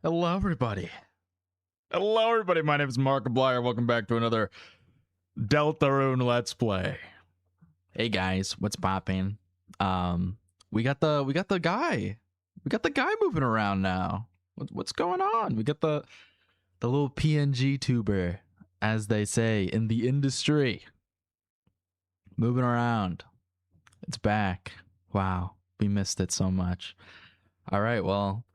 Hello, everybody. Hello, everybody. My name is Markiplier. Welcome back to another Deltarune Let's Play. Hey guys, what's popping? We got the guy. We got the guy moving around now. What's going on? We got the little PNG tuber, as they say in the industry, moving around. It's back. Wow, we missed it so much. All right, well,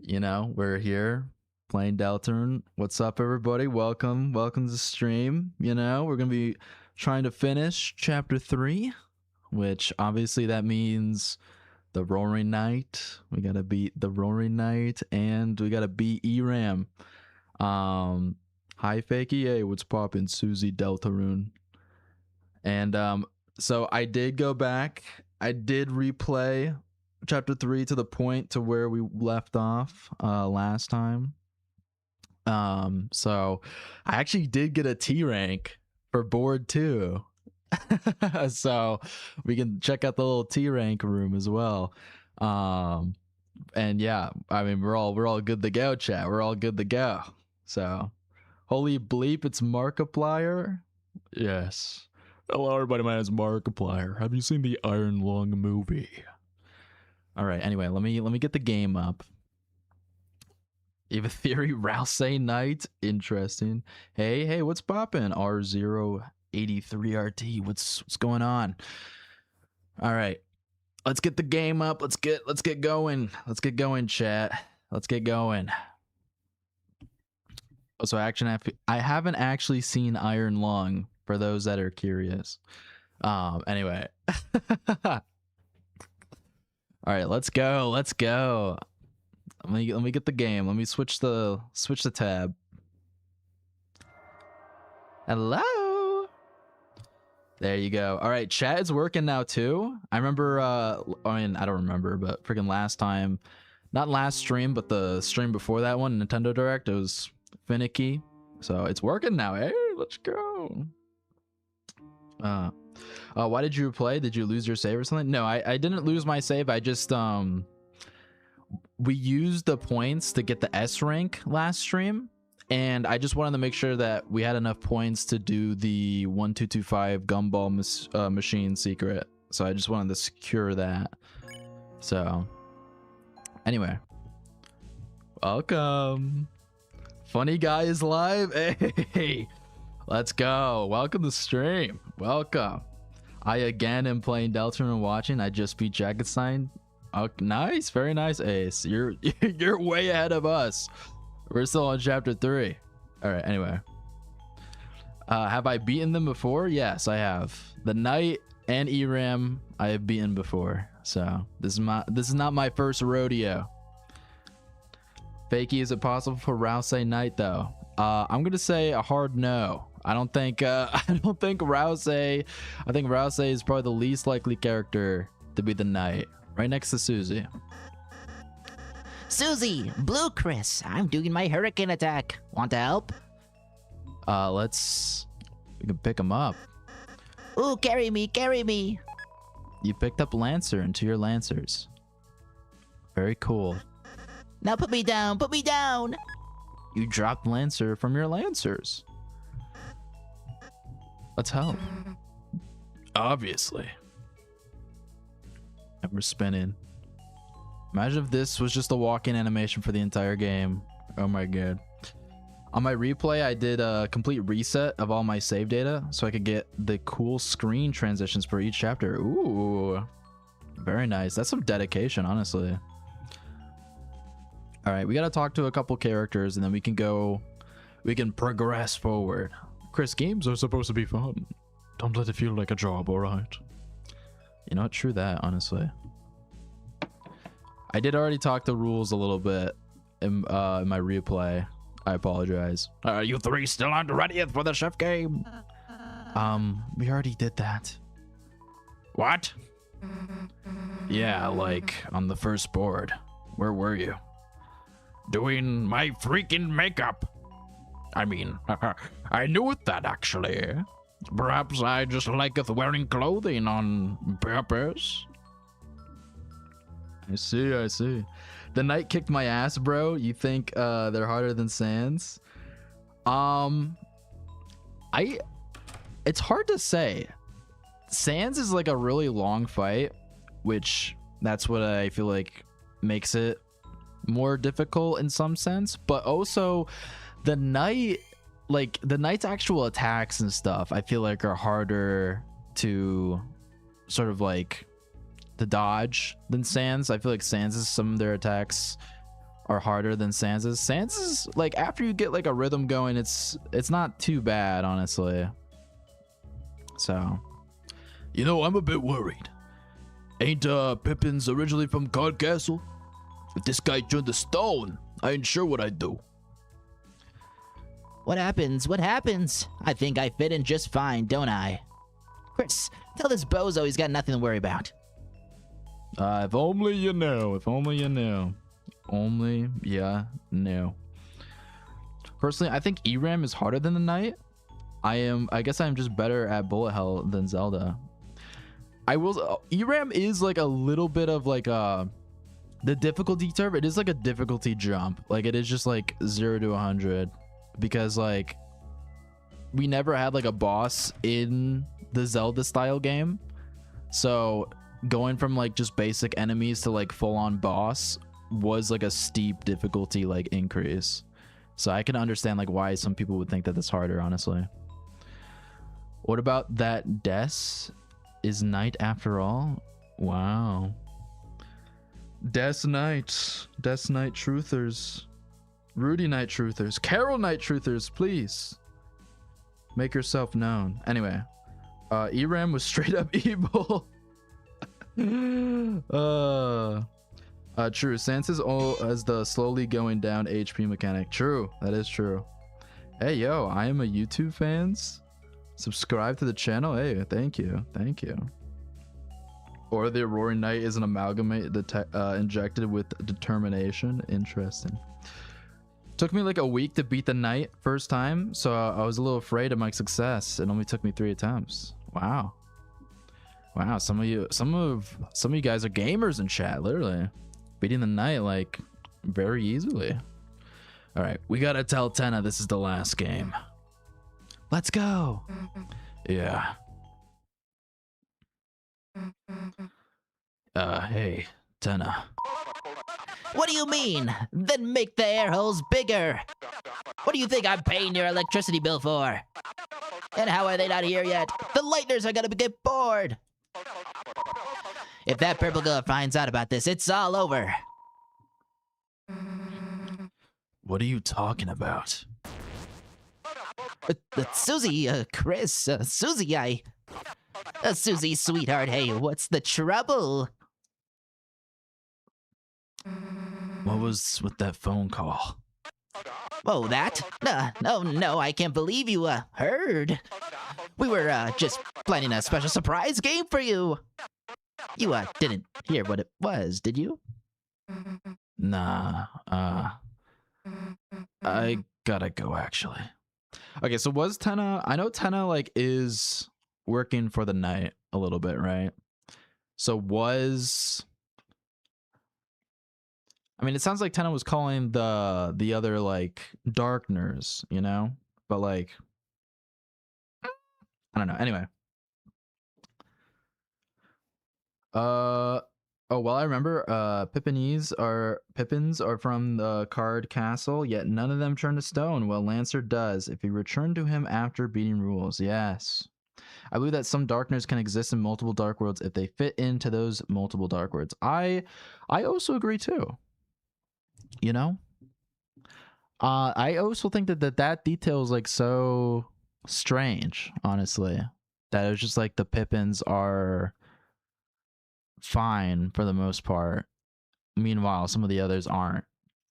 you know, we're here playing Deltarune. What's up, everybody? Welcome to the stream. You know, we're gonna be trying to finish chapter 3, which obviously that means the Roaring Knight. We gotta beat the Roaring Knight, and we gotta beat Eram. Hi Fakey, hey, what's poppin', Susie Deltarune? And so I did go back. I did replay chapter 3 to the point to where we left off last time. So I actually did get a T rank for board 2. So we can check out the little T rank room as well. And yeah, I mean, we're all good to go, chat. We're all good to go. So holy bleep, it's Markiplier. Yes. Hello everybody, my name is Markiplier. Have you seen the Iron Lung movie? All right, anyway, let me get the game up. Eva Theory, Rousey Knight, interesting. Hey, what's poppin'? R083RT, what's going on? All right, let's get the game up. Let's get going. Let's get going, chat. Let's get going. So I haven't actually seen Iron Lung, for those that are curious. Anyway. All right, let's go. Let me get the game. Let me switch the tab. Hello. There you go. All right, chat is working now too. I remember I mean, I don't remember, but freaking last time, not last stream, but the stream before that one, Nintendo Direct, it was finicky. So it's working now. Hey, let's go. Why did you play? Did you lose your save or something? No, I didn't lose my save. I just we used the points to get the S rank last stream, and I just wanted to make sure that we had enough points to do the 1225 gumball machine secret. So I just wanted to secure that. So anyway, welcome. Funny guy is live. Hey. Let's go. Welcome to stream. Welcome. I again am playing Deltarune and watching. I just beat Jacketstein. Oh, nice. Very nice, Ace. You're way ahead of us. We're still on chapter 3. All right. Anyway, have I beaten them before? Yes, I have. The Knight and Eram I have beaten before. So this is not my first rodeo. Fakey, is it possible for Rousey Knight though? I'm gonna say a hard no. I don't think Rousey. I think Rousey is probably the least likely character to be the Knight, right next to Susie. Susie, Blue Chris, I'm doing my hurricane attack. Want to help? We can pick him up. Ooh, carry me, carry me. You picked up Lancer into your Lancers. Very cool. Now put me down, put me down. You dropped Lancer from your Lancers. Let's help. Obviously. And we're spinning. Imagine if this was just a walk-in animation for the entire game. Oh my god. On my replay, I did a complete reset of all my save data so I could get the cool screen transitions for each chapter. Ooh. Very nice. That's some dedication, honestly. All right, we got to talk to a couple characters and then we can progress forward. Chris, games are supposed to be fun. Don't let it feel like a job, all right? You know what? True that, honestly. I did already talk to Rules a little bit in my replay. I apologize. Are you three still aren't ready for the chef game? We already did that. What? Yeah, like on the first board. Where were you? Doing my freaking makeup. I mean, I knew that actually. Perhaps I just liketh wearing clothing on purpose. I see. The Knight kicked my ass, bro. You think they're harder than Sans? It's hard to say. Sans is like a really long fight, which that's what I feel like makes it more difficult in some sense. But also the Knight, like the Knight's actual attacks and stuff, I feel like are harder to sort of like to dodge than Sans. I feel like Sans's, some of their attacks are harder than Sans's. Sans's, like after you get like a rhythm going, it's not too bad, honestly. So, you know, I'm a bit worried. Ain't Pippin's originally from Card Castle? If this guy turned to stone, I ain't sure what I'd do. What happens? What happens? I think I fit in just fine, don't I? Chris, tell this bozo he's got nothing to worry about. If only you knew. If only you knew. Only you knew. Personally, I think Eram is harder than the Knight. I guess I'm just better at bullet hell than Zelda. I will. Eram is like a little bit of like the difficulty curve. It is like a difficulty jump. Like it is just like 0 to 100, because like we never had like a boss in the Zelda style game. So going from like just basic enemies to like full on boss was like a steep difficulty like increase. So I can understand like why some people would think that that's harder, honestly. What about that Des is Knight after all? Wow. Des Knight truthers, Rudy Knight truthers, Carol Knight truthers, please make yourself known. Anyway, Eram was straight up evil. True. Sans is all as the slowly going down HP mechanic. True, that is true. Hey yo, I am a YouTube fans. Subscribe to the channel. Hey, thank you. Or the Roaring Knight is an amalgamate injected with determination. Interesting. Took me like a week to beat the Knight first time, so I was a little afraid of my success. It only took me 3 attempts. Wow. Some of you guys are gamers in chat, literally beating the Knight like very easily. All right, we gotta tell Tenna this is the last game. Let's go. Yeah. Hey, Tenna. What do you mean? Then make the air holes bigger. What do you think I'm paying your electricity bill for? And how are they not here yet? The Lightners are gonna get bored. If that purple girl finds out about this, it's all over. What are you talking about? Susie, Chris, Susie, Susie, sweetheart, hey, what's the trouble? What was with that phone call? Oh, that? No, I can't believe you, heard. We were, just planning a special surprise game for you. You, didn't hear what it was, did you? Nah, I gotta go, actually. Okay, so was Tenna... I know Tenna, like, is working for the Knight a little bit, right? So was... I mean, it sounds like Tenna was calling the other, like, Darkners, you know? But, like... I don't know. Anyway. Oh, well, I remember Pippins are from the Card Castle, yet none of them turn to stone. Well, Lancer does if you return to him after beating rules. Yes. I believe that some Darkners can exist in multiple Dark Worlds if they fit into those multiple Dark Worlds. I also agree too. You know? I also think that detail is like so strange, honestly. That it was just like the Pippins are fine for the most part, meanwhile some of the others aren't.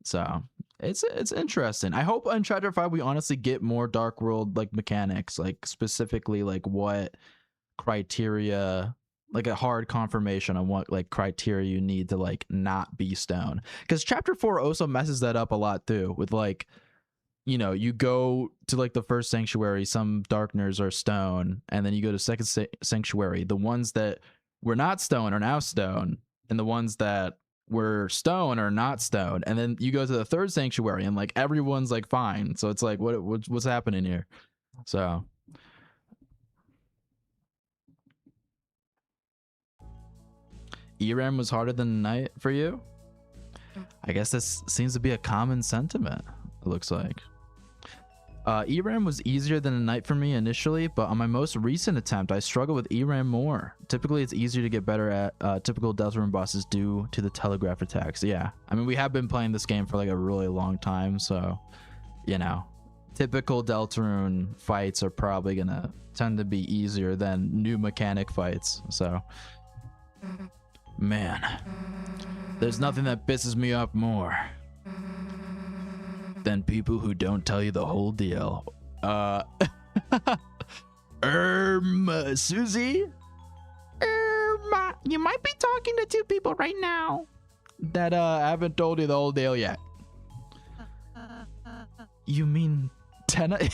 So it's interesting. I hope on Chapter 5 we honestly get more Dark World like mechanics, like specifically like what criteria, like a hard confirmation on what like criteria you need to like not be stone, because Chapter 4 also messes that up a lot too, with like, you know, you go to like the first sanctuary, some Darkners are stone, and then you go to second sanctuary, the ones that were not stone are now stone, and the ones that were stone or not stone, and then you go to the third sanctuary and like everyone's like fine. So it's like what's happening here? So Eram was harder than night for you. I guess this seems to be a common sentiment. It looks like Eram was easier than a night for me initially, but on my most recent attempt, I struggle with Eram more. Typically, it's easier to get better at typical Deltarune bosses due to the telegraph attacks. Yeah, I mean, we have been playing this game for like a really long time, so, you know, typical Deltarune fights are probably gonna tend to be easier than new mechanic fights, so. Man, there's nothing that pisses me off more than people who don't tell you the whole deal. Susie? You might be talking to two people right now that haven't told you the whole deal yet. You mean Tenna?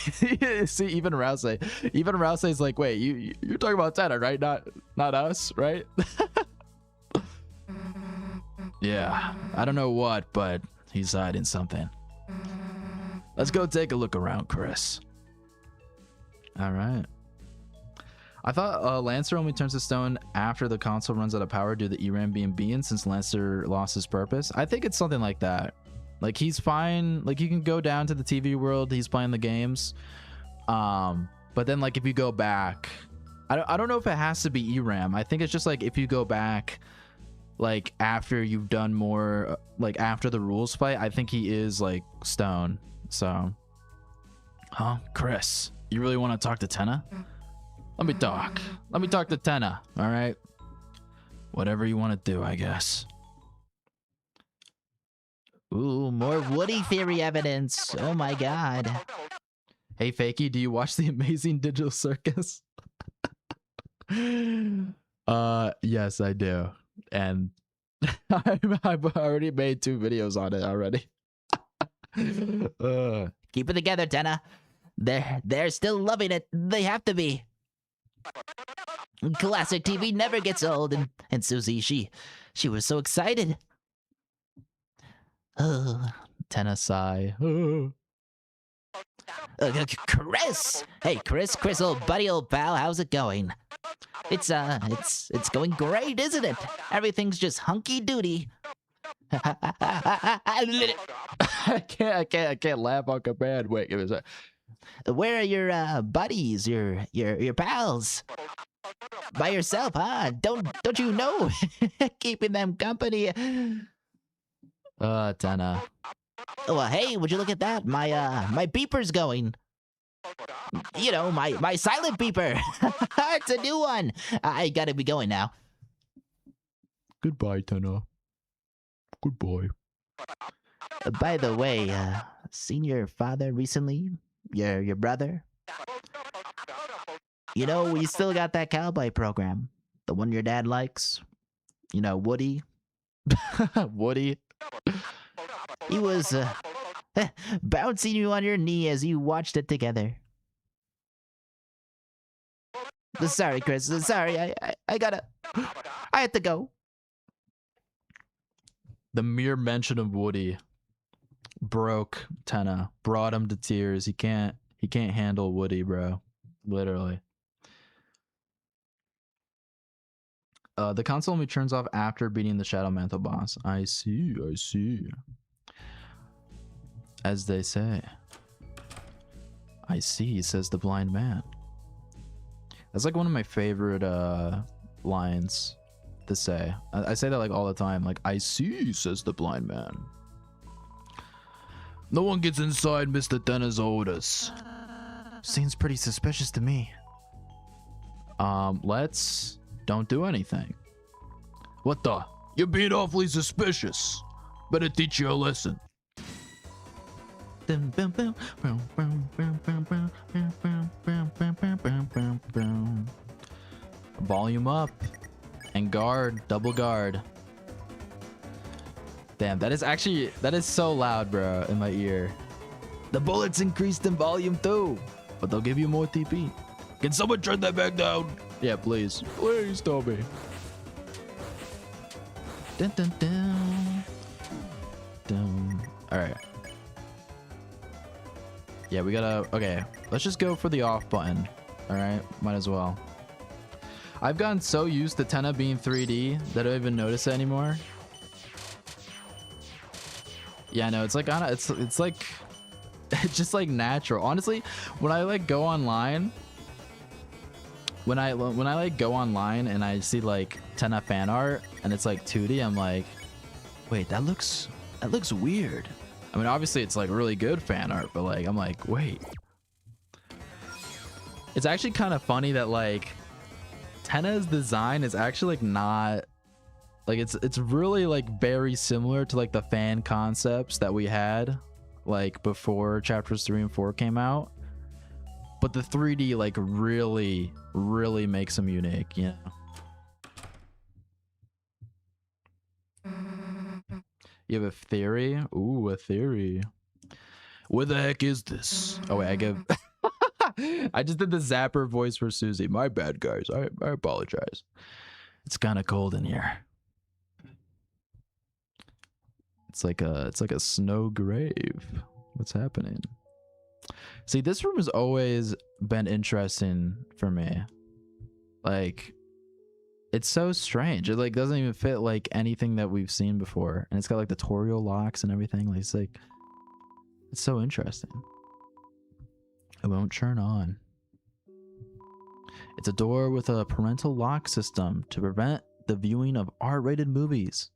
See, even Rousey's like, wait, you're talking about Tenna, right? Not us, right? Yeah, I don't know what, but he's hiding something. Let's go take a look around, Chris. All right. I thought Lancer only turns to stone after the console runs out of power due to the Eram being beaten, since Lancer lost his purpose. I think it's something like that. Like, he's fine. Like, you can go down to the TV world. He's playing the games. But then, like, if you go back, I don't know if it has to be Eram. I think it's just like if you go back, like after you've done more, like after the rules fight, I think he is like stone. So, huh, Chris, you really want to talk to Tenna? Let me talk to Tenna. All right, whatever you want to do, I guess. Ooh, more Woody theory evidence. Oh my god. Hey, Fakey, do you watch the Amazing Digital Circus? Yes, I do. And I've already made 2 videos on it already. Keep it together, Tenna. They're still loving it. They have to be. Classic TV never gets old, and Susie, she was so excited. Tenna sigh. Chris! Hey, Chris, old buddy, old pal, how's it going? It's going great, isn't it? Everything's just hunky-doody. I can't laugh on command. Wait, give me a sec. Where are your buddies, your pals? By yourself, huh? Don't you know? Keeping them company. Tenna. Well, hey, would you look at that? My beeper's going. You know, my silent beeper. It's a new one. I gotta be going now. Goodbye, Tenna. Goodbye. By the way, seen your father recently? Your brother? You know, we still got that cowboy program. The one your dad likes. You know, Woody. Woody. He was bouncing you on your knee as you watched it together. Sorry, Chris. Sorry, I had to go. The mere mention of Woody broke Tenna, brought him to tears. He can't handle Woody, bro. Literally. The console only turns off after beating the Shadow Mantle boss. I see. As they say. I see, says the blind man. That's like one of my favorite lines to say. I say that like all the time. Like, I see, says the blind man. No one gets inside Mr. Tenna's orders. Seems pretty suspicious to me. Let's don't do anything. What the? You're being awfully suspicious. Better teach you a lesson. Volume up and guard, double guard. Damn, that is so loud, bro, in my ear. The bullets increased in volume too, but they'll give you more TP. Can someone turn that back down? Yeah, please. Please, Toby. Dun, dun, dun. Dun. All right. Yeah, we gotta. Okay, let's just go for the off button. All right, might as well. I've gotten so used to Tenna being 3D that I don't even notice it anymore. Yeah, no, it's like it's like it's just like natural. Honestly, when I like go online, when I like go online and I see like Tenna fan art and it's like 2D, I'm like, wait, that looks weird. I mean, obviously it's like really good fan art, but like I'm like, wait. It's actually kind of funny that like Tenna's design is actually like not like it's really like very similar to like the fan concepts that we had like before chapters 3 and 4 came out, but the 3D like really makes them unique, you know. You have a theory? Ooh, a theory. What the heck is this? Oh wait, I give I just did the Zapper voice for Susie. My bad, guys. I apologize. It's kind of cold in here. It's like a snow grave. What's happening? See, this room has always been interesting for me. Like, it's so strange. It like doesn't even fit like anything that we've seen before, and it's got like the tutorial locks and everything. Like, it's so interesting. It won't turn on. It's a door with a parental lock system to prevent the viewing of R-rated movies.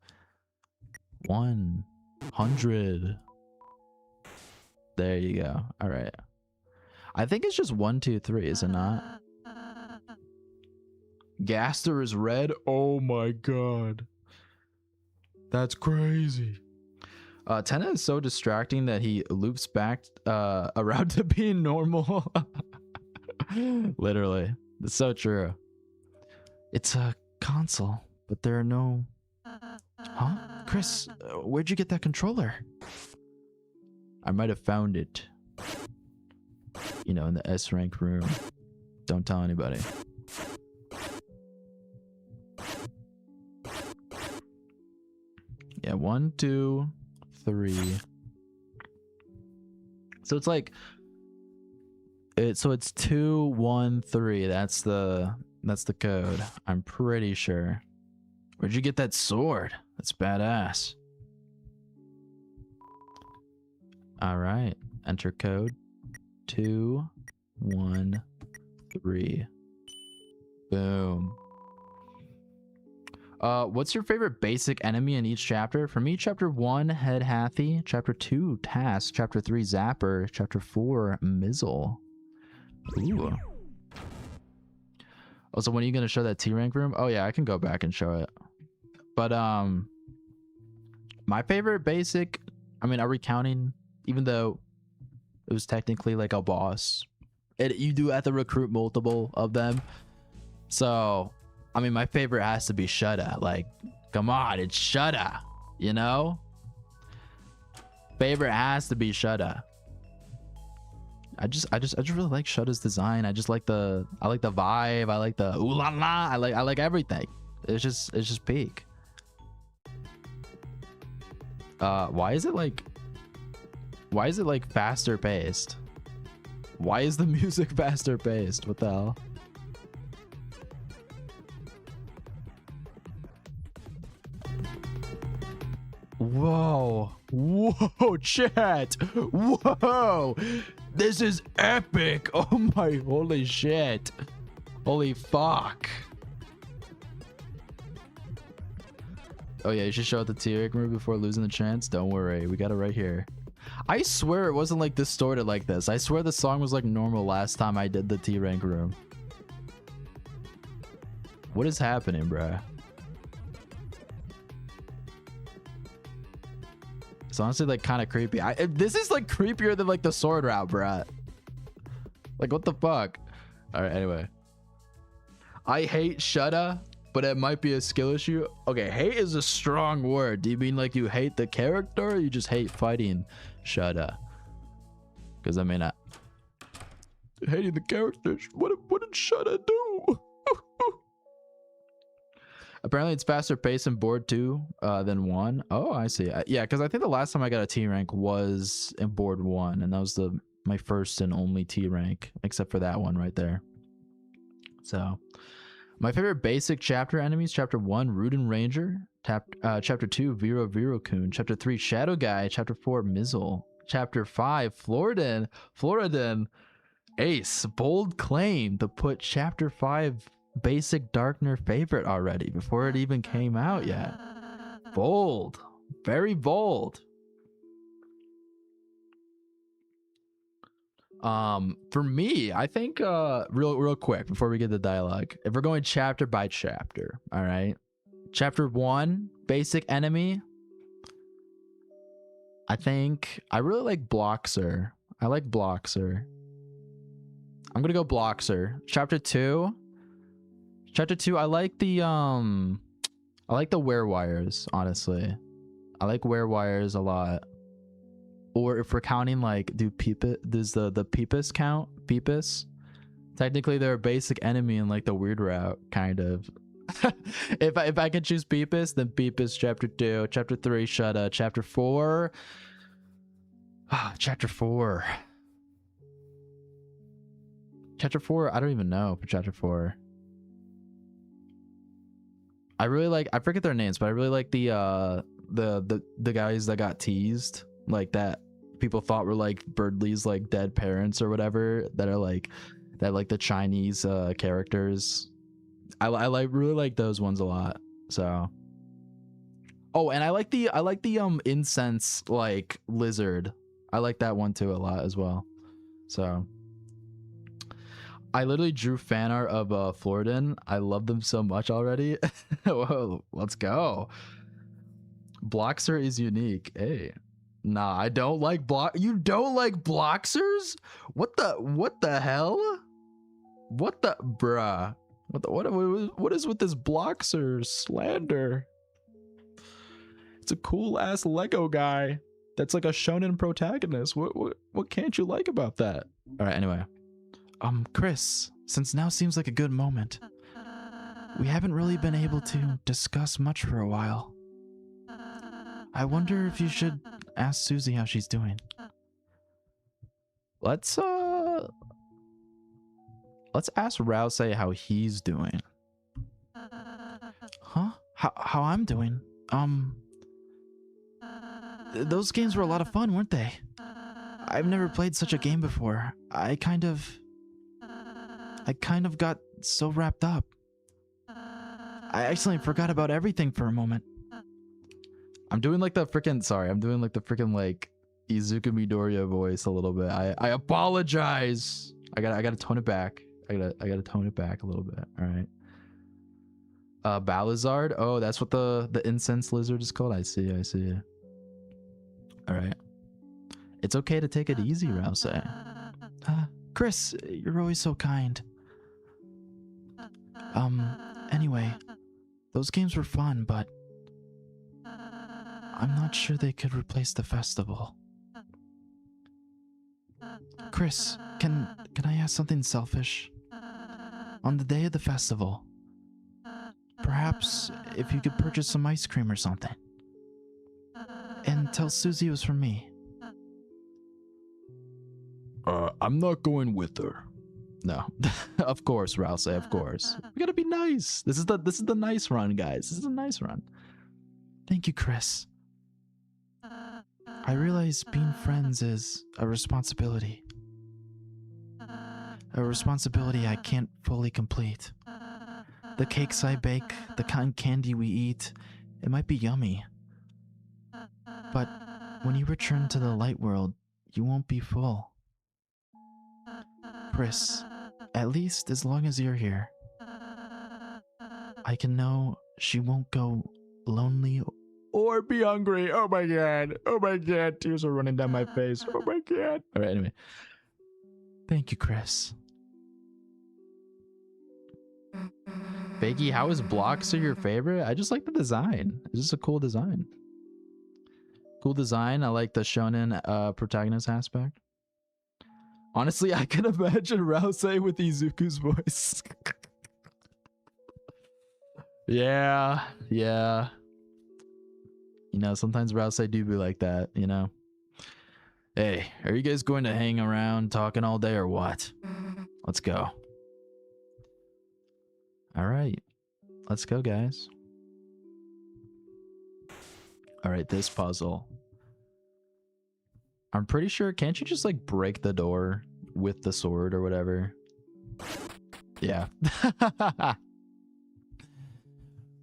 100. There you go. All right. I think it's just 1, 2, 3, is it not? Gaster is red. Oh my god. That's crazy. Tenna is so distracting that he loops back around to being normal. Literally. It's so true. It's a console, but there are no... Huh? Chris, where'd you get that controller? I might have found it. You know, in the S rank room. Don't tell anybody. Yeah, 1, 2, 3. So it's like so it's 2, 1, 3. That's the code. I'm pretty sure. Where'd you get that sword? That's badass. All right. Enter code 2, 1, 3. Boom. What's your favorite basic enemy in each chapter? For me, chapter 1, Head Hathy. Chapter 2, Task. Chapter 3, Zapper. Chapter 4, Mizzle. Ooh. Oh, so when are you gonna show that T rank room? Oh yeah, I can go back and show it. But my favorite basic, I mean, are we counting, even though it was technically like a boss, you do have to recruit multiple of them. So I mean, my favorite has to be Shudda. Like, come on, it's Shudda, you know? Favorite has to be Shudda. I just really like Shudda's design. I like the vibe. I like the ooh la la. I like everything. It's just peak. Why is it like faster paced? Why is the music faster paced? What the hell? Whoa, chat, whoa, this is epic. Oh my, holy shit, holy fuck. Oh yeah, you should show out the T-Rank room before losing the chance. Don't worry, we got it right here. I swear it wasn't like distorted like this. I swear the song was like normal last time I did the T-Rank room. What is happening, bruh? It's honestly like kind of creepy. This is like creepier than like the sword route, bruh. Like, what the fuck? All right, anyway. I hate Shudda, but it might be a skill issue. Okay, hate is a strong word. Do you mean like you hate the character, or you just hate fighting Shudda? Because I mean, hating the characters. What did Shudda do? Apparently, it's faster pace in board 2 than 1. Oh, I see. Yeah, because I think the last time I got a T rank was in board 1, and that was my first and only T rank, except for that one right there. So, my favorite basic chapter enemies: Chapter 1, Rudin Ranger; Chapter 2, Vero Kun; Chapter 3, Shadow Guy; Chapter 4, Mizzle; Chapter 5, Floridin. Ace, bold claim to put Chapter 5 basic Darkner favorite already before it even came out yet. Bold. Very bold. For me, I think real quick before we get the dialogue, if we're going chapter by chapter, all right. Chapter 1, basic enemy. I think I really like Bloxer. I like Bloxer. I'm gonna go Bloxer. Chapter 2, I like the Werewires, honestly. I like Werewires a lot. Or if we're counting, like, does the Peepus count? Peepus? Technically they're a basic enemy in like the weird route, kind of. if I can choose Peepus, then Peepus chapter 2, chapter 3, Shudda, chapter 4. Chapter 4. Chapter 4, I don't even know for chapter 4. I really like, I forget their names, but I really like the guys that got teased, like that people thought were like Birdley's like dead parents or whatever, that are like the Chinese characters. I really like those ones a lot. So, oh, and I like the incense like lizard. I like that one too a lot as well. So I literally drew fan art of Floridin. I love them so much already. Whoa, let's go. Bloxer is unique. Hey. Nah, I don't like you don't like Bloxers? What the hell? What the bruh? What is with this Bloxer slander? It's a cool ass Lego guy that's like a shonen protagonist. What can't you like about that? All right, anyway. Chris, since now seems like a good moment. We haven't really been able to discuss much for a while. I wonder if you should ask Susie how she's doing. Let's ask Rouse how he's doing. Huh? How I'm doing? Those games were a lot of fun, weren't they? I've never played such a game before. I kind of got so wrapped up. I actually forgot about everything for a moment. I'm doing like the freaking like Izuku Midoriya voice a little bit. I apologize. I gotta tone it back. I gotta tone it back a little bit. All right. Balazard. Oh, that's what the incense lizard is called. I see. All right. It's okay to take it easy, Rouse. Chris, you're always so kind. Anyway, those games were fun, but I'm not sure they could replace the festival. Chris, can I ask something selfish? On the day of the festival, perhaps if you could purchase some ice cream or something, and tell Susie it was from me. I'm not going with her. No, of course, Rouse, of course. We gotta be nice. This is the nice run, guys. This is a nice run. Thank you, Chris. I realize being friends is a responsibility. A responsibility I can't fully complete. The cakes I bake, the cotton candy we eat, it might be yummy. But when you return to the light world, you won't be full. Chris, at least as long as you're here, I can know she won't go lonely or be hungry. Oh my god. Oh my god. Tears are running down my face. Oh my god. All right, anyway. Thank you, Chris. Fakey, how is Bloxer your favorite? I just like the design. It's just a cool design. Cool design. I like the shonen protagonist aspect. Honestly, I can imagine Rouse with Izuku's voice. Yeah, yeah. You know, sometimes routes I do be like that, you know. Hey, are you guys going to hang around talking all day or what? Let's go. All right. Let's go, guys. All right, this puzzle. I'm pretty sure, can't you just like break the door with the sword or whatever? Yeah.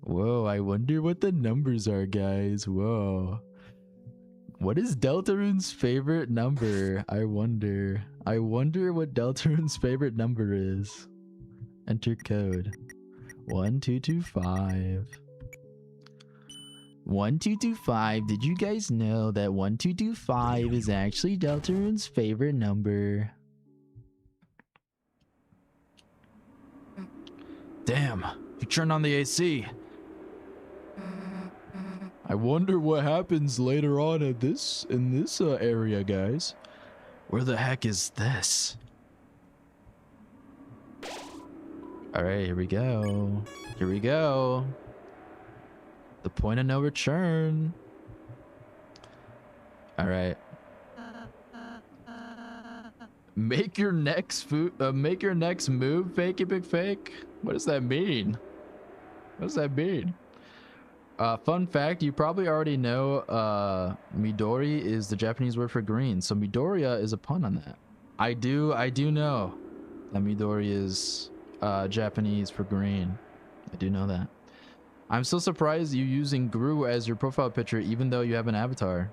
Whoa, I wonder what the numbers are, guys. Whoa. What is Deltarune's favorite number? I wonder. I wonder what Deltarune's favorite number is. Enter code. 1225. 1225. Did you guys know that 1225 is actually Deltarune's favorite number? Damn, you turned on the AC. I wonder what happens later on in this area, guys. Where the heck is this? All right, here we go. Here we go. The point of no return. All right. Make your next move, Fakeymcfake. What does that mean? What does that mean? Fun fact, you probably already know Midori is the Japanese word for green, so Midoriya is a pun on that. I do know that Midori is Japanese for green. I do know that. I'm still surprised you using Gru as your profile picture even though you have an avatar.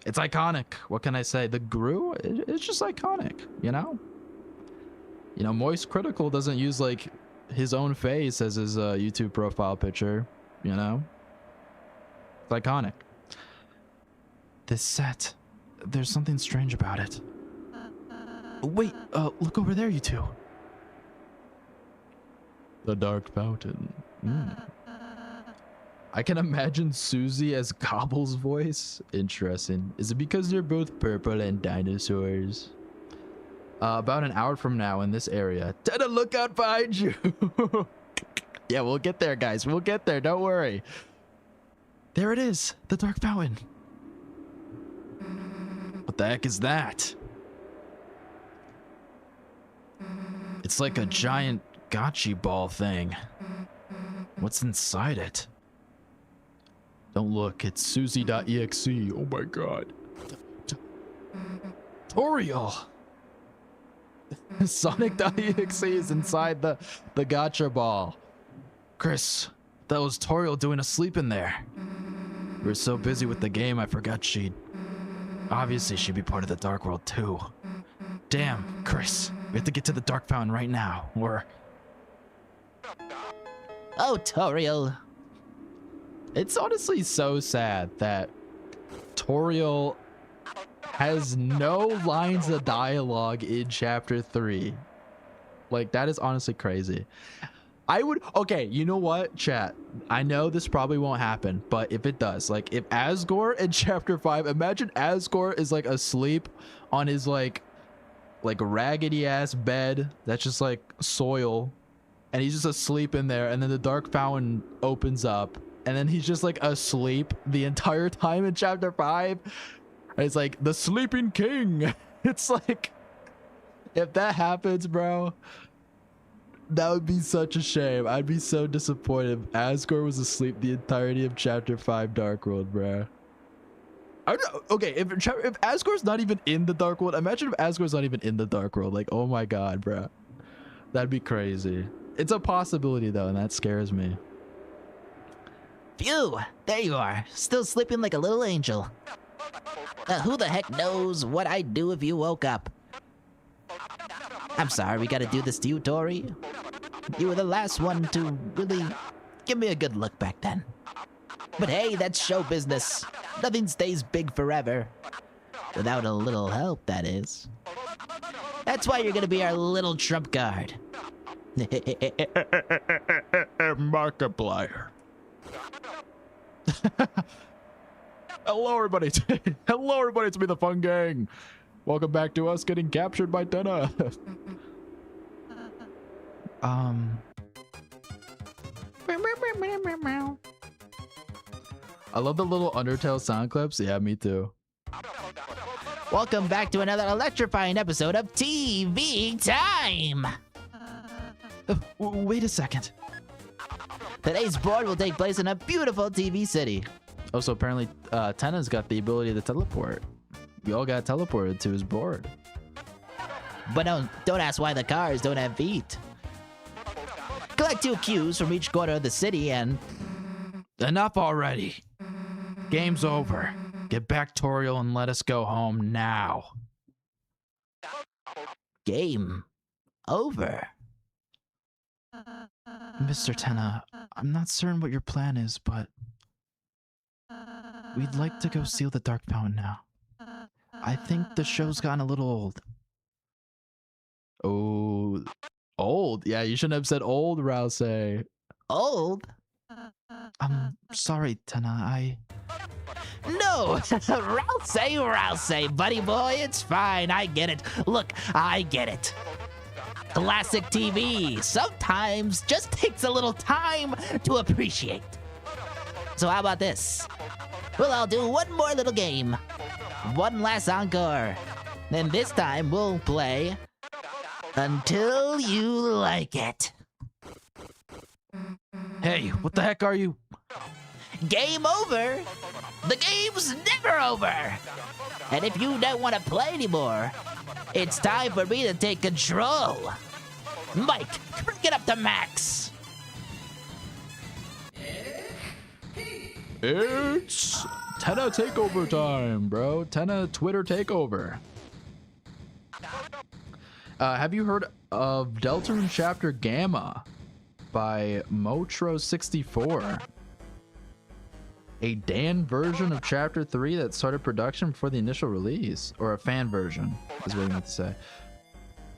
It's iconic. What can I say? The Gru, it's just iconic, you know? You know, Moist Critical doesn't use like his own face as his YouTube profile picture. You know? It's iconic. This set, there's something strange about it. Wait, look over there, you two. The Dark Fountain. I can imagine Susie as Gobble's voice. Interesting. Is it because they're both purple and dinosaurs? About an hour from now in this area. Tada, look out behind you! Yeah, we'll get there, guys. We'll get there. Don't worry. There it is. The Dark Fountain. What the heck is that? It's like a giant gotchi ball thing. What's inside it? Don't look. It's Susie.exe. Oh my god. Toriel. Sonic.exe is inside the gotcha ball. Chris, that was Toriel doing a sleep in there. We were so busy with the game, I forgot she'd be part of the Dark World too. Damn, Chris, we have to get to the Dark Fountain right now, or... Oh, Toriel. It's honestly so sad that Toriel has no lines of dialogue in Chapter 3. Like, that is honestly crazy. Okay, you know what, chat? I know this probably won't happen, but if it does, like, if Asgore in Chapter 5, imagine Asgore is, like, asleep on his, like raggedy-ass bed that's just, like, soil, and he's just asleep in there, and then the Dark Fountain opens up, and then he's just, like, asleep the entire time in Chapter 5, and it's, like, the Sleeping King! It's, like, if that happens, bro... That would be such a shame. I'd be so disappointed if Asgore was asleep the entirety of Chapter 5 Dark World, bruh. Okay, if Asgore's not even in the Dark World, imagine if Asgore's not even in the Dark World. Like, oh my god, bruh. That'd be crazy. It's a possibility, though, and that scares me. Phew, there you are, still sleeping like a little angel. Who the heck knows what I'd do if you woke up? I'm sorry we gotta do this to you, Tori. You were the last one to really give me a good look back then. But hey, that's show business. Nothing stays big forever. Without a little help, that is. That's why you're gonna be our little trump card. Markiplier. Hello, everybody. Hello, everybody. It's me, the Fun Gang. Welcome back to us getting captured by Tenna. I love the little Undertale sound clips. Yeah, me too. Welcome back to another electrifying episode of TV Time! Wait a second. Today's board will take place in a beautiful TV city. Oh, so apparently Tenna's got the ability to teleport. We all got teleported to his board. But don't ask why the cars don't have feet. Collect 2 cues from each corner of the city and... Enough already. Game's over. Get back, Toriel, and let us go home now. Game over. Mr. Tenna, I'm not certain what your plan is, but we'd like to go seal the Dark Fountain now. I think the show's gotten a little old. Oh, old? Yeah, you shouldn't have said old, Rouse. Old? I'm sorry, Tenna, No! Rouse, buddy boy, it's fine, I get it. Look, I get it. Classic TV sometimes just takes a little time to appreciate. So how about this? We'll all do one more little game. One last encore. Then this time we'll play Until You Like It. Hey, what the heck are you? Game over? The game's never over! And if you don't want to play anymore, it's time for me to take control. Mike, crank it up to max. It's Tenna takeover time, bro. Tenna Twitter takeover. Have you heard of Deltarune Chapter Gamma by Motro64? A Dan version of Chapter 3 that started production before the initial release, or a fan version, is what you meant to say.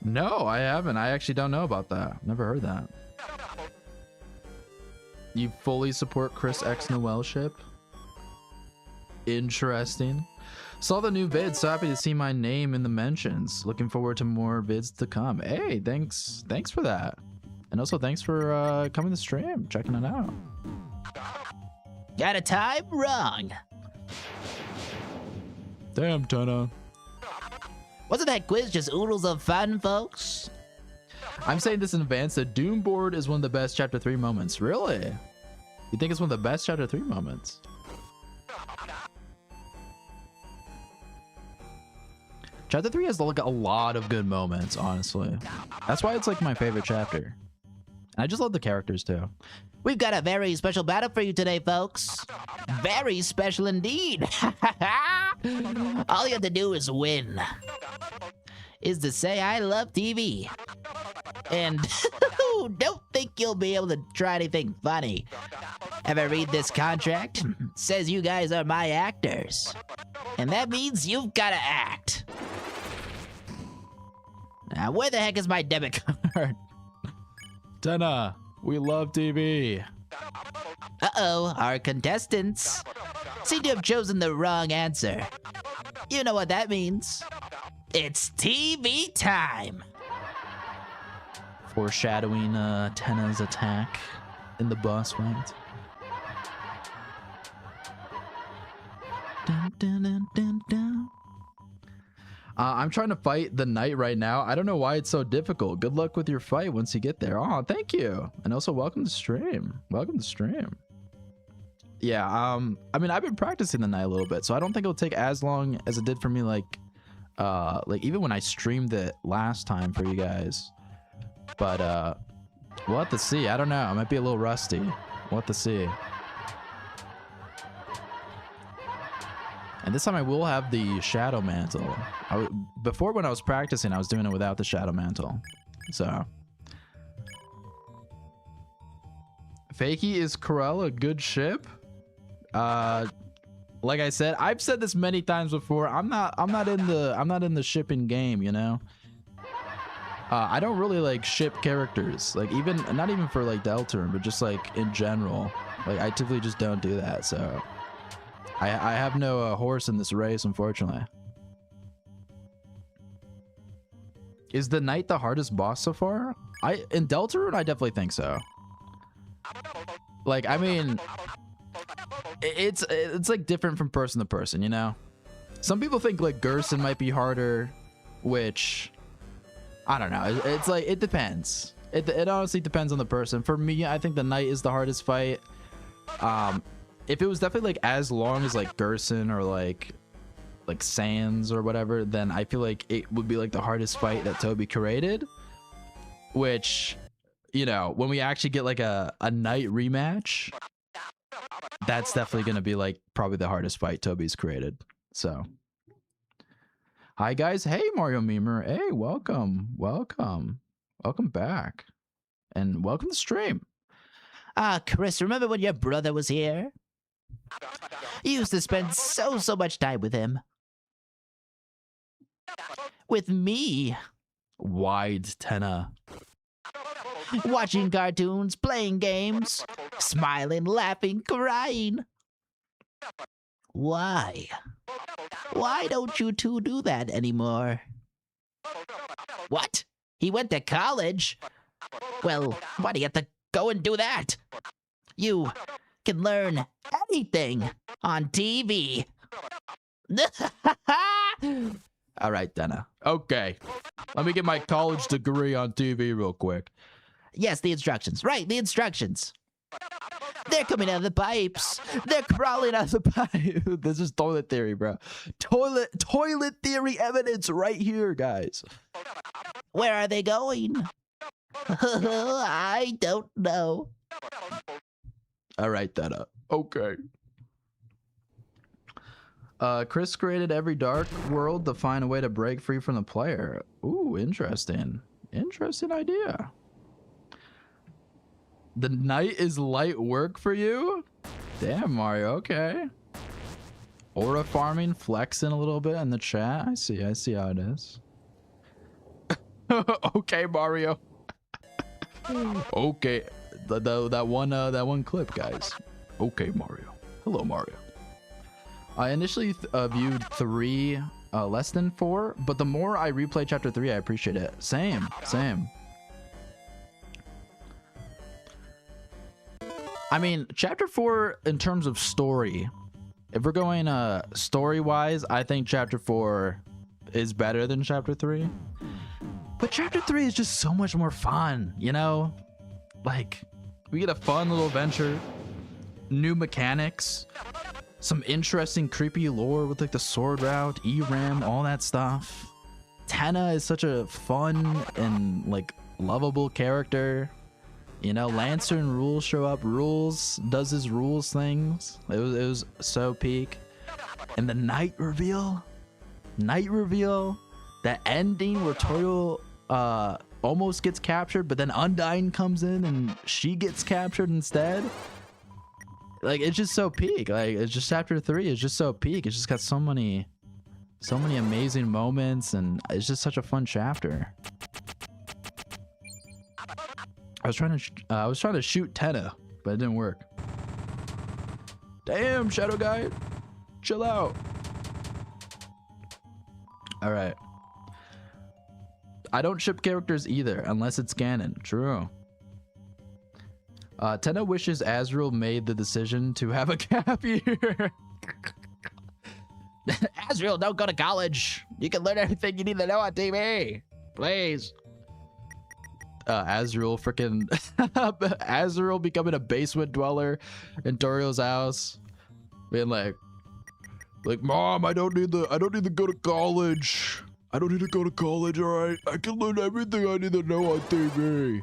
No, I haven't. I actually don't know about that. Never heard that. You fully support Chris X Noel ship? Interesting. Saw the new vid, so happy to see my name in the mentions. Looking forward to more vids to come. Hey, thanks for that. And also thanks for coming to stream, checking it out. Got a time wrong. Damn, Tenna. Wasn't that quiz just oodles of fun, folks? I'm saying this in advance. The Doom board is one of the best Chapter 3 moments. Really? You think it's one of the best Chapter 3 moments? Chapter 3 has like a lot of good moments, honestly. That's why it's like my favorite chapter. I just love the characters too. We've got a very special battle for you today, folks. Very special indeed. All you have to do is win. Is to say I love TV. And don't think you'll be able to try anything funny. Ever read this contract? Says you guys are my actors. And that means you've got to act. Now, where the heck is my debit card? Tenna, we love TV. Uh-oh, our contestants seem to have chosen the wrong answer. You know what that means. It's TV time. Foreshadowing Tenna's attack in the boss fight. Dun, dun, dun, dun, dun. I'm trying to fight the knight right now. I don't know why it's so difficult. Good luck with your fight once you get there. Oh, thank you. And also welcome to stream. Welcome to stream. Yeah, I mean, I've been practicing the knight a little bit, so I don't think it'll take as long as it did for me, like even when I streamed it last time for you guys. But we'll have to see. I don't know. I might be a little rusty. We'll have to see. And this time I will have the Shadow Mantle. Before, when I was practicing, I was doing it without the Shadow Mantle. So. Fakey, is Corel a good ship? Like I said, I've said this many times before. I'm not in the shipping game, you know. I don't really like ship characters. Like not even for like Deltarune, but just like in general. Like I typically just don't do that. So. I have no horse in this race, unfortunately. Is the knight the hardest boss so far? In Deltarune, I definitely think so. Like, I mean, it's like different from person to person, you know? Some people think like Gerson might be harder, which I don't know. It's like, it depends. It honestly depends on the person. For me, I think the Knight is the hardest fight. If it was definitely like as long as like Gerson or like Sans or whatever, then I feel like it would be like the hardest fight that Toby created, which, you know, when we actually get like a Knight rematch, that's definitely going to be like probably the hardest fight Toby's created. So hi guys. Hey Mario Memer. Hey, welcome back, and welcome to stream. Ah, Chris, remember when your brother was here? You used to spend so much time with him. With me. Wide Tenna. Watching cartoons, playing games, smiling, laughing, crying. Why? Why don't you two do that anymore? What? He went to college? Well, why do you have to go and do that? You can learn anything on TV. All right, Tenna. Okay. Let me get my college degree on TV real quick. Yes, the instructions. Right, the instructions. They're coming out of the pipes. They're crawling out of the pipe. This is toilet theory, bro. Toilet theory evidence right here, guys. Where are they going? I don't know. All right, Tenna. Okay. Chris created every dark world to find a way to break free from the player. Ooh, interesting. Interesting idea. The Knight is light work for you? Damn, Mario. Okay. Aura farming, flexing a little bit in the chat. I see how it is. Okay, Mario. Okay. That one clip, guys. Okay, Mario. Hello, Mario. I initially viewed 3 less than 4, but the more I replay chapter 3, I appreciate it. Same. I mean, chapter 4 in terms of story, if we're going story wise, I think chapter 4 is better than chapter 3. But chapter 3 is just so much more fun, you know? Like, we get a fun little adventure, new mechanics, some interesting creepy lore with like the sword route, Eram, all that stuff. Tenna is such a fun and like lovable character. You know, Lancer and Rules show up. Rules does his rules things. It was so peak. And the Knight reveal, that ending where Toyo almost gets captured, but then Undyne comes in and she gets captured instead. Like, it's just so peak. Like, it's just chapter 3 is just so peak. It's just got so many amazing moments, and it's just such a fun chapter. I was trying to shoot Tenna, but it didn't work. Damn, Shadow Guy, chill out. All right. I don't ship characters either unless it's canon. True. Tenna wishes Azrael made the decision to have a gap year. Azrael, don't go to college. You can learn everything you need to know on TV. Please. Azrael becoming a basement dweller in Torio's house, being like, Mom, I don't need to go to college. I don't need to go to college. All right, I can learn everything I need to know on TV.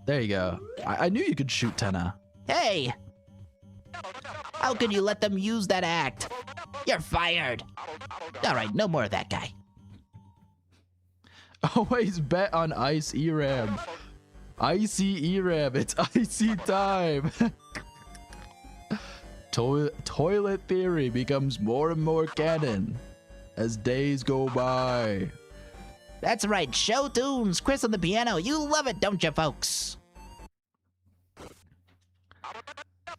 There you go. I knew you could shoot Tenna. Hey! How can you let them use that act? You're fired. All right, no more of that guy. Always bet on Ice Eram. Icy Eram. It's icy time. Toilet theory becomes more and more canon as days go by. That's right, show tunes, Chris on the piano. You love it, don't you, folks?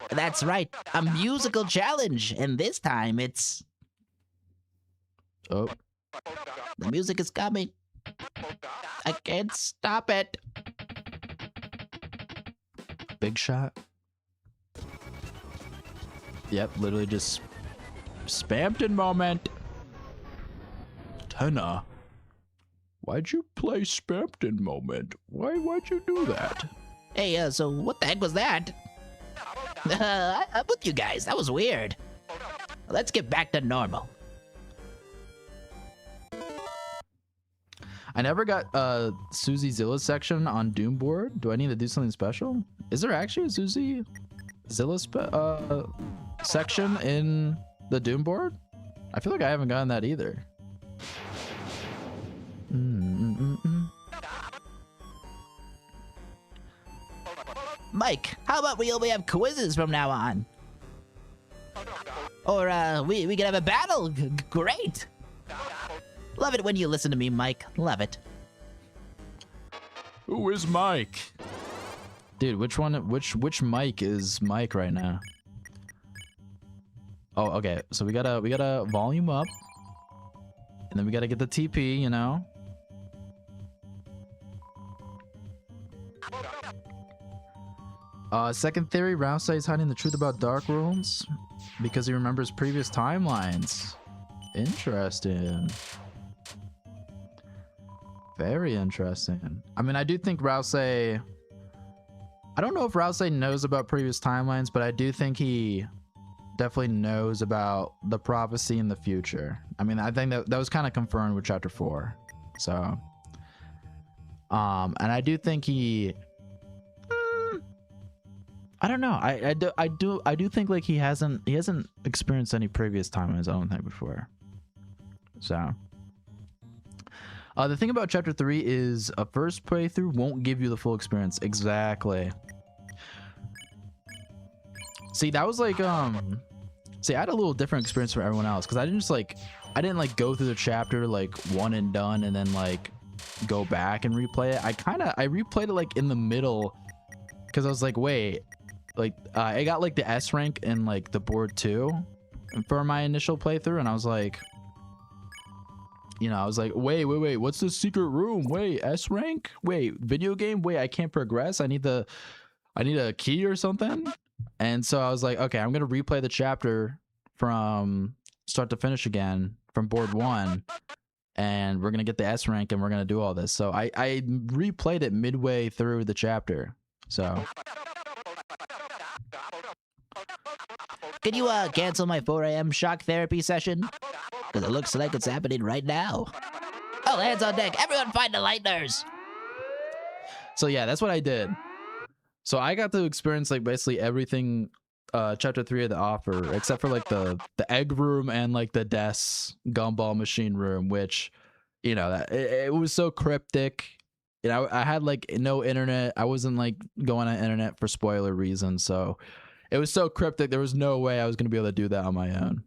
That's right, a musical challenge, and this time it's... Oh. The music is coming. I can't stop it. big shot. Yep, literally just Spamton moment. Tenna, why'd you play Spamton moment? Why'd you do that? Hey, so what the heck was that? I'm with you guys. That was weird. Let's get back to normal. I never got Susie Zilla section on Doom board. Do I need to do something special? Is there actually a Susie Zilla section in the Doom board? I feel like I haven't gotten that either. Mike, how about we only have quizzes from now on? Or we can have a battle. Great. Love it when you listen to me, Mike. Love it. Who is Mike? Dude, which mic is Mike right now? Oh, okay. So we gotta volume up. And then we gotta get the TP, you know? Second theory, Rousey is hiding the truth about Dark Worlds because he remembers previous timelines. Interesting. Very interesting. I mean, I do think Rousey... I don't know if Rousey knows about previous timelines, but I do think he definitely knows about the prophecy in the future. I mean, I think that was kind of confirmed with Chapter 4. So... and I do think he... I don't know. I do think like he hasn't experienced any previous timelines, I don't think, before. So... the thing about Chapter 3 is a first playthrough won't give you the full experience. Exactly. See, that was like, see, I had a little different experience from everyone else because I didn't like go through the chapter like one and done and then like go back and replay it. I replayed it like in the middle because I was like, wait, like I got like the S rank in like the board 2 for my initial playthrough, and I was like, you know, I was like, wait, what's the secret room? Wait, S rank? Wait, video game? Wait, I can't progress. I need a key or something. And so I was like, okay, I'm gonna replay the chapter from start to finish again from board 1, and we're gonna get the S rank and we're gonna do all this. So I replayed it midway through the chapter. So Can you cancel my 4 a.m. shock therapy session? Because it looks like it's happening right now. Oh, hands on deck. Everyone find the lighteners. So yeah, that's what I did. So I got to experience like basically everything Chapter 3 had to offer, except for like the egg room and like the Death's gumball machine room, which, you know, it was so cryptic. You know, I had like no internet. I wasn't like going on internet for spoiler reasons, so it was so cryptic. There was no way I was gonna be able to do that on my own.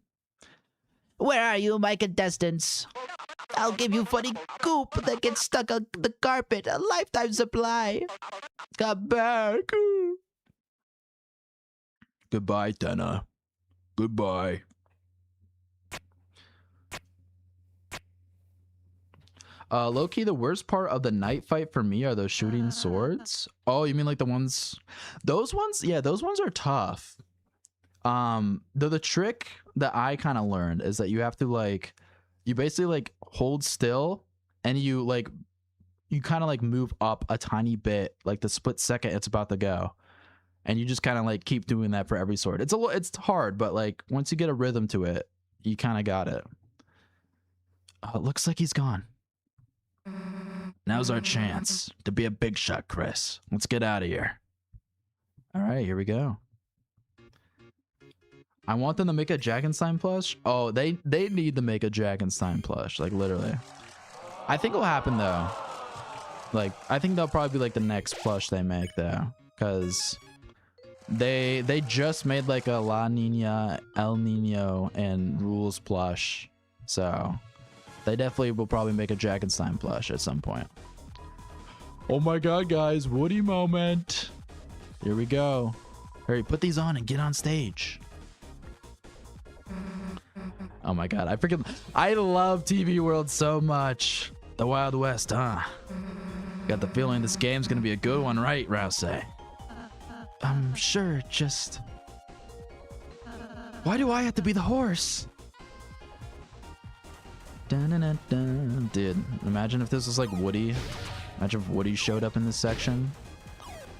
Where are you, my contestants? I'll give you funny goop that gets stuck on the carpet. A lifetime supply. Come back. Goodbye, Tenna. Goodbye. Low-key, the worst part of the night fight for me are those shooting swords. Oh, you mean like the ones... Those ones? Yeah, those ones are tough. The trick that I kind of learned is that you have to like... You basically like hold still and you kind of like move up a tiny bit, like the split second it's about to go. And you just kind of like keep doing that for every sword. It's hard, but like once you get a rhythm to it, you kind of got it. It looks like he's gone. Now's our chance to be a big shot, Chris. Let's get out of here. All right, here we go. I want them to make a Jackenstein plush. Oh, they need to make a Jackenstein plush, like literally. I think it'll happen though. Like, I think they'll probably be like the next plush they make though, because they just made like a La Nina, El Nino, and Rules plush, so they definitely will probably make a Jackenstein plush at some point. Oh my god, guys, Woody moment. Here we go. Hurry, put these on and get on stage. Oh my god, I love TV World so much. The Wild West, huh? Got the feeling this game's gonna be a good one, right, Rousey? Sure, just... Why do I have to be the horse? Dun-dun-dun-dun. Dude, imagine if this was like Woody. Imagine if Woody showed up in this section.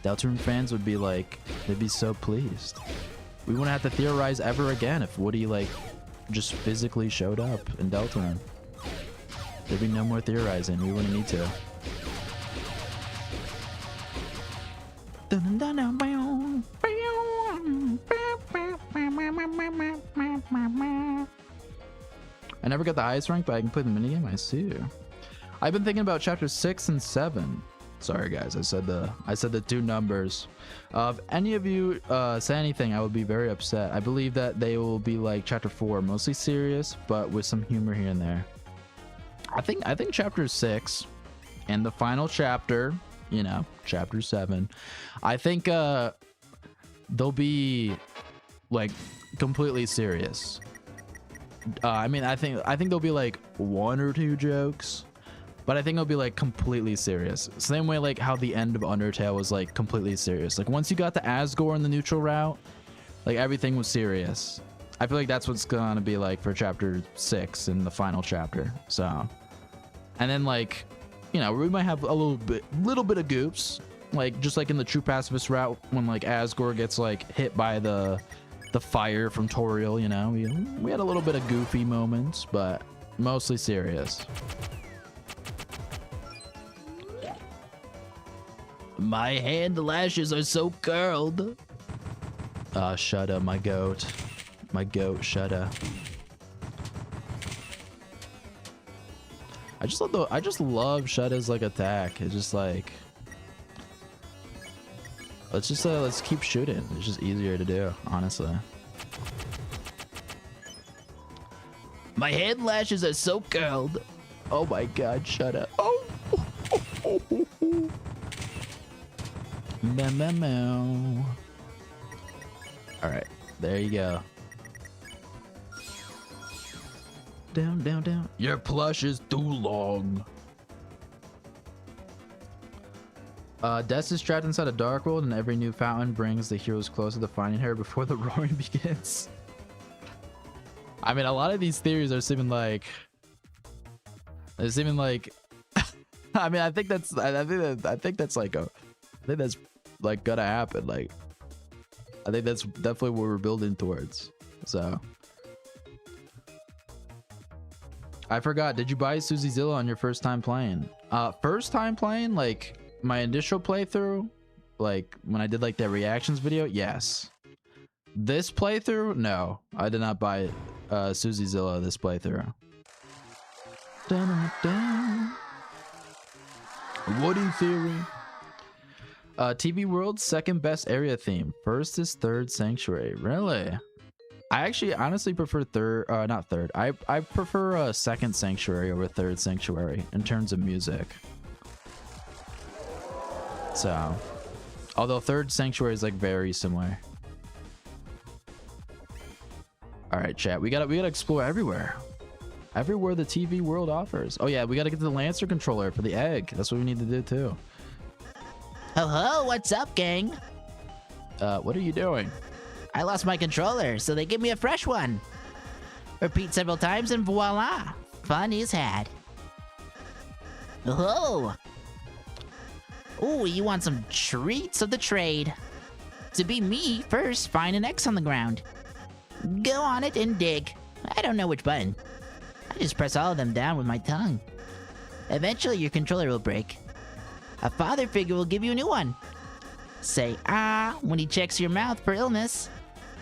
Deltarune fans would be like, they'd be so pleased. We wouldn't have to theorize ever again if Woody like just physically showed up in Deltarune. There'd be no more theorizing. We wouldn't need to. I never got the highest rank, but I can play the minigame. I see. I've been thinking about chapter 6 and 7. Sorry guys, I said the two numbers. If any of you say anything, I would be very upset. I believe that they will be like chapter 4, mostly serious, but with some humor here and there. I think chapter 6 and the final chapter, you know, chapter 7, I think they'll be like completely serious. I mean, I think there'll be like 1 or 2 jokes, but I think it'll be like completely serious. Same way like how the end of Undertale was like completely serious. Like once you got to Asgore in the neutral route, like everything was serious. I feel like that's what's gonna be like for chapter 6 in the final chapter. So, and then like, you know, we might have a little bit of goofs, like just like in the true pacifist route when like Asgore gets like hit by the fire from Toriel, you know, we had a little bit of goofy moments, but mostly serious. My hand lashes are so curled. Shudda, my goat, Shudda. I just love Shudda's like attack. It's just like, let's keep shooting. It's just easier to do, honestly. My hand lashes are so curled. Oh my god, Shudda. Oh. All right, there you go. Down, down, down. Your plush is too long. Des is trapped inside a dark world, and every new fountain brings the heroes closer to finding her before the roaring begins. I mean, a lot of these theories are seeming like... They're seeming like... I mean, I think that's like gonna happen. Like, I think that's definitely what we're building towards. So... I forgot, did you buy Susie Zilla on your first time playing? First time playing, like my initial playthrough, like when I did like that reactions video, yes. This playthrough, no, I did not buy Susie Zilla this playthrough. Woody theory. TV World's second best area theme. First is Third Sanctuary. Really? I actually honestly prefer I prefer Second Sanctuary over Third Sanctuary in terms of music. So, although Third Sanctuary is like very similar. All right, chat. We gotta explore everywhere the TV World offers. Oh yeah, we gotta get the Lancer controller for the egg. That's what we need to do too. Hello, what's up, gang? What are you doing? I lost my controller, so they give me a fresh one. Repeat several times and voila, fun is had. Oh, ooh, you want some treats of the trade. To be me, first find an X on the ground. Go on it and dig. I don't know which button. I just press all of them down with my tongue. Eventually your controller will break. A father figure will give you a new one. Say ah when he checks your mouth for illness.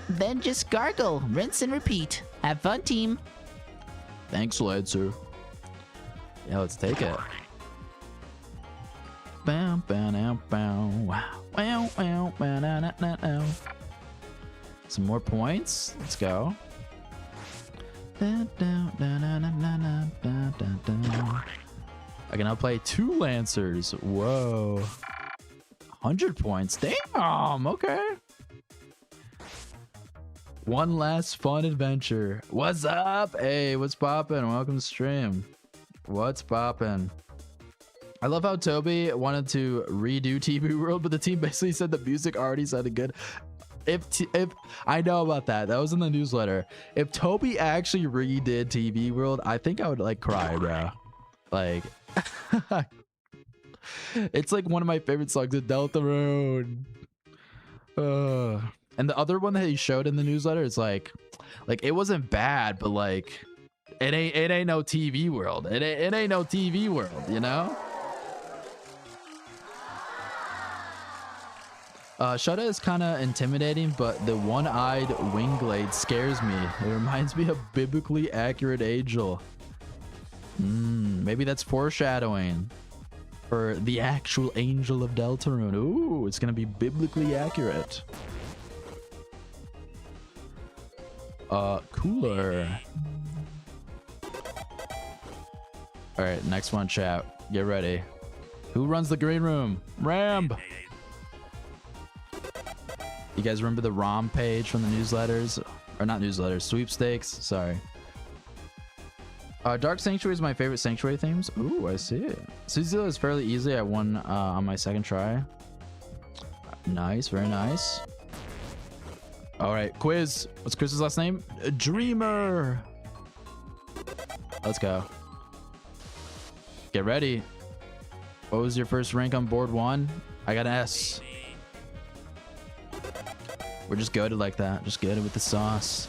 Then just gargle, rinse and repeat. Have fun, team. Thanks, Lancer. Yeah, let's take it. Bow, bow, now, bow. Wow. Wow, wow, wow, na, na, na, na. Some more points. Let's go. Da, da, da, da, da, da, da, da, da. I can now play 2 Lancers. Whoa. 100 points. Damn. Okay. One last fun adventure. What's up? Hey, what's poppin'? Welcome to stream. What's poppin'? I love how Toby wanted to redo TV World, but the team basically said the music already sounded good. If I know about that, that was in the newsletter. If Toby actually redid TV World, I think I would like cry, bro. Like, it's like one of my favorite songs of Deltarune. And the other one that he showed in the newsletter is like it wasn't bad, but like it ain't no TV World. It ain't no TV World, you know? Shudda is kind of intimidating, but the one-eyed Wingblade scares me. It reminds me of biblically accurate angel. Maybe that's foreshadowing for the actual angel of Deltarune. Ooh, it's gonna be biblically accurate. Cooler. All right, next one, chat. Get ready. Who runs the green room? Ram. You guys remember the ROM page from the newsletters? Or not newsletters, sweepstakes. Sorry. Dark Sanctuary is my favorite Sanctuary themes. Ooh, I see it. Suzila is fairly easy. I won on my second try. Nice, very nice. All right, quiz. What's Chris's last name? Dreamer. Let's go. Get ready. What was your first rank on board 1? I got an S. We're just goated like that. Just goated with the sauce.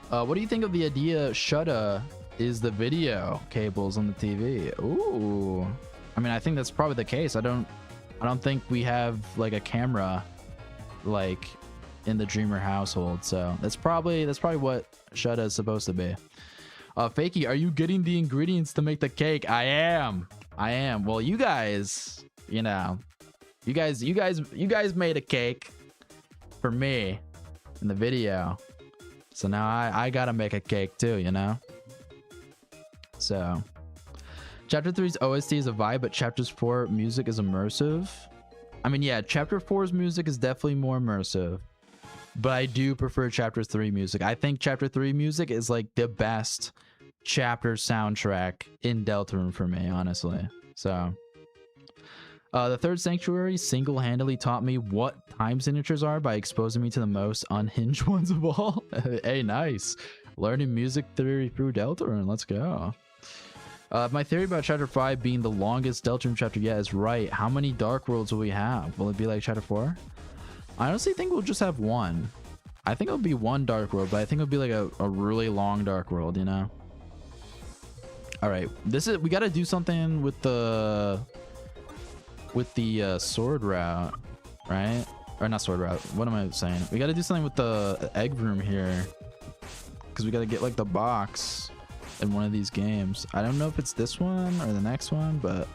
What do you think of the idea Shudda is the video cables on the TV? Ooh. I mean, I think that's probably the case. I don't think we have like a camera like in the Dreamer household. So that's probably what Shudda is supposed to be. Fakey, are you getting the ingredients to make the cake? I am. Well, you guys, you know, you guys made a cake for me in the video. So now I gotta make a cake too, you know? So chapter 3's OST is a vibe, but chapter 4 music is immersive. I mean, yeah, chapter 4's music is definitely more immersive, but I do prefer chapter 3 music. I think chapter 3 music is like the best chapter soundtrack in Deltarune for me, honestly. So the third Sanctuary single-handedly taught me what time signatures are by exposing me to the most unhinged ones of all. Hey, nice. Learning music theory through Deltarune. Let's go. My theory about chapter 5 being the longest Deltarune chapter yet is right. How many Dark Worlds will we have? Will it be like chapter 4? I honestly think we'll just have one. I think it'll be one Dark World, but I think it'll be like a really long Dark World, you know? All right, we got to do something with the sword route, right? Or not sword route. What am I saying? We got to do something with the egg room here, because we got to get like the box in one of these games. I don't know if it's this one or the next one, but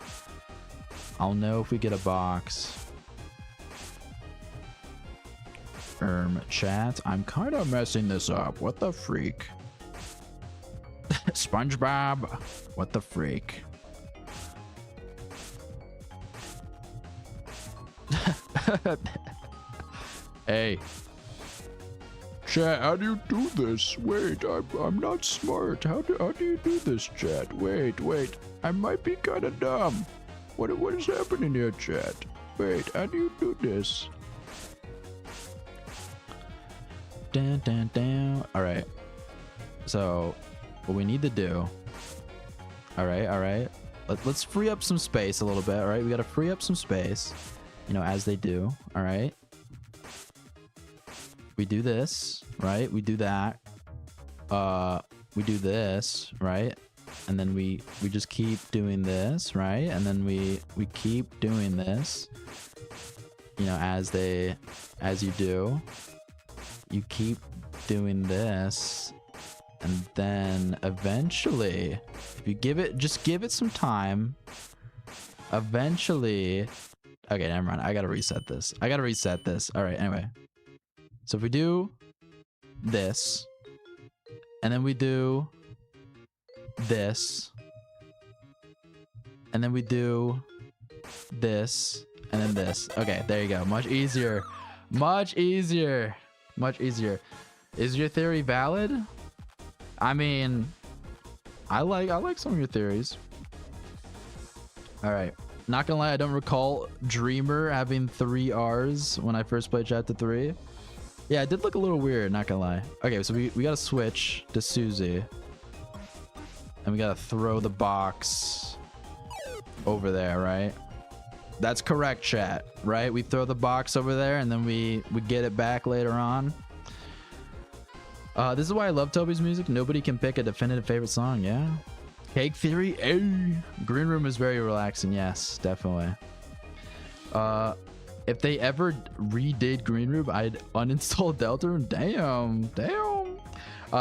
I'll know if we get a box. Chat, I'm kind of messing this up. What the freak? SpongeBob, what the freak? Hey, chat, how do you do this? Wait, I'm not smart. How do you do this, chat? Wait, I might be kind of dumb. What is happening here, chat? Wait, how do you do this? Down. All right. So what we need to do. All right. Let's free up some space a little bit. All right, we got to free up some space. You know, as they do. All right. We do this, right? We do that. We do this, right? And then we just keep doing this, right? And then we keep doing this. You know, as you do. You keep doing this, and then eventually, if you just give it some time, eventually, okay, never mind. I gotta reset this. All right, anyway. So if we do this, and then we do this, and then we do this, and then this. Okay, there you go. Much easier. Is your theory valid? I mean, I like some of your theories. All right. Not gonna lie, I don't recall Dreamer having 3 R's when I first played Chapter 3. Yeah, it did look a little weird, not gonna lie. Okay, so we gotta switch to Susie. And we gotta throw the box over there, right? That's correct, chat, right? We throw the box over there and then we get it back later on. This is why I love Toby's music. Nobody can pick a definitive favorite song, yeah. Cake Theory, Green Room is very relaxing, yes, definitely. If they ever redid Green Room, I'd uninstall Deltarune. Damn.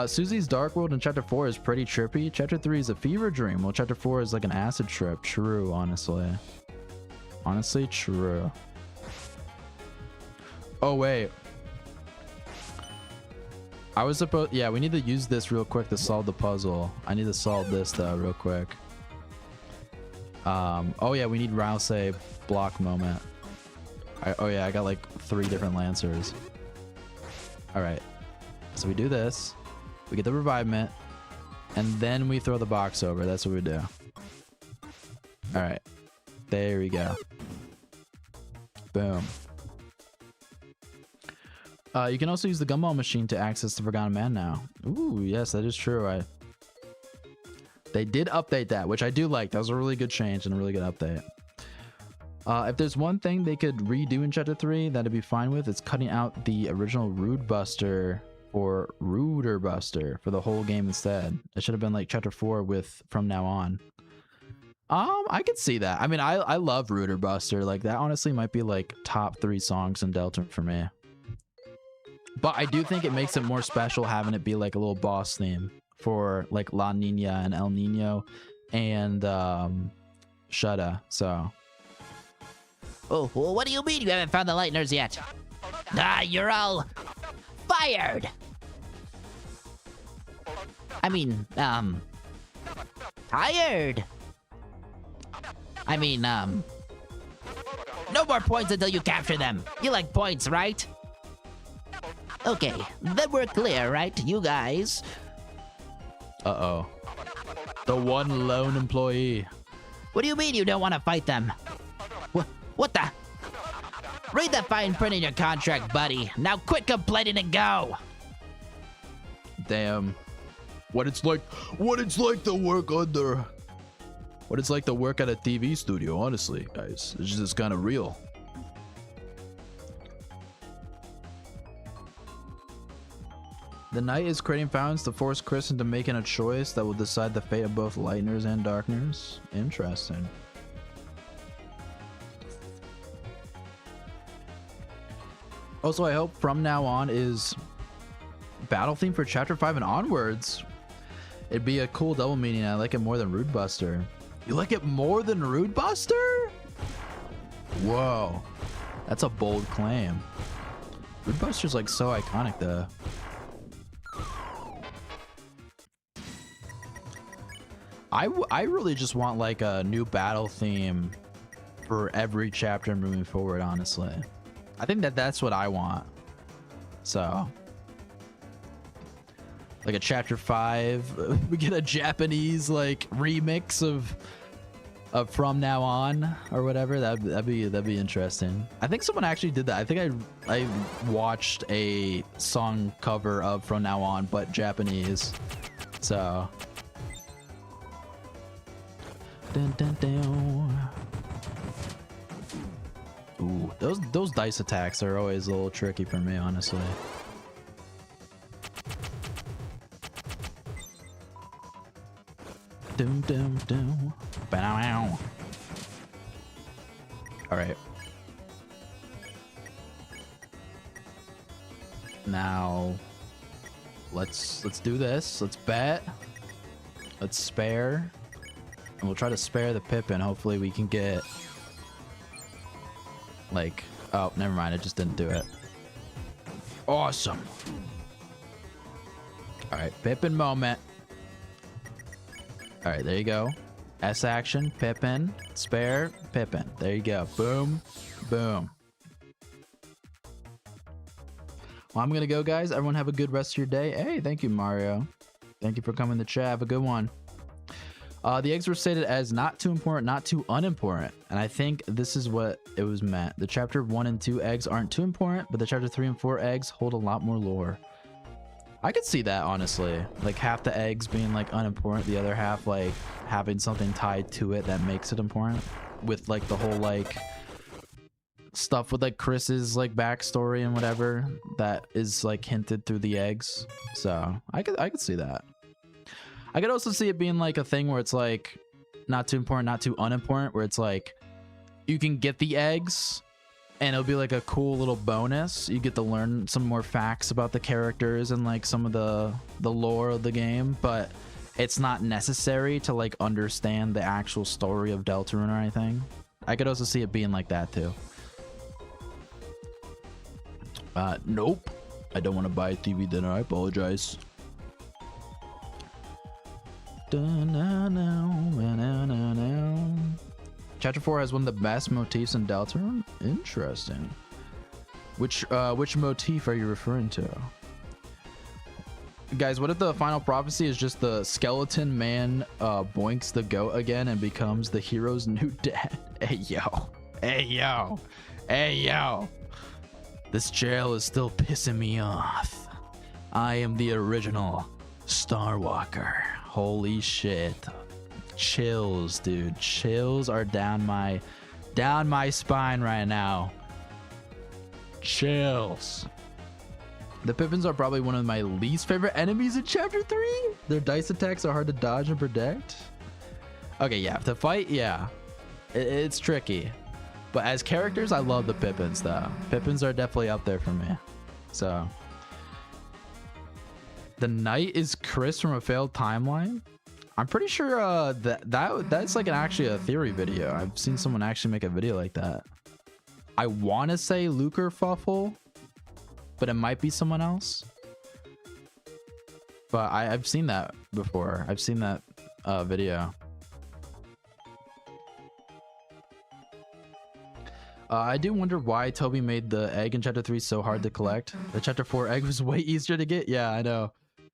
Susie's Dark World in Chapter 4 is pretty trippy. Chapter 3 is a fever dream, while Chapter 4 is like an acid trip. True, honestly. Honestly, true. Oh, wait. I was supposed... Yeah, we need to use this real quick to solve the puzzle. I need to solve this, though, real quick. Oh, yeah, we need Rouse block moment. Oh, yeah, I got, like, 3 different Lancers. All right. So we do this. We get the revivement. And then we throw the box over. That's what we do. All right. There we go. Boom. You can also use the gumball machine to access the Forgotten Man now. Ooh, yes, that is true. They did update that, which I do like. That was a really good change and a really good update. If there's one thing they could redo in Chapter 3 that'd be fine with, it's cutting out the original Rude Buster or Ruder Buster for the whole game instead. It should have been like Chapter 4 with From Now On. I could see that. I mean, I love Ruder Buster. Like, that honestly might be like top 3 songs in Deltarune for me. But I do think it makes it more special having it be like a little boss theme for like La Nina and El Nino and Shudda. So. Oh, well, what do you mean you haven't found the Lighteners yet? Ah, you're all fired. I mean, tired. I mean, no more points until you capture them. You like points, right? Okay, then we're clear, right? You guys. Uh-oh. The one lone employee. What do you mean you don't want to fight them? What the? Read the fine print in your contract, buddy. Now quit complaining and go. Damn. What it's like to work under... What it's like to work at a TV studio, honestly, guys. It's just kind of real. The Knight is creating fountains to force Chris into making a choice that will decide the fate of both Lighteners and Darkners. Interesting. Also, I hope From Now On is battle theme for Chapter 5 and onwards. It'd be a cool double meaning. I like it more than Rude Buster. You like it more than Rude Buster? Whoa. That's a bold claim. Rude Buster's like so iconic though. I really just want like a new battle theme for every chapter moving forward, honestly. I think that's what I want. So like a Chapter 5, we get a Japanese like remix of From Now On or whatever. That'd be interesting. I think someone actually did that. I think I watched a song cover of From Now On but Japanese. So dun, dun, dun. Ooh, those dice attacks are always a little tricky for me, honestly. Dum dum dum. Bow. All right. Now, let's do this. Let's bet. Let's spare, and we'll try to spare the Pippin. Hopefully, we can get like. Oh, never mind. I just didn't do it. Awesome. All right, Pippin moment. All right, there you go. S action, Pippin, spare, Pippin. There you go. Boom, boom. Well, I'm gonna go, guys. Everyone have a good rest of your day. Hey, thank you, Mario. Thank you for coming to chat. Have a good one. The eggs were stated as not too important, not too unimportant. And I think this is what it was meant. The chapter 1 and 2 eggs aren't too important, but the chapter 3 and 4 eggs hold a lot more lore. I could see that, honestly. Like half the eggs being like unimportant, the other half like having something tied to it that makes it important. With like the whole like stuff with like Chris's like backstory and whatever that is like hinted through the eggs. So I could see that. I could also see it being like a thing where it's like not too important, not too unimportant, where it's like you can get the eggs and it'll be like a cool little bonus. You get to learn some more facts about the characters and like some of the lore of the game, but it's not necessary to like understand the actual story of Deltarune or anything. I could also see it being like that too. Nope. I don't want to buy a TV dinner. I apologize. Chapter 4 has one of the best motifs in Deltarune. Interesting. Which motif are you referring to? Guys, what if the final prophecy is just the skeleton man boinks the goat again and becomes the hero's new dad? Hey yo. Hey yo. Hey yo. This jail is still pissing me off. I am the original Star Walker. Holy shit. Chills, dude. Chills are down my spine right now. Chills. The Pippins are probably one of my least favorite enemies in chapter 3. Their dice attacks are hard to dodge and protect. Okay, yeah, to fight, yeah. It's tricky. But as characters, I love the Pippins though. Pippins are definitely up there for me. So the knight is Chris from a failed timeline. I'm pretty sure that's like actually a theory video. I've seen someone actually make a video like that. I want to say Luker Fuffle, but it might be someone else. But I've seen that before. I've seen that video. I do wonder why Toby made the egg in chapter 3 so hard to collect. The chapter 4 egg was way easier to get. Yeah, I know.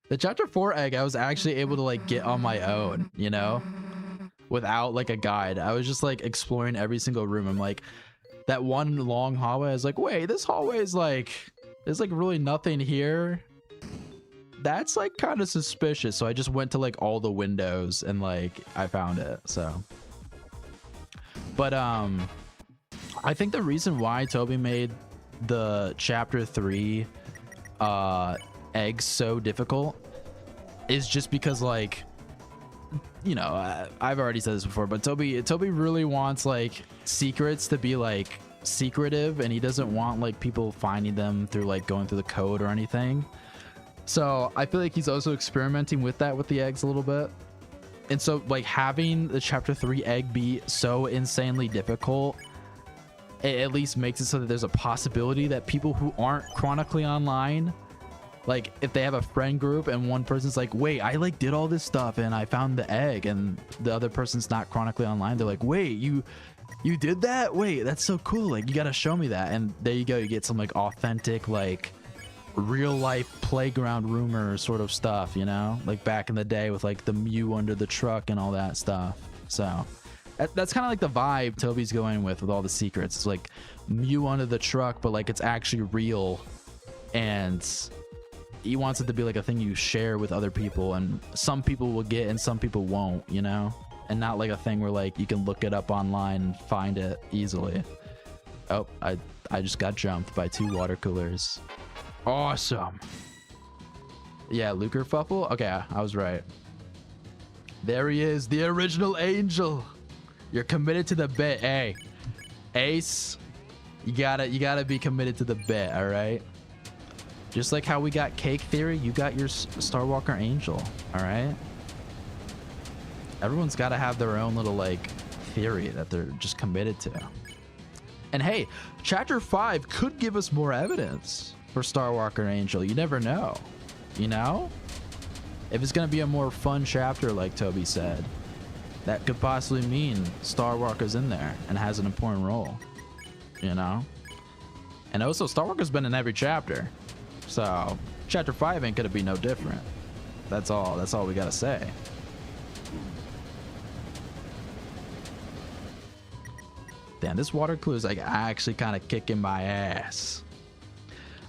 The chapter 4 egg, I was actually able to like get on my own, you know, without like a guide. I was just like exploring every single room. I'm like, that one long hallway, I was like, wait, this hallway is like, there's like really nothing here. That's like kind of suspicious. So I just went to like all the windows and like I found it. So, but I think the reason why Toby made the chapter 3 eggs so difficult is just because, like, you know, I've already said this before, but Toby really wants like secrets to be like secretive, and he doesn't want like people finding them through like going through the code or anything. So I feel like he's also experimenting with that with the eggs a little bit. And so like having the chapter 3 egg be so insanely difficult, it at least makes it so that there's a possibility that people who aren't chronically online, like if they have a friend group and one person's like, wait, I like did all this stuff and I found the egg, and the other person's not chronically online, they're like, wait, you did that? Wait, that's so cool. Like, you got to show me that. And there you go. You get some like authentic, like real life playground rumor sort of stuff, you know, like back in the day with like the Mew under the truck and all that stuff. So that's kind of like the vibe Toby's going with all the secrets. It's like Mew under the truck, but like it's actually real, and he wants it to be like a thing you share with other people, and some people will get and some people won't, you know, and not like a thing where like you can look it up online and find it easily. Oh, I just got jumped by 2 water coolers. Awesome. Yeah, Luker Fuffle. Okay, I was right. There he is, the original angel. You're committed to the bit. Hey, Ace, you gotta be committed to the bit. All right. Just like how we got Cake Theory, you got your Star Walker Angel. All right. Everyone's got to have their own little like theory that they're just committed to. And hey, chapter 5 could give us more evidence for Star Walker Angel. You never know, you know? If it's going to be a more fun chapter, like Toby said, that could possibly mean Star Walker's in there and has an important role, you know? And also, Star Walker's been in every chapter. So, chapter 5 ain't going to be no different. That's all we got to say. Damn, this water clue is like actually kind of kicking my ass.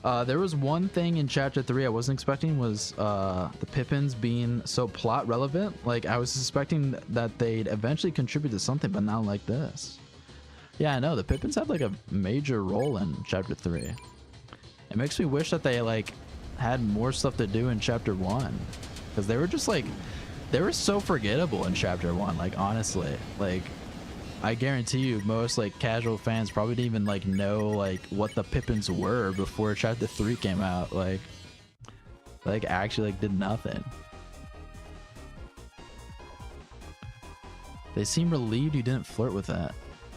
There was one thing in chapter 3 I wasn't expecting was the Pippins being so plot relevant. Like I was suspecting that they'd eventually contribute to something, but not like this. Yeah, I know the Pippins had like a major role in chapter 3. It makes me wish that they like had more stuff to do in chapter 1, because they were just like, they were so forgettable in chapter 1. Like honestly, like I guarantee you most like casual fans probably didn't even like know like what the Pippins were before chapter 3 came out. Like actually like did nothing. They seem relieved you didn't flirt with that.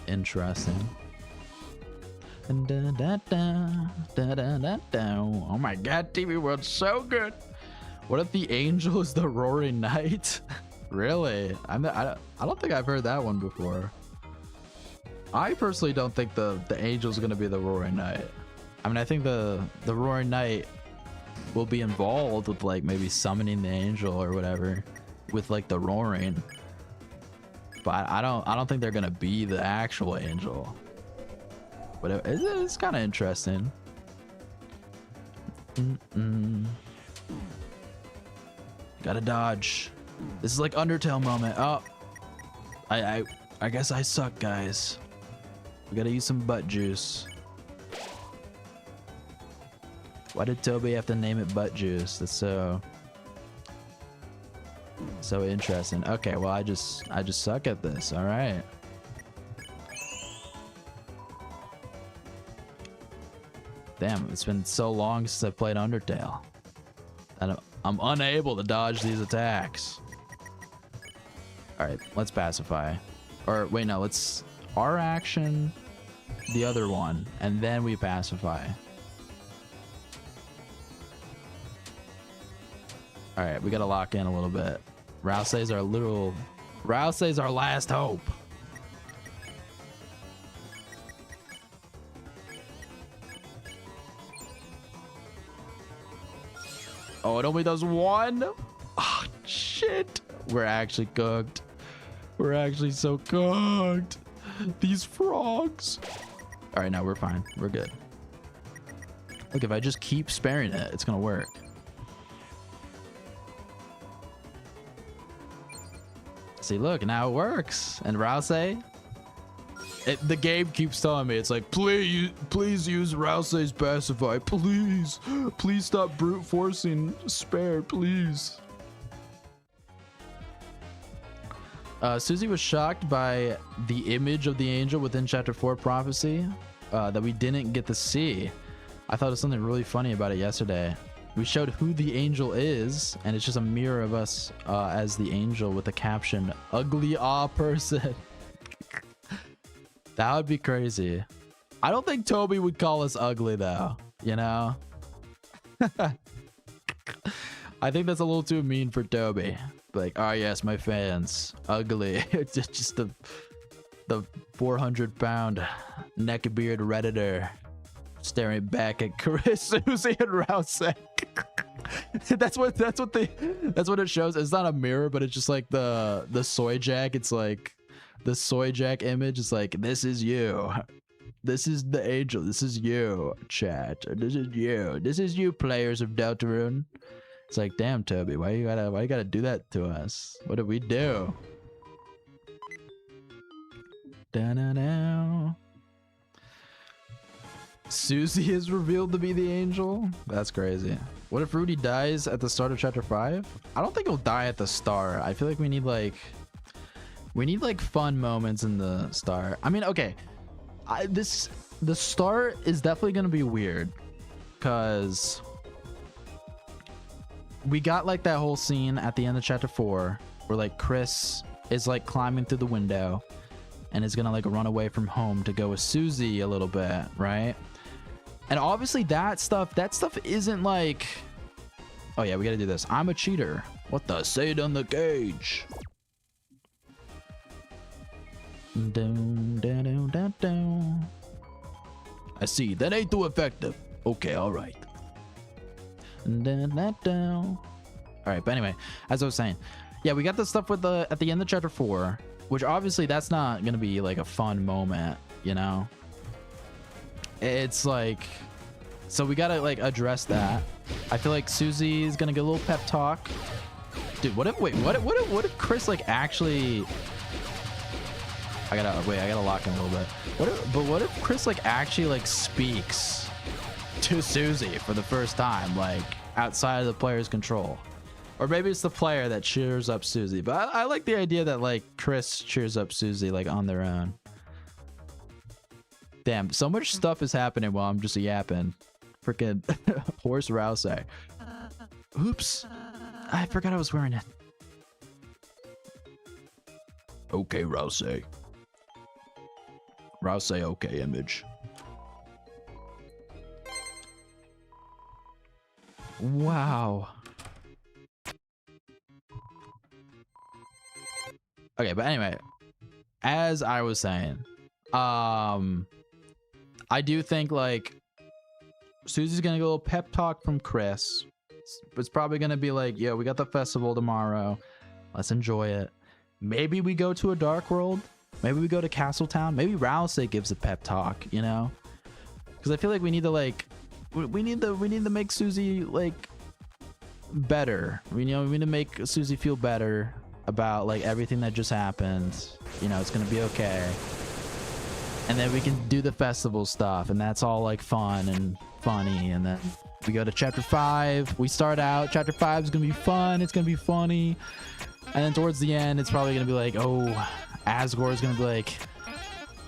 Interesting. Oh my god, TV World's so good. What if the angel is the Roaring Knight? Really? I don't think I've heard that one before. I personally don't think the angel's gonna be the Roaring Knight. I mean, I think the Roaring Knight will be involved with like maybe summoning the angel or whatever with like the roaring. But I don't think they're gonna be the actual angel. But it's kind of interesting. Gotta dodge. This is like Undertale moment. Oh, I guess I suck, guys. We gotta use some butt juice. Why did Toby have to name it butt juice? That's so interesting. Okay, well I just suck at this. All right. Damn, it's been so long since I played Undertale. I'm unable to dodge these attacks. All right, let's pacify. Or wait, no, let's R action the other one, and then we pacify. All right, we gotta lock in a little bit. Rousey's our last hope. Oh, it only does one? Oh, shit. We're actually cooked. We're actually so cooked. These frogs. All right, now we're fine. We're good. Look, if I just keep sparing it, it's gonna work. See, look, now it works. And Rousey, the game keeps telling me, it's like, please use Rousey's pacify. Please stop brute forcing spare, please. Susie was shocked by the image of the angel within chapter 4 prophecy that we didn't get to see. I thought of something really funny about it yesterday. We showed who the angel is, and it's just a mirror of us as the angel with the caption, ugly person. That would be crazy. I don't think Toby would call us ugly though, you know? I think that's a little too mean for Toby. Like, oh yes, my fans, ugly. It's just the 400-pound neckbeard redditor staring back at Chris, Susie, and Rousey. that's what it shows. It's not a mirror, but it's just like the soy jack. It's like the soy jack image. It's like, this is you. This is the angel. This is you, chat. This is you. This is you, players of Deltarune. It's like, damn, Toby, why you gotta do that to us? What did we do? Da-na-na. Susie is revealed to be the angel? That's crazy. What if Rudy dies at the start of chapter 5? I don't think he'll die at the start. I feel like we need like fun moments in the start. I mean, okay. The start is definitely gonna be weird, cause we got like that whole scene at the end of chapter 4 where like Chris is like climbing through the window and is gonna like run away from home to go with Susie a little bit, right? And obviously that stuff isn't like, oh yeah, we gotta do this. I'm a cheater. What the? Say it on the cage. I see. That ain't too effective. Okay, all right. All right, but anyway, as I was saying, yeah, we got the stuff with at the end of chapter 4 which obviously that's not gonna be like a fun moment, you know. It's like, so we gotta like address that. I feel like Susie is gonna get a little pep talk. Dude, what if Chris like actually, I gotta lock in a little bit. What if Chris like actually like speaks to Susie for the first time, like outside of the player's control? Or maybe it's the player that cheers up Susie. But I like the idea that like Chris cheers up Susie like on their own. Damn, so much stuff is happening while I'm just yapping. Freaking horse Rouse. Oops. I forgot I was wearing it. Okay, Rouse. Rouse, okay, image. Wow. Okay, but anyway, as I was saying, I do think like Susie's gonna get a little pep talk from Chris. It's probably gonna be like, yo, we got the festival tomorrow, let's enjoy it. Maybe we go to a dark world, maybe we go to Castletown, maybe Rouse gives a pep talk, you know, because I feel like we need to like we need to make Susie like better. We need to make Susie feel better about like everything that just happened. You know, it's gonna be okay, and then we can do the festival stuff, and that's all like fun and funny. And then we go to chapter 5. We start out chapter 5 is gonna be fun, it's gonna be funny, and then towards the end it's probably gonna be like, oh, Asgore is gonna be like,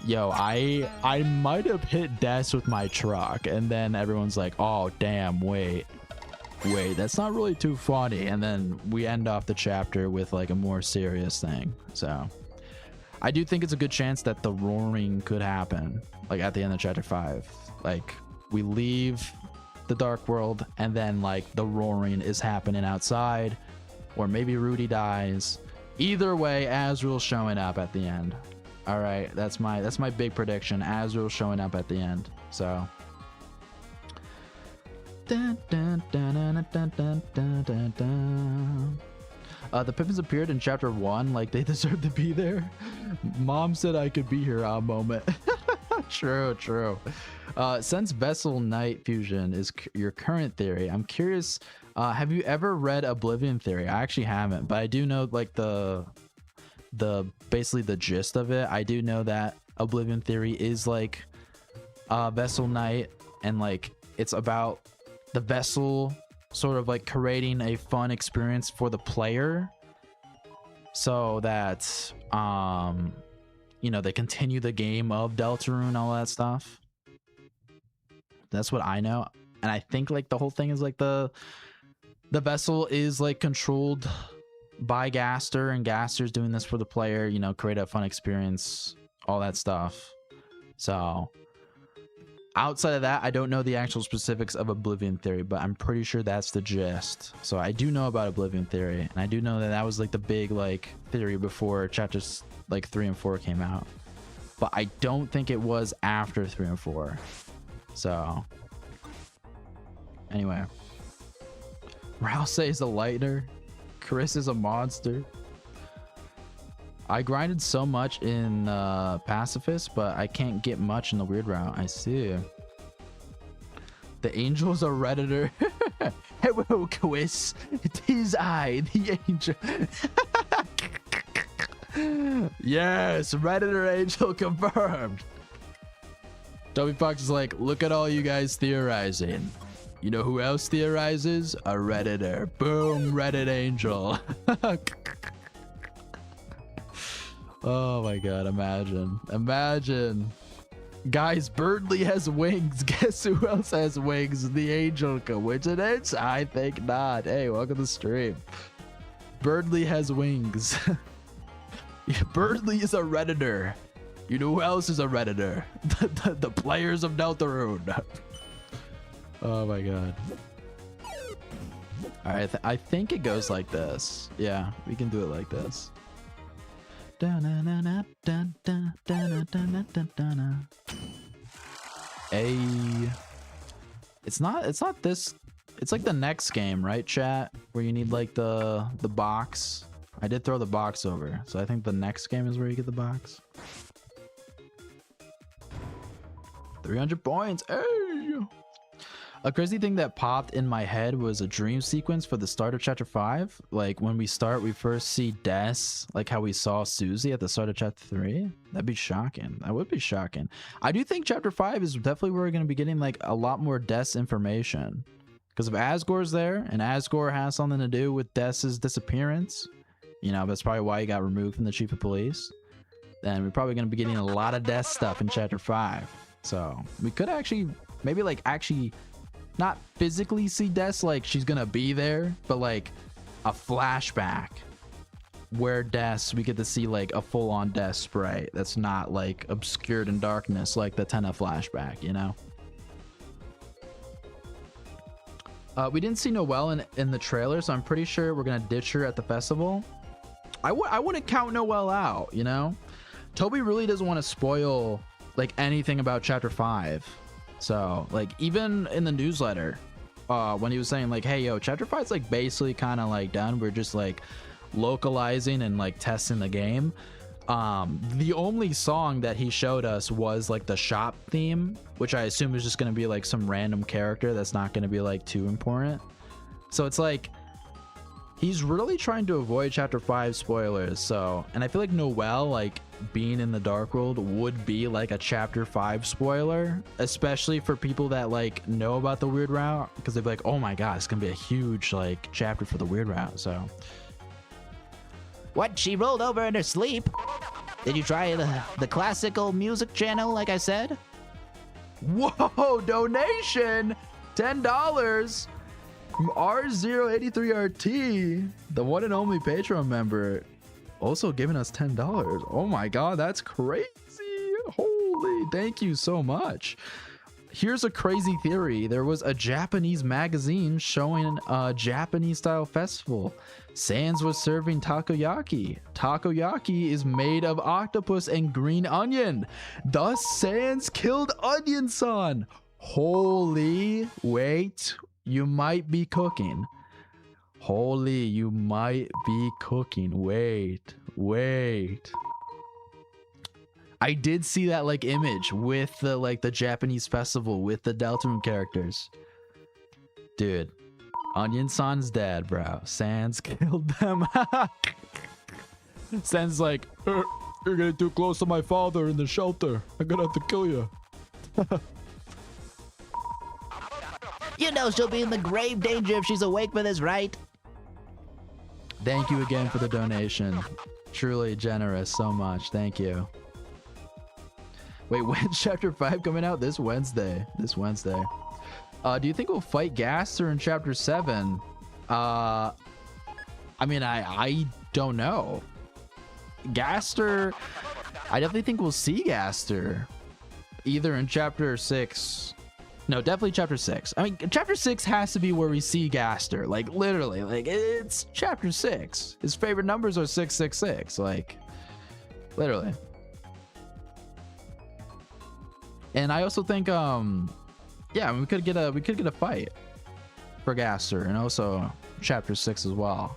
yo, I might have hit Des with my truck, and then everyone's like, oh damn, wait, that's not really too funny, and then we end off the chapter with like a more serious thing. So I do think it's a good chance that the roaring could happen like at the end of chapter 5. Like we leave the dark world and then like the roaring is happening outside, or maybe Rudy dies. Either way, Azrael's showing up at the end. All right, that's my big prediction. Azrael's showing up at the end. So dun, dun, dun, dun, dun, dun, dun, dun, dun. The Pippins appeared in chapter 1, like they deserve to be there. Mom said I could be here a moment. True. Since Vessel Knight fusion is your current theory, I'm curious, have you ever read Oblivion Theory? I actually haven't, but I do know like the basically the gist of it. I do know that Oblivion Theory is like Vessel Knight, and like it's about the vessel sort of like creating a fun experience for the player so that you know, they continue the game of Deltarune, all that stuff. That's what I know. And I think like the whole thing is like the vessel is like controlled by Gaster, and Gaster's doing this for the player, you know, create a fun experience, all that stuff. So outside of that, I don't know the actual specifics of Oblivion Theory, but I'm pretty sure that's the gist. So I do know about Oblivion Theory, and I do know that that was like the big like theory before chapters like 3 and 4 came out, but I don't think it was after 3 and 4. So anyway, Rouse is a lightner, Chris is a monster. I grinded so much in Pacifist, but I can't get much in the weird route. I see. The angel's a redditor. Hello, Chris. It is I, the angel. Yes, redditor angel confirmed. Toby Fox is like, look at all you guys theorizing. You know who else theorizes? A redditor. Boom, Reddit angel. Oh my god, imagine. Guys, Birdly has wings. Guess who else has wings? The angel. Coincidence? I think not. Hey, welcome to the stream. Birdly has wings. Birdly is a redditor. You know who else is a redditor? The players of Deltarune. Oh my god. Alright, I think it goes like this. Yeah, we can do it like this. It's not this. It's like the next game, right, chat? Where you need like the box I did throw the box over, so I think the next game is where you get the box. 300 points. Hey! A crazy thing that popped in my head was a dream sequence for the start of chapter 5. Like when we start, we first see Des, like how we saw Susie at the start of chapter 3. That'd be shocking. That would be shocking. I do think chapter 5 is definitely where we're going to be getting like a lot more Des information. Because if Asgore's there and Asgore has something to do with Des's disappearance, you know, that's probably why he got removed from the chief of police, then we're probably going to be getting a lot of Des stuff in chapter 5. So we could actually, maybe like actually not physically see Des, like she's gonna be there, but like a flashback where Des, we get to see like a full-on Des sprite that's not like obscured in darkness like the Tenna flashback, you know? We didn't see Noelle in the trailer, so I'm pretty sure we're gonna ditch her at the festival. I wouldn't count Noelle out, you know? Toby really doesn't want to spoil like anything about chapter 5. So like even in the newsletter, when he was saying like, hey yo, chapter 5 is like basically kind of like done, we're just like localizing and like testing the game. The only song that he showed us was like the shop theme, which I assume is just going to be like some random character that's not going to be like too important. So it's like he's really trying to avoid chapter 5 spoilers. So, and I feel like Noelle like being in the Dark World would be like a chapter 5 spoiler, especially for people that like know about the Weird Route, because they'd be like, oh my god, it's gonna be a huge like chapter for the Weird Route. So What? She rolled over in her sleep? Did you try the classical music channel like I said? whoa, donation $10 from R083RT, the one and only Patreon member, also giving us $10. Oh my god, that's crazy. Holy, thank you so much. Here's a crazy theory. There was a Japanese magazine showing a Japanese style festival. Sans was serving takoyaki. Takoyaki is made of octopus and green onion. Thus Sans killed Onion-san. Holy, wait, you might be cooking. Holy, you might be cooking. Wait. I did see that like image with the like the Japanese festival with the Deltarune characters. Dude, Onion-san's dead, bro. Sans killed them. Sans like, you're getting too close to my father in the shelter. I'm gonna have to kill you. You know she'll be in the grave danger if she's awake for this, right? Thank you again for the donation. Truly generous, so much. Thank you. Wait, when's chapter 5 coming out? This Wednesday. Do you think we'll fight Gaster in chapter 7? I mean, I don't know. Gaster, I definitely think we'll see Gaster either in chapter 6. No, definitely chapter 6. I mean, chapter 6 has to be where we see Gaster. Like, literally. Like, it's chapter 6. His favorite numbers are 666. Like, literally. And I also think, yeah, we could get a fight for Gaster, and also chapter 6 as well.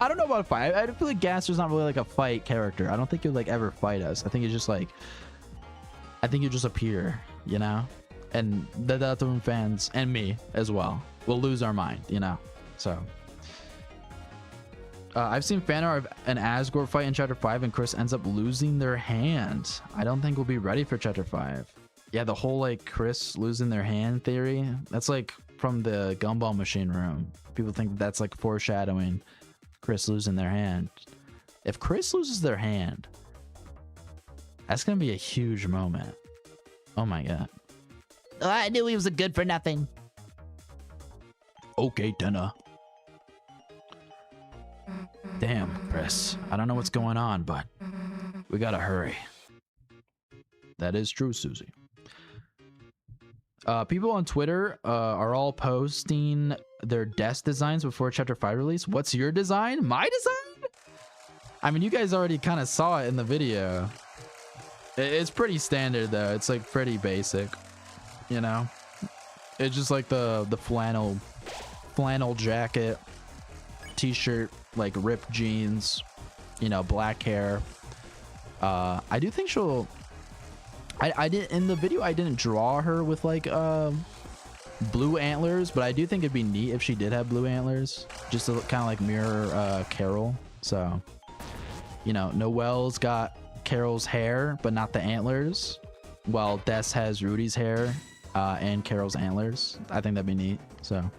I don't know about a fight. I feel like Gaster's not really like a fight character. I don't think he'll like ever fight us. I think it's just like, I think he'll just appear, you know? And the Deltarune fans and me as well will lose our mind, you know? So I've seen fan art of an Asgore fight in chapter 5 and Chris ends up losing their hand. I don't think we'll be ready for chapter 5. Yeah, the whole like Chris losing their hand theory, that's like from the Gumball Machine room. People think that's like foreshadowing Chris losing their hand. If Chris loses their hand, that's gonna be a huge moment. Oh my god. Oh, I knew he was a good for nothing. Okay, Tenna. Damn, Chris. I don't know what's going on, but we gotta hurry. That is true, Susie. People on Twitter are all posting their desk designs before chapter 5 release. What's your design? My design? I mean, you guys already kind of saw it in the video. It's pretty standard though. It's like pretty basic, you know? It's just like the flannel jacket, t-shirt, like ripped jeans, you know, black hair. I do think she'll. I did in the video. I didn't draw her with like blue antlers, but I do think it'd be neat if she did have blue antlers, just to kind of like mirror Carol. So, you know, Noelle's got Carol's hair, but not the antlers. While Des has Rudy's hair and Carol's antlers. I think that'd be neat. So.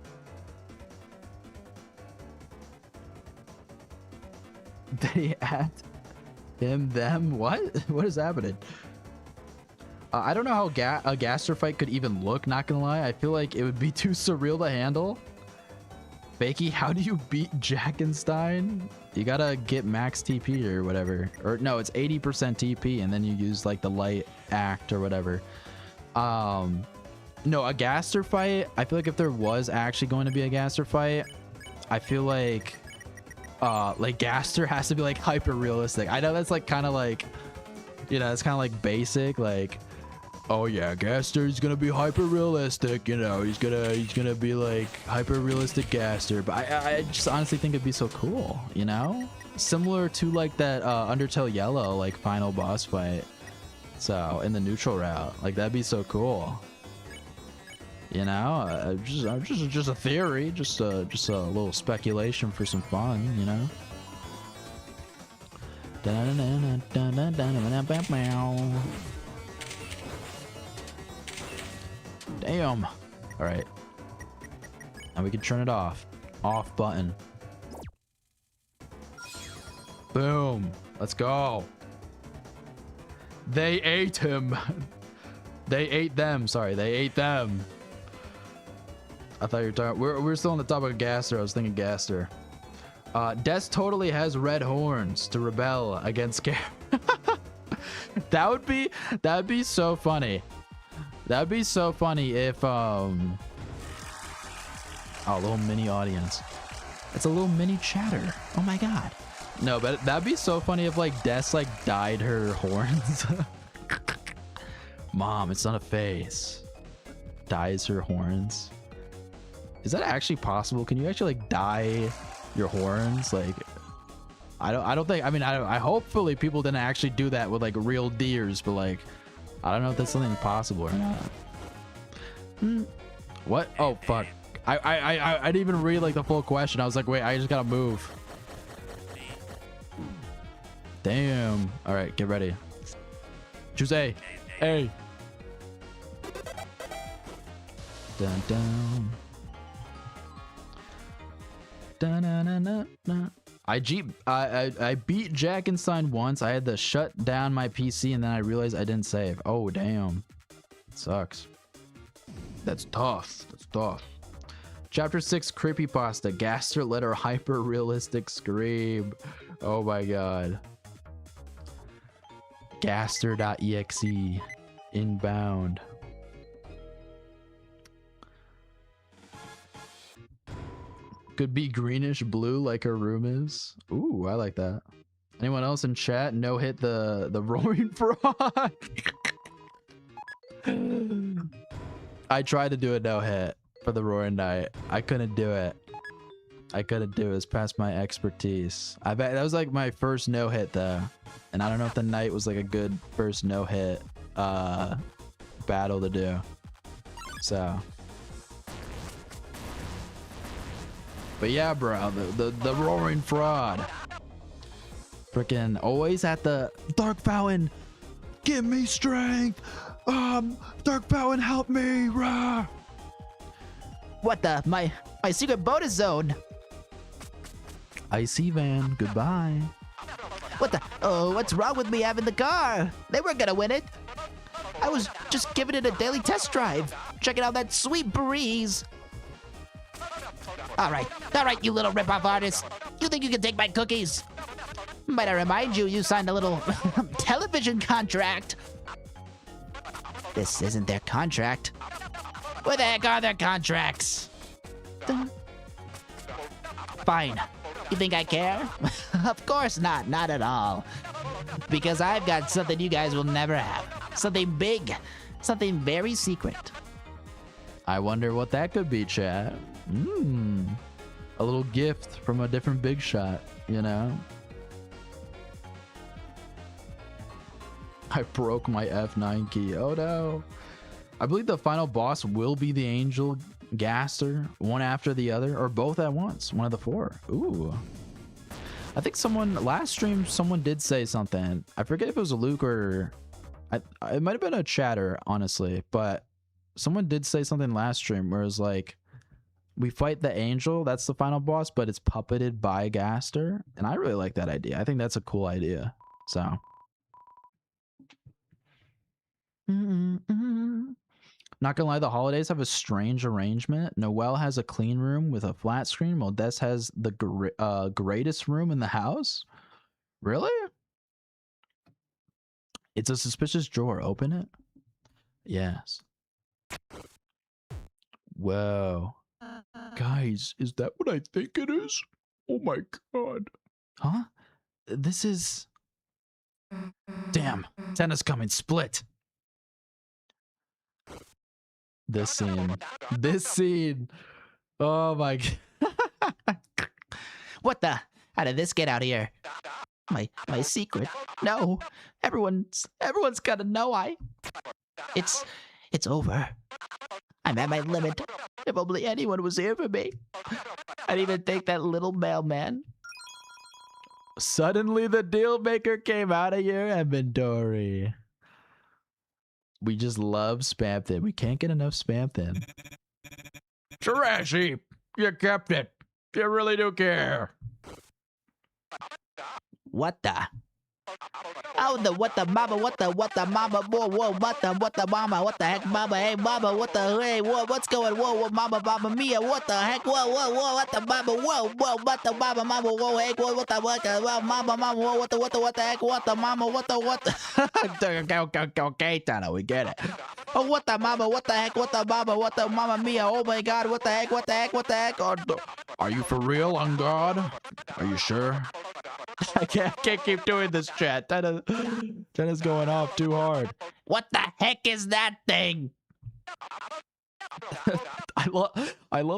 They at him, them, what? What is happening? I don't know how a Gaster fight could even look, not gonna lie. I feel like it would be too surreal to handle. Fakey, how do you beat Jackenstein? You gotta get max TP or whatever. Or no, it's 80% TP and then you use like the light act or whatever. No, a Gaster fight, I feel like if there was actually going to be a Gaster fight, I feel like Gaster has to be like hyper realistic. I know that's like kind of like, you know, it's kind of like basic, like, oh yeah, Gaster's gonna be hyper realistic, you know, he's gonna be like hyper realistic Gaster. But I just honestly think it'd be so cool, you know, similar to like that Undertale Yellow like final boss fight. So in the neutral route, like that'd be so cool. You know, just a theory, just a little speculation for some fun, you know. Damn. All right. And we can turn it off. Off button. Boom. Let's go. They ate him. They ate them. Sorry, they ate them. I thought you were talking. We're still on the topic of Gaster. I was thinking Gaster. Des totally has red horns to rebel against Gary. That'd be so funny. That'd be so funny if oh, a little mini audience. It's a little mini chatter. Oh my god. No, but that'd be so funny if like Des like dyed her horns. Mom, it's not a face. Dyes her horns. Is that actually possible? Can you actually like dye your horns? Like, I don't think. I mean, I hopefully people didn't actually do that with like real deers, but like, I don't know if that's something possible or not. What? Oh fuck! I didn't even read like the full question. I was like, wait, I just gotta move. Damn. All right, get ready. Choose A. A. Dun dun. I beat Jackenstein once. I had to shut down my PC and then I realized I didn't save. Oh damn, it sucks. That's tough. That's tough. Chapter 6 creepypasta. Gaster let her hyper realistic scream. Oh my god. Gaster.exe inbound. Could be greenish blue like her room is. Ooh, I like that. Anyone else in chat? No hit the roaring frog. I tried to do a no hit for the roaring knight. I couldn't do it. I couldn't do it. It's past my expertise. I bet that was like my first no hit though. And I don't know if the knight was like a good first no hit battle to do. So but yeah, bro, the roaring fraud. Freaking always at the Dark Fountain. Give me strength. Dark Fountain, help me. Rah. What the? My secret bonus zone. Icy Van, goodbye. What the? Oh, what's wrong with me having the car? They weren't gonna win it. I was just giving it a daily test drive, checking out that sweet breeze. All right, you little ripoff artist. You think you can take my cookies? Might I remind you, you signed a little television contract. This isn't their contract. Where the heck are their contracts? Fine. You think I care? Of course not. Not at all. Because I've got something you guys will never have. Something big. Something very secret. I wonder what that could be, chat. A little gift from a different big shot, you know? I broke my F9 key. Oh no. I believe the final boss will be the Angel Gaster, one after the other, or both at once. One of the four. Ooh. I think last stream, someone did say something. I forget if it was a Luke or... it might have been a chatter, honestly, but someone did say something last stream where it was like, we fight the Angel, that's the final boss, but it's puppeted by Gaster. And I really like that idea. I think that's a cool idea. So... Not gonna lie, the holidays have a strange arrangement. Noel has a clean room with a flat screen, while Des has the greatest room in the house. Really? It's a suspicious drawer. Open it. Yes. Whoa. Guys, is that what I think it is? Oh my god. Huh? This is... Damn. Tennis coming. Split. This scene. Oh my god. What the? How did this get out here? My secret. No. Everyone's gotta know It's over. I'm at my limit. If only anyone was here for me. I'd even think that little mailman. Suddenly the deal maker came out of your inventory. We just love Spam Thin. We can't get enough Spam Thin. Trashy, you kept it. You really do care. What the? Oh, what the mama, what the mama, whoa, what the mama, what the heck, mama, hey, mama, what the, hey, what's going, whoa, mama, mia, what the heck, whoa, what the mama, whoa, what the mama, whoa, hey, what the, mama, whoa, what the heck, what the mama, what the, okay, Tana, we get it. Oh, what the mama, what the heck, what the mama, mia, oh my god, what the heck, oh, are you for real, on God? Are you sure? I can't keep doing this, chat. Jenna's going off too hard. What the heck is that thing? I love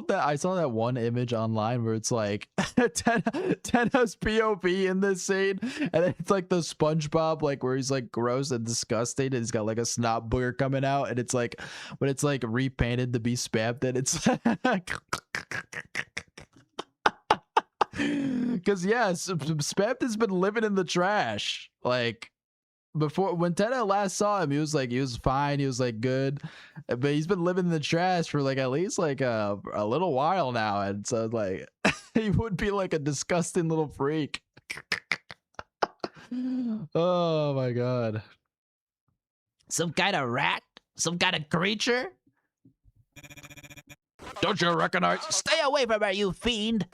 that. I saw that one image online where it's like Tenna's POV in this scene, and it's like the SpongeBob, like where he's like gross and disgusting, and he's got like a snot booger coming out, and it's like, but it's like repainted to be spammed, and it's because yes, Spammed has been living in the trash. Like before, when Tenna last saw him, he was fine, he was like good, but he's been living in the trash for like at least like a little while now, and so like he would be like a disgusting little freak. Oh my god. Some kind of rat? Some kind of creature? Don't you recognize? Stay away from her, you fiend!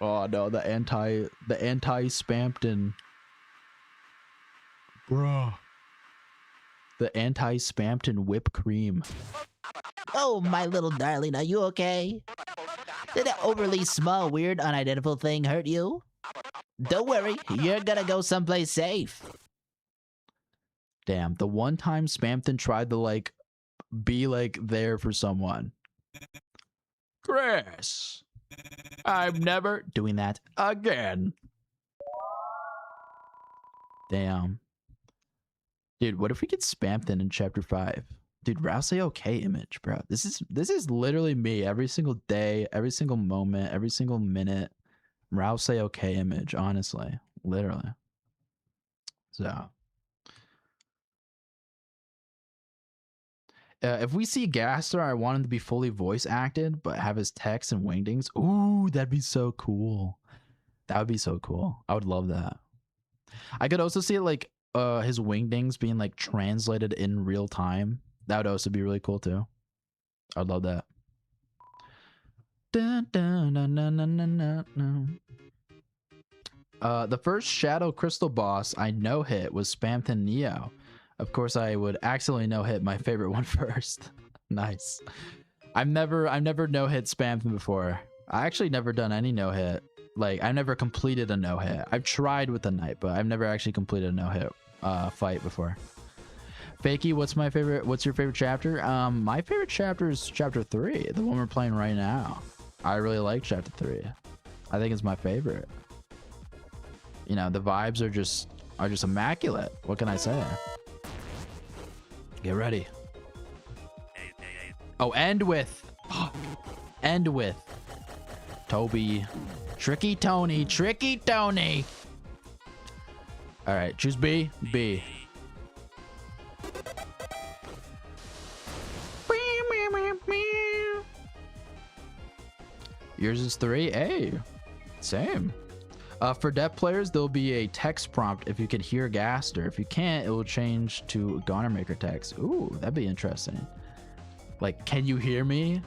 Oh no, the anti-Spampton. Bruh. The anti-Spampton whipped cream. Oh, my little darling, are you okay? Did that overly small, weird, unidentifiable thing hurt you? Don't worry, you're gonna go someplace safe. Damn, the one time Spampton tried to like be like there for someone. Chris, I'm never doing that again. Damn. Dude, what if we get Spampton in chapter 5? Dude, Rouse say okay image, bro. This is literally me every single day, every single moment, every single minute. Rouse say okay image, honestly. Literally. So if we see Gaster, I want him to be fully voice acted, but have his text and wingdings. Ooh, that'd be so cool. That would be so cool. I would love that. I could also see like his wingdings being like translated in real time. That would also be really cool too. I'd love that. Dun, dun, dun, dun, dun, dun, dun, dun. The first Shadow Crystal boss I no-hit was Spamton Neo. Of course, I would accidentally no-hit my favorite one first. Nice. I've never no-hit Spamton before. I actually never done any no-hit. Like, I've never completed a no-hit. I've tried with the knight, but I've never actually completed a no-hit fight before. Fakey, what's your favorite chapter? My favorite chapter is chapter 3, the one we're playing right now. I really like chapter 3. I think it's my favorite. You know, the vibes are just immaculate. What can I say? Get ready. Oh, end with Toby. Tricky Tony. All right, choose B. Yours is 3. Hey, same. For deaf players, there'll be a text prompt if you can hear Gaster. If you can't, it will change to Goner Maker text. Ooh, that'd be interesting. Like, can you hear me?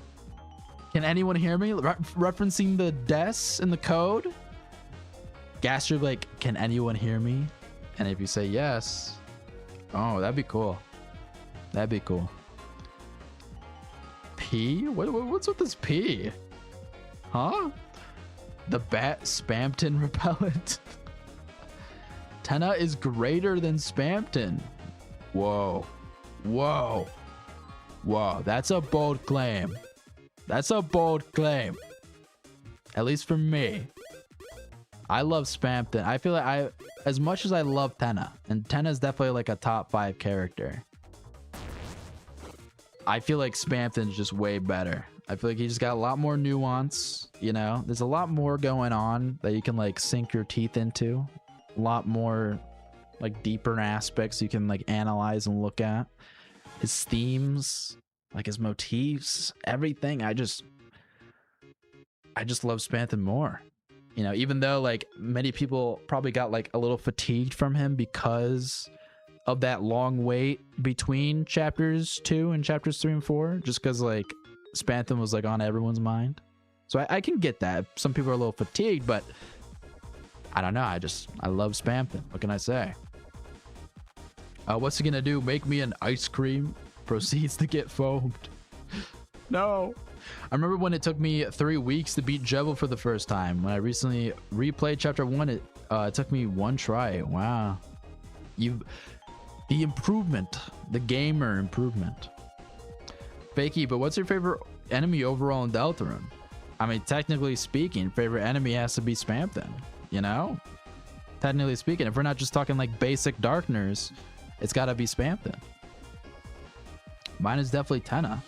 Can anyone hear me? Referencing the des in the code. Gaster, like, can anyone hear me? And if you say yes, oh, that'd be cool. That'd be cool. P? What's with this P? Huh? The bat Spamton repellent. Tenna is greater than Spamton. Whoa. That's a bold claim. At least for me. I love Spamton. I feel like as much as I love Tenna, and Tenna is definitely like a top 5 character, I feel like Spamton's just way better. I feel like he just got a lot more nuance, you know? There's a lot more going on that you can like sink your teeth into. A lot more like deeper aspects you can like analyze and look at. His themes, like his motifs, everything. I just love Spamton more. You know, even though like many people probably got like a little fatigued from him because of that long wait between chapters 2 and chapters 3 and 4, just because like Spamton was like on everyone's mind. So I can get that. Some people are a little fatigued, but I don't know. I love Spamton. What can I say? What's he gonna do? Make me an ice cream? Proceeds to get foamed. No. I remember when it took me 3 weeks to beat Jebel for the first time. When I recently replayed chapter 1, it took me 1 try. Wow. The improvement. The gamer improvement. Fakey, but what's your favorite enemy overall in Deltarune? I mean, technically speaking, favorite enemy has to be Spamton, you know? Technically speaking, if we're not just talking like basic Darkners, it's gotta be Spamton. Mine is definitely Tenna.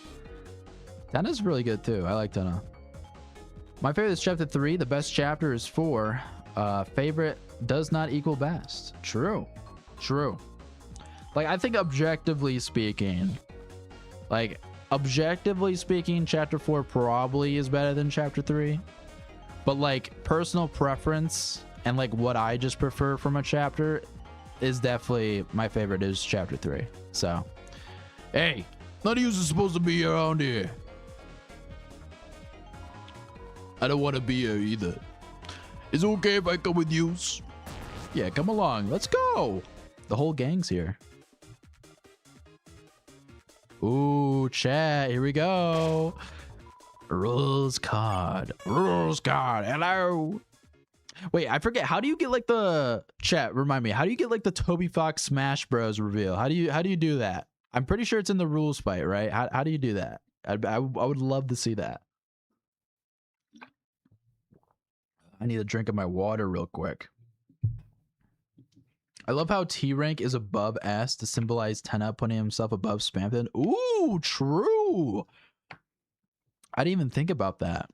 Tenna's really good too. I like Tenna. My favorite is chapter 3. The best chapter is 4. Favorite does not equal best. True. Like, I think objectively speaking, chapter 4 probably is better than chapter 3. But like personal preference and like what I just prefer from a chapter is definitely my favorite is chapter 3. So, hey, none of you are supposed to be around here. I don't want to be here either. Is it okay if I come with you? Yeah, come along. Let's go. The whole gang's here. Ooh, chat. Here we go. Rules card. Hello. Wait, I forget. How do you get like the chat? Remind me. How do you get like the Toby Fox Smash Bros reveal? How do you do that? I'm pretty sure it's in the rules fight, right? How do you do that? I would love to see that. I need a drink of my water real quick. I love how T rank is above S to symbolize Tenna putting himself above Spamton. Ooh, true. I didn't even think about that.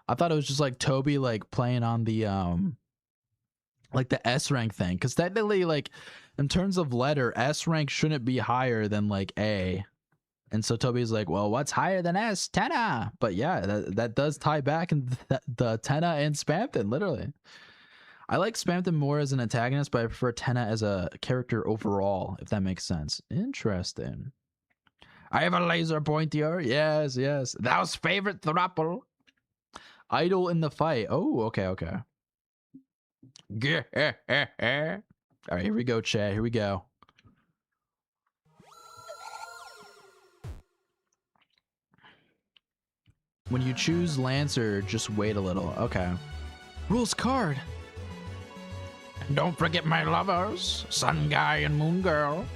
I thought it was just like Toby like playing on the like the S rank thing, because technically like in terms of letter, S rank shouldn't be higher than like A. And so Toby's like, well, what's higher than S? Tenna. But yeah, that does tie back in the Tenna and Spamton, literally. I like Spamton more as an antagonist, but I prefer Tenna as a character overall, if that makes sense. Interesting. I have a laser pointer. Yes. Thou's favorite thruple. Idle in the fight. Oh, okay. All right, here we go, chat. Here we go. When you choose Lancer, just wait a little. Okay. Rules card. And don't forget my lovers, Sun Guy and Moon Girl.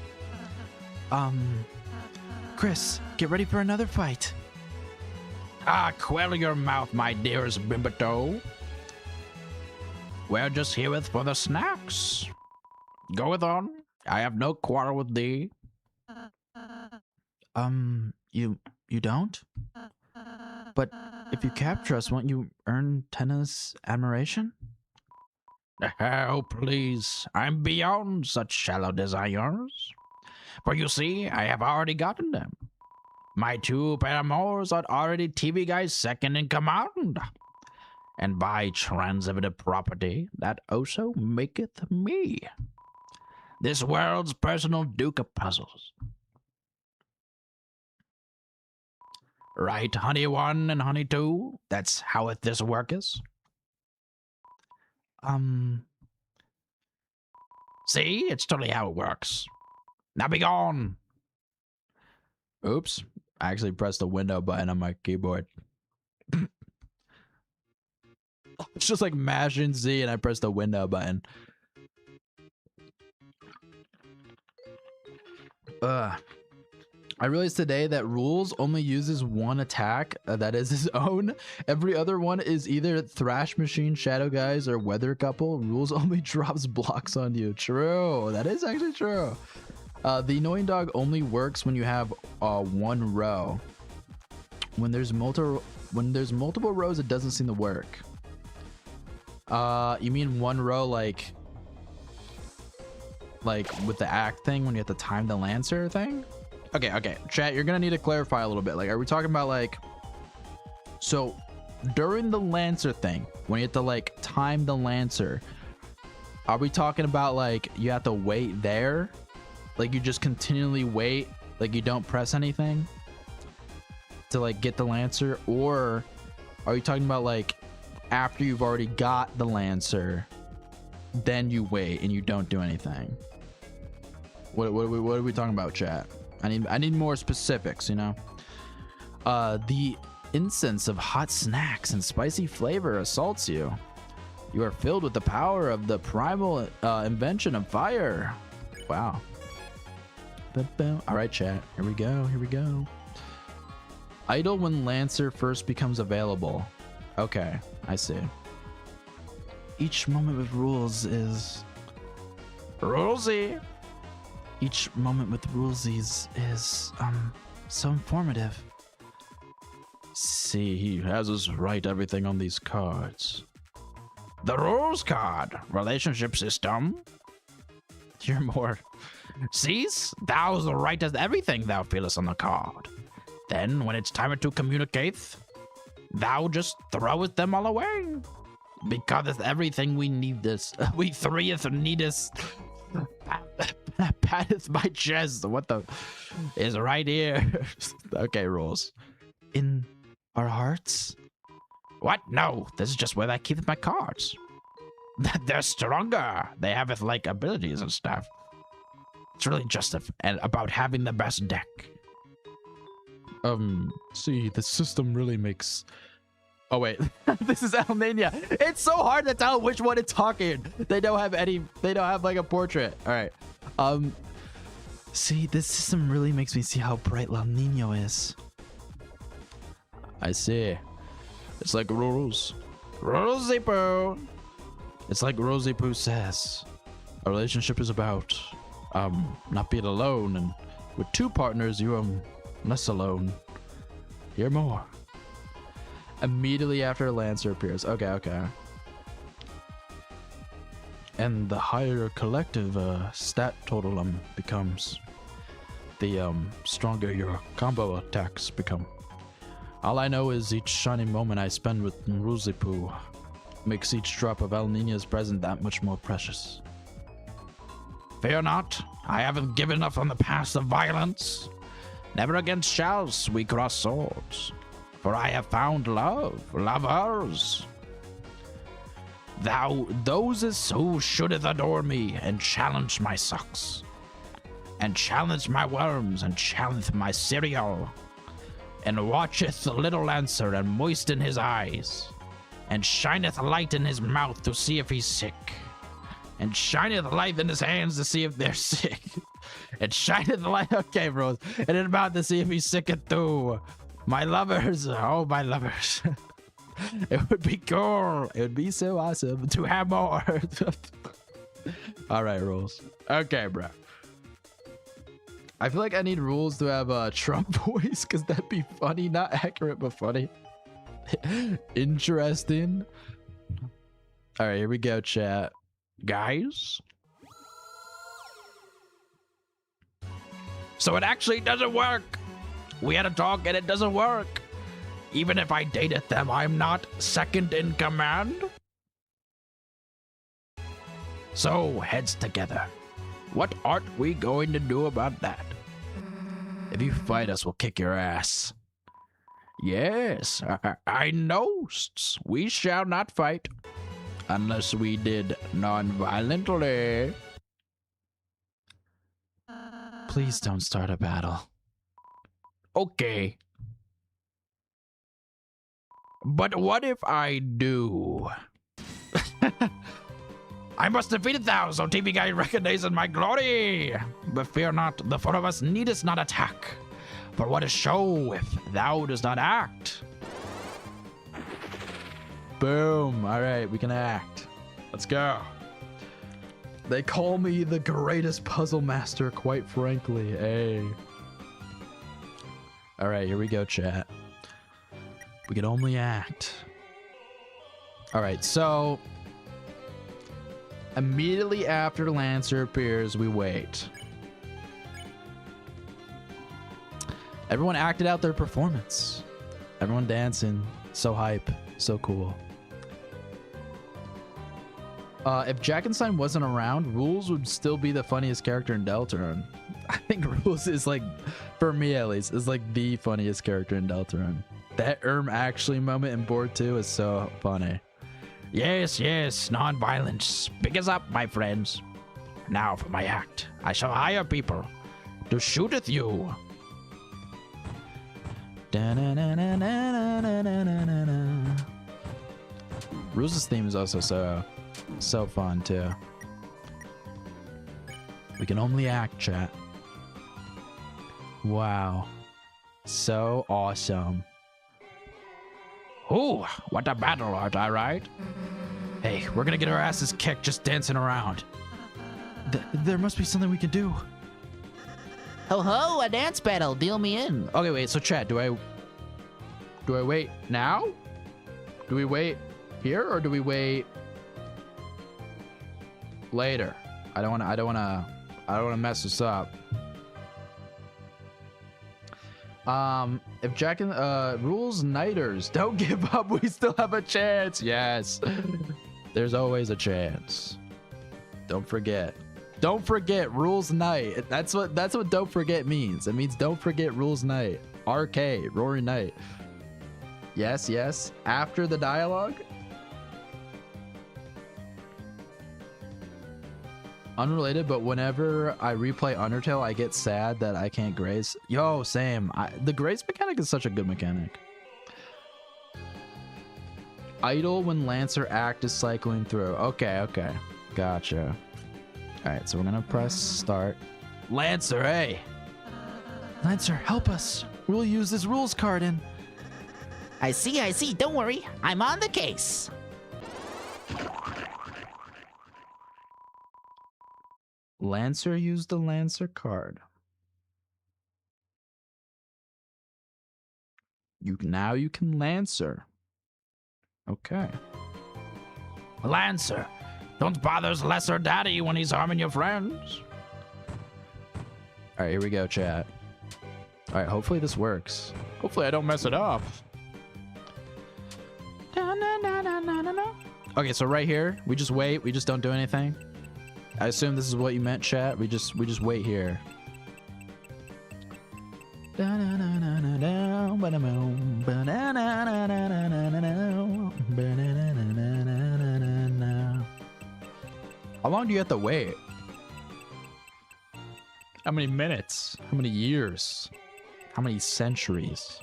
Chris, get ready for another fight. Quell your mouth, my dearest Bimbato. We're just herewith for the snacks. Goeth on. I have no quarrel with thee. You don't? But if you capture us, won't you earn Tenna's admiration? Oh, please. I'm beyond such shallow desires. For you see, I have already gotten them. My two paramours are already TV guys second in command. And by transitive property, that also maketh me this world's personal Duke of Puzzles. Right, honey one and honey two? That's how it this worketh. See, it's totally how it works. Now be gone. Oops. I actually pressed the window button on my keyboard. It's just like mashing Z and I pressed the window button. I realized today that Rules only uses one attack, that is his own. Every other one is either Thrash Machine, Shadow Guys, or Weather Couple. Rules only drops blocks on you. True. That is actually true. The Annoying Dog only works when you have one row. When there's multiple rows, it doesn't seem to work. You mean one row like with the act thing when you have to time the Lancer thing? Okay, chat, you're gonna need to clarify a little bit. Like, are we talking about like, so during the Lancer thing, when you have to like time the Lancer, are we talking about like you have to wait there? Like you just continually wait, like you don't press anything to like get the Lancer? Or are you talking about like after you've already got the Lancer, then you wait and you don't do anything? What are we talking about, chat? I need more specifics, you know? The incense of hot snacks and spicy flavor assaults you. You are filled with the power of the primal invention of fire. Wow. All right, chat. Here we go. Idle when Lancer first becomes available. Okay, I see. Each moment with rules is... Rulesy. Each moment with Rulesies is, so informative. See, he has us write everything on these cards. The rules card. Relationship system. You're more... Sees, thou writest everything thou feelest on the card. Then, when it's time to communicate, thou just throwest them all away. Because it's everything we need this. We threeth need this. Patteth my chest. What the is right here? Okay, rules. In our hearts? What? No, this is just where I keep my cards. They're stronger. They have like abilities and stuff. It's really just about having the best deck. See, the system really makes... Oh, wait. This is Almania. It's so hard to tell which one it's talking. They don't have like a portrait. All right. See, this system really makes me see how bright La Nino is. I see. It's like rules. Rosy Poo. It's like Rosie Poo says. A relationship is about, not being alone, and with two partners, you are less alone. Hear more. Immediately after Lancer appears. Okay. And the higher collective stat total becomes, the stronger your combo attacks become. All I know is each shining moment I spend with Ruzipu makes each drop of El Nino's present that much more precious. Fear not, I haven't given up on the path of violence. Never against shall we cross swords. For I have found lovers. Those is who shouldeth adore me, and challenge my socks, and challenge my worms, and challenge my cereal, and watcheth the little Lancer, and moisten his eyes, and shineth light in his mouth to see if he's sick, and shineth light in his hands to see if they're sick, and shineth light, okay, bros, in his mouth to see if he's sick too. My lovers. Oh, my lovers. It would be cool. It would be so awesome to have more. All right, rules. Okay, bro. I feel like I need rules to have a Trump voice because that'd be funny. Not accurate, but funny. Interesting. All right, here we go, chat. Guys. So it actually doesn't work. We had a talk and it doesn't work. Even if I dated them, I'm not second in command. So, heads together. What aren't we going to do about that? If you fight us, we'll kick your ass. Yes, I know. We shall not fight. Unless we did non-violently. Please don't start a battle. Okay. But what if I do? I must defeat thou, so TV guy recognizes my glory. But fear not, the four of us needest not attack. For what is show if thou does not act? Boom. All right, we can act. Let's go. They call me the greatest puzzle master, quite frankly. Hey. All right, here we go, chat. We can only act. All right, so immediately after Lancer appears, we wait. Everyone acted out their performance. Everyone dancing. So hype. So cool. If Jackenstein wasn't around, Rules would still be the funniest character in Deltarune. I think Rules is like, for me at least, is like the funniest character in Deltarune. That Eram actually moment in Board 2 is so funny. Yes, yes, non-violence. Pick us up, my friends. Now for my act. I shall hire people to shoot at you. Rules' theme is also so fun too. We can only act, chat. Wow. So awesome. Ooh, what a battle, aren't I right? Hey, we're gonna get our asses kicked just dancing around. There must be something we can do. Ho ho, a dance battle. Deal me in. Okay, wait, so chat, do I wait now? Do we wait here or do we wait later? I don't wanna mess this up. If Jack and Rules Nighters don't give up, we still have a chance. Yes. There's always a chance. Don't forget. Don't forget Rules Night. That's what don't forget means. It means don't forget Rules Night. RK, Rory Night. Yes, yes. After the dialogue. Unrelated, but whenever I replay Undertale, I get sad that I can't grace. Yo, same. The grace mechanic is such a good mechanic. Idle when Lancer act is cycling through. Okay, okay. Gotcha. Alright, so we're gonna press start. Lancer, hey! Lancer, help us! We'll use this rules card in. I see. Don't worry. I'm on the case. Lancer used the Lancer card. Now you can Lancer. Okay. Lancer, don't bother Lesser Daddy when he's harming your friends. All right, here we go, chat. All right, hopefully this works. Hopefully I don't mess it up. Okay, so right here, we just wait. We just don't do anything. I assume this is what you meant, chat. We just wait here. How long do you have to wait? How many minutes? How many years? How many centuries?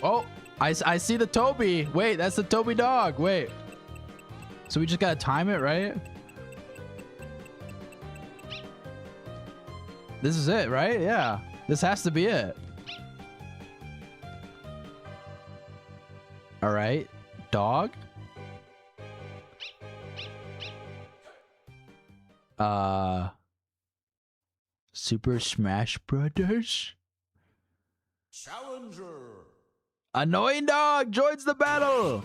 Oh, I see the Toby. Wait, that's the Toby dog. Wait. So we just gotta time it, right? This is it, right? Yeah. This has to be it. All right. Dog. Super Smash Brothers. Challenger. Annoying dog joins the battle.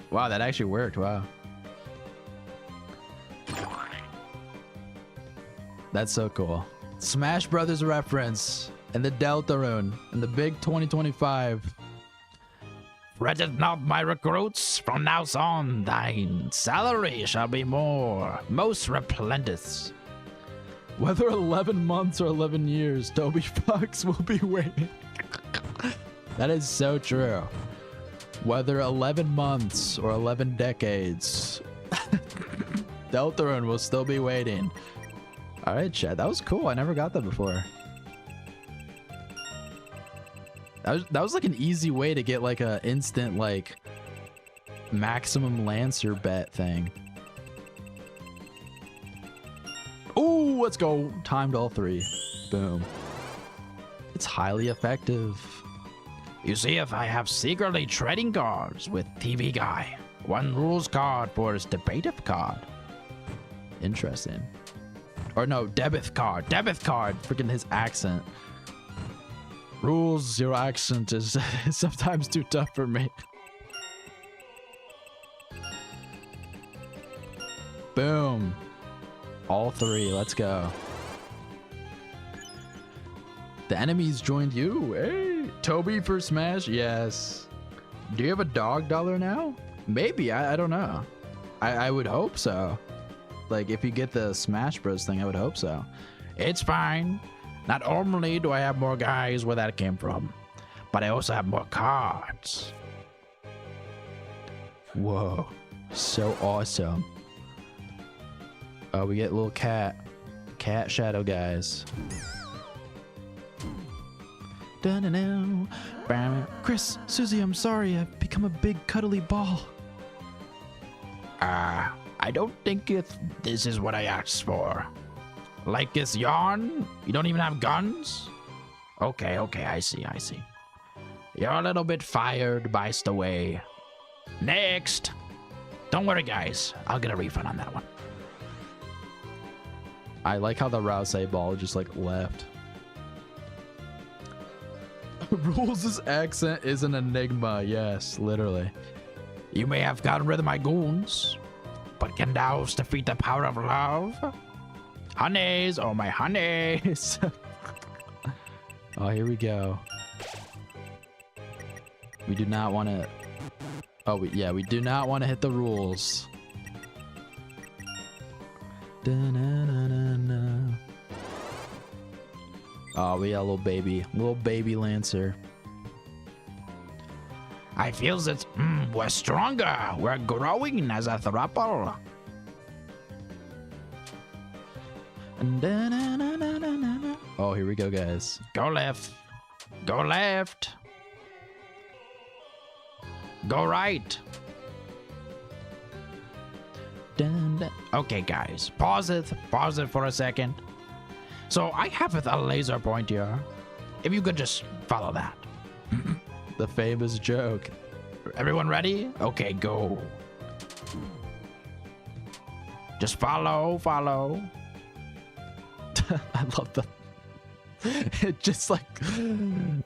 Wow, that actually worked. Wow. That's so cool. Smash Brothers reference and the Deltarune and the big 2025. Fretted not, my recruits, from now on thine salary shall be more, most resplendent. Whether 11 months or 11 years, Toby Fox will be waiting. That is so true. Whether 11 months or 11 decades, Deltarune will still be waiting. All right, Chad, that was cool. I never got that before. That was like an easy way to get like a instant like maximum Lancer bet thing. Ooh, let's go. Timed all three. Boom. It's highly effective. You see, if I have secretly trading cards with TV Guy, one rules card for his debative card. Interesting. Or no, debit card. Debit card. Freaking his accent. Rules, your accent is sometimes too tough for me. Boom. All three. Let's go. The enemies joined you. Hey, Toby for Smash. Yes. Do you have a dog dollar now? Maybe. I don't know. I would hope so. Like, if you get the Smash Bros thing, I would hope so. It's fine. Not only do I have more guys where that came from, but I also have more cards. Whoa. So awesome. Oh, we get little cat shadow guys. Chris, Susie, I'm sorry. I've become a big cuddly ball. I don't think this is what I asked for. Like this yarn? You don't even have guns? Okay, I see. You're a little bit fired, by Stoway. Next! Don't worry, guys. I'll get a refund on that one. I like how the Rouse ball just like left. Rules' accent is an enigma. Yes, literally. You may have gotten rid of my goons, but can thou defeat the power of love? Honeys, oh my honeys. Oh, here we go. We do not want to... Oh, we do not want to hit the rules. Da-na-na-na-na. Oh, we got a little baby Lancer. I feel that we're stronger. We're growing as a throuple. Oh, here we go, guys. Go left. Go left. Go right. Okay, guys. Pause it for a second. So I have a laser pointer. If you could just follow that. The famous joke. Everyone ready? Okay, go. Just follow. I love the... It just like...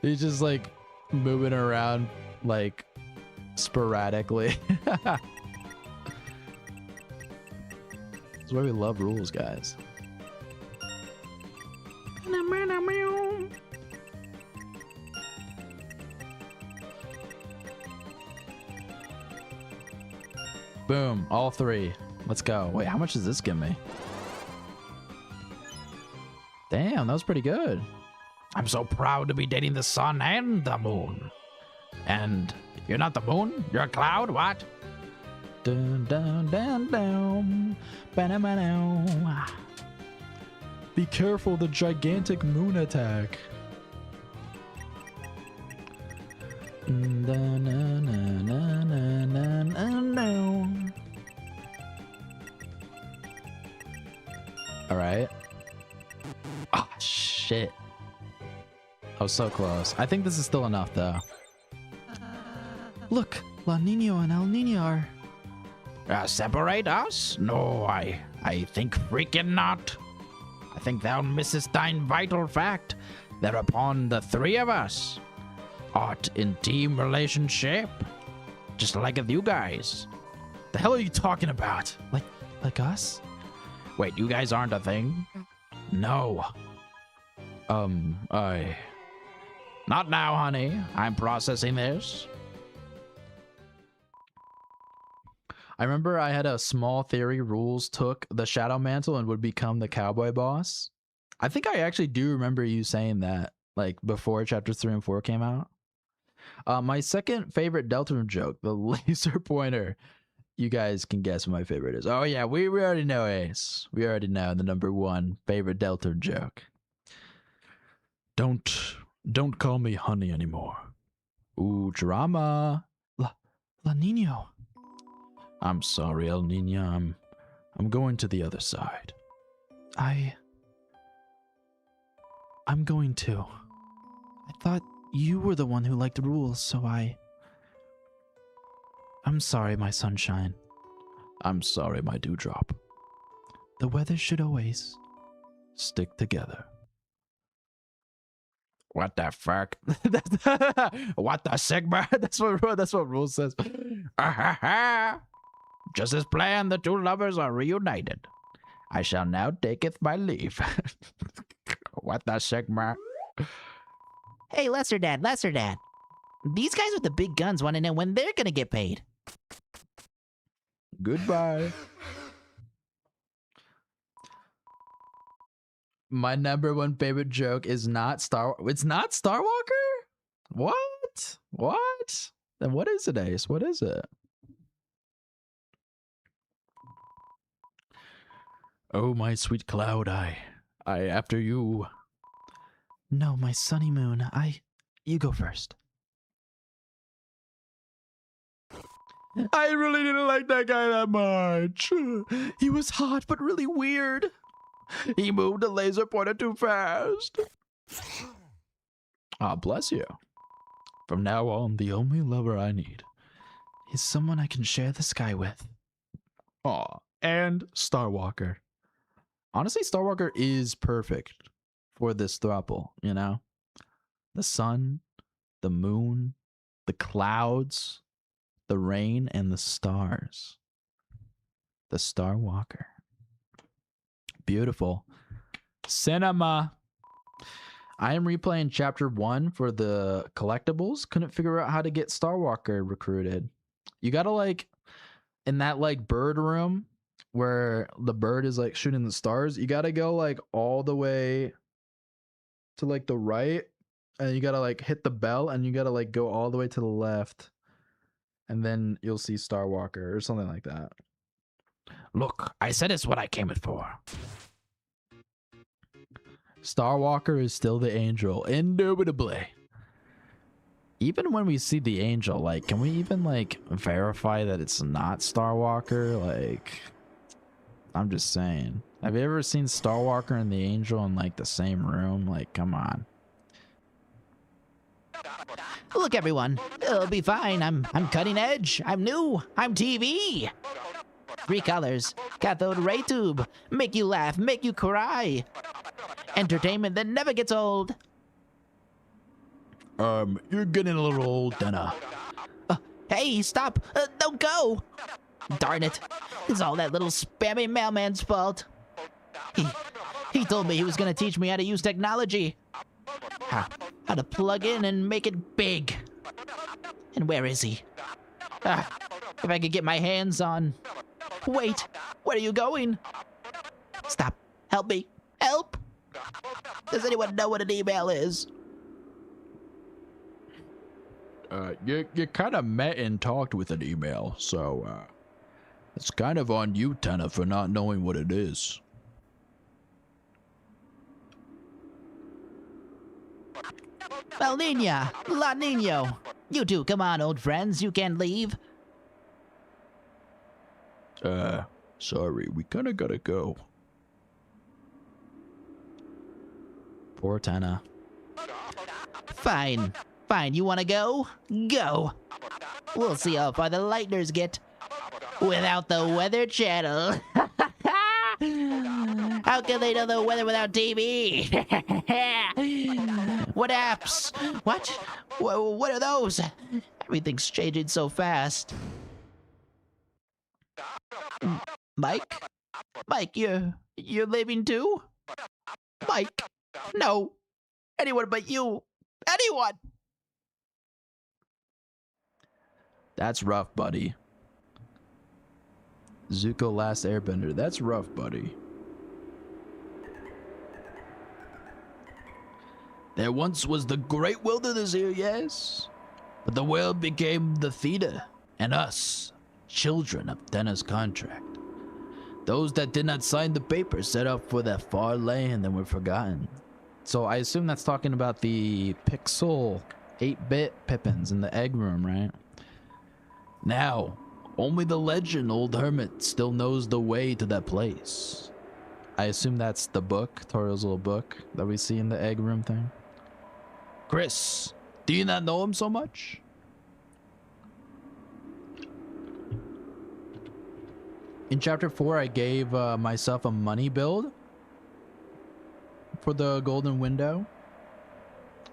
He's just like moving around like sporadically. That's why we love rules, guys. Boom, all three. Let's go. Wait, how much does this give me? Damn, that was pretty good. I'm so proud to be dating the sun and the moon. And you're not the moon? You're a cloud? What? Dun, dun, dun, dun. Ba-da-ba-dow. Be careful, the gigantic moon attack. All right. shit. I was so close. I think this is still enough, though. Look, La Nina and El Nino are... Separate us? No, I think freaking not. I think thou missest thine vital fact that upon the three of us art in team relationship, just like with you guys. The hell are you talking about? Like us? Wait, you guys aren't a thing? No. Not now, honey. I'm processing this. I remember I had a small theory Rules took the Shadow Mantle and would become the cowboy boss. I think I actually do remember you saying that, like, before chapters 3 and 4 came out. My second favorite Deltarune joke, the laser pointer. You guys can guess what my favorite is. Oh yeah, we already know, Ace. We already know the number one favorite Deltarune joke. Don't call me honey anymore. Ooh, drama. La Nino. I'm sorry, El Nino. I'm going to the other side. I'm going to. I thought you were the one who liked Rules, so I'm sorry, my sunshine. I'm sorry, my dewdrop. The weather should always stick together. What the fuck? What the Sigma? That's what Rules says. Just as planned, the two lovers are reunited. I shall now taketh my leave. What the Sigma? Hey, Lesser Dad. These guys with the big guns want to know when they're gonna get paid. Goodbye. My number one favorite joke is not It's not Star Walker? What? Then what is it, Ace? What is it? Oh, my sweet cloud, I after you. No, my sunny moon, you go first. I really didn't like that guy that much. He was hot, but really weird. He moved the laser pointer too fast. Ah, bless you. From now on, the only lover I need is someone I can share the sky with. Aw, and Starwalker. Honestly, Starwalker is perfect for this throuple, you know? The sun, the moon, the clouds, the rain, and the stars. The Starwalker. Beautiful. Cinema. I am replaying chapter 1 for the collectibles. Couldn't figure out how to get Starwalker recruited. You gotta, like, in that, like, bird room where the bird is, like, shooting the stars, you gotta go, like, all the way to, like, the right, and you gotta, like, hit the bell, and you gotta, like, go all the way to the left, and then you'll see Starwalker or something like that. Look, I said it's what I came it for. Starwalker is still the angel, indubitably. Even when we see the angel, like, can we even, like, verify that it's not Starwalker? Like, I'm just saying. Have you ever seen Starwalker and the angel in, like, the same room? Like, come on. Look, everyone, it'll be fine. I'm cutting edge. I'm new. I'm TV. 3 colors. Cathode ray tube. Make you laugh. Make you cry. Entertainment that never gets old. You're getting a little old, Denna. Hey, stop. Don't go. Darn it. It's all that little spammy mailman's fault. He told me he was going to teach me how to use technology. How to plug in and make it big. And where is he? If I could get my hands on... Wait, where are you going? Stop. Help me. Help. Does anyone know what an email is? You kind of met and talked with an email, so it's kind of on you, Tenna, for not knowing what it is. El Nino, La Nino. You two, come on, old friends. You can't leave. Sorry, we kind of gotta go. Poor Tenna. Fine. Fine, you wanna go? Go. We'll see how far the Lightners get. Without the Weather Channel. How can they know the weather without TV? What apps? What? What are those? Everything's changing so fast. Mike? Mike, you're leaving too? Mike, no. Anyone but you. Anyone. That's rough, buddy. Zuko Last Airbender. That's rough, buddy. There once was the great wilderness here, yes. But the world became the theater, and us, children of Tenna's contract. Those that did not sign the paper set off for that far land and were forgotten. So I assume that's talking about the Pixel 8-bit Pippins in the egg room, right? Now, only the legend Old Hermit still knows the way to that place. I assume that's the book, Toriel's little book that we see in the egg room thing. Chris, do you not know him so much? In chapter 4, I gave myself a money build for the golden window.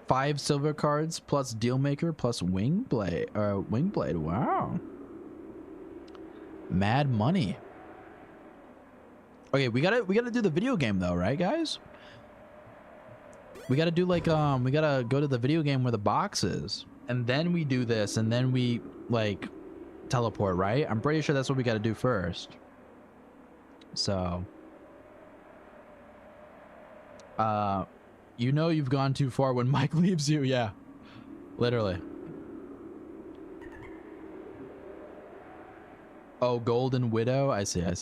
5 silver cards plus Dealmaker plus Wingblade. Wow. Mad money. Okay, we gotta do the video game though, right, guys? We gotta do like we gotta go to the video game where the box is, and then we do this, and then we like teleport, right? I'm pretty sure that's what we gotta do first. So, you know you've gone too far when Mike leaves you. Yeah, literally. Oh, Golden Widow. I see. I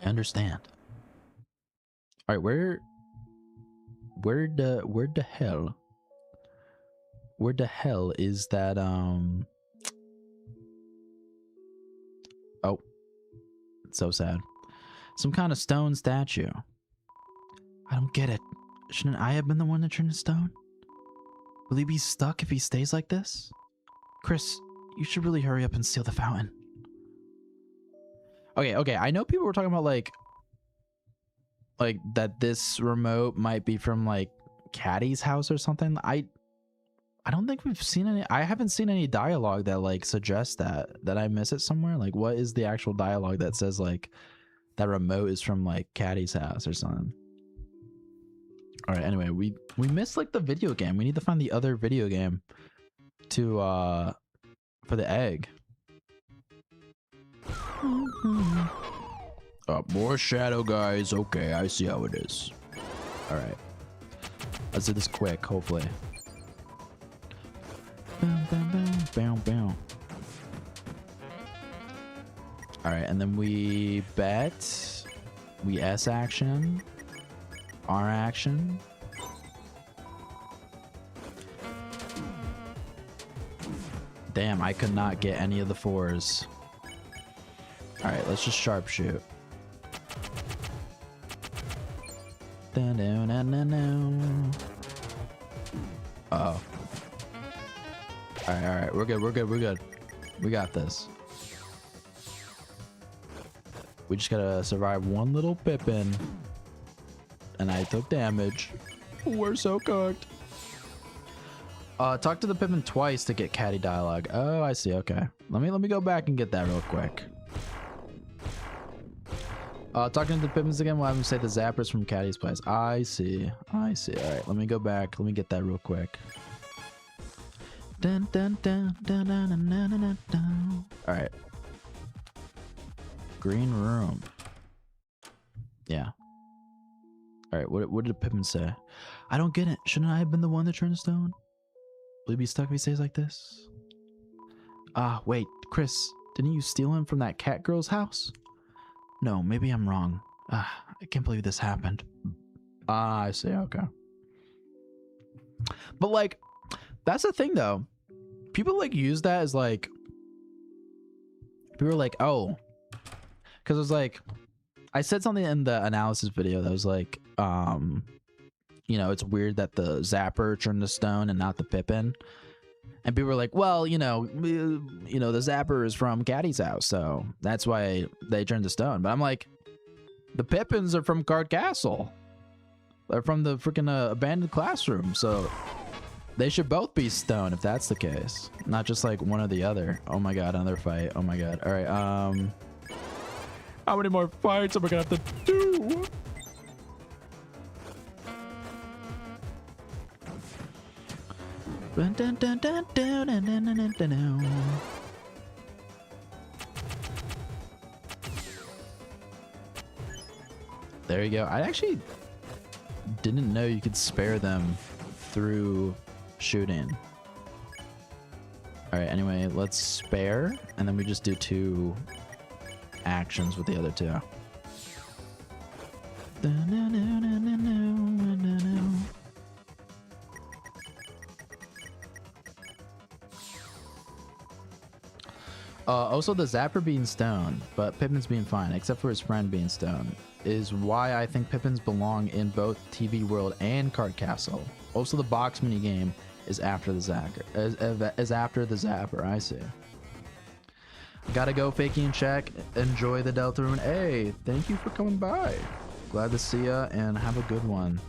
understand. All right, where the hell is that? Oh, it's so sad. Some kind of stone statue. I don't get it. Shouldn't I have been the one to turn to stone? Will he be stuck if he stays like this? Chris, you should really hurry up and seal the fountain. Okay. I know people were talking about like that this remote might be from like Caddy's house or something. I don't think we've seen any. I haven't seen any dialogue that like suggests that I miss it somewhere. Like, what is the actual dialogue that says like that remote is from like Caddy's house or something? All right. Anyway, we missed like the video game. We need to find the other video game to for the egg. More shadow, guys. Okay, I see how it is. All right. Let's do this quick, hopefully. All right, and then we bet. We S action. R action. Damn, I could not get any of the 4s. All right, let's just sharpshoot. Uh-oh. All right, we're good. We got this. We just gotta survive one little Pippin, and I took damage. We're so cooked. Talk to the Pippin twice to get Caddy dialogue. Oh, I see. Okay, let me go back and get that real quick. Talking to the Pippins again, we'll have him say the zappers from Caddy's place. I see. All right, let me go back. Let me get that real quick. Dun, dun, dun, dun, dun, dun, dun, dun, dun. All right. Green room. Yeah. All right, what did the Pippin say? I don't get it. Shouldn't I have been the one to turn to stone? Will he be stuck if he stays like this? Wait, Chris, didn't you steal him from that cat girl's house? No, maybe I'm wrong. I can't believe this happened. I see, okay. But like, that's the thing though. People like use that as like, people are like, oh, because it's like, I said something in the analysis video that was like, you know, it's weird that the Zapper turned to stone and not the Pippin. And people were like, well, you know, the Zapper is from Caddy's house, so that's why they turned to stone. But I'm like, the Pippins are from Card Castle. They're from the freaking abandoned classroom, so they should both be stone if that's the case. Not just like one or the other. Oh my god, another fight. Oh my god. All right, how many more fights am I gonna have to do? There you go. I actually didn't know you could spare them through shooting. All right, anyway, let's spare, and then we just do 2 actions with the other 2. Also, the Zapper being stone, but Pippin's being fine, except for his friend being stone, is why I think Pippins belong in both TV World and Card Castle. Also, the box mini game is after the Zapper. Is after the Zapper. I see. Gotta go, Fakey and check. Enjoy the Deltarune. Hey, thank you for coming by. Glad to see ya, and have a good one.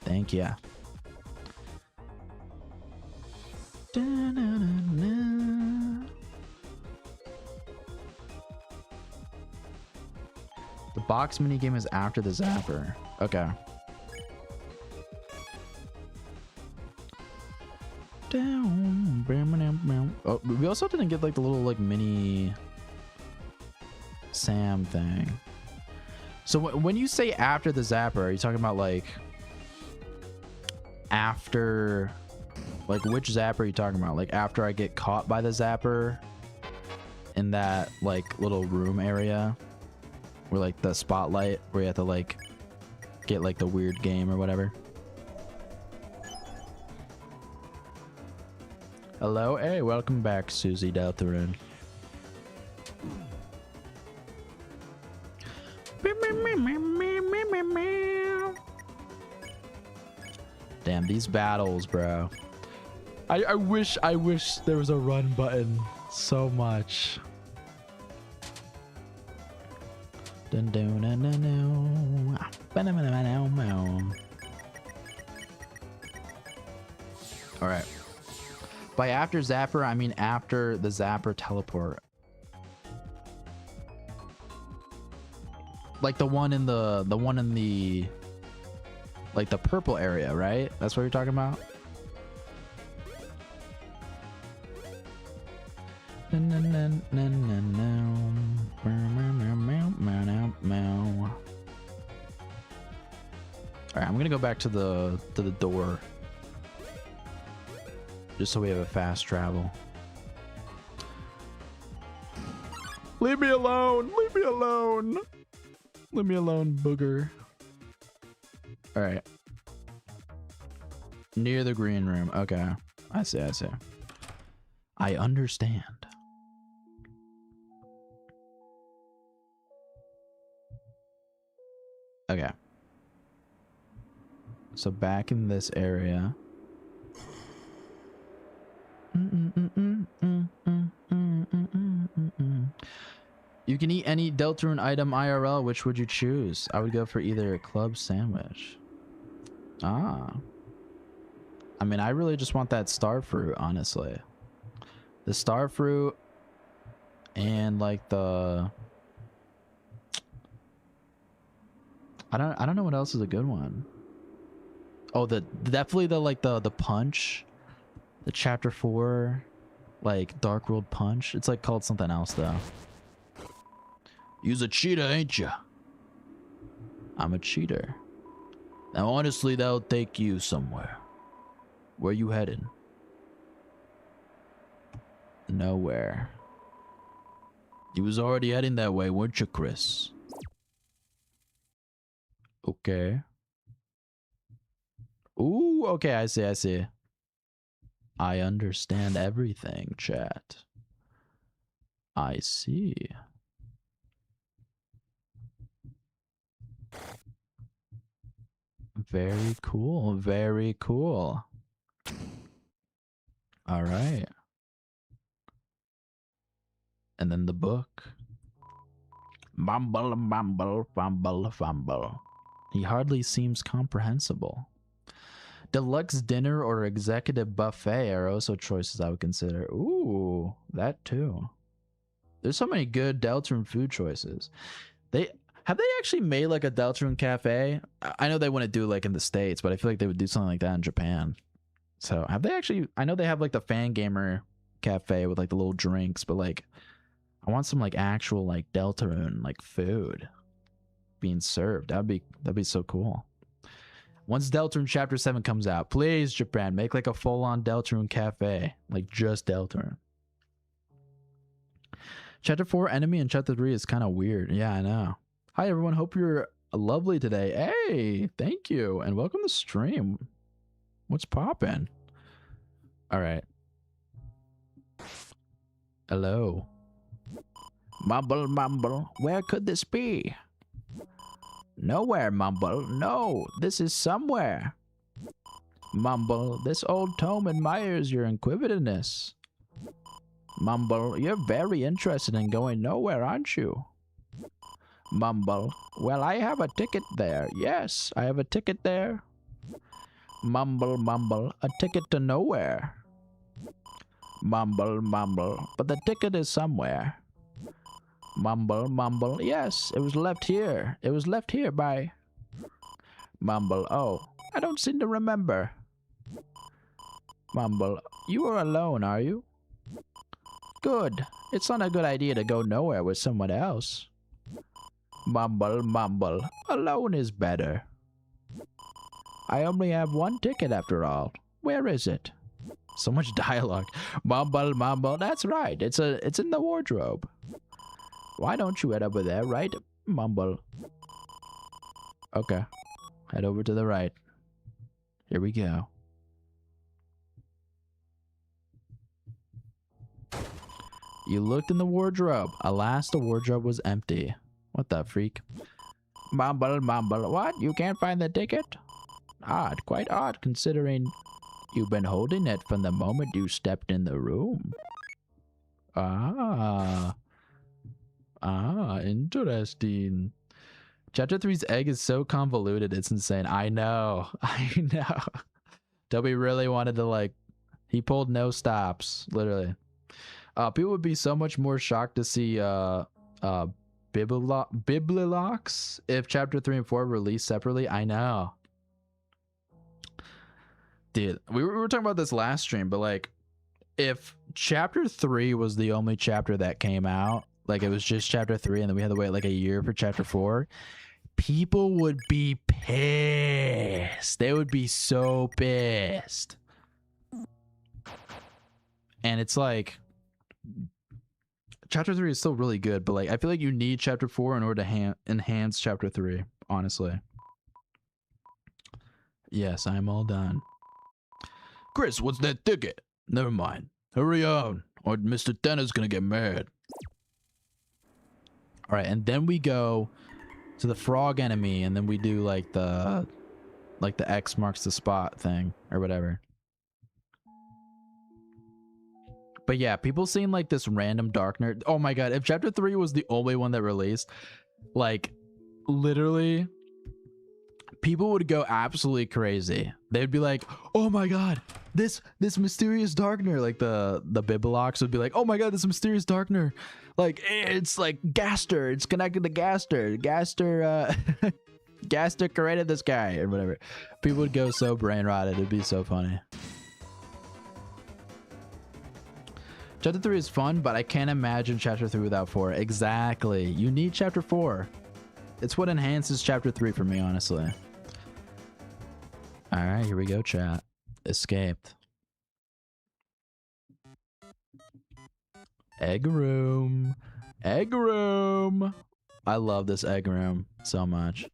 Thank ya. The box mini game is after the Zapper. Okay. Oh, we also didn't get like the little like mini Sam thing. So when you say after the Zapper, are you talking about like after, like which Zapper are you talking about? Like after I get caught by the Zapper in that like little room area where like the spotlight where you have to like get like the weird game or whatever? Hello, hey, welcome back, Susie Deltarune. Damn, these battles, bro. I wish there was a run button so much. All right. By after Zapper, I mean after the Zapper teleport. Like the one in the like the purple area, right? That's what you're talking about? All right, I'm gonna go back to the door, just so we have a fast travel. Leave me alone! Leave me alone! Leave me alone, booger. All right. Near the green room. Okay. I see. I understand. Okay. So back in this area. You can eat any Deltarune item IRL. Which would you choose? I would go for either a club sandwich. Ah. I mean, I really just want that star fruit, honestly. The star fruit and like the I don't know what else is a good one. Oh, definitely the punch. The chapter 4 like Dark World punch. It's like called something else though. You's a cheater, ain't ya? I'm a cheater. Now honestly, that'll take you somewhere. Where you heading? Nowhere. You was already heading that way, weren't you, Chris? Okay. Ooh, okay, I see. I understand everything, chat. I see. Very cool. Very cool. All right. And then the book. Mumble, mumble, fumble, fumble. He hardly seems comprehensible. Deluxe dinner or executive buffet are also choices I would consider. Ooh, that too. There's so many good Deltarune food choices. They actually made like a Deltarune cafe? I know they wouldn't do like in the States, but I feel like they would do something like that in Japan. So have they actually? I know they have like the Fan Gamer cafe with like the little drinks, but like I want some like actual like Deltarune like food being served. That'd be so cool. Once Deltarune Chapter 7 comes out, please Japan, make like a full-on Deltarune cafe, like just Deltarune. Chapter 4 enemy and Chapter 3 is kind of weird. Yeah, I know. Hi everyone, hope you're lovely today. Hey, thank you and welcome to stream. What's poppin'? All right. Hello. Mumble, mumble, where could this be? Nowhere, Mumble. No, this is somewhere. Mumble, this old tome admires your inquisitiveness. Mumble, you're very interested in going nowhere, aren't you? Mumble, well, I have a ticket there. Yes, I have a ticket there. Mumble, mumble, a ticket to nowhere. Mumble, mumble, but the ticket is somewhere. Mumble, mumble, yes, it was left here. It was left here by... Mumble, oh, I don't seem to remember. Mumble, you are alone, are you? Good. It's not a good idea to go nowhere with someone else. Mumble, mumble, alone is better. I only have one ticket after all. Where is it? So much dialogue. Mumble, mumble, that's right. It's in the wardrobe. Why don't you head over there, right? Mumble. Okay. Head over to the right. Here we go. You looked in the wardrobe. Alas, the wardrobe was empty. What the freak? Mumble, mumble, what? You can't find the ticket? Odd, quite odd, considering you've been holding it from the moment you stepped in the room. Interesting. Chapter 3's egg is so convoluted, it's insane. I know. I know. Toby really wanted to like, he pulled no stops, literally. People would be so much more shocked to see Biblilox if Chapter 3 and 4 were released separately. I know. Dude, we were talking about this last stream, but like, if Chapter 3 was the only chapter that came out, like it was just Chapter 3 and then we had to wait like a year for Chapter 4, people would be pissed. They would be so pissed. And it's like, Chapter 3 is still really good, but like I feel like you need Chapter 4 in order to enhance Chapter 3, honestly. Yes, I'm all done. Chris, what's that ticket? Never mind. Hurry on, or Mr. Tanner's gonna get mad. All right, and then we go to the frog enemy, and then we do like the X marks the spot thing or whatever. But yeah, people seeing like this random dark nerd. Oh my god, if Chapter 3 was the only one that released, like literally people would go absolutely crazy. They'd be like, oh my god, this mysterious darkner, like the Biblilox would be like, oh my god, this mysterious darkner, like it's like Gaster, it's connected to Gaster Gaster created this guy or whatever. People would go so brain rotted. It'd be so funny. Chapter 3 is fun, but I can't imagine Chapter 3 without 4. Exactly. You need Chapter 4. It's what enhances Chapter 3 for me, honestly. Alright, here we go, chat. Escaped. Egg room. Egg room. I love this egg room so much.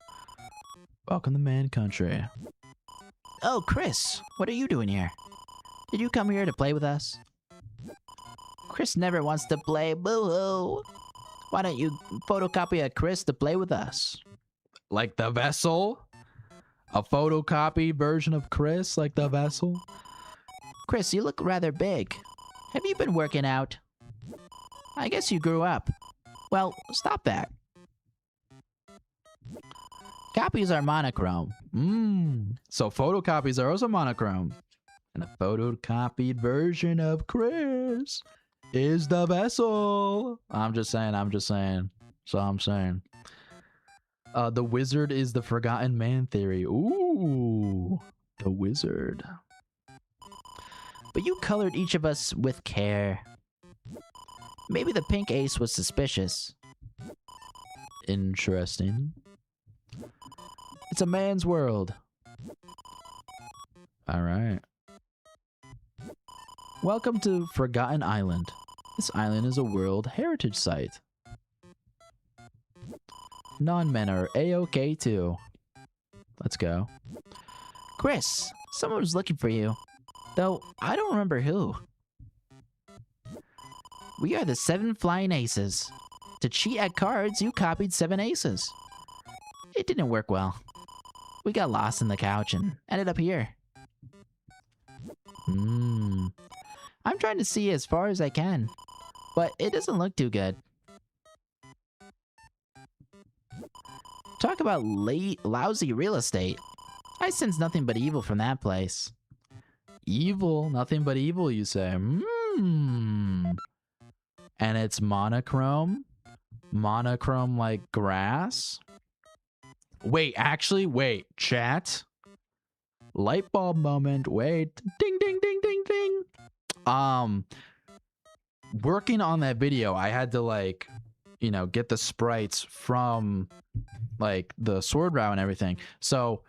Welcome to Man Country. Oh, Chris, what are you doing here? Did you come here to play with us? Chris never wants to play, boo-hoo. Why don't you photocopy a Chris to play with us? Like the vessel? A photocopied version of Chris, like the vessel? Chris, you look rather big. Have you been working out? I guess you grew up. Well, stop that. Copies are monochrome. So photocopies are also monochrome. And a photocopied version of Chris is the vessel. I'm just saying. So I'm saying. The wizard is the forgotten man theory. Ooh, the wizard. But you colored each of us with care. Maybe the pink ace was suspicious. Interesting. It's a man's world. All right. Welcome to Forgotten Island. This island is a World Heritage Site. Non-men are A-OK too. Let's go. Chris, someone was looking for you. Though, I don't remember who. We are the 7 flying aces. To cheat at cards, you copied 7 aces. It didn't work well. We got lost in the couch and ended up here. I'm trying to see as far as I can, but it doesn't look too good. Talk about lousy real estate. I sense nothing but evil from that place. Evil? Nothing but evil, you say? And it's monochrome? Monochrome like grass? Wait, actually, wait. Chat? Light bulb moment. Wait. Ding, ding, ding, ding, ding. Working on that video, I had to, like, you know, get the sprites from, like, the sword route and everything. So,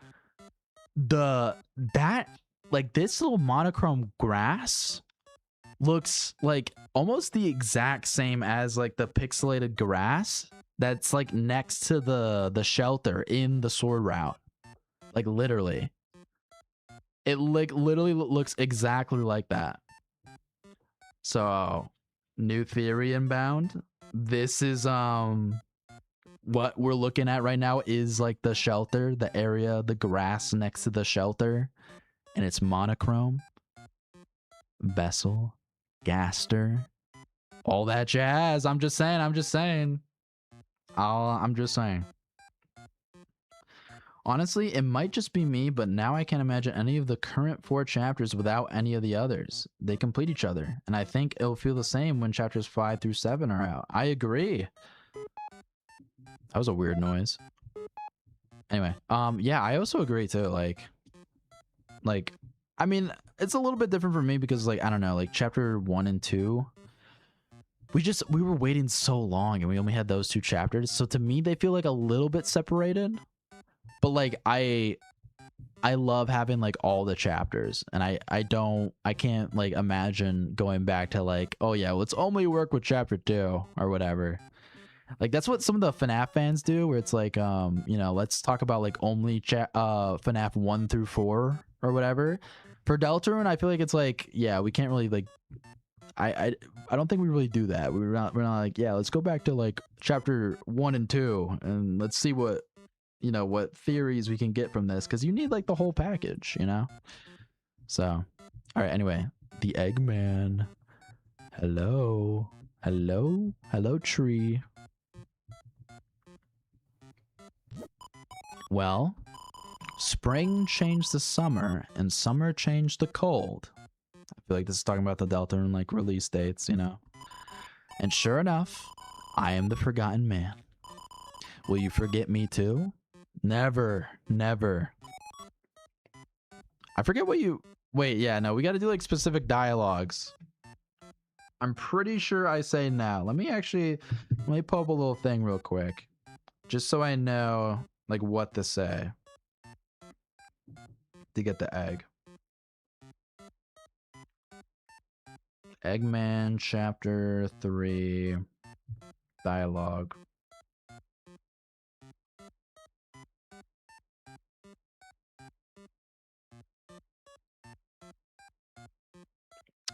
this little monochrome grass looks like almost the exact same as like the pixelated grass that's like next to the shelter in the sword route. Like literally. It like literally looks exactly like that. So, new theory inbound. This is what we're looking at right now is like the shelter, the area, the grass next to the shelter, and it's monochrome. Vessel, Gaster, all that jazz. I'm just saying. I'm just saying. Honestly, it might just be me, but now I can't imagine any of the current 4 chapters without any of the others. They complete each other, and I think it'll feel the same when chapters 5 through 7 are out. I agree. That was a weird noise. Anyway, yeah, I also agree too. Like, I mean, it's a little bit different for me because, like, I don't know, like chapter 1 and 2, we were waiting so long and we only had those 2 chapters. So to me, they feel like a little bit separated. But like, I love having like all the chapters, and I can't like imagine going back to like, oh yeah, let's only work with chapter 2 or whatever. Like that's what some of the FNAF fans do, where it's like, you know, let's talk about like only FNAF 1 through 4 or whatever. For Deltarune, I feel like it's like, yeah, we can't really like, I don't think we really do that. We're not like, yeah, let's go back to like chapter 1 and 2 and let's see what, you know, what theories we can get from this, because you need like the whole package, you know. So, all right. Anyway, the Eggman. Hello, tree. Well, spring changed the summer, and summer changed the cold. I feel like this is talking about the Deltarune like release dates, you know. And sure enough, I am the forgotten man. Will you forget me too? Never, never. I forget what you... Wait, yeah, no, we got to do like specific dialogues. I'm pretty sure I say now. Let me pull up a little thing real quick, just so I know like what to say to get the egg. Eggman chapter 3 dialogue.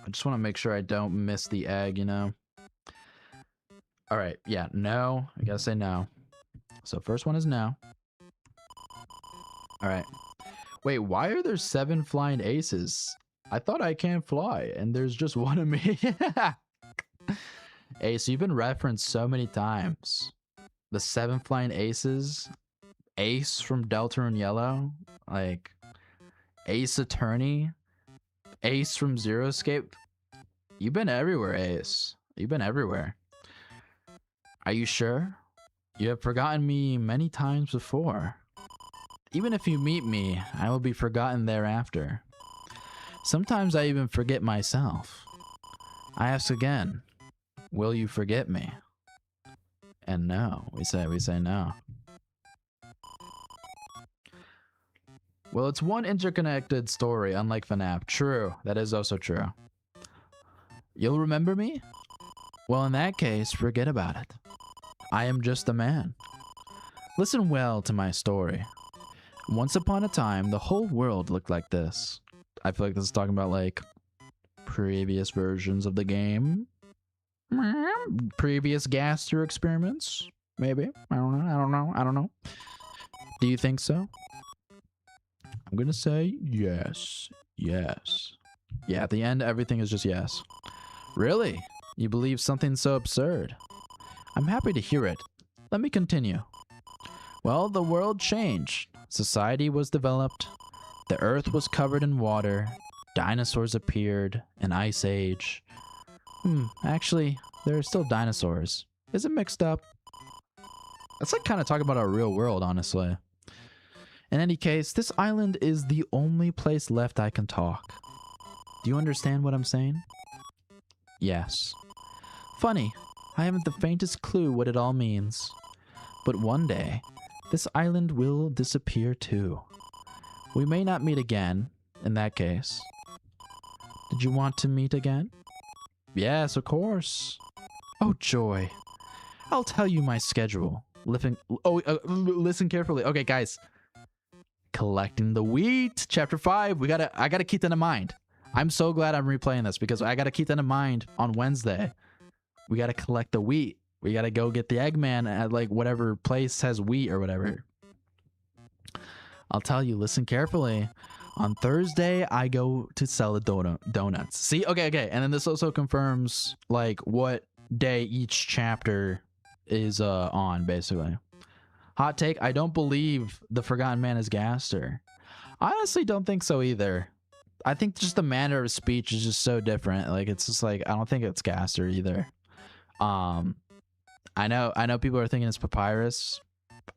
I just want to make sure I don't miss the egg, you know? All right, yeah, no. I gotta say no. So first one is no. All right. Wait, why are there 7 flying aces? I thought I can't fly, and there's just one of me. Ace, you've been referenced so many times. The 7 flying aces, Ace from Deltarune Yellow, like Ace Attorney, Ace from Zero Escape. You've been everywhere, Ace. You've been everywhere. Are you sure? You have forgotten me many times before. Even if you meet me, I will be forgotten thereafter. Sometimes I even forget myself. I ask again, will you forget me? And no, we say no. Well, it's one interconnected story, unlike FNAF. True, that is also true. You'll remember me? Well, in that case, forget about it. I am just a man. Listen well to my story. Once upon a time, the whole world looked like this. I feel like this is talking about, like, previous versions of the game. Previous Gaster experiments? Maybe. I don't know. Do you think so? I'm gonna say yes. Yes. Yeah, at the end, everything is just yes. Really? You believe something so absurd? I'm happy to hear it. Let me continue. Well, the world changed. Society was developed. The earth was covered in water. Dinosaurs appeared. An ice age. Actually, there are still dinosaurs. Is it mixed up? That's like kind of talking about our real world, honestly. In any case, this island is the only place left I can talk. Do you understand what I'm saying? Yes. Funny, I haven't the faintest clue what it all means. But one day, this island will disappear too. We may not meet again, in that case. Did you want to meet again? Yes, of course. Oh, joy. I'll tell you my schedule. Listen carefully. Okay, guys. Collecting the wheat, chapter 5. I gotta keep that in mind. I'm so glad I'm replaying this because I gotta keep that in mind on Wednesday. We gotta collect the wheat. We gotta go get the Eggman at like whatever place has wheat or whatever. I'll tell you, listen carefully. On Thursday, I go to sell the donuts. See? Okay. And then this also confirms like what day each chapter is on, basically. Hot take, I don't believe the Forgotten Man is Gaster. I honestly don't think so either. I think just the manner of speech is just so different. Like it's just like I don't think it's Gaster either. I know people are thinking it's Papyrus.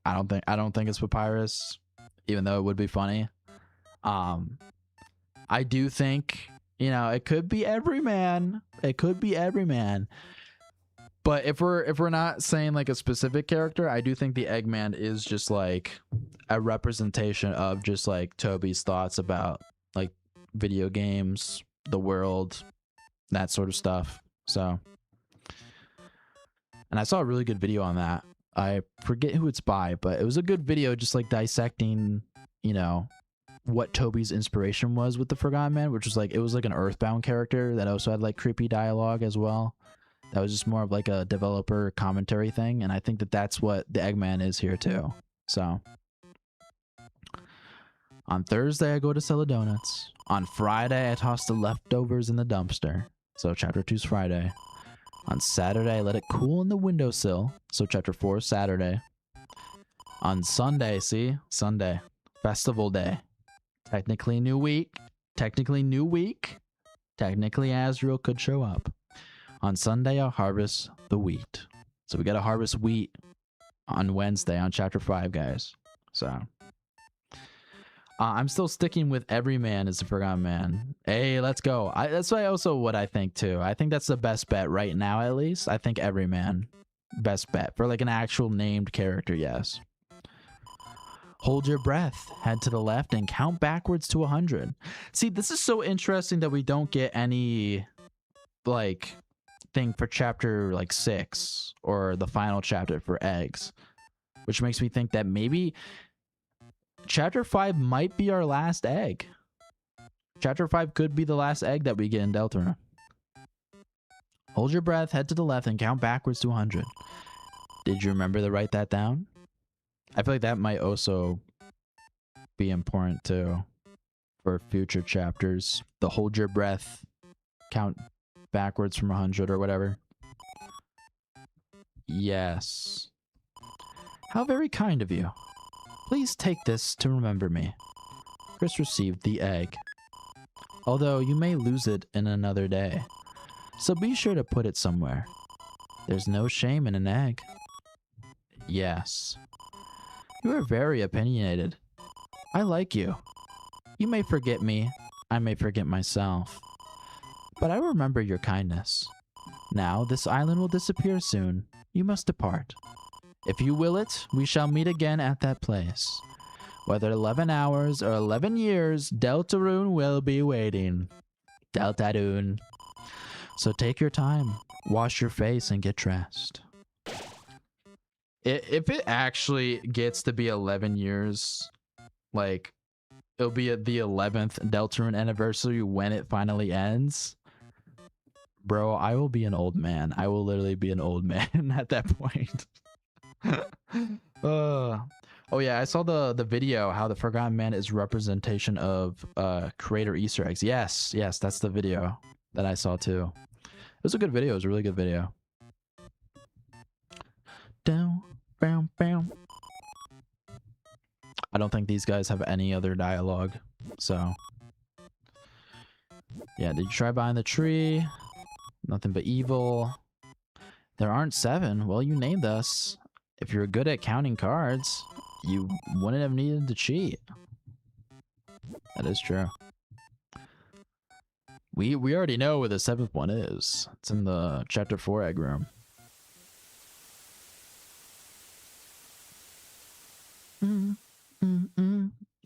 I don't think it's Papyrus, even though it would be funny. I do think, you know, it could be Everyman. It could be Everyman. But if we're not saying like a specific character, I do think the Eggman is just like a representation of just like Toby's thoughts about like video games, the world, that sort of stuff. So, and I saw a really good video on that. I forget who it's by, but it was a good video just like dissecting, you know, what Toby's inspiration was with the Forgotten Man, which was like, it was like an Earthbound character that also had like creepy dialogue as well. That was just more of like a developer commentary thing. And I think that that's what the Eggman is here too. So on Thursday, I go to sell the donuts. On Friday, I toss the leftovers in the dumpster. So chapter 2's Friday. On Saturday, I let it cool in the windowsill. So chapter 4 is Saturday. On Sunday, Sunday, festival day. Technically new week. Technically Azrael could show up. On Sunday, I'll harvest the wheat. So we got to harvest wheat on Wednesday on chapter 5, guys. So I'm still sticking with Everyman is the Forgotten Man. Hey, let's go. That's also what I think too. I think that's the best bet right now, at least. I think Everyman, best bet for like an actual named character. Yes. Hold your breath, head to the left, and count backwards to 100. See, this is so interesting that we don't get any like thing for chapter like 6 or the final chapter for eggs, which makes me think that maybe chapter 5 might be our last egg. Chapter 5 could be the last egg that we get in Deltarune. Hold your breath, head to the left, and count backwards to 100. Did you remember to write that down? I feel like that might also be important too for future chapters. The hold your breath, count backwards from 100 or whatever. Yes. How very kind of you. Please take this to remember me. Chris received the egg. Although you may lose it in another day. So be sure to put it somewhere. There's no shame in an egg. Yes. You are very opinionated. I like you. You may forget me. I may forget myself. But I remember your kindness. Now this island will disappear soon. You must depart. If you will it, we shall meet again at that place. Whether 11 hours or 11 years, Deltarune will be waiting. Deltarune. So take your time, wash your face, and get dressed. If it actually gets to be 11 years, like, it'll be at the 11th Deltarune anniversary when it finally ends. Bro, I will be an old man. I will literally be an old man at that point. Oh yeah, I saw the video how the Forgotten Man is representation of creator Easter eggs. Yes, that's the video that I saw too. It was a good video. It was a really good video. Down, bam, bam. I don't think these guys have any other dialogue. So yeah, did you try behind the tree? Nothing but evil. There aren't 7. Well, you named us. If you're good at counting cards, you wouldn't have needed to cheat. That is true. We already know where the 7th one is. It's in the chapter 4 egg room.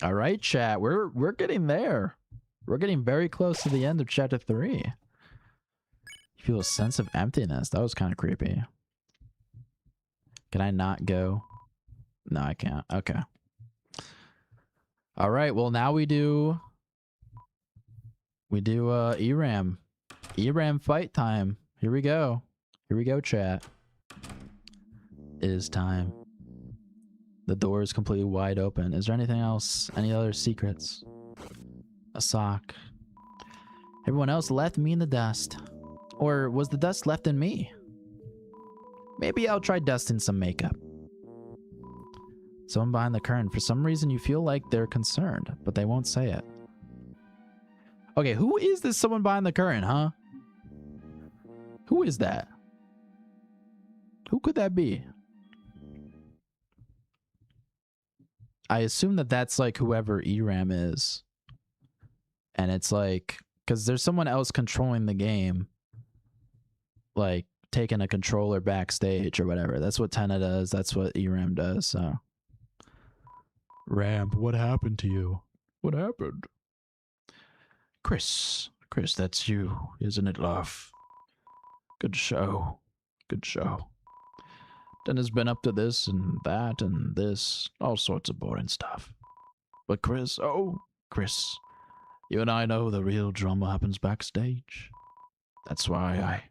All right, chat. We're getting there. We're getting very close to the end of chapter 3. You feel a sense of emptiness. That was kind of creepy. Can I not go? No, I can't. Okay. All right. Well, now we do Eram. Eram fight time. Here we go. Here we go, chat. It is time. The door is completely wide open. Is there anything else? Any other secrets? A sock. Everyone else left me in the dust. Or was the dust left in me? Maybe I'll try dusting some makeup. Someone behind the curtain. For some reason, you feel like they're concerned, but they won't say it. Okay, who is this someone behind the curtain, huh? Who is that? Who could that be? I assume that that's like whoever Eram is. And it's like, because there's someone else controlling the game. Like, taking a controller backstage or whatever. That's what Tenna does. That's what Eram does, so. Ramp, what happened to you? What happened? Chris, that's you, isn't it, love? Good show. Good show. Tenna's been up to this and that and this, all sorts of boring stuff. But Chris, you and I know the real drama happens backstage. That's why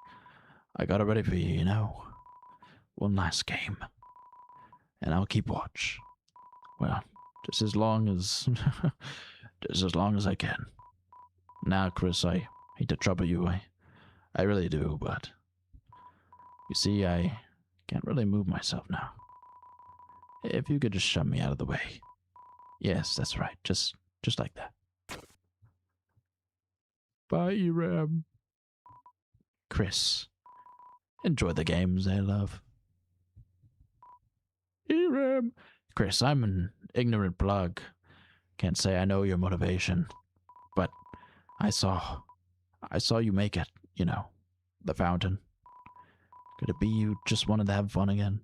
I got it ready for you, you know. One last game. And I'll keep watch. Well, just as long as I can. Now, Chris, I hate to trouble you. I really do, but you see, I can't really move myself now. If you could just shove me out of the way. Yes, that's right. Just like that. Bye, Eram. Chris, enjoy the games, I love. Eram. Chris, I'm an ignorant plug. Can't say I know your motivation. But I saw you make it, you know, the fountain. Could it be you just wanted to have fun again?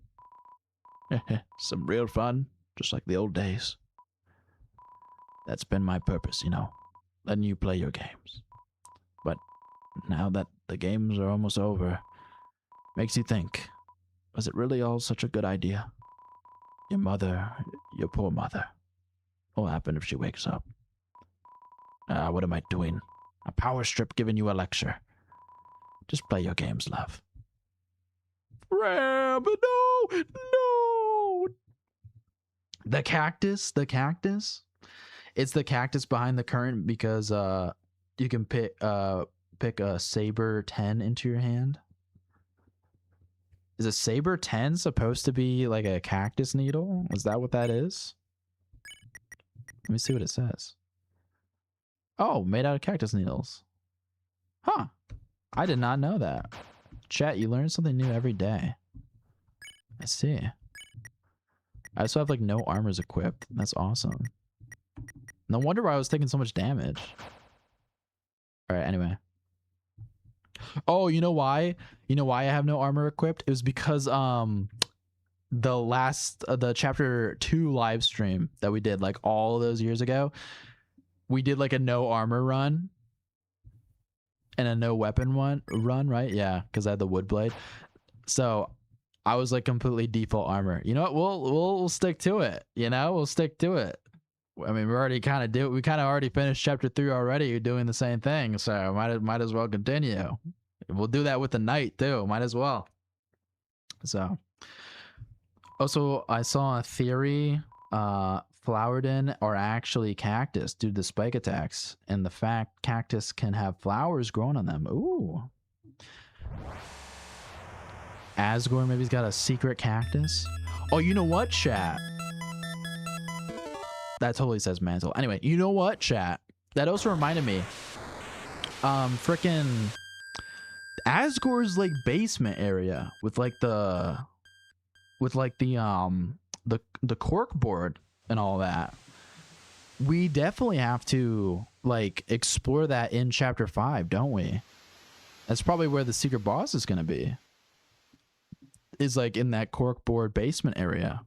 Some real fun, just like the old days. That's been my purpose, you know, letting you play your games. But now that the games are almost over, makes you think, was it really all such a good idea? Your mother, your poor mother. What will happen if she wakes up? What am I doing? A power strip giving you a lecture. Just play your games, love. Ram, no! The cactus? It's the cactus behind the current because you can pick a saber 10 into your hand. Is a saber 10 supposed to be like a cactus needle? Is that what that is? Let me see what it says. Oh, made out of cactus needles. Huh. I did not know that. Chat, you learn something new every day. I see. I also have like no armors equipped. That's awesome. No wonder why I was taking so much damage. Alright, anyway. Oh, you know why? You know why I have no armor equipped? It was because the chapter 2 live stream that we did like all those years ago, we did like a no armor run and a no weapon run, right? Yeah, because I had the wood blade. So I was like completely default armor. You know what? We'll stick to it. You know, we'll stick to it. I mean, we kind of already finished chapter 3 already, doing the same thing. So might as well continue. We'll do that with the knight too. Might as well. So also I saw a theory, Flowerden are actually cactus due to the spike attacks, and the fact cactus can have flowers growing on them. Ooh. Asgore maybe he's got a secret cactus. Oh, you know what, chat? That totally says mantle. Anyway, you know what, chat? That also reminded me. Frickin' Asgore's like basement area with like the cork board and all that. We definitely have to like explore that in chapter 5, don't we? That's probably where the secret boss is gonna be. Is like in that cork board basement area.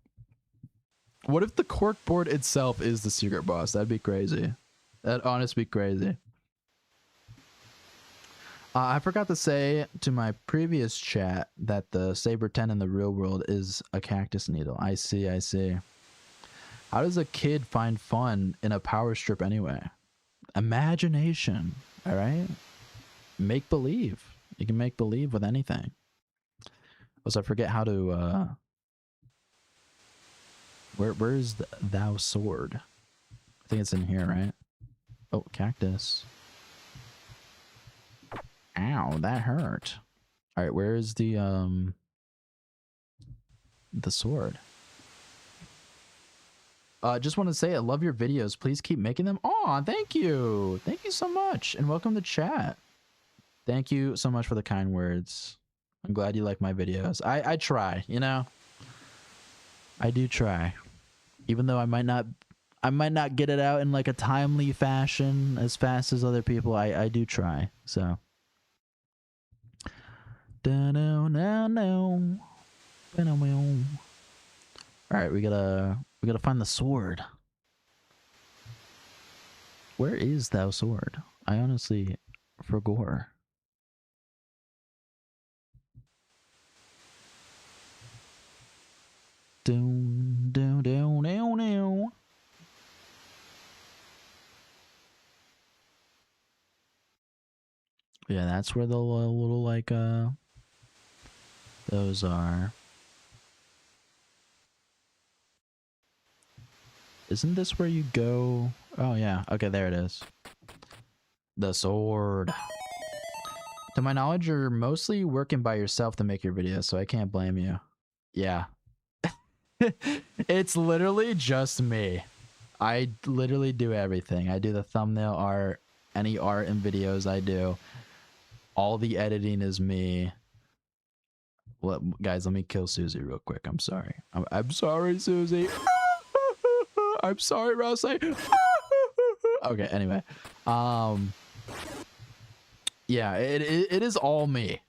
What if the cork board itself is the secret boss? That'd be crazy. That'd honestly be crazy. I forgot to say to my previous chat that the Saber 10 in the real world is a cactus needle. I see, I see. How does a kid find fun in a power strip anyway? Imagination, all right? Make believe. You can make believe with anything. Also, I forget how to, where's thou sword? I think it's in here, right? Oh, cactus. Ow, that hurt. All right, where is the sword? Just want to say I love your videos. Please keep making them. Aw, thank you. Thank you so much. And welcome to chat. Thank you so much for the kind words. I'm glad you like my videos. I try, you know? I do try. Even though I might not get it out in like a timely fashion as fast as other people, I do try. So alright, we gotta find the sword. Where is thou sword? I honestly forgot. Down, down, down, down, down. Yeah, that's where the little like those are. Isn't this where you go? Oh yeah, okay, there it is. The sword. To my knowledge, you're mostly working by yourself to make your videos, so I can't blame you. Yeah. It's literally just me. I literally do everything. I do the thumbnail art, any art and videos I do. All the editing is me. Well, guys, let me kill Susie real quick. I'm sorry. I'm sorry, Susie. I'm sorry, Rossi. Okay, anyway. Yeah, it is all me.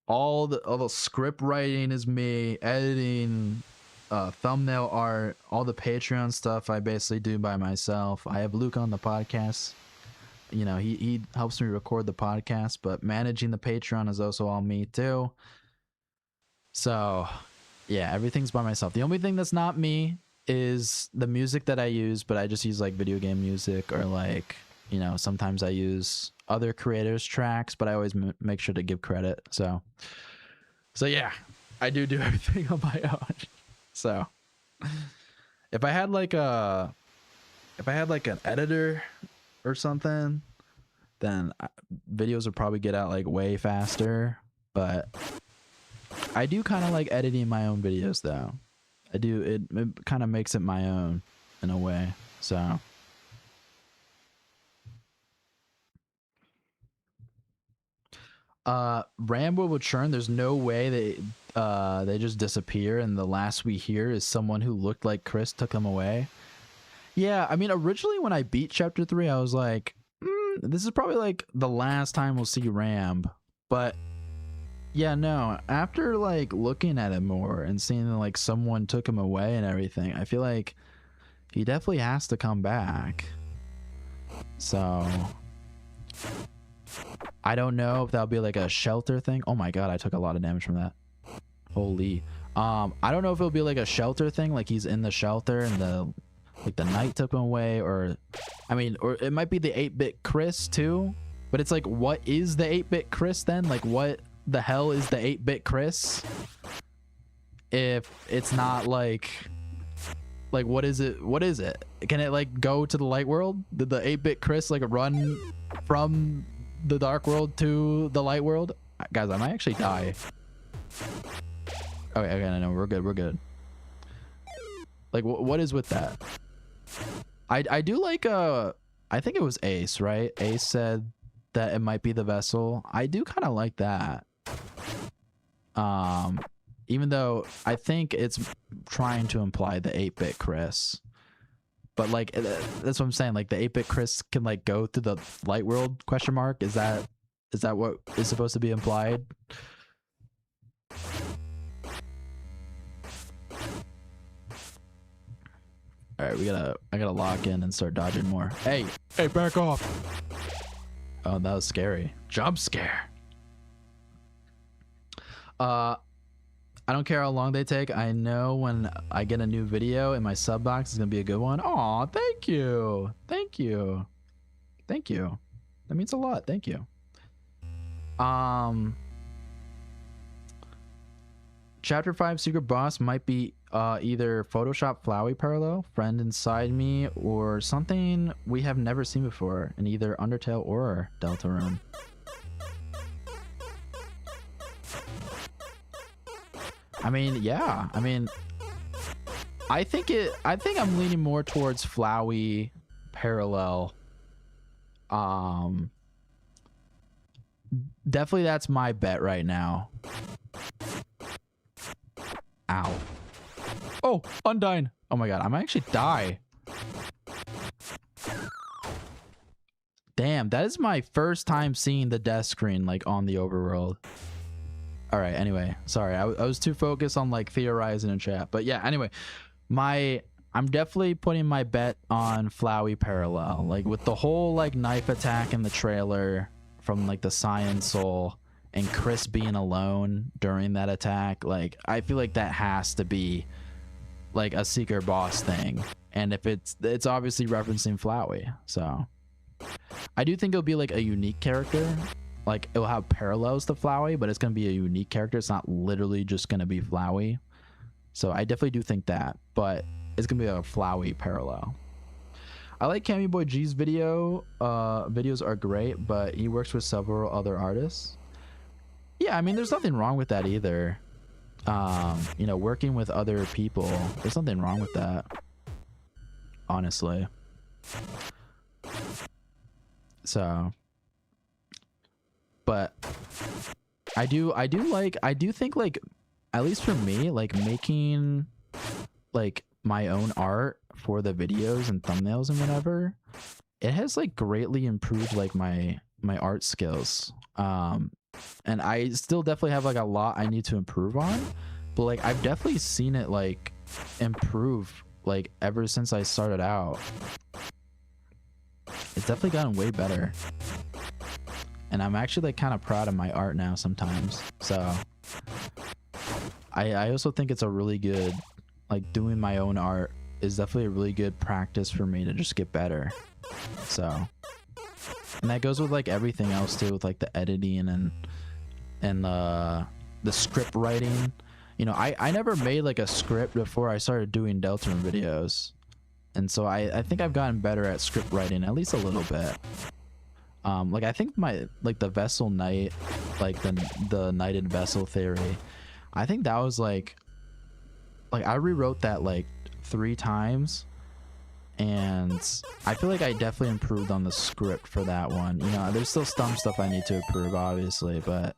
All the script writing is me. Editing, thumbnail art, all the Patreon stuff I basically do by myself. I have Luke on the podcast. You know, he helps me record the podcast, but managing the Patreon is also all me too. So, yeah, everything's by myself. The only thing that's not me is the music that I use, but I just use like video game music, or like, you know, sometimes I use other creators' tracks, but I always make sure to give credit. So yeah, I do everything on my own. So if I had like a if I had like an editor or something, then videos would probably get out like way faster. But I do kind of like editing my own videos though. I do. It kind of makes it my own in a way. So. Rambo will churn. There's no way they just disappear, and the last we hear is someone who looked like Chris took them away. Yeah, I mean, originally when I beat chapter 3, I was like, this is probably like the last time we'll see Ram. But yeah, no, after like looking at it more and seeing that like someone took him away and everything, I feel like he definitely has to come back. So I don't know if that'll be like a shelter thing. Oh my god, I took a lot of damage from that. Holy. I don't know if it'll be like a shelter thing, like he's in the shelter and the knight took him away, or I mean, or it might be the 8-bit Chris too. But it's like, what is the 8-bit Chris then? Like, what the hell is the 8-bit Chris? If it's not like what is it? What is it? Can it like go to the light world? Did the 8-bit Chris like run from the dark world to the light world? Guys, I might actually die. Okay, no, we're good. Like, what is with that? I do like I think it was Ace, right? Ace said that it might be the vessel. I do kind of like that. Even though I think it's trying to imply the 8-bit Chris. But like, that's what I'm saying. Like the 8-bit Chris can like go through the light world ? Is that what is supposed to be implied? All right, I gotta lock in and start dodging more. Hey, back off. Oh, that was scary. Jump scare. I don't care how long they take. I know when I get a new video in my sub box, it's gonna be a good one. Aw, thank you. That means a lot. Thank you. Chapter 5 secret boss might be either Photoshop Flowey parallel, friend inside me, or something we have never seen before in either Undertale or Deltarune. I mean, yeah. I mean, I think I'm leaning more towards Flowey parallel. Definitely that's my bet right now. Ow. Oh, Undyne. Oh my god, I might actually die. Damn, that is my first time seeing the death screen like on the overworld. All right, anyway, sorry, I was too focused on like theorizing in chat. But yeah, anyway, I'm definitely putting my bet on Flowey parallel, like with the whole like knife attack in the trailer from like the Science Soul and Chris being alone during that attack. Like, I feel like that has to be like a seeker boss thing, and if it's obviously referencing Flowey, so I do think it'll be like a unique character. Like, it'll have parallels to Flowey, but it's going to be a unique character. It's not literally just going to be Flowey. So I definitely do think that, but it's going to be a Flowey parallel. I like Cammy Boy G's video. Videos are great, but he works with several other artists. Yeah, I mean, there's nothing wrong with that either. You know, working with other people, there's nothing wrong with that, honestly. So... but I do think like, at least for me, like making like my own art for the videos and thumbnails and whatever, it has like greatly improved like my art skills. And I still definitely have like a lot I need to improve on, but like I've definitely seen it like improve like ever since I started out. It's definitely gotten way better. And I'm actually like kind of proud of my art now sometimes. So I also think it's a really good, like doing my own art is definitely a really good practice for me to just get better. So, and that goes with like everything else too, with like the editing and the script writing. You know, I never made like a script before I started doing Deltarune videos. And so I think I've gotten better at script writing, at least a little bit. Like I think the vessel knight, like the knighted vessel theory, I think that was like I rewrote that like 3 times, and I feel like I definitely improved on the script for that one. You know, there's still some stuff I need to improve, obviously, but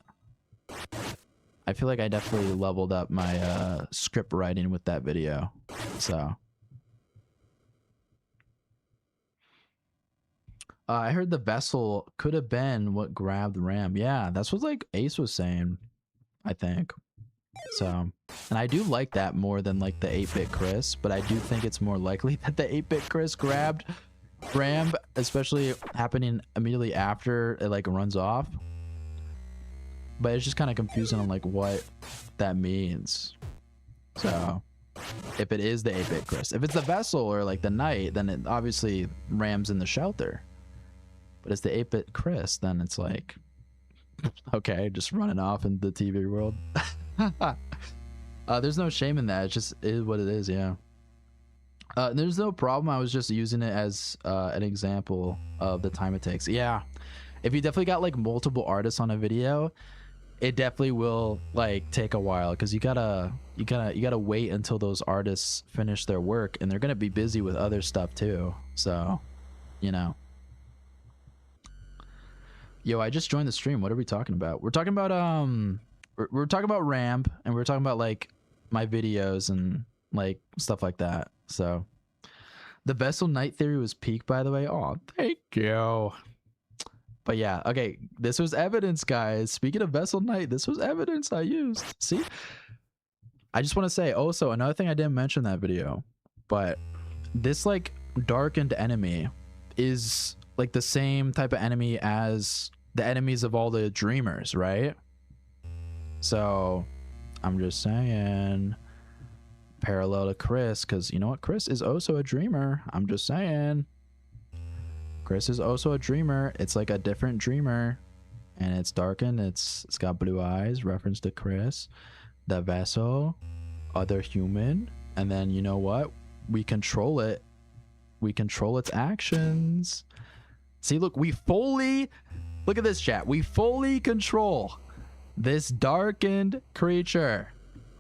I feel like I definitely leveled up my script writing with that video. So I heard the vessel could have been what grabbed Ram. Yeah, that's what like Ace was saying, I think. So, and I do like that more than like the 8-bit Chris, but I do think it's more likely that the 8-bit Chris grabbed Ram, especially happening immediately after it like runs off. But it's just kind of confusing on like what that means. So, if it is the 8-bit Chris, if it's the vessel or like the knight, then it obviously Ram's in the shelter. But it's the 8-bit Chris, then it's like, okay, just running off in the TV world. There's no shame in that. It just is what it is. Yeah. There's no problem. I was just using it as an example of the time it takes. Yeah. If you definitely got like multiple artists on a video, it definitely will like take a while, because you gotta wait until those artists finish their work, and they're gonna be busy with other stuff too. So, you know. Yo, I just joined the stream. What are we talking about? We're talking about we're talking about Ramp, and we're talking about like my videos and like stuff like that. So the vessel knight theory was peak, by the way. Oh, thank you. But yeah, okay, this was evidence, guys. Speaking of vessel knight, this was evidence I used. See, I just want to say also another thing I didn't mention in that video, but this like darkened enemy is like the same type of enemy as the enemies of all the dreamers, right? So I'm just saying, parallel to Chris, because you know what, Chris is also a dreamer. I'm just saying, Chris is also a dreamer. It's like a different dreamer, and it's darkened. It's got blue eyes, reference to Chris, the vessel, other human, and then you know what, we control it. We control its actions. See, look, look at this, chat. We fully control this darkened creature.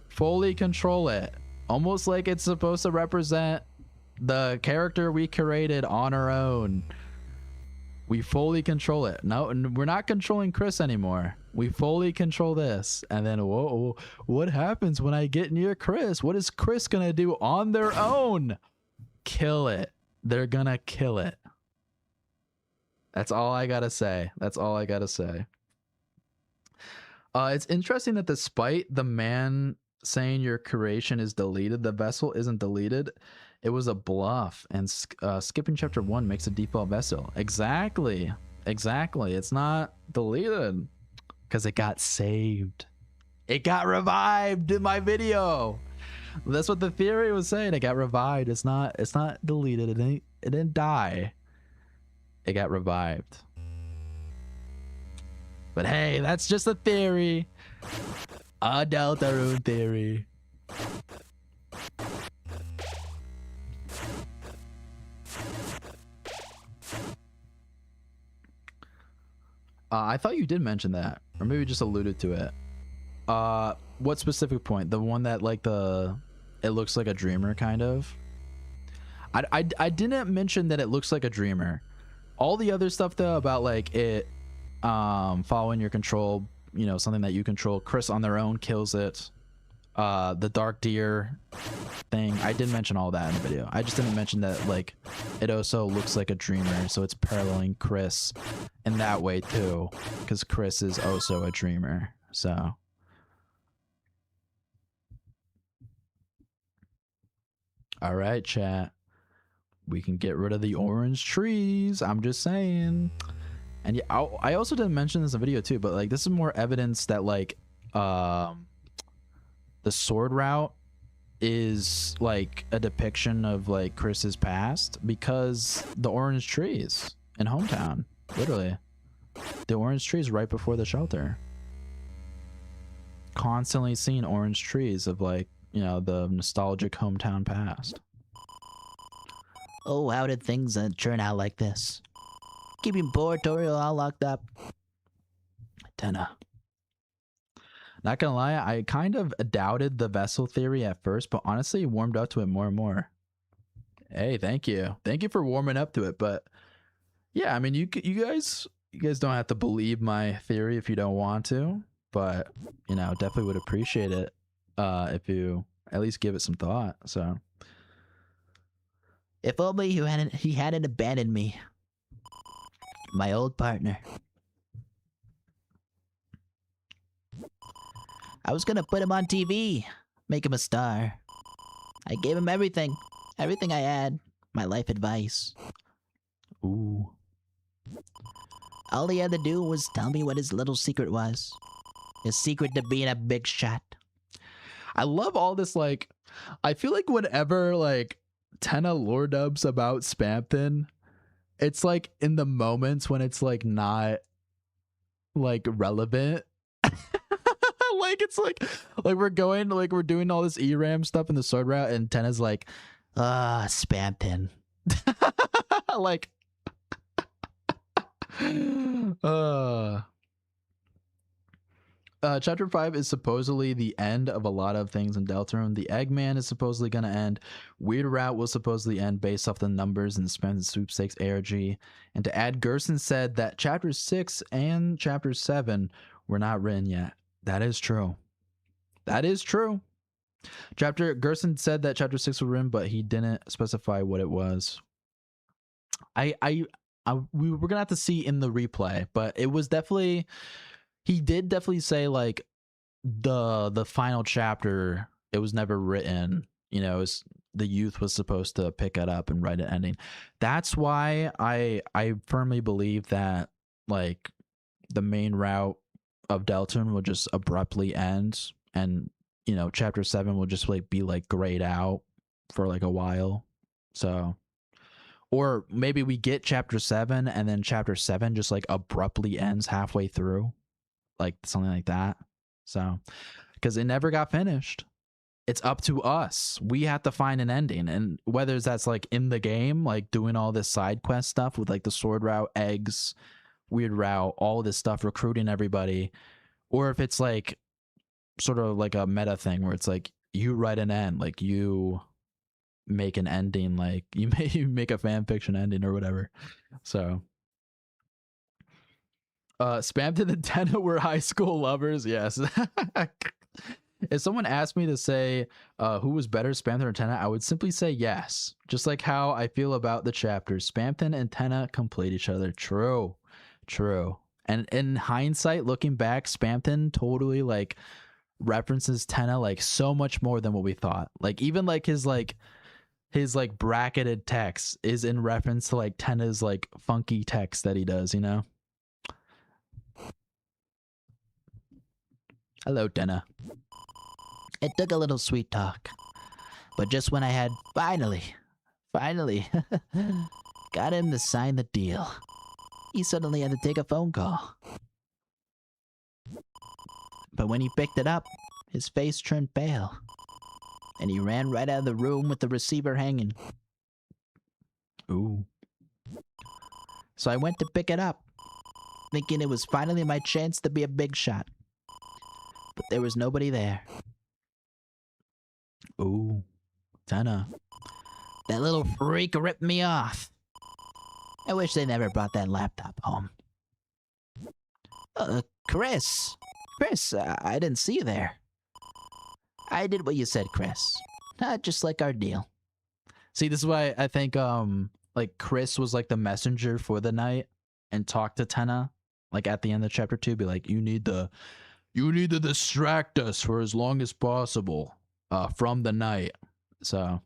Fully control it. Almost like it's supposed to represent the character we created on our own. We fully control it. No, we're not controlling Chris anymore. We fully control this. And then, whoa, what happens when I get near Chris? What is Chris gonna do on their own? Kill it. They're gonna kill it. That's all I gotta say. That's all I gotta say. It's interesting that despite the man saying your creation is deleted, the vessel isn't deleted. It was a bluff, and skipping chapter 1 makes a default vessel. Exactly. It's not deleted because it got saved. It got revived in my video. That's what the theory was saying. It got revived. It's not deleted. It didn't die. It got revived. But hey, that's just a theory. A Deltarune theory. I thought you did mention that, or maybe just alluded to it. What specific point? The one that like it looks like a dreamer kind of? I didn't mention that it looks like a dreamer. All the other stuff though about like it following your control, you know, something that you control, Chris on their own kills it, the dark deer thing, I did mention all that in the video. I just didn't mention that like it also looks like a dreamer, so it's paralleling Chris in that way too, because Chris is also a dreamer. So all right, chat, we can get rid of the orange trees. I'm just saying. And yeah, I also didn't mention this in the video too, but like this is more evidence that like the sword route is like a depiction of like Chris's past, because the orange trees in hometown, literally the orange trees right before the shelter, constantly seeing orange trees of like, you know, the nostalgic hometown past. Oh, how did things turn out like this? Keeping poor Toriel all locked up. Tenna. Not gonna lie, I kind of doubted the vessel theory at first, but honestly warmed up to it more and more. Hey, thank you for warming up to it. But yeah, I mean, you guys don't have to believe my theory if you don't want to, but you know, definitely would appreciate it if you at least give it some thought. So If only he hadn't abandoned me. My old partner. I was gonna put him on TV, make him a star. I gave him everything I had, my life advice. ooh. All he had to do was tell me what his little secret was. His secret to being a big shot. I love all this, like, I feel like whenever like Tenna lore dubs about Spamton, it's like in the moments when it's like not like relevant. Like it's like we're doing all this Eram stuff in the sword route and Tenna's like, Spamton. like chapter 5 is supposedly the end of a lot of things in Deltarune. The Eggman is supposedly going to end. Weird Route will supposedly end based off the numbers in the Spamton Sweepstakes ARG. And to add, Gerson said that chapter 6 and chapter 7 were not written yet. That is true. That is true. Gerson said that chapter 6 was written, but he didn't specify what it was. We were gonna have to see in the replay, but it was definitely, he did definitely say like the final chapter, it was never written, you know, the youth was supposed to pick it up and write an ending. That's why I firmly believe that like the main route of Deltarune will just abruptly end, and you know, chapter 7 will just like be like grayed out for like a while. So, or maybe we get chapter 7 and then chapter 7 just like abruptly ends halfway through, like something like that. So, because it never got finished. It's up to us. We have to find an ending, and whether that's like in the game, like doing all this side quest stuff with like the sword route, eggs, weird route, all this stuff, recruiting everybody, or if it's like sort of like a meta thing where it's like you write an end, like you make an ending, like you make a fan fiction ending or whatever. So Spamton and Tenna were high school lovers. Yes. If someone asked me to say who was better, Spamton or Tenna, I would simply say yes. Just like how I feel about the chapters. Spamton and Tenna complete each other. True. And in hindsight, looking back, Spamton totally like references Tenna like so much more than what we thought. Like even like his bracketed text is in reference to like Tenna's like funky text that he does, you know? Hello, Tenna. It took a little sweet talk. But just when I had finally got him to sign the deal, he suddenly had to take a phone call. But when he picked it up, his face turned pale, and he ran right out of the room with the receiver hanging. Ooh. So I went to pick it up, thinking it was finally my chance to be a big shot. But there was nobody there. Ooh. Tenna. That little freak ripped me off. I wish they never brought that laptop home. Chris, I didn't see you there. I did what you said, Chris. Just like our deal. See, this is why I think like Chris was like the messenger for the night and talked to Tenna like at the end of chapter 2, be like, you need to distract us for as long as possible from the night. So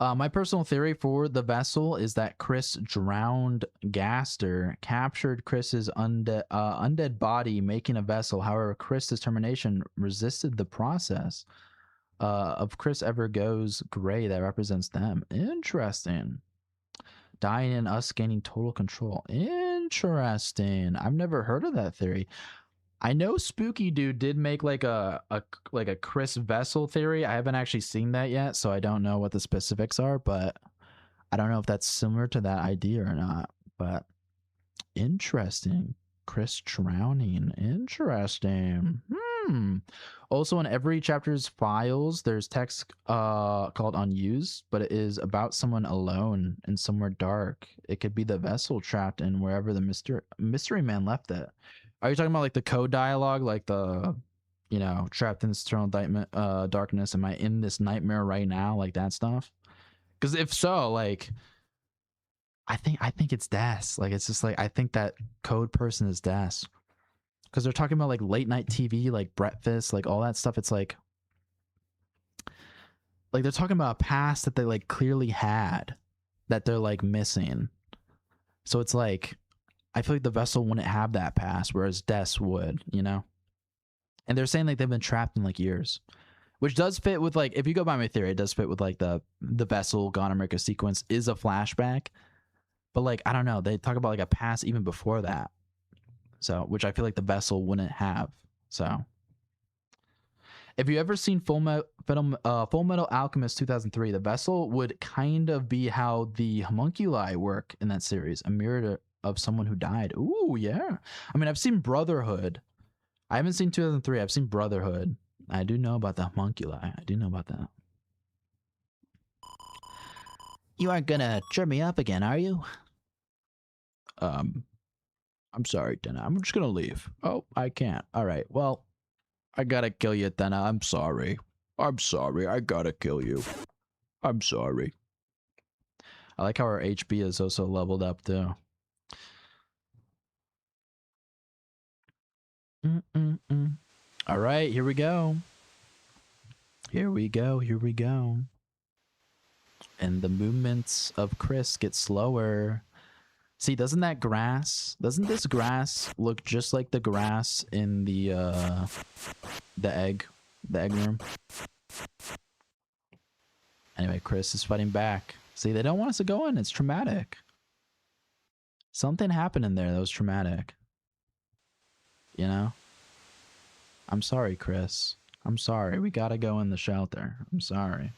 my personal theory for the vessel is that Chris drowned Gaster, captured Chris's undead body, making a vessel. However, Chris' determination resisted the process of Chris ever goes gray that represents them. Interesting. Dying and us gaining total control. Interesting. I've never heard of that theory. I know Spooky Dude did make like a Chris Vessel theory. I haven't actually seen that yet, so I don't know what the specifics are, but I don't know if that's similar to that idea or not. But interesting. Chris drowning. Interesting. Also, in every chapter's files, there's text called unused, but it is about someone alone and somewhere dark. It could be the vessel trapped in wherever the mystery man left it. Are you talking about like the code dialogue, like the, you know, trapped in this eternal darkness? Am I in this nightmare right now? Like that stuff? Because if so, like, I think it's Des. Like, it's just like, I think that code person is Des. Because they're talking about like late night TV, like breakfast, like all that stuff. It's like they're talking about a past that they like clearly had that they're like missing. So it's like, I feel like the vessel wouldn't have that past, whereas Des would, you know? And they're saying like they've been trapped in like years, which does fit with like, if you go by my theory, it does fit with like the vessel Gone America sequence is a flashback. But like, I don't know, they talk about like a past even before that. So, which I feel like the vessel wouldn't have. So, if you ever seen Full Metal Alchemist 2003, the vessel would kind of be how the homunculi work in that series, a mirror of someone who died. Ooh, yeah. I mean, I've seen Brotherhood. I haven't seen 2003. I've seen Brotherhood. I do know about the homunculi. I do know about that. You aren't gonna cheer me up again, are you? I'm sorry, Dana. I'm just gonna leave. Oh, I can't. All right. Well, I gotta kill you, Dana. I'm sorry. I'm sorry. I gotta kill you. I'm sorry. I like how our HP is also leveled up too. All right, here we go. Here we go. Here we go. And the movements of Chris get slower. See, doesn't this grass look just like the grass in the egg room? Anyway, Chris is fighting back. See, they don't want us to go in. It's traumatic. Something happened in there that was traumatic. You know? I'm sorry, Chris. I'm sorry. We gotta go in the shelter. I'm sorry.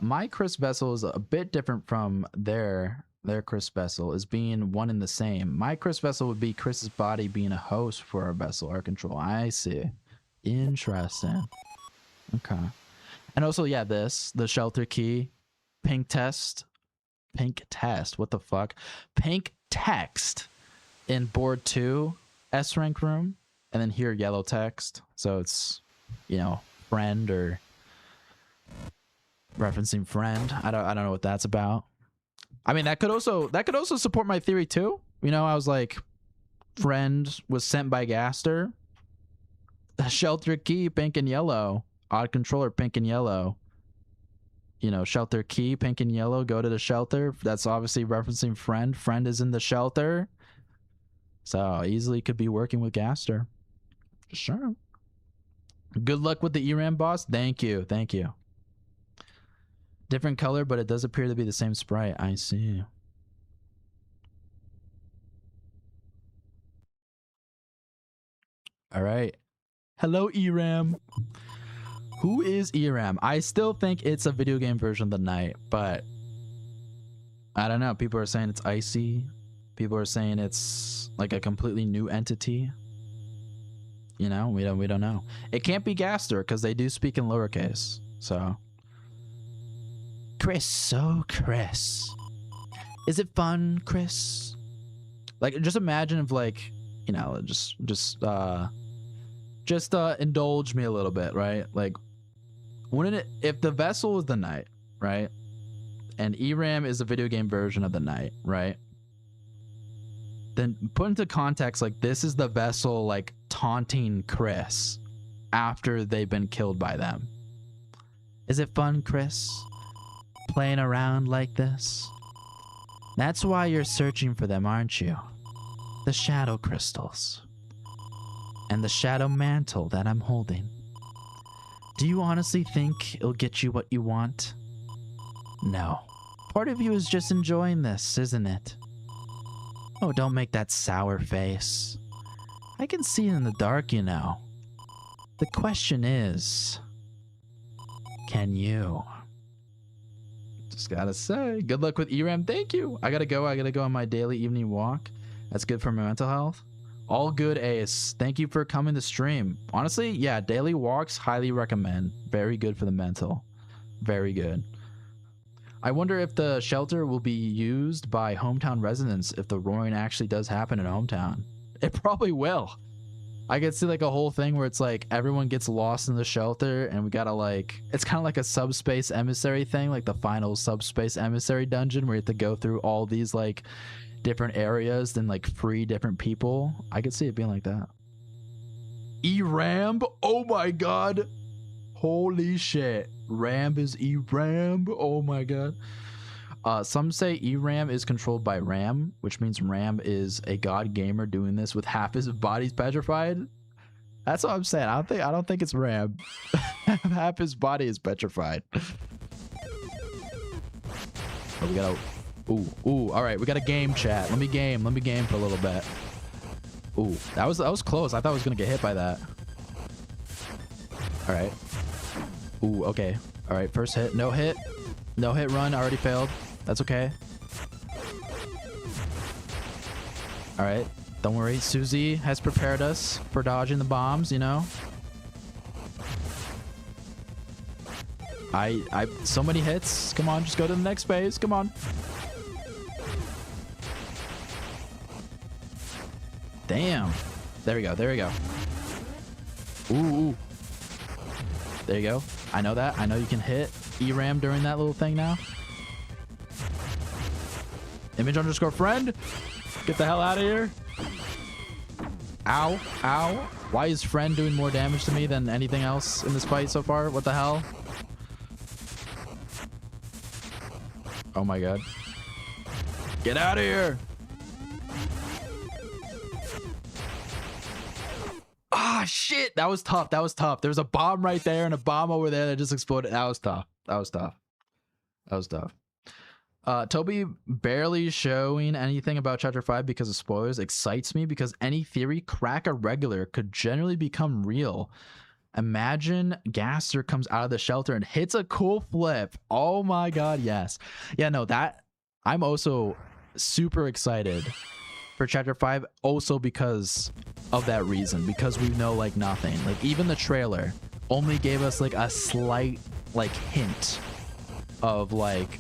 My Chris vessel is a bit different from their Chris vessel, is being one and the same. My Chris vessel would be Chris's body being a host for our vessel, our control. I see. Interesting. Okay. And also, yeah, the shelter key, pink test, what the fuck? Pink text in board 2, S rank room, and then here yellow text. So it's, you know, friend or referencing friend. I don't know what that's about. I mean, that could also support my theory too. You know, I was like, friend was sent by Gaster. Shelter key, pink and yellow. Odd controller, pink and yellow. You know, shelter key, pink and yellow. Go to the shelter. That's obviously referencing friend. Friend is in the shelter. So easily could be working with Gaster. Sure. Good luck with the Eram boss. Thank you. Thank you. Different color, but it does appear to be the same sprite. I see. All right. Hello, Eram. Who is Eram? I still think it's a video game version of the night, but I don't know. People are saying it's icy. People are saying it's like a completely new entity. You know, we don't know. It can't be Gaster because they do speak in lowercase. So, Chris, oh Chris, is it fun, Chris? like, just imagine if, like, you know, just indulge me a little bit, right? Like, wouldn't it, if the vessel is the night, right? And Eram is a video game version of the night, right? Then put into context, like, this is the vessel, like, taunting Chris after they've been killed by them. Is it fun, Chris? Playing around like this? That's why you're searching for them, aren't you? The shadow crystals. And the shadow mantle that I'm holding. Do you honestly think it'll get you what you want? No. Part of you is just enjoying this, isn't it? Oh, don't make that sour face. I can see in the dark, you know. The question is, can you? Just gotta say, good luck with Eram. Thank you. I gotta go on my daily evening walk. That's good for my mental health. All good, Ace. Thank you for coming to stream. Honestly, yeah, daily walks, highly recommend. Very good for the mental. Very good. I wonder if the shelter will be used by hometown residents if the roaring actually does happen in hometown. It probably will. I could see like a whole thing where it's like everyone gets lost in the shelter and we gotta like, it's kind of like a subspace emissary thing, like the final subspace emissary dungeon where you have to go through all these like different areas and like free different people. I could see it being like that. Eram? Oh my god. Holy shit. Ram is Eram. Oh my god. Some say Eram is controlled by Ram, which means Ram is a god gamer doing this with half his body's petrified. That's what I'm saying. I don't think it's Ram. Half his body is petrified. Oh, we gotta. Ooh. All right, we got a game, chat. Let me game for a little bit. Ooh, that was close. I thought I was gonna get hit by that. All right. Ooh, okay. All right, first hit. No hit run. Already failed. That's okay. All right. Don't worry. Susie has prepared us for dodging the bombs, you know. So many hits. Come on, just go to the next phase. Come on. Damn. There we go. Ooh. There you go. I know that. I know you can hit Eram during that little thing now. Image_friend. Get the hell out of here. Ow. Why is friend doing more damage to me than anything else in this fight so far? What the hell? Oh my god. Get out of here. Ah, shit. That was tough. There's a bomb right there and a bomb over there that just exploded. That was tough. Toby barely showing anything about Chapter 5 because of spoilers excites me because any theory crack a regular could generally become real. Imagine Gaster comes out of the shelter and hits a cool flip. Oh my god, yes. Yeah, no, that I'm also super excited for Chapter 5 also because of that reason, because we know like nothing. Like even the trailer only gave us like a slight like hint of like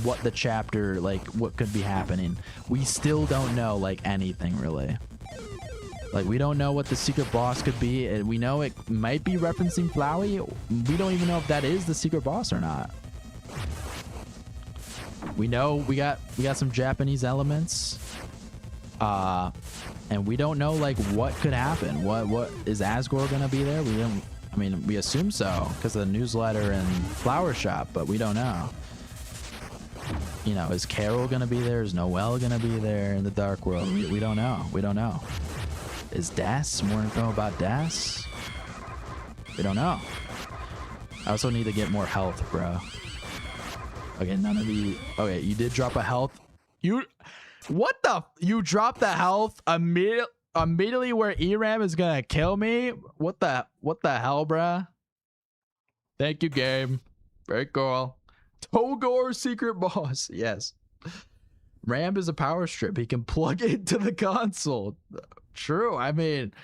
what the chapter, like what could be happening. We still don't know like anything really. Like we don't know what the secret boss could be, and we know it might be referencing Flowey. We don't even know if that is the secret boss or not. We know we got some Japanese elements. And we don't know like what could happen. What is Asgore gonna be there? We assume so because of the newsletter and flower shop, but we don't know. You know, is Carol gonna be there? Is Noelle gonna be there in the Dark World? We don't know. Is Das? More info about Das? We don't know. I also need to get more health, bro. Okay, none of the... Okay, you did drop a health. You dropped the health immediately where Eram is gonna kill me? What the hell, bruh? Thank you, game. Very cool. Togor secret boss. Yes. Ram is a power strip. He can plug it into the console. True. I mean,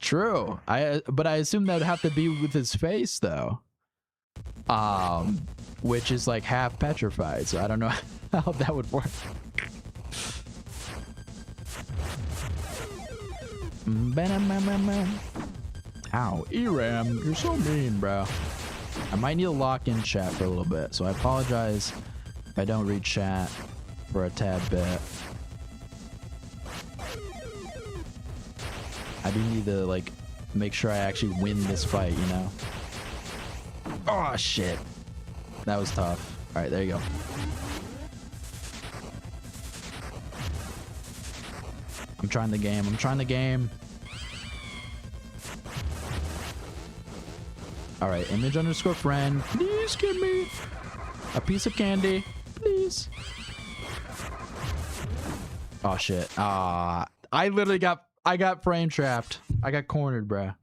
true. But I assume that would have to be with his face though. Which is like half petrified. So I don't know how that would work. Ow, Eram, you're so mean, bro. I might need to lock in chat for a little bit, so I apologize if I don't read chat for a tad bit. I do need to like make sure I actually win this fight, you know? Oh shit. That was tough. Alright, there you go. I'm trying the game. Alright, image_friend. Please give me a piece of candy. Please. Oh shit. I literally got I got frame trapped. I got cornered, bruh.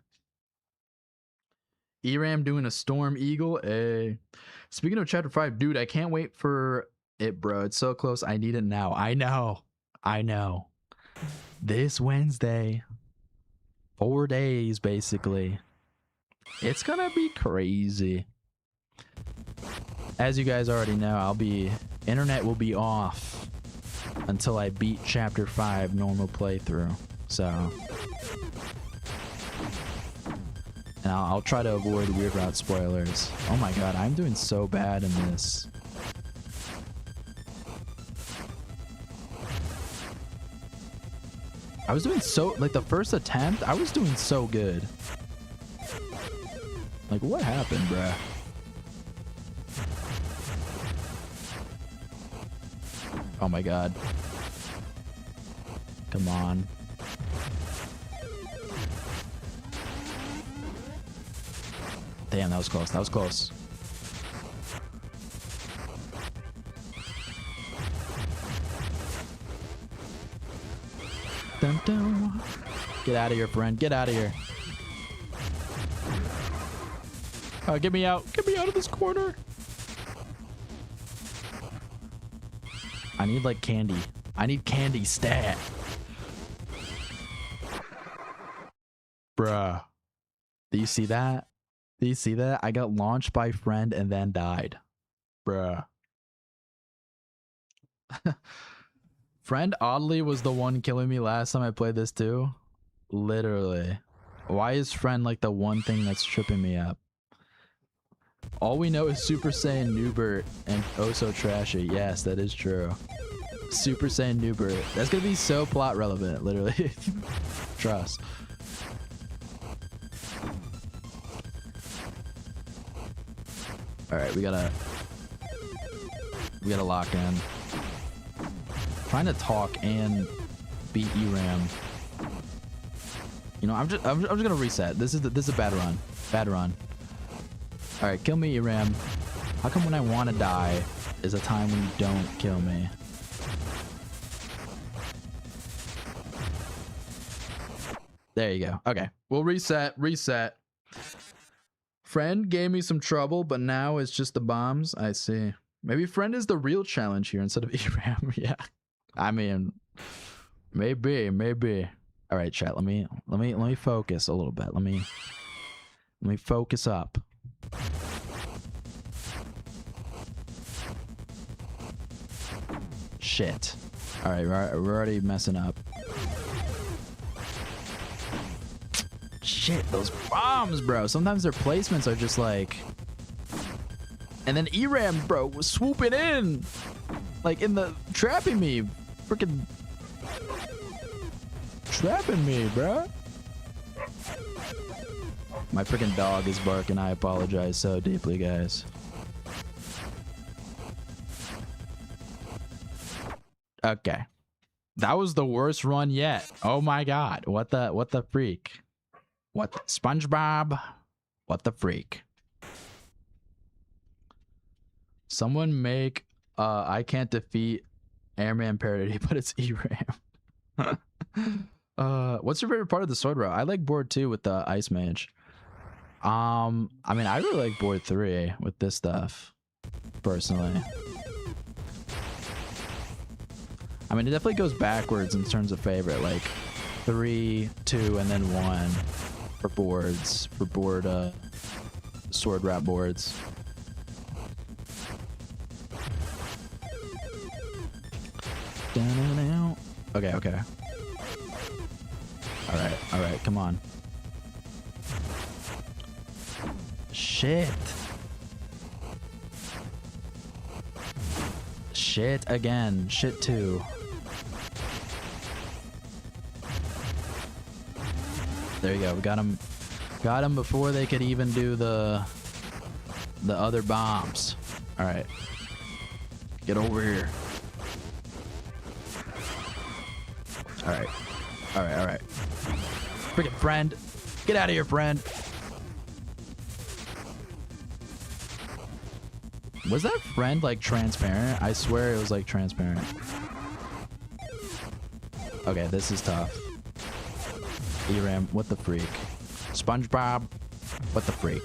Eram doing a Storm Eagle. Hey. Speaking of chapter 5, dude, I can't wait for it, bro. It's so close. I need it now. I know. I know. This Wednesday. 4 days, basically. It's gonna be crazy. As you guys already know, internet will be off until I beat chapter 5 normal playthrough. So, and I'll try to avoid weird route spoilers. Oh my god, I'm doing so bad in this. I was doing so, like the first attempt, I was doing so good. Like what happened, bruh? Oh my god. Come on. Damn, that was close. That was close. Dun, dun. Get out of here, friend. Get out of here. Get me out. Get me out of this corner. I need like candy. I need candy stat. Bruh. Do you see that? Do you see that? I got launched by friend and then died. Bruh. Friend oddly was the one killing me last time I played this too. Literally. Why is friend like the one thing that's tripping me up? All we know is Super Saiyan Newbert and oh so trashy. Yes, that is true. Super Saiyan Newbert. That's gonna be so plot relevant, literally. Trust. Alright, we gotta lock in. Trying to talk and beat Eram. You know, I'm just gonna reset. This is a bad run. Bad run. Alright, kill me, Eram. How come when I wanna die is a time when you don't kill me? There you go. Okay. We'll reset. Friend gave me some trouble, but now it's just the bombs. I see. Maybe friend is the real challenge here instead of Eram. Yeah. I mean, maybe. All right, chat. Let me focus a little bit. Let me focus up. Shit. All right, we're already messing up. Shit, those bombs, bro. Sometimes their placements are just like... And then Eram, bro, was swooping in. Like, trapping me. Freaking... Trapping me, bro. My freaking dog is barking. I apologize so deeply, guys. Okay. That was the worst run yet. Oh my god. What the freak? What the, SpongeBob? What the freak? Someone make I can't defeat Airman parody, but it's Eram. What's your favorite part of the sword route? I like board 2 with the Ice Mage. I mean, I really like board 3 with this stuff, personally. I mean, it definitely goes backwards in terms of favorite, like 3, 2, and then 1 for boards, sword route boards. Okay. All right, come on. Shit again. Shit too. There you go. We got him before they could even do the other bombs. All right. Get over here. All right. Freaking friend. Get out of here, friend. Was that friend like transparent? I swear it was like transparent. Okay, this is tough. Eram, what the freak? SpongeBob, what the freak?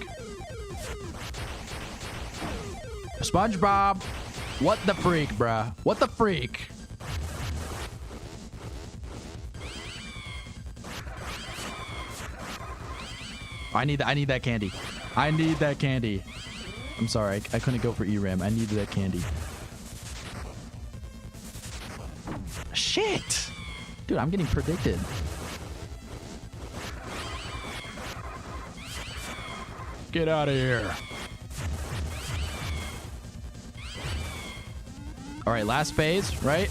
SpongeBob, what the freak, bruh? What the freak? I need that candy. I need that candy. I'm sorry, I couldn't go for Eram. I needed that candy. Shit! Dude, I'm getting predicted. Get out of here. All right, last phase, right?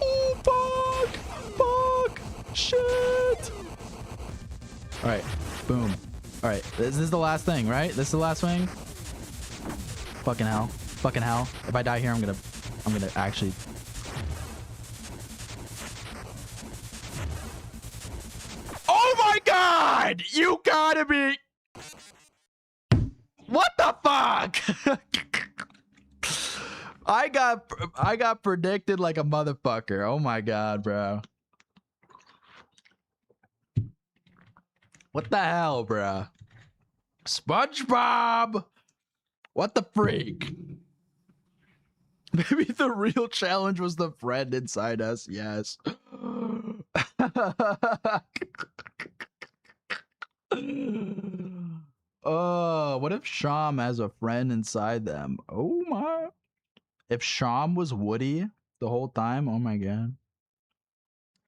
Oh, fuck! Shit! All right, boom. All right, this is the last thing, right? This is the last thing. Fucking hell. Fucking hell. If I die here, I'm gonna actually... Oh my god! You gotta be... What the fuck? I got predicted like a motherfucker. Oh my god, bro. What the hell, bro? SpongeBob! What the freak? Maybe the real challenge was the friend inside us. Yes. Oh, what if Sham has a friend inside them? Oh my. If Sham was Woody the whole time, oh my god.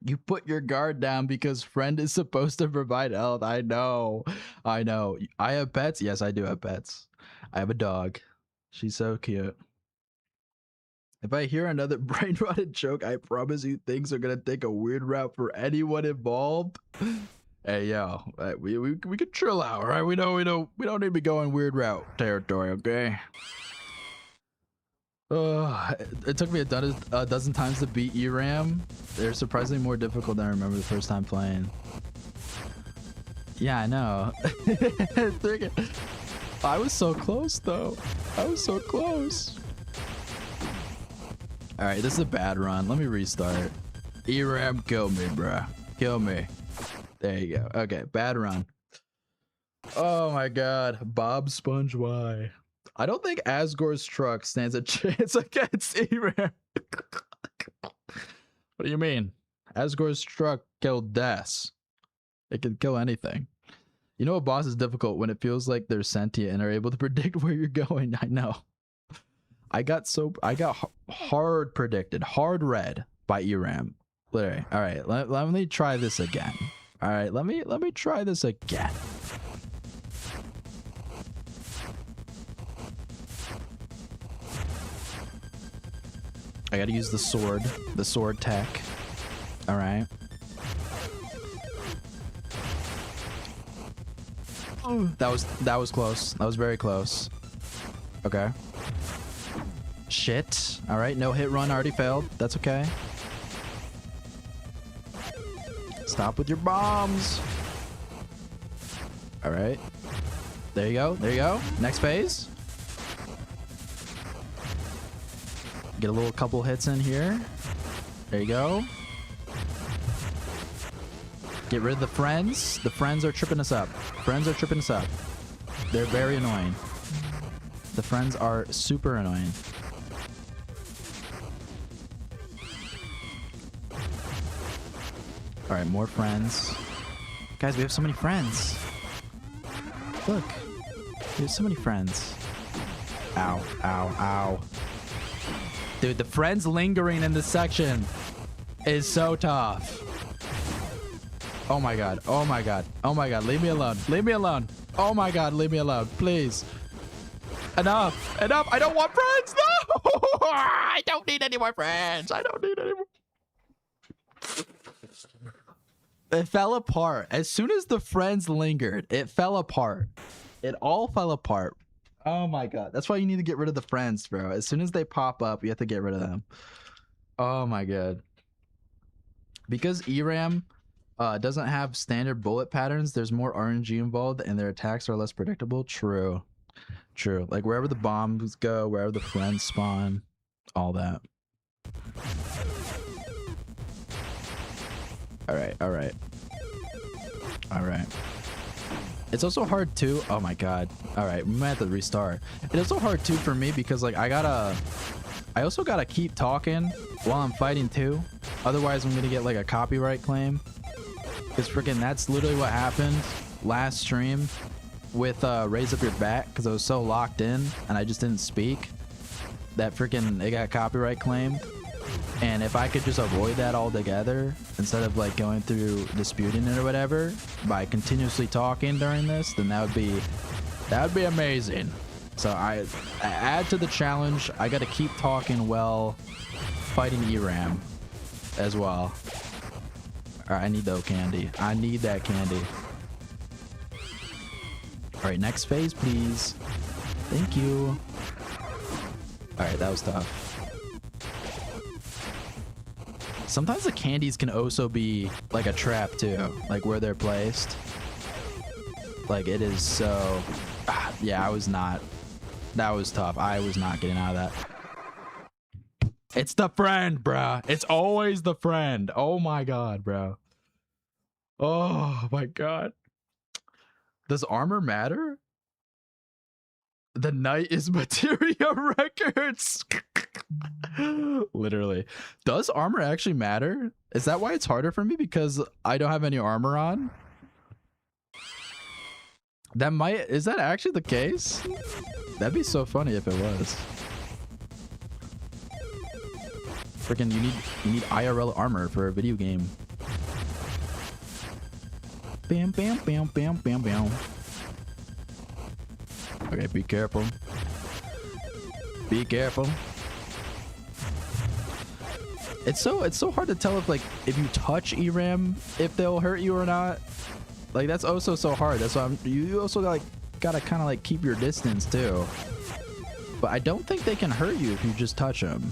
You put your guard down because friend is supposed to provide health. I know. I know. I have pets. Yes, I do have pets. I have a dog. She's so cute. If I hear another brain rotted joke, I promise you things are gonna take a weird route for anyone involved. Hey yo, we could chill out, right? We don't need to be going weird route territory, okay? It took me a dozen times to beat Eram. They're surprisingly more difficult than I remember the first time playing. Yeah, I know. I was so close though. I was so close. All right, this is a bad run. Let me restart. Eram, kill me, bruh. Kill me. There you go. Okay, bad run. Oh my god. Bob Sponge Y. I don't think Asgore's truck stands a chance against Eram. What do you mean? Asgore's truck killed Des. It can kill anything. You know a boss is difficult when it feels like they're sentient and are able to predict where you're going. I know. I got hard predicted, hard read by Eram. Literally. All right, let me try this again. All right, let me try this again. I gotta use the sword tech. All right. That was close. That was very close. Okay. Shit. All right, no hit run already failed. That's okay. Stop with your bombs. All right. There you go. There you go. Next phase. Get a little couple hits in here. There you go. Get rid of the friends. The friends are tripping us up. Friends are tripping us up. They're very annoying. The friends are super annoying. All right, more friends. Guys, we have so many friends. Look, we have so many friends. Ow, ow, ow. Dude, the friends lingering in this section is so tough. Oh my god, oh my god, oh my god, leave me alone, leave me alone. Oh my god, leave me alone, please. Enough, enough, I don't want friends, no! I don't need any more friends, I don't need any more. It fell apart. As soon as the friends lingered, it fell apart. It all fell apart. Oh my god. That's why you need to get rid of the friends, bro. As soon as they pop up, you have to get rid of them. Oh my god. Because Eram doesn't have standard bullet patterns, there's more RNG involved and their attacks are less predictable. True. True. Like wherever the bombs go, wherever the friends spawn, all that. All right, all right. All right. It's also hard too. Oh my god. All right, we might have to restart. It's also hard too for me because like I also gotta keep talking while I'm fighting too. Otherwise, I'm gonna get like a copyright claim. Because freaking that's literally what happened last stream with Raise Up Your Bat, because I was so locked in and I just didn't speak that freaking it got copyright claimed. And if I could just avoid that altogether instead of like going through disputing it or whatever by continuously talking during this, then that would be amazing. So I add to the challenge. I got to keep talking while fighting Eram as well. All right, I need that candy. I need that candy. All right, next phase, please. Thank you. All right, that was tough. Sometimes the candies can also be like a trap too, like where they're placed. Like it is so... yeah, I was not... That was tough. I was not getting out of that. It's the friend, bruh. It's always the friend. Oh my god, bro. Oh my god. Does armor matter? The night is materia records. Literally. Does armor actually matter? Is that why it's harder for me? Because I don't have any armor on? That might... Is that actually the case? That'd be so funny if it was. Freaking you need IRL armor for a video game. Bam bam bam bam bam bam. Okay, be careful. Be careful. It's so hard to tell if you touch Eram if they'll hurt you or not. Like that's also so hard. That's why you also gotta kind of like keep your distance too. But I don't think they can hurt you if you just touch them.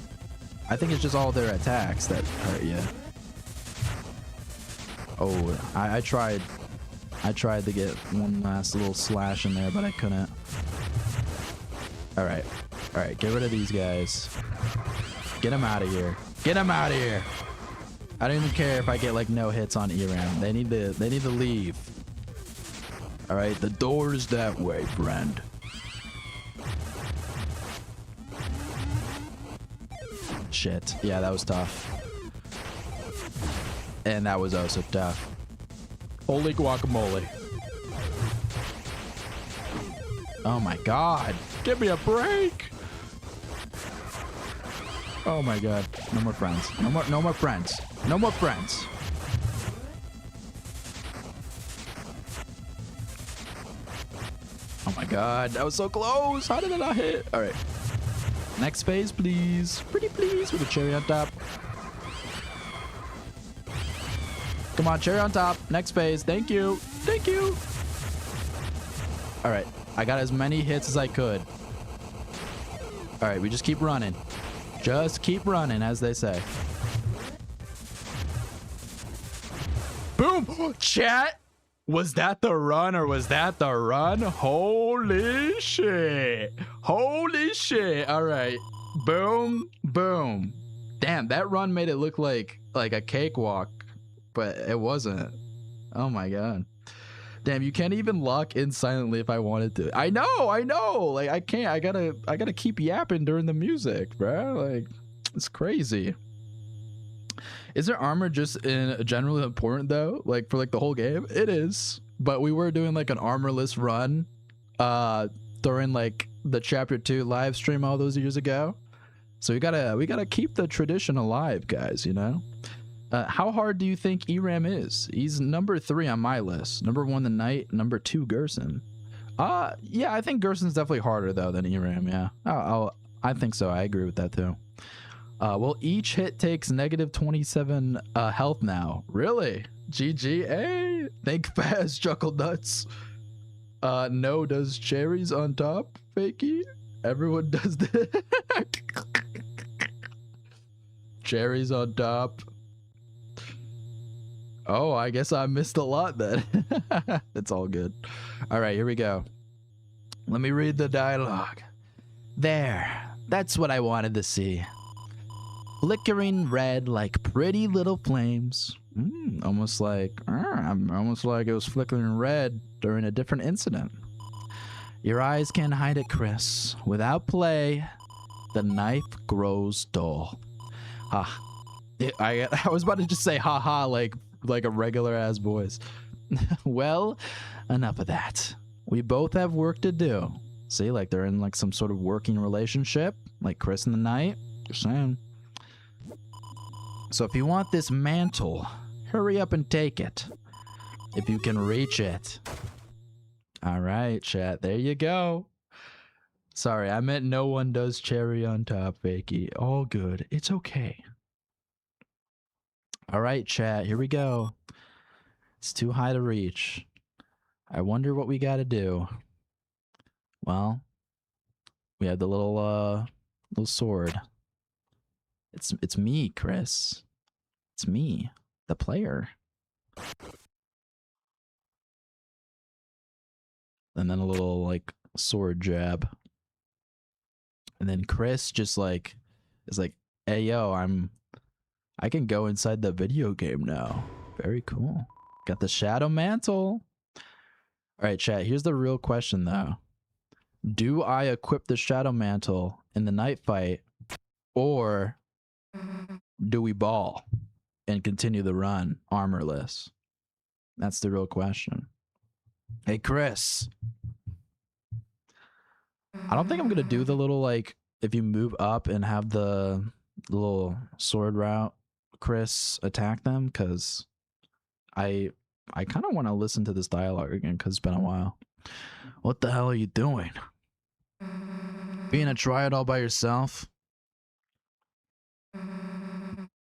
I think it's just all their attacks that hurt you. Oh, I tried to get one last little slash in there, but I couldn't. All right, get rid of these guys. Get them out of here. Get them out of here. I don't even care if I get like no hits on Eram. They need to leave. All right, the door's that way, friend. Shit. Yeah, that was tough. And that was also tough. Holy guacamole. Oh my god. Give me a break. Oh my god. No more friends. No more friends. No more friends. Oh my god. That was so close. How did that not hit? All right. Next phase, please. Pretty please with a cherry on top. Come on, cherry on top. Next phase. Thank you. Thank you. All right. I got as many hits as I could. All right. We just keep running. Just keep running, as they say. Boom. Chat. Was that the run or was that the run? Holy shit. Holy shit. All right. Boom. Boom. Damn, that run made it look like a cakewalk. But it wasn't. Oh my god. Damn, you can't even lock in silently if I wanted to. I know. Like I can't. I gotta keep yapping during the music, bro. Like it's crazy. Is there armor just in generally important though? Like for like the whole game? It is. But we were doing like an armorless run during like the chapter 2 live stream all those years ago. So we gotta keep the tradition alive, guys, you know? How hard do you think Eram is? He's number 3 on my list. Number 1, the Knight. Number 2, Gerson. Yeah, I think Gerson's definitely harder though than Eram. Yeah, I think so. I agree with that too. Well, each hit takes negative 27 health now. Really? GG. Hey, think fast, chuckle nuts. No, does cherries on top, Fakey? Everyone does that. Cherries on top. Oh, I guess I missed a lot then. It's all good. All right, here we go. Let me read the dialogue. There, that's what I wanted to see. Flickering red like pretty little flames, Almost like it was flickering red during a different incident. Your eyes can't hide it, Chris. Without play, the knife grows dull. Ha. I was about to just say ha ha like a regular ass voice. Well, enough of that. We both have work to do. See, like they're in like some sort of working relationship, like Chris and the Knight. Just saying. So if you want this mantle, hurry up and take it. If you can reach it. All right, chat. There you go. Sorry, I meant no one does cherry on top, Fakey. All good. It's okay. All right, chat. Here we go. It's too high to reach. I wonder what we got to do. Well, we have the little sword. It's me, Chris. It's me, the player. And then a little like sword jab. And then Chris just like is like, "Hey yo, I can go inside the video game now." Very cool. Got the shadow mantle. All right, chat. Here's the real question though. Do I equip the shadow mantle in the night fight, or do we ball and continue the run armorless? That's the real question. Hey, Chris. I don't think I'm gonna do the little like if you move up and have the little sword route, Chris, attack them, because I kind of want to listen to this dialogue again because it's been a while. What the hell are you doing? Being a triad all by yourself?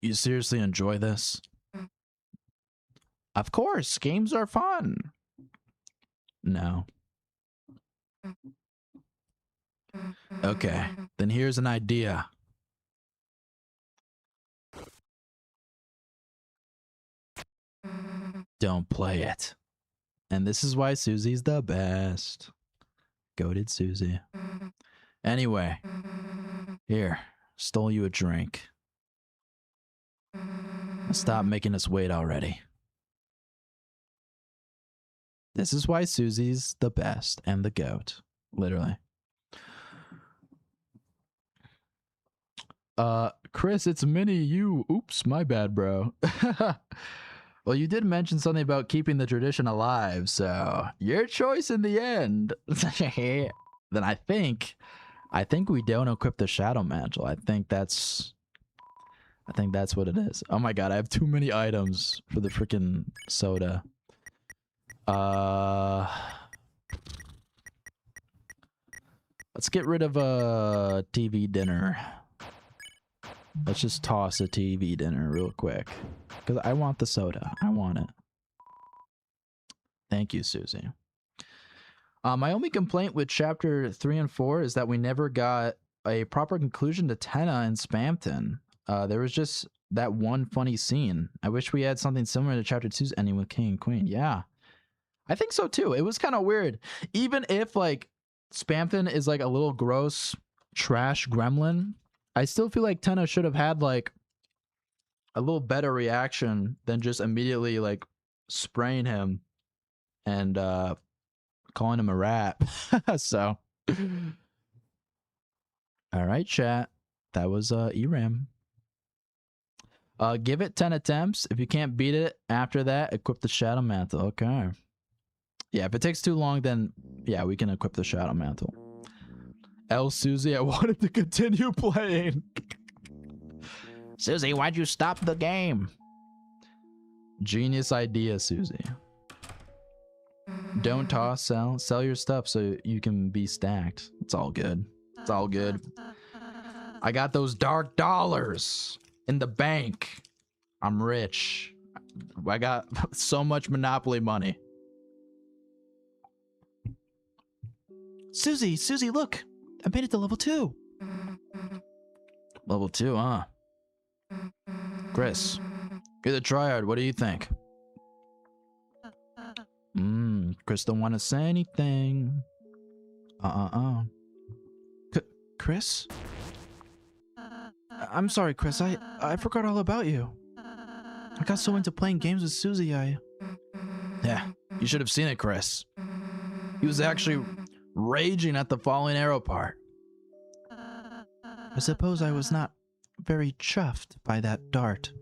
You seriously enjoy this? Of course, games are fun. No. Okay, then here's an idea. Don't play it. And this is why Susie's the best. Goated Susie. Anyway, here, stole you a drink. Stop making us wait already. This is why Susie's the best and the goat. Literally. Chris, it's Minnie, you. Oops, my bad, bro. Well, you did mention something about keeping the tradition alive, so your choice in the end. Then I think we don't equip the shadow mantle. I think that's what it is. Oh my god, I have too many items for the freaking soda. Let's get rid of a TV dinner. Let's just toss a TV dinner real quick. Because I want the soda. I want it. Thank you, Susie. My only complaint with chapter 3 and 4 is that we never got a proper conclusion to Tenna and Spamton. There was just that one funny scene. I wish we had something similar to chapter 2's ending with King and Queen. Yeah. I think so too. It was kind of weird. Even if like Spamton is like a little gross trash gremlin, I still feel like Tenna should have had like a little better reaction than just immediately like spraying him and calling him a rat. So all right, chat. That was Eram. Give it 10 attempts. If you can't beat it after that, equip the shadow mantle. Okay. Yeah, if it takes too long, then yeah, we can equip the shadow mantle. Susie, I wanted to continue playing. Susie, why'd you stop the game? Genius idea, Susie. Don't toss, sell your stuff so you can be stacked. It's all good. It's all good. I got those dark dollars in the bank. I'm rich. I got so much Monopoly money. Susie, look. I made it to level 2. Level 2, huh? Chris, you're the triad. What do you think? Chris don't want to say anything. Chris? I'm sorry, Chris. I forgot all about you. I got so into playing games with Susie, Yeah, you should have seen it, Chris. He was actually raging at the falling arrow part. I suppose I was not very chuffed by that dart.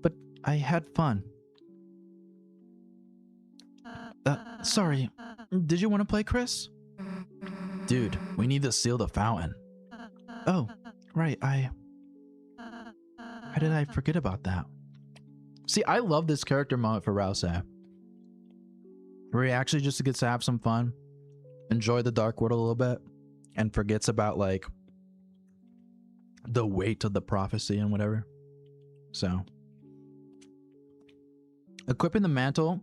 But I had fun. Sorry, did you want to play, Chris? Dude, we need to seal the fountain. Oh, right, how did I forget about that? See, I love this character moment for Rouse, where he actually just gets to have some fun, enjoy the Dark World a little bit, and forgets about, like, the weight of the prophecy and whatever. So, equipping the mantle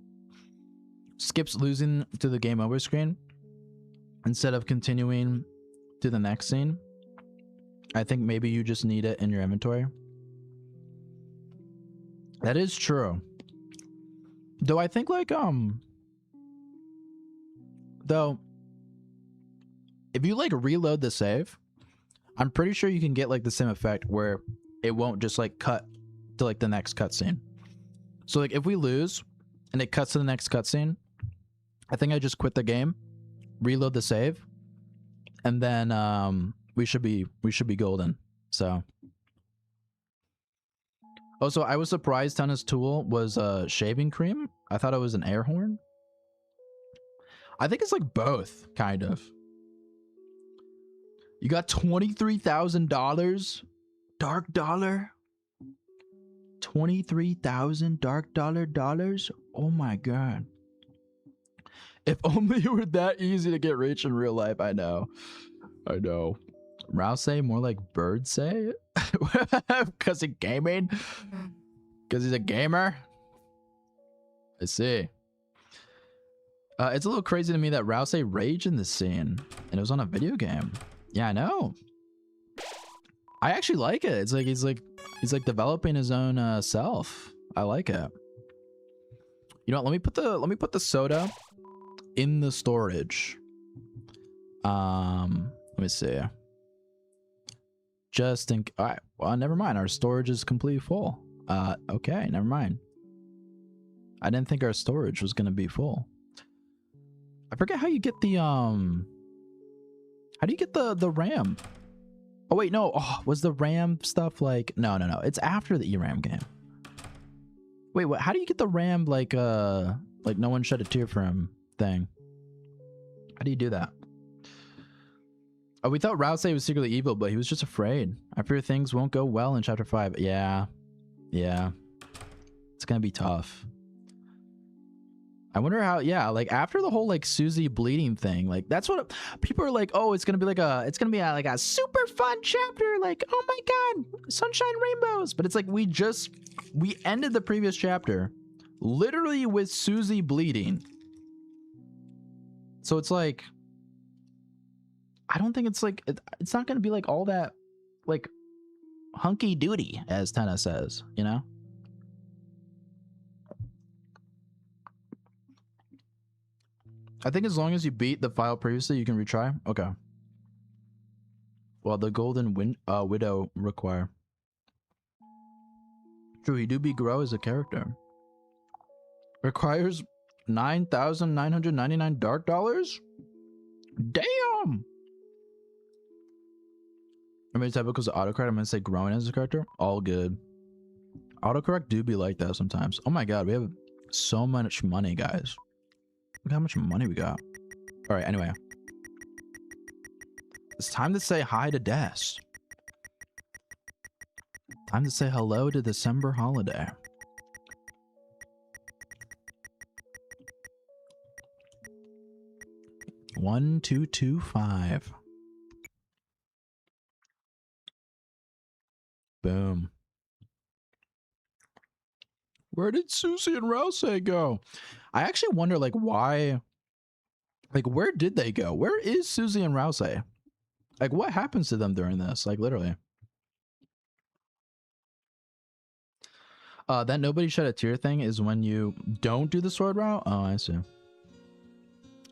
skips losing to the game over screen instead of continuing to the next scene. I think maybe you just need it in your inventory. That is true. Though I think, like, though, if you, like, reload the save, I'm pretty sure you can get, like, the same effect where it won't just, like, cut to, like, the next cutscene. So, like, if we lose and it cuts to the next cutscene, I think I just quit the game, reload the save, and then we should be golden. So, also, I was surprised Tennis Tool was shaving cream. I thought it was an air horn. I think it's like both, kind of. You got $23,000 dark dollar. 23,000 dark dollars. Oh my god. If only it were that easy to get rich in real life. I know. Rouse say more like Bird say? Because of gaming? Because he's a gamer? I see. It's a little crazy to me that Rouse raged in this scene and it was on a video game. Yeah, I know. I actually like it. It's like he's like developing his own self. I like it. You know what, let me put the soda in the storage. Let me see. Just think. All right. Well, never mind. Our storage is completely full. Okay. Never mind. I didn't think our storage was gonna be full. I forget how you get the How do you get the RAM? Oh wait, no. Oh, was the RAM stuff like? No. It's after the Eram game. Wait, what? How do you get the RAM like no one shed a tear for him thing? How do you do that? Oh, we thought Rouse was secretly evil, but he was just afraid. I fear things won't go well in chapter 5. Yeah. It's gonna be tough. I wonder how, yeah, like after the whole like Susie bleeding thing, like that's what people are like, oh, it's gonna be like a super fun chapter, like, oh my god, sunshine rainbows. But it's like we ended the previous chapter literally with Susie bleeding. So it's like, I don't think it's like, it's not gonna be like all that like hunky doody, as Tenna says, you know? I think as long as you beat the file previously, you can retry. Okay. Well, the golden widow require. True, he do be grow as a character. Requires 9,999 dark dollars. Damn. I mean, type because of autocorrect. I'm gonna say growing as a character. All good. Autocorrect do be like that sometimes. Oh my god, we have so much money, guys. Look how much money we got. All right, anyway. It's time to say hi to Des. Time to say hello to December holiday. One, 2, 2, 5. Boom. Where did Susie and Rouse go? I actually wonder, like, why, like, where did they go? Where is Susie and Rouse? Like, what happens to them during this? Like, literally. That nobody shed a tear thing is when you don't do the sword route? Oh, I see.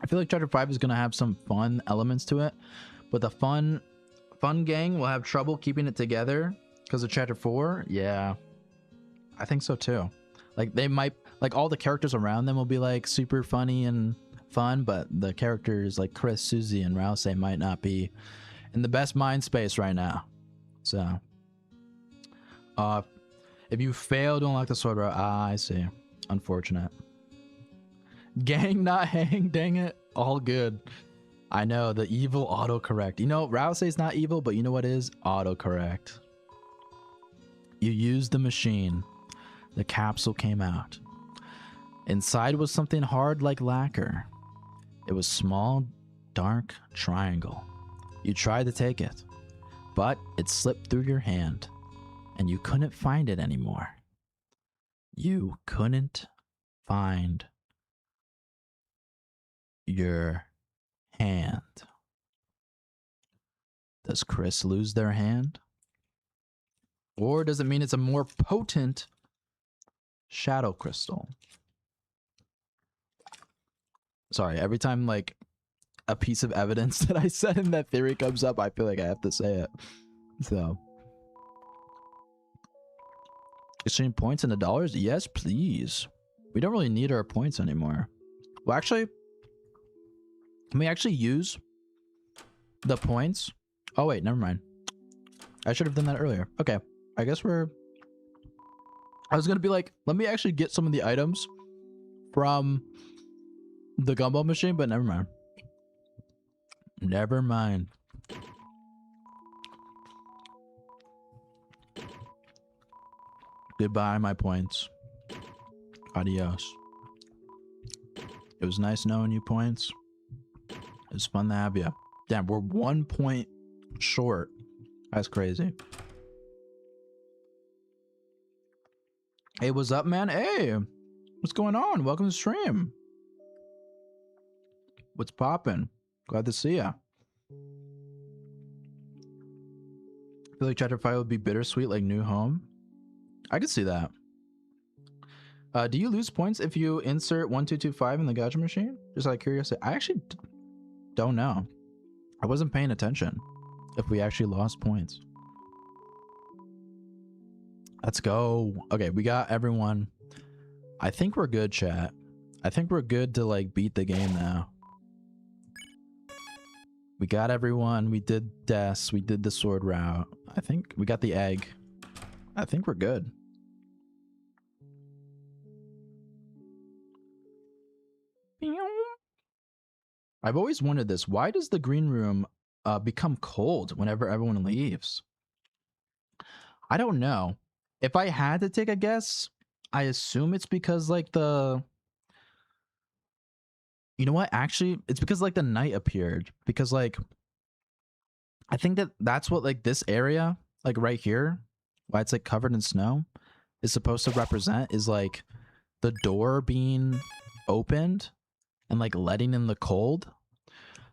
I feel like chapter 5 is going to have some fun elements to it, but the fun gang will have trouble keeping it together because of chapter 4. Yeah. I think so too. Like they might, like all the characters around them will be like super funny and fun, but the characters like Chris, Susie, and Rouse might not be in the best mind space right now. So, if you fail to unlock the sword route, I see. Unfortunate. Gang not hang, dang it. All good. I know, the evil autocorrect. You know, Rousey's not evil, but you know what is? Autocorrect. You used the machine. The capsule came out. Inside was something hard like lacquer. It was small, dark triangle. You tried to take it, but it slipped through your hand, and you couldn't find it anymore. You couldn't find your hand. Does Chris lose their hand? Or does it mean it's a more potent shadow crystal? Sorry, every time like a piece of evidence that I said in that theory comes up, I feel like I have to say it. So, exchange points into dollars? Yes, please. We don't really need our points anymore. Well, actually, can we actually use the points? Oh, wait, never mind. I should have done that earlier. Okay, I guess we're... I was going to be like, let me actually get some of the items from the gumball machine, but never mind. Never mind. Goodbye, my points. Adios. It was nice knowing you, points. It was fun to have you. Damn, we're 1 point short. That's crazy. Hey, what's up, man? Hey, what's going on? Welcome to the stream. What's poppin'? Glad to see ya. I feel like Chapter 5 would be bittersweet like New Home. I could see that. Do you lose points if you insert 1225 in the gacha machine? Just out of curiosity. I actually don't know. I wasn't paying attention if we actually lost points. Let's go. Okay, we got everyone. I think we're good, chat. I think we're good to like beat the game now. We got everyone. We did deaths. We did the sword route. I think we got the egg. I think we're good. I've always wondered this. Why does the green room become cold whenever everyone leaves? I don't know. If I had to take a guess, I assume it's because like the... You know what? Actually, it's because like the night appeared. Because like... I think that's what like this area, like right here, why it's like covered in snow, is supposed to represent is like the door being opened and like letting in the cold.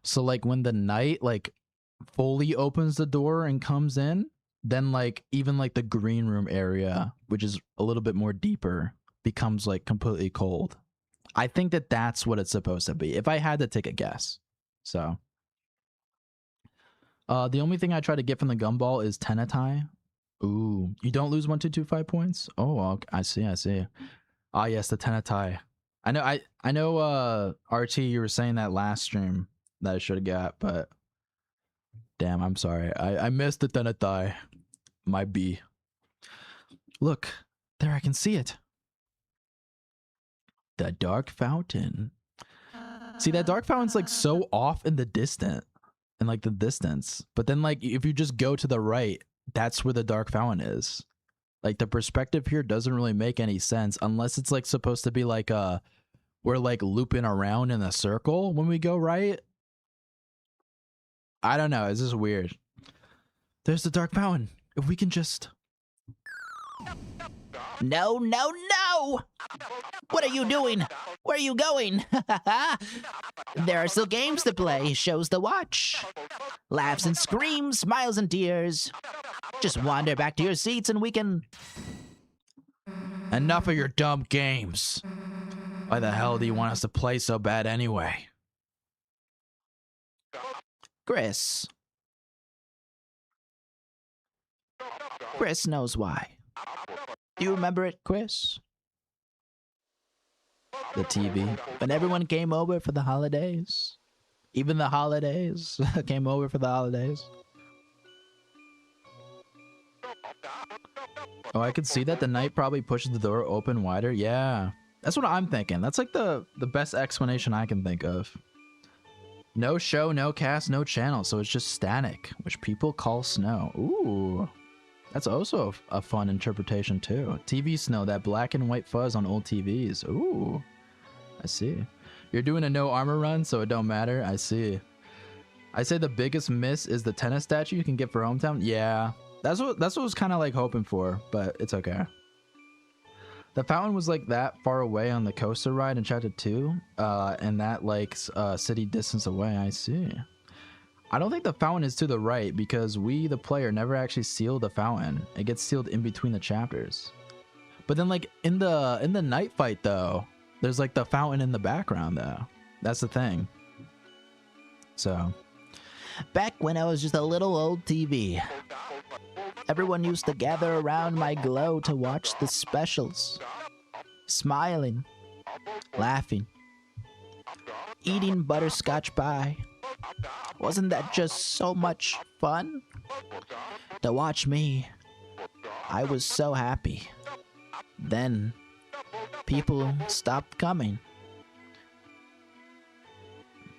So like when the night like fully opens the door and comes in, then like even like the green room area, which is a little bit more deeper, becomes like completely cold. I think that that's what it's supposed to be if I had to take a guess. So the only thing I try to get from the gumball is Tenetai. Ooh, you don't lose 1225 points? Oh, okay. I see. Ah, yes, the Tenetai. I know RT, you were saying that last stream that I should have got, but damn, I'm sorry. I missed the Tenetai. My B. Look, there I can see it. The dark fountain. See, that dark fountain's like so off in the distance. In like the distance. But then like if you just go to the right, that's where the dark fountain is. Like the perspective here doesn't really make any sense unless it's like supposed to be like we're like looping around in a circle when we go right. I don't know, it's just weird. There's the dark fountain. If we can just... No, no, no! What are you doing? Where are you going? There are still games to play, shows to watch. Laughs and screams, smiles and tears. Just wander back to your seats and we can... Enough of your dumb games. Why the hell do you want us to play so bad anyway? Chris. Chris knows why. Do you remember it, Chris? The TV. When everyone came over for the holidays. Even the holidays came over for the holidays. Oh, I could see that. The knight probably pushes the door open wider. Yeah. That's what I'm thinking. That's like the best explanation I can think of. No show, no cast, no channel, so it's just static, which people call snow. Ooh. That's also a fun interpretation too. TV snow, that black and white fuzz on old TVs. Ooh. I see. You're doing a no armor run, so it don't matter. I see. I say the biggest miss is the tennis statue you can get for hometown. Yeah. That's what I was kind of like hoping for, but it's okay. The fountain was like that far away on the coaster ride in chapter 2, and that like city distance away. I see. I don't think the fountain is to the right because we, the player, never actually seal the fountain. It gets sealed in between the chapters. But then like in the night fight though, there's like the fountain in the background though. That's the thing. So, back when I was just a little old TV, everyone used to gather around my glow to watch the specials. Smiling, laughing, eating butterscotch pie. Wasn't that just so much fun? To watch me, I was so happy. Then, people stopped coming.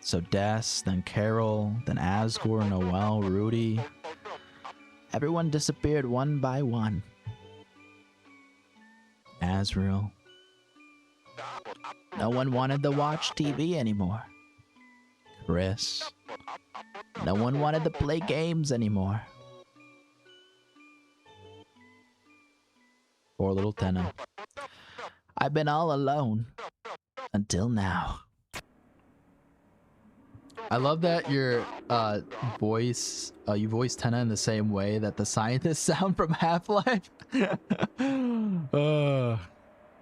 So Des, then Carol, then Asgore, Noel, Rudy. Everyone disappeared one by one. Azrael. No one wanted to watch TV anymore. Chris. No one wanted to play games anymore. Poor little Tenno. I've been all alone. Until now. I love that your voice, you voice Tenna in the same way that the scientists sound from Half-Life.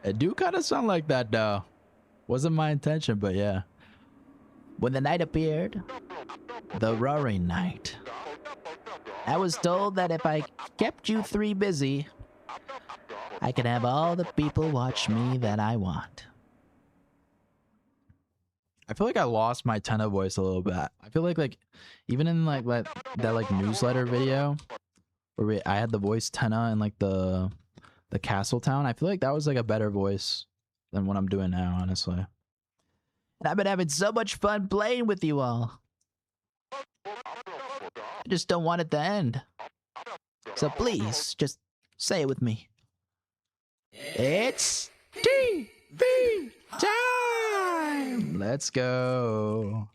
It do kind of sound like that though. Wasn't my intention, but yeah. When the night appeared, the roaring night, I was told that if I kept you three busy, I could have all the people watch me that I want. I feel like I lost my Tenna voice a little bit. I feel like even in like that newsletter video where I had the voice Tenna in like the castle town, I feel like that was like a better voice than what I'm doing now, honestly. And I've been having so much fun playing with you all. I just don't want it to end. So please, just say it with me. It's TV time! Let's go.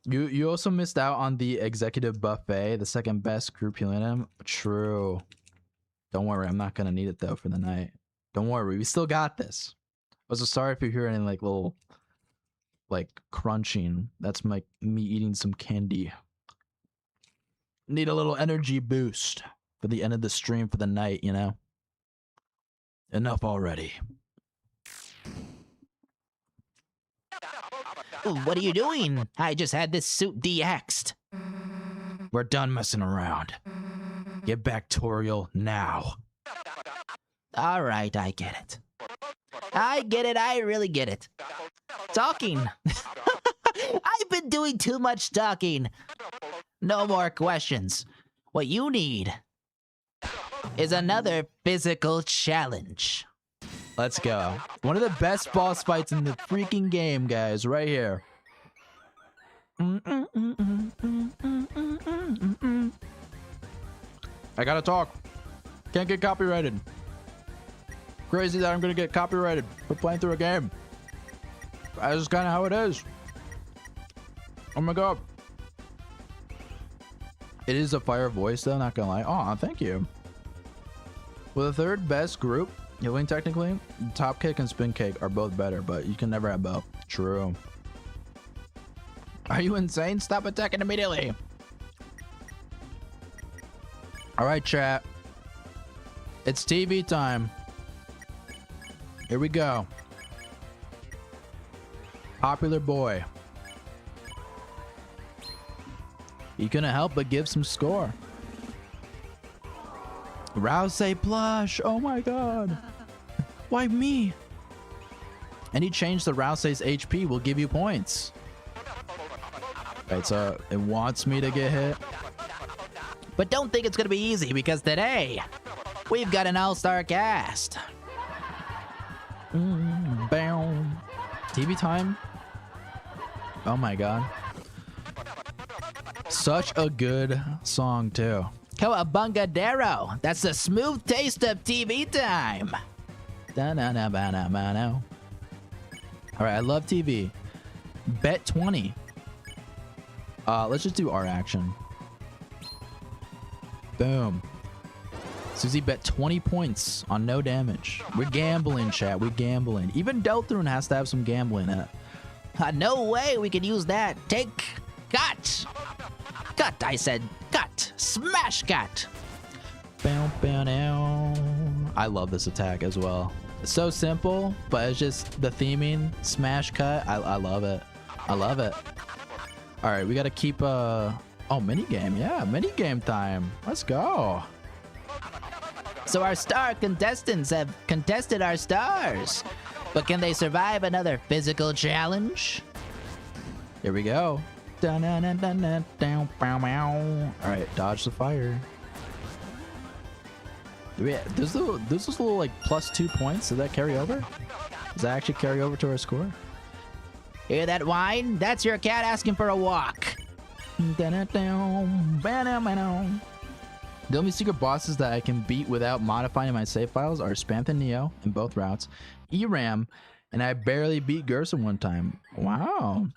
You also missed out on the executive buffet, the second best group helium. True. Don't worry, I'm not gonna need it though for the night. Don't worry, we still got this. Also, sorry if you hear any like little crunching. That's like me eating some candy. Need a little energy boost for the end of the stream for the night, you know? Enough already. What are you doing? I just had this suit de-axed. We're done messing around. Get back, Toriel, now. All right, I get it. I get it, I really get it. Talking. I've been doing too much talking. No more questions. What you need is another physical challenge. Let's go. One of the best boss fights in the freaking game, guys, right here. I gotta talk. Can't get copyrighted. Crazy that I'm gonna get copyrighted for playing through a game. That's just kind of how it is. Oh my god. It is a fire voice though, not gonna lie. Oh, thank you. Well, the third best group, healing technically, Top Kick and Spin Cake are both better, but you can never have both. True. Are you insane? Stop attacking immediately. All right, chat. It's TV time. Here we go. Popular boy. You couldn't help but give some score. Rousey plush. Oh my god. Why me? Any change to Rousey's HP will give you points. Right, so it wants me to get hit. But don't think it's gonna be easy, because today we've got an all-star cast. Bam. TV time. Oh my god. Such a good song too. Cowabungadero. That's the smooth taste of TV time. Da-na-na-ba-na-ba-na. All right, I love TV. Bet 20. Let's just do our action. Boom. Susie bet 20 points on no damage. We're gambling, chat. We're gambling. Even Deltarune has to have some gambling in it. No way we can use that. Take cut. Cut, I said. Cut. Smash cut. Bow, bow, dow. I love this attack as well. It's so simple, but it's just the theming. Smash cut. I love it. I love it. All right, we got to keep... Oh, minigame. Yeah, minigame time. Let's go. So our star contestants have contested our stars. But can they survive another physical challenge? Here we go. All right, dodge the fire. There's this little like +2 points. Did that carry over? Does that actually carry over to our score? Hear that whine? That's your cat asking for a walk. The only secret bosses that I can beat without modifying my save files are Spamth and Neo in both routes, Eram, and I barely beat Gerson one time. Wow.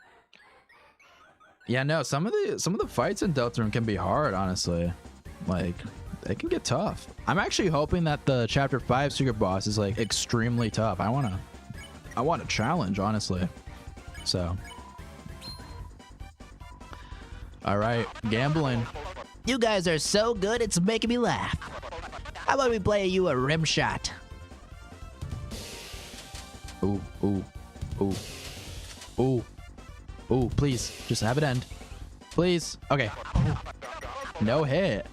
Yeah, no, some of the fights in Deltarune can be hard, honestly. Like, they can get tough. I'm actually hoping that the Chapter 5 secret boss is like extremely tough. I want a challenge, honestly. So, all right, gambling. You guys are so good, it's making me laugh. How about we play you a rim shot? Ooh, ooh, ooh, ooh, ooh, please, just have it end. Please. Okay. No hit.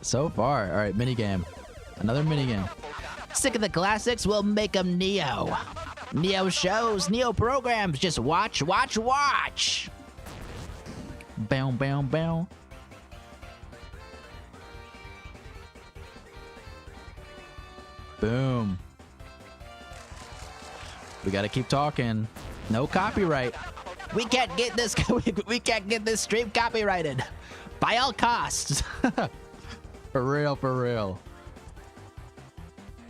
So far. All right, minigame. Another minigame. Sick of the classics? We'll make them Neo. Neo shows, Neo programs. Just watch, watch, watch. Bow, bow, bow. Boom. We gotta keep talking. No copyright. We can't get this. We can't get this stream copyrighted. By all costs. For real, for real.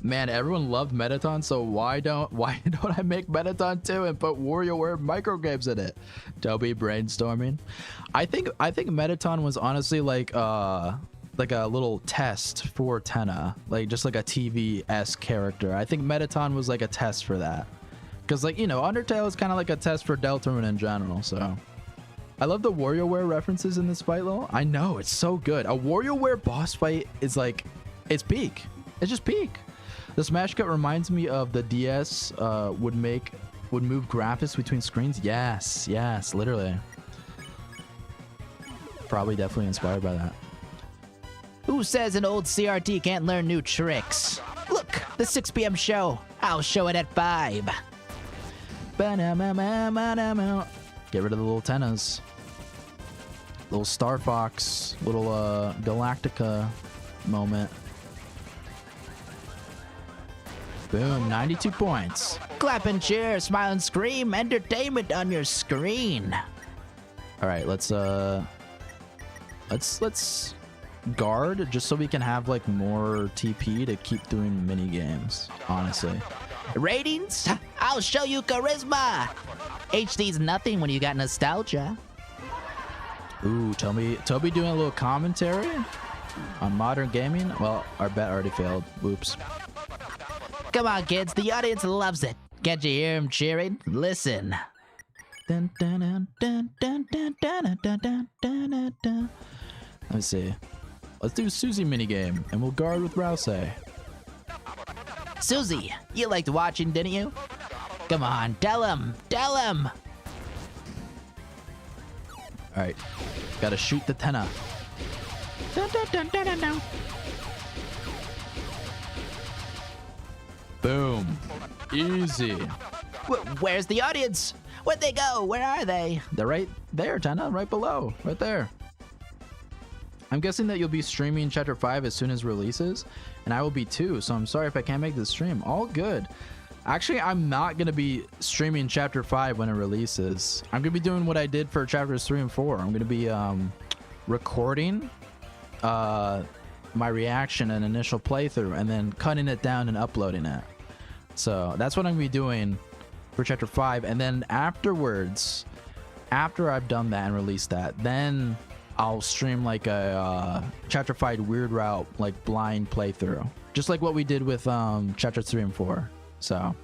Man, everyone loved Metaton, so why don't I make Metaton 2 and put WarioWare microgames in it? Toby brainstorming. I think Metaton was honestly like a little test for Tenna, like just like a TV-esque character. I think Metaton was like a test for that, because like, you know, Undertale is kind of like a test for Deltarune in general. So I love the WarioWare references in this fight, though. I know, it's so good. A WarioWare boss fight is like, it's peak. It's just peak. The Smash Cut reminds me of the DS would move graphics between screens. Yes, yes, literally. Probably definitely inspired by that. Who says an old CRT can't learn new tricks? Look, the 6 p.m. show. I'll show it at 5. Get rid of the little Tennas. Little Star Fox, little Galactica moment. Boom, 92 points. Clap and cheer, smile and scream, entertainment on your screen. All right, let's guard just so we can have like more TP to keep doing mini games, honestly. Ratings? I'll show you charisma. HD's nothing when you got nostalgia. Ooh, Toby doing a little commentary on modern gaming. Well, our bet already failed. Whoops. Come on, kids. The audience loves it. Can't you hear him cheering? Listen. Dun, dun, dun, dun, dun, dun, dun, dun, dun, dun, dun. Let me see. Let's do a Susie minigame, and we'll guard with Rousey. Susie, you liked watching, didn't you? Come on, tell him. Tell him. All right. Gotta shoot the Tenna. Dun, dun, dun, dun, dun, dun. Boom. Easy. Where's the audience? Where'd they go? Where are they? They're right there, Tenna, right below, right there. I'm guessing that you'll be streaming Chapter 5 as soon as releases, and I will be too, so I'm sorry if I can't make the stream. All good. Actually, I'm not going to be streaming Chapter 5 when it releases. I'm going to be doing what I did for Chapters 3 and 4. I'm going to be recording my reaction and initial playthrough, and then cutting it down and uploading it. So that's what I'm going to be doing for Chapter 5, and then afterwards, after I've done that and released that, then I'll stream like a Chapter 5 Weird Route, like blind playthrough, just like what we did with Chapter 3 and 4. So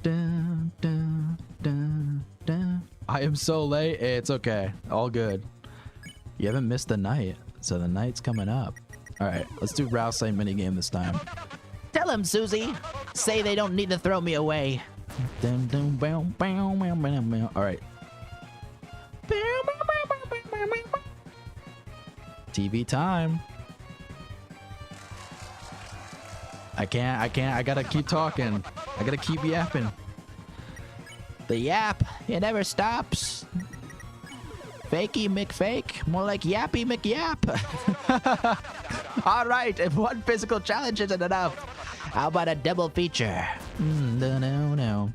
dun, dun, dun, dun. I am so late. It's okay, all good. You haven't missed the night, so the night's coming up. All right, let's do Rouse Site minigame this time. Tell him, Susie. Say they don't need to throw me away. Dun, dun, bow, bow, bow, bow, bow. All right. TV time. I gotta keep talking. I gotta keep yapping. The yap, it never stops. Fakeymcfake, more like Yappy McYap. All right, if one physical challenge isn't enough, how about a double feature? No.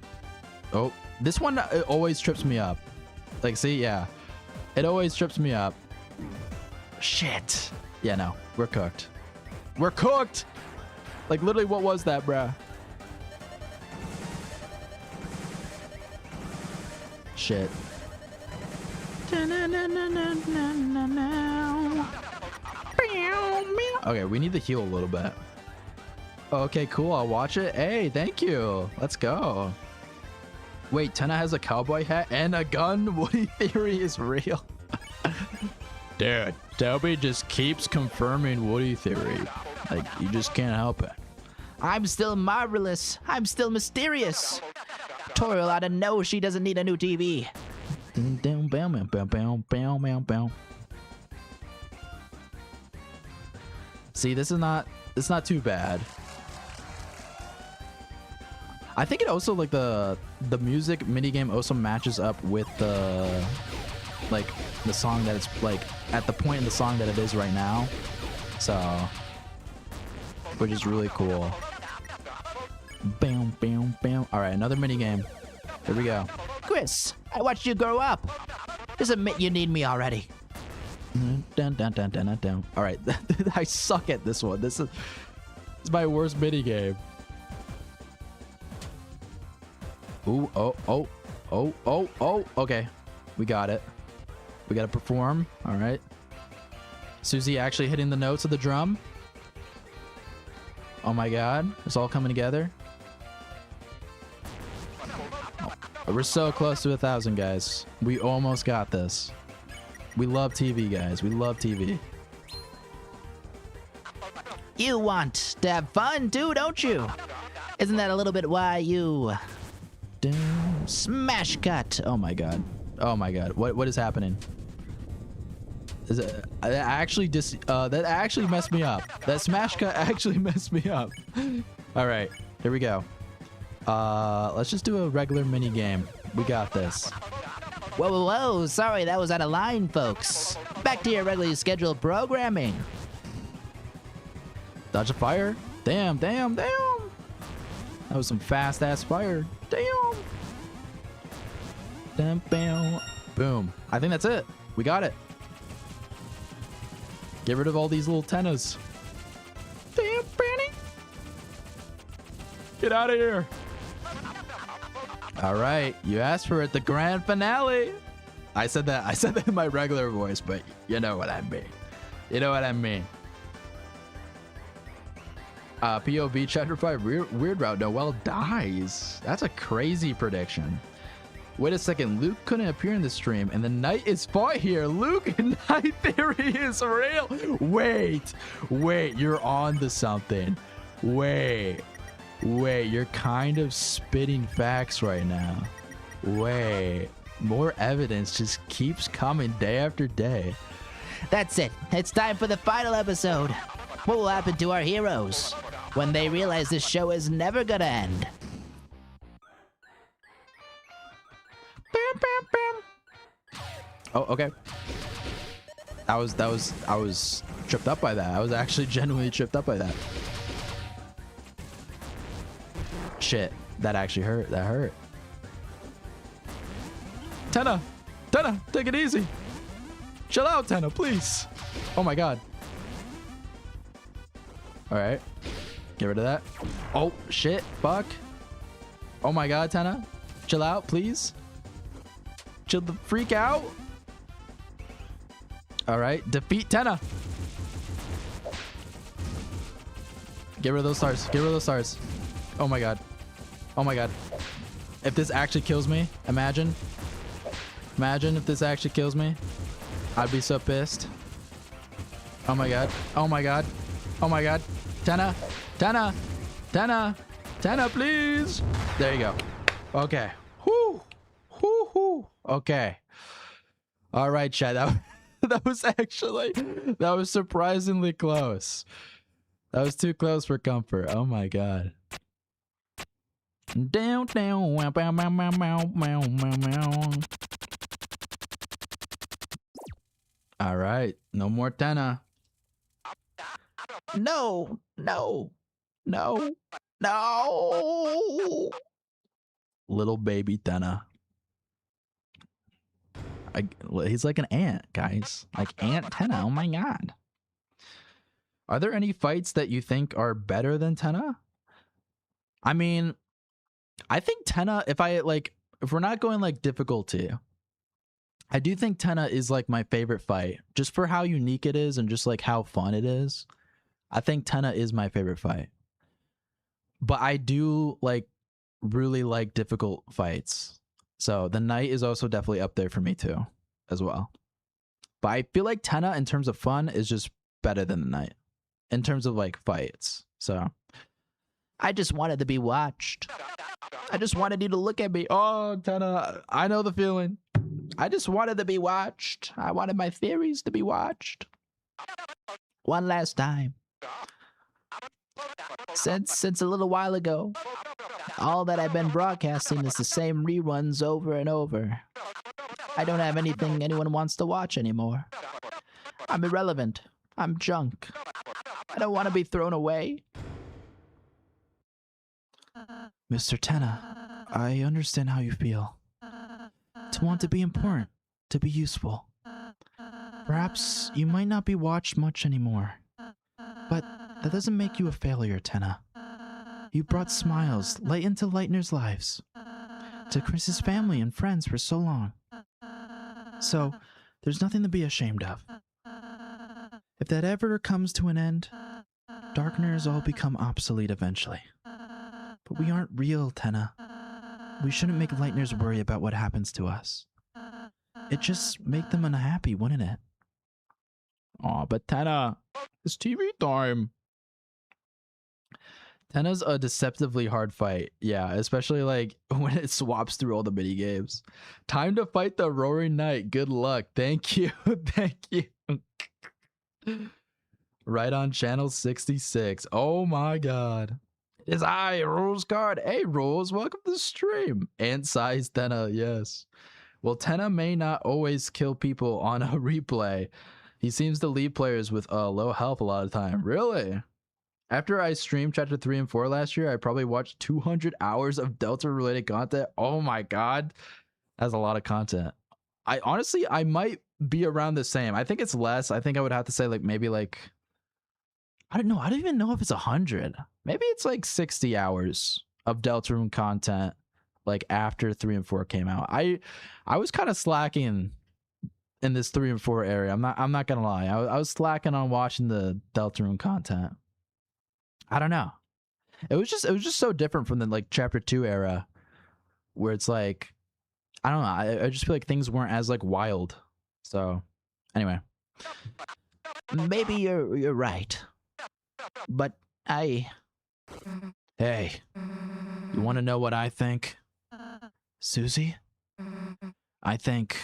Oh, this one it always trips me up. Like, see, yeah, it always trips me up. Shit. Yeah, no, we're cooked. We're cooked. Like, literally, what was that, bruh? Shit. Okay, we need to heal a little bit. Okay, cool. I'll watch it. Hey, thank you. Let's go. Wait, Tenna has a cowboy hat and a gun? Woody theory is real. Dude, Toby just keeps confirming Woody theory. Like, you just can't help it. I'm still marvelous. I'm still mysterious. Toriel ought to know she doesn't need a new TV. See, it's not too bad. I think it also, like, the music minigame also matches up with the song that it's, like, at the point in the song that it is right now. So, which is really cool. Bam, bam, bam. All right, another minigame. Here we go. Chris, I watched you grow up. Just admit you need me already. Dun, dun, dun, dun, dun, dun. All right, I suck at this one. This is my worst minigame. Ooh, oh. Okay, we got it. We got to perform. All right. Susie actually hitting the notes of the drum. Oh my God, it's all coming together. Oh, we're so close to 1,000, guys. We almost got this. We love TV, guys. We love TV. You want to have fun too, don't you? Isn't that a little bit why you smash cut? Oh my God. Oh my God. What is happening? Is it, that actually messed me up. That smash cut actually messed me up. All right, here we go. Let's just do a regular mini game. We got this. Whoa. Sorry, that was out of line, folks. Back to your regularly scheduled programming. Dodge a fire. Damn. That was some fast ass fire. Damn. Boom. I think that's it. We got it. Get rid of all these little tennas. Damn, Benny. Get out of here. All right, you asked for it. The grand finale. I said that in my regular voice, but you know what I mean. POV Chapter 5 Weird Route. Noelle dies. That's a crazy prediction. Wait a second, Luke couldn't appear in the stream, and the night is fought here. Luke and night theory is real. Wait, you're on to something. Wait, you're kind of spitting facts right now. Wait, more evidence just keeps coming day after day. That's it. It's time for the final episode. What will happen to our heroes? when they realize this show is never gonna end. Oh, okay. I was tripped up by that. I was actually genuinely tripped up by that. Shit, that actually hurt. That hurt. Tenna, take it easy. Chill out, Tenna, please. Oh my god. All right, get rid of that. Oh shit, fuck. Oh my god, Tenna, chill out, please. Chill the freak out. All right, defeat Tenna. Get rid of those stars. Get rid of those stars. Oh my god. Oh my god. If this actually kills me, imagine if this actually kills me. I'd be so pissed. Oh my god. Oh my god. Oh my god. Tenna, please. There you go. Okay. Whoo. Whoo. Okay. All right, chat. That was surprisingly close. That was too close for comfort. Oh my god. Down. All right, no more Tenna. No. Little baby Tenna. He's like an ant, guys. Like Ant Tenna. Oh my god. Are there any fights that you think are better than Tenna? I mean, I think Tenna, if we're not going like difficulty, I do think Tenna is like my favorite fight, just for how unique it is and just like how fun it is. I think Tenna is my favorite fight. But I do like really like difficult fights. So the Knight is also definitely up there for me too, as well. But I feel like Tenna in terms of fun is just better than the Knight in terms of like fights. So I just wanted to be watched. I just wanted you to look at me. oh, Tenna, I know the feeling. I just wanted to be watched. I wanted my theories to be watched. One last time. Since a little while ago, all that I've been broadcasting is the same reruns over and over. I don't have anything anyone wants to watch anymore. I'm irrelevant. I'm junk. I don't want to be thrown away. Mr. Tenna, I understand how you feel. To want to be important, to be useful. Perhaps you might not be watched much anymore. But that doesn't make you a failure, Tenna. You brought smiles, light into Lightner's lives. To Chris's family and friends for so long. So, there's nothing to be ashamed of. If that ever comes to an end, Darkeners all become obsolete eventually. But we aren't real, Tenna. We shouldn't make Lightners worry about what happens to us. It'd just make them unhappy, wouldn't it? Aw, but Tenna, it's TV time. Tenna's a deceptively hard fight. Yeah, especially like when it swaps through all the mini games. Time to fight the Roaring Knight. Good luck. Thank you. Thank you. Right on channel 66. Oh my god. It is I, Rules Card. Hey, Rules, welcome to the stream. And size Tenna, yes. Well, Tenna may not always kill people on a replay. He seems to leave players with low health a lot of the time. Really? After I streamed chapter 3 and 4 last year, I probably watched 200 hours of Delta-related content. Oh my god. That's a lot of content. I might be around the same. I think it's less. I think I would have to say like maybe like, I don't know. I don't even know if it's 100. Maybe it's like 60 hours of Deltarune content like after 3 and 4 came out. I was kind of slacking in this 3 and 4 area. I'm not gonna lie. I was slacking on watching the Deltarune content. I don't know. It was just so different from the like chapter 2 era where it's like, I don't know. I just feel like things weren't as like wild. So anyway. Maybe you're right. But Hey, you want to know what I think? Susie? I think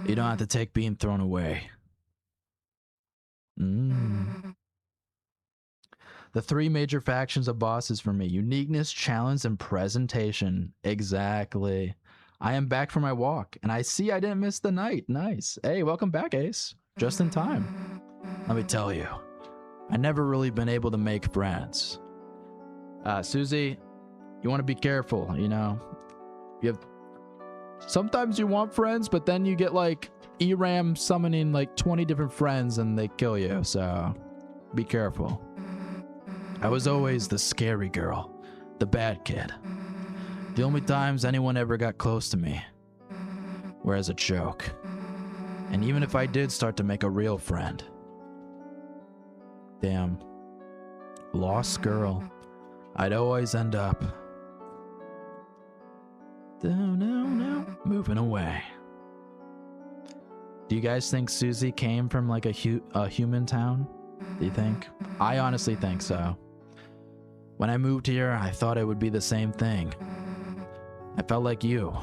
you don't have to take being thrown away. The three major factions of bosses for me: uniqueness, challenge, and presentation. Exactly. I am back for my walk, and I see I didn't miss the night. Nice. Hey, welcome back, Ace. Just in time. Let me tell you, I never really been able to make friends. Susie, you want to be careful, you know? You have... Sometimes you want friends, but then you get like Eram summoning like 20 different friends and they kill you, so be careful. I was always the scary girl, the bad kid. The only times anyone ever got close to me were as a joke. And even if I did start to make a real friend. Damn. Lost girl. I'd always end up... No. Moving away. Do you guys think Susie came from like a human town? Do you think? I honestly think so. When I moved here, I thought it would be the same thing. I felt like you.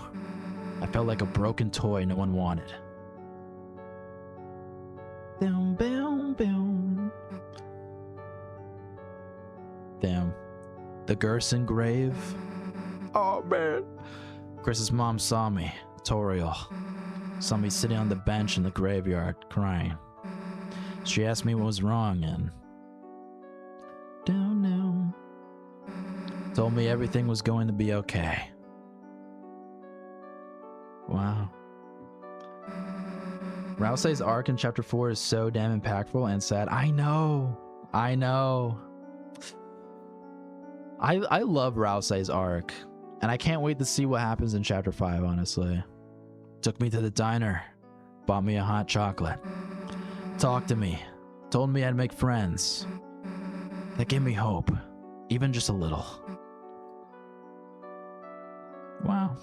I felt like a broken toy no one wanted. Damn. The Gerson grave? Oh, man. Chris's mom saw me, Toriel. Saw me sitting on the bench in the graveyard, crying. She asked me what was wrong and... Don't know. Told me everything was going to be okay. Wow. Rousey's arc in chapter 4 is so damn impactful and sad. I know. I love Rousey's arc. And I can't wait to see what happens in chapter 5, honestly. Took me to the diner. Bought me a hot chocolate. Talked to me. Told me I'd make friends. That gave me hope. Even just a little. Wow.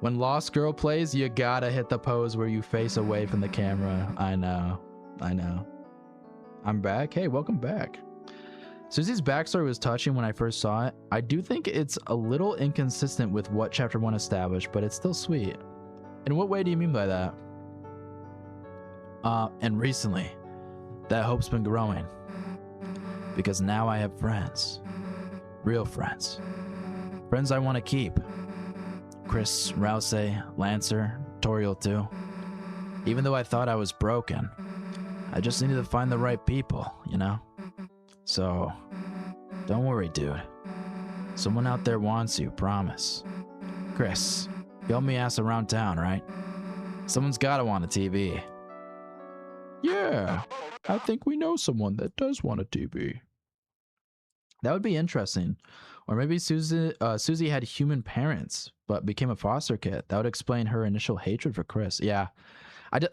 When Lost Girl plays, you gotta hit the pose where you face away from the camera. I know. I'm back. Hey, welcome back. Susie's backstory was touching when I first saw it. I do think it's a little inconsistent with what chapter 1 established, but it's still sweet. In what way do you mean by that? And recently, that hope's been growing. Because now I have friends. Real friends. Friends I want to keep. Chris, Rousey, Lancer, Toriel too. Even though I thought I was broken, I just needed to find the right people, you know? So, don't worry, dude. Someone out there wants you, promise. Chris, you help me ask around town, right? Someone's gotta want a TV. Yeah, I think we know someone that does want a TV. That would be interesting. Or maybe Susie had human parents, but became a foster kid. That would explain her initial hatred for Chris. Yeah,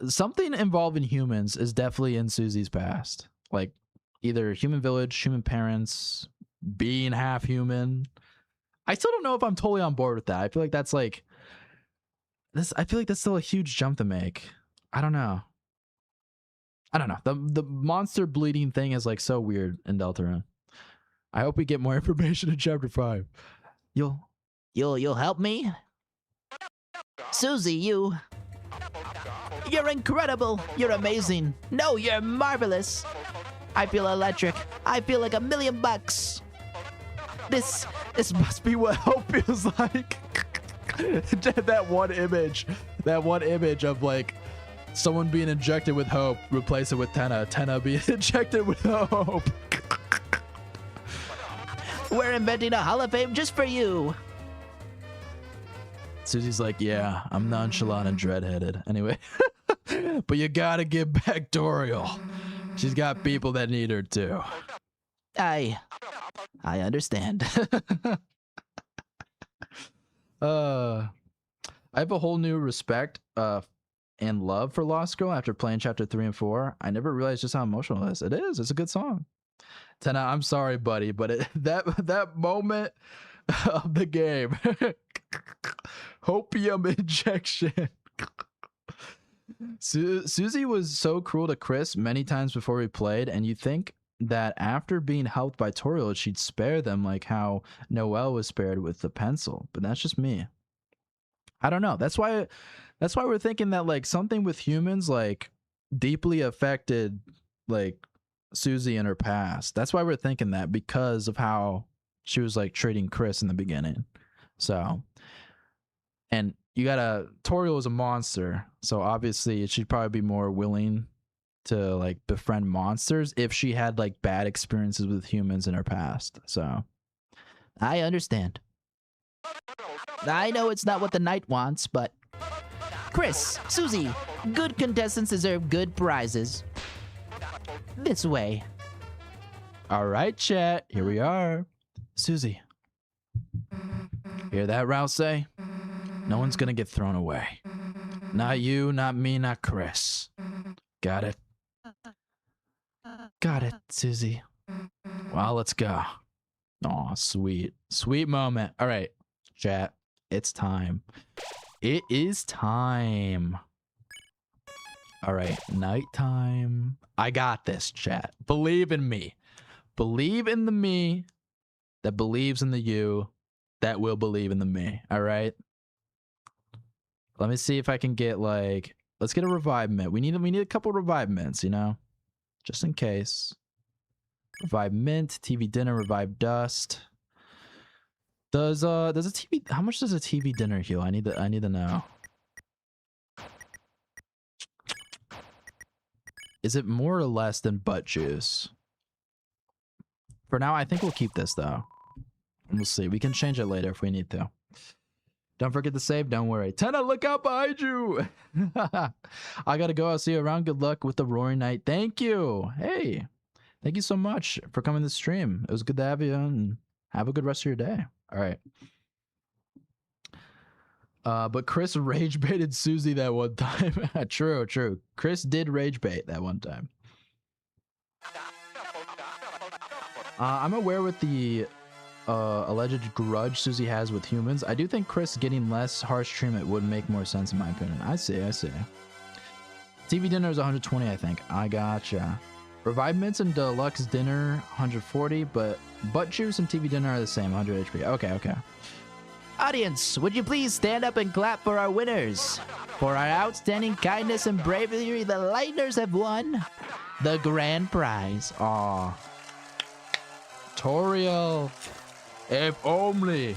something involving humans is definitely in Susie's past. Like, either human village, human parents, being half human. I still don't know if I'm totally on board with that. I feel like that's like this. I feel like that's still a huge jump to make. I don't know. The monster bleeding thing is like so weird in Deltarune. I hope we get more information in chapter 5. You'll help me? Susie, you're incredible. You're amazing. No, you're marvelous. I feel electric. I feel like $1,000,000. This Must be what hope feels like. that one image of like someone being injected with hope, replace it with Tenna being injected with hope. We're inventing a Hall of Fame just for you. Susie's like, yeah, I'm nonchalant and dreadheaded. Anyway, but you gotta give back Toriel. She's got people that need her too. I understand. I have a whole new respect and love for Lost Girl after playing chapter 3 and 4. I never realized just how emotional it is. It is. It's a good song. Tenna, I'm sorry, buddy, but that moment of the game, hopium injection. Susie was so cruel to Chris many times before we played, and you think that after being helped by Toriel, she'd spare them like how Noelle was spared with the pencil. But that's just me. I don't know. That's why we're thinking that like something with humans like deeply affected like Susie in her past. That's why we're thinking that, because of how she was like treating Chris in the beginning. So, and you gotta, Toriel is a monster, so obviously she'd probably be more willing to like befriend monsters if she had like bad experiences with humans in her past. So I understand. I know it's not what the knight wants, but Chris, Susie, good contestants deserve good prizes. This way. all right, chat, here we are. Susie, hear that, Rouse? No one's gonna get thrown away. Not you, not me, not Chris. Got it? Got it, Susie. Well, let's go. Aw, sweet. Sweet moment. All right, chat. It's time. It is time. All right, nighttime. I got this, chat. Believe in me. Believe in the me that believes in the you that will believe in the me. All right? Let me see if I can get like, let's get a revive mint. We need a couple revive mints, you know? Just in case. Revive mint, TV dinner, revive dust. Does a TV, how much does a TV dinner heal? I need to know. Is it more or less than butt juice? For now, I think we'll keep this though. We'll see. We can change it later if we need to. Don't forget to save. Don't worry. Tenna, look out behind you. I gotta go. I'll see you around. Good luck with the Roaring Night. Thank you. Hey, thank you so much for coming to the stream. It was good to have you, and have a good rest of your day. All right. But Chris rage baited Susie that one time. True, true. Chris did rage bait that one time. I'm aware with the alleged grudge Susie has with humans. I do think Chris getting less harsh treatment would make more sense in my opinion. I see. TV dinner is 120, I think. I gotcha. Revive mints and deluxe dinner 140, but butt juice and TV dinner are the same, 100 HP. Okay. Audience, would you please stand up and clap for our winners? For our outstanding kindness and bravery, the Lightners have won the grand prize. Aw. Toriel. If only.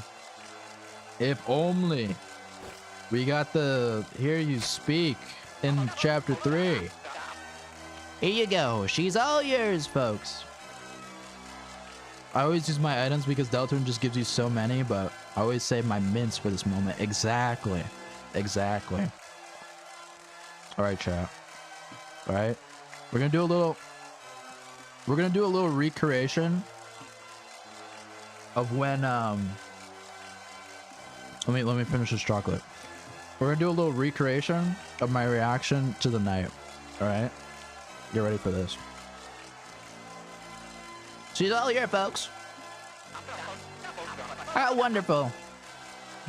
We got the Hear You Speak in chapter 3. Here you go. She's all yours, folks. I always use my items because Deltarune just gives you so many, but I always save my mints for this moment. Exactly. All right, chat. All right. We're going to do a little recreation of when let me finish this chocolate. We're going to do a little recreation of my reaction to the night. All right? Get ready for this. She's all here, folks. How wonderful.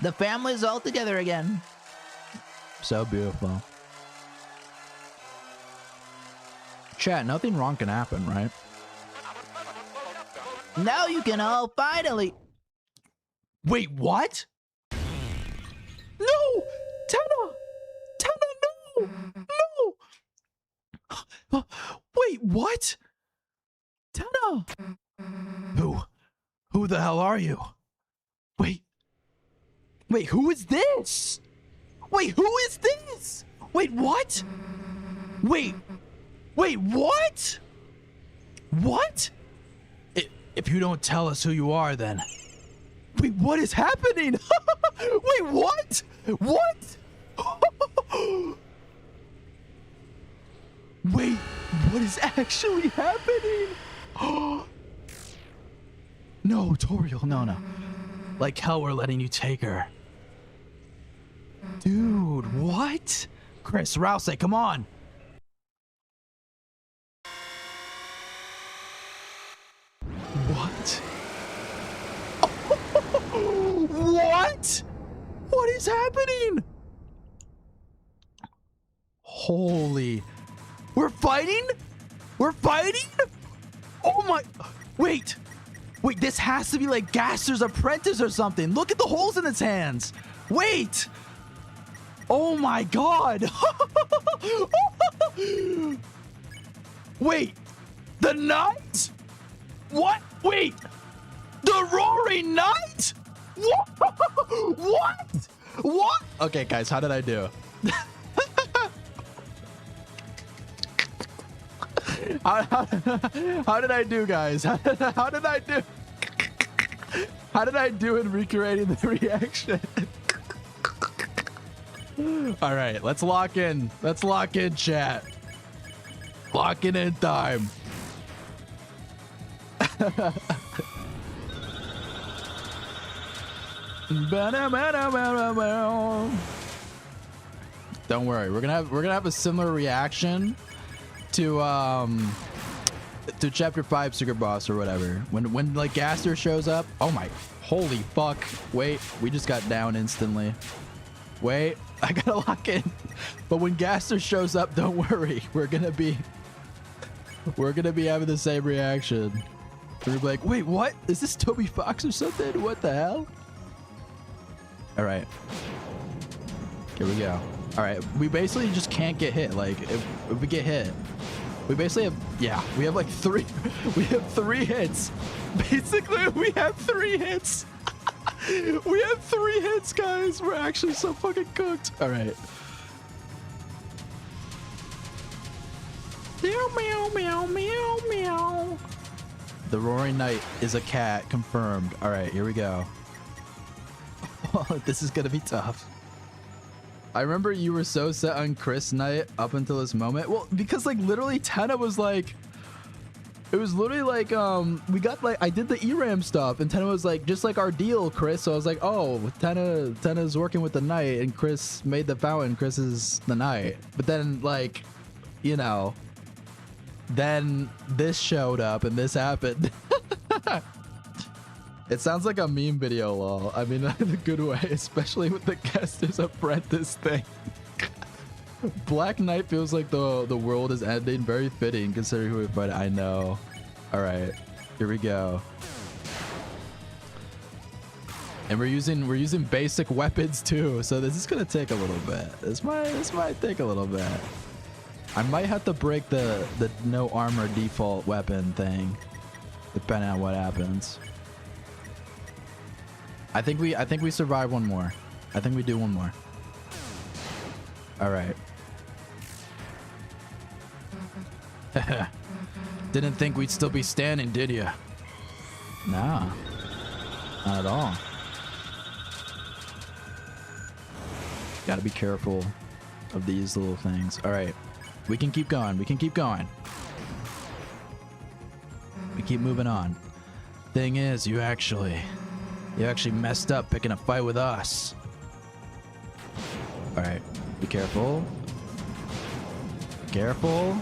The family's all together again. So beautiful. Chat, nothing wrong can happen, right? Now you can all finally... Wait, what? No! Tenna, no! Wait, what? Tenna! Who the hell are you? Wait, who is this? Wait, who is this? Wait, what? Wait, what? What? If you don't tell us who you are, then... Wait, what is happening? Wait, what? What? Wait, what is actually happening? No, Toriel, no. Like hell we're letting you take her. Dude, what? Chris, Rouse, come on. What? What? What is happening? Holy. We're fighting? Oh my. Wait, this has to be like Gaster's apprentice or something. Look at the holes in its hands. Wait. Oh my god. Wait. The Knight? What? Wait. The Roaring Knight? What? What? What? Okay, guys, how did I do? How did I do, guys? How did I do? How did I do in recreating the reaction? All right, let's lock in. Let's lock in, chat. Locking in time. Don't worry, we're gonna have a similar reaction to chapter 5 Secret Boss or whatever. When like Gaster shows up. Oh my, holy fuck. Wait, we just got down instantly. Wait, I gotta lock in. But when Gaster shows up, don't worry. We're gonna be having the same reaction. We're gonna be like, wait, what? Is this Toby Fox or something? What the hell? All right. Here we go. All right, we basically just can't get hit. Like, if we get hit, we basically have, yeah, we have like three hits. Basically, we have 3 hits. We have 3 hits, guys. We're actually so fucking cooked. All right. Meow, meow, meow, meow, meow. The Roaring Knight is a cat, confirmed. All right, here we go. Oh, this is gonna be tough. I remember you were so set on Chris Knight up until this moment. Well, because like literally Tenna was like, it was literally like, we got like, I did the Eram stuff and Tenna was like, just like our deal, Chris. So I was like, oh, Tenna's working with the Knight and Chris made the fountain. Chris is the Knight. But then like, you know, then this showed up and this happened. It sounds like a meme video, lol. I mean, in a good way, especially with the casters apprentice thing. Black Knight feels like the world is ending. Very fitting considering who we fight. I know. All right, here we go. And we're using basic weapons too, so this is gonna take a little bit. This might take a little bit. I might have to break the no armor default weapon thing, depending on what happens. I think we survive one more. I think we do one more. All right. Didn't think we'd still be standing, did ya? Nah, not at all. Gotta be careful of these little things. All right, we can keep going. We can keep going. We keep moving on. Thing is, you actually messed up picking a fight with us. All right, be careful. Careful.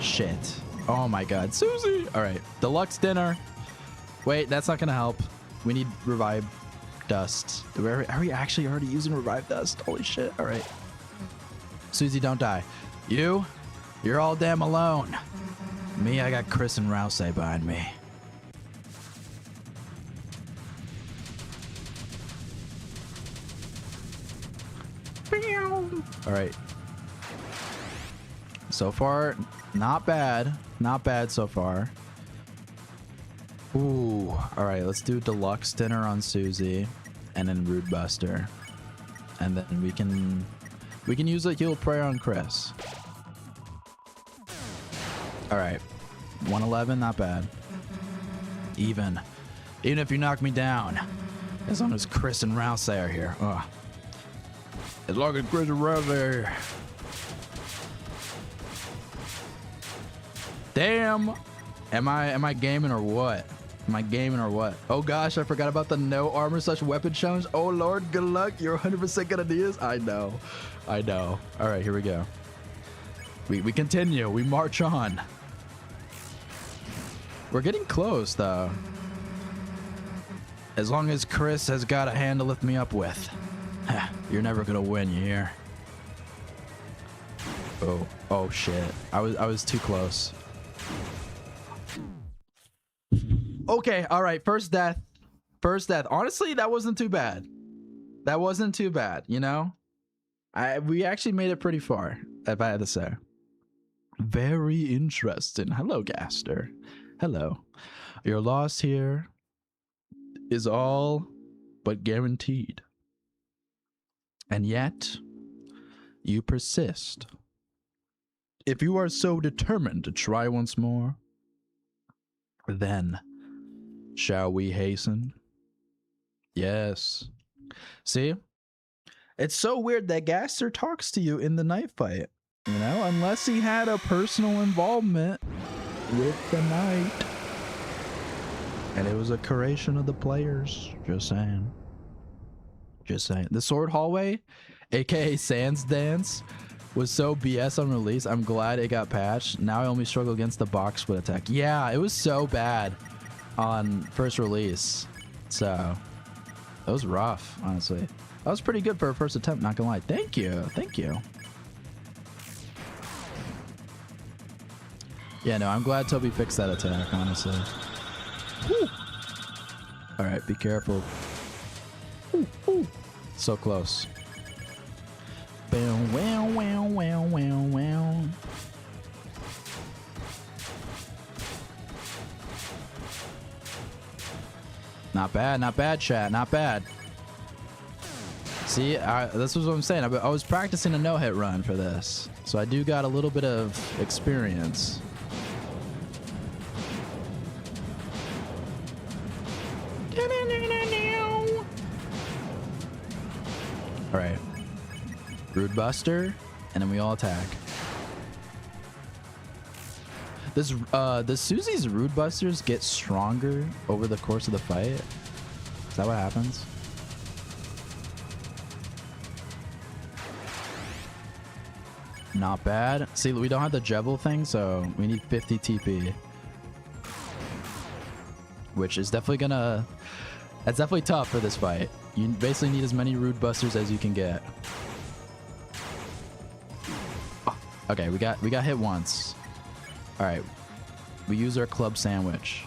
Shit. Oh my god. Susie! Alright. Deluxe dinner. Wait, that's not gonna help. We need revive dust. Are we actually already using revive dust? Holy shit. Alright. Susie, don't die. You're all damn alone. Me, I got Chris and Rouse behind me. Alright. So far, not bad. Not bad so far. Ooh. Alright, let's do Deluxe Dinner on Susie. And then Rude Buster. And then we can use a Heal Prayer on Chris. Alright. 111, not bad. Even if you knock me down. As long as Chris and Rouse are here. Ugh. As long as Chris and Rouse are here. Damn. Am I gaming or what? Am I gaming or what? Oh gosh, I forgot about the no armor / weapon challenge. Oh lord, good luck. You're 100% gonna do this. I know. All right, here we go. We continue. We march on. We're getting close though. As long as Chris has got a hand to lift me up with. You're never gonna win, you hear? Oh shit. I was too close. Okay, all right, first death. Honestly, that wasn't too bad. You know? We actually made it pretty far, if I had to say. Very interesting. Hello, Gaster. Hello. Your loss here is all but guaranteed. And yet, you persist. If you are so determined to try once more, then shall we hasten? Yes. See? It's so weird that Gaster talks to you in the night fight, you know, unless he had a personal involvement with the night. And it was a creation of the players. Just saying. Just saying. The Sword Hallway, aka Sans Dance, was so BS on release. I'm glad it got patched. Now I only struggle against the box split attack. Yeah, it was so bad on first release. So, it was rough, honestly. That was pretty good for a first attempt, not gonna lie. Thank you. Thank you. Yeah, no, I'm glad Toby fixed that attack, honestly. All right, be careful. Ooh, ooh. So close. Bam, wow, wow, wow, wow, wow. Not bad, chat. Not bad. See, this is what I'm saying. I was practicing a no-hit run for this, so I do got a little bit of experience. All right, Rude Buster, and then we all attack. Does Susie's Rude Busters get stronger over the course of the fight? Is that what happens? Not bad. See, we don't have the Jebel thing, so we need 50 TP. Which is definitely gonna... That's definitely tough for this fight. You basically need as many Rude Busters as you can get. Okay, we got hit once. Alright. We use our club sandwich.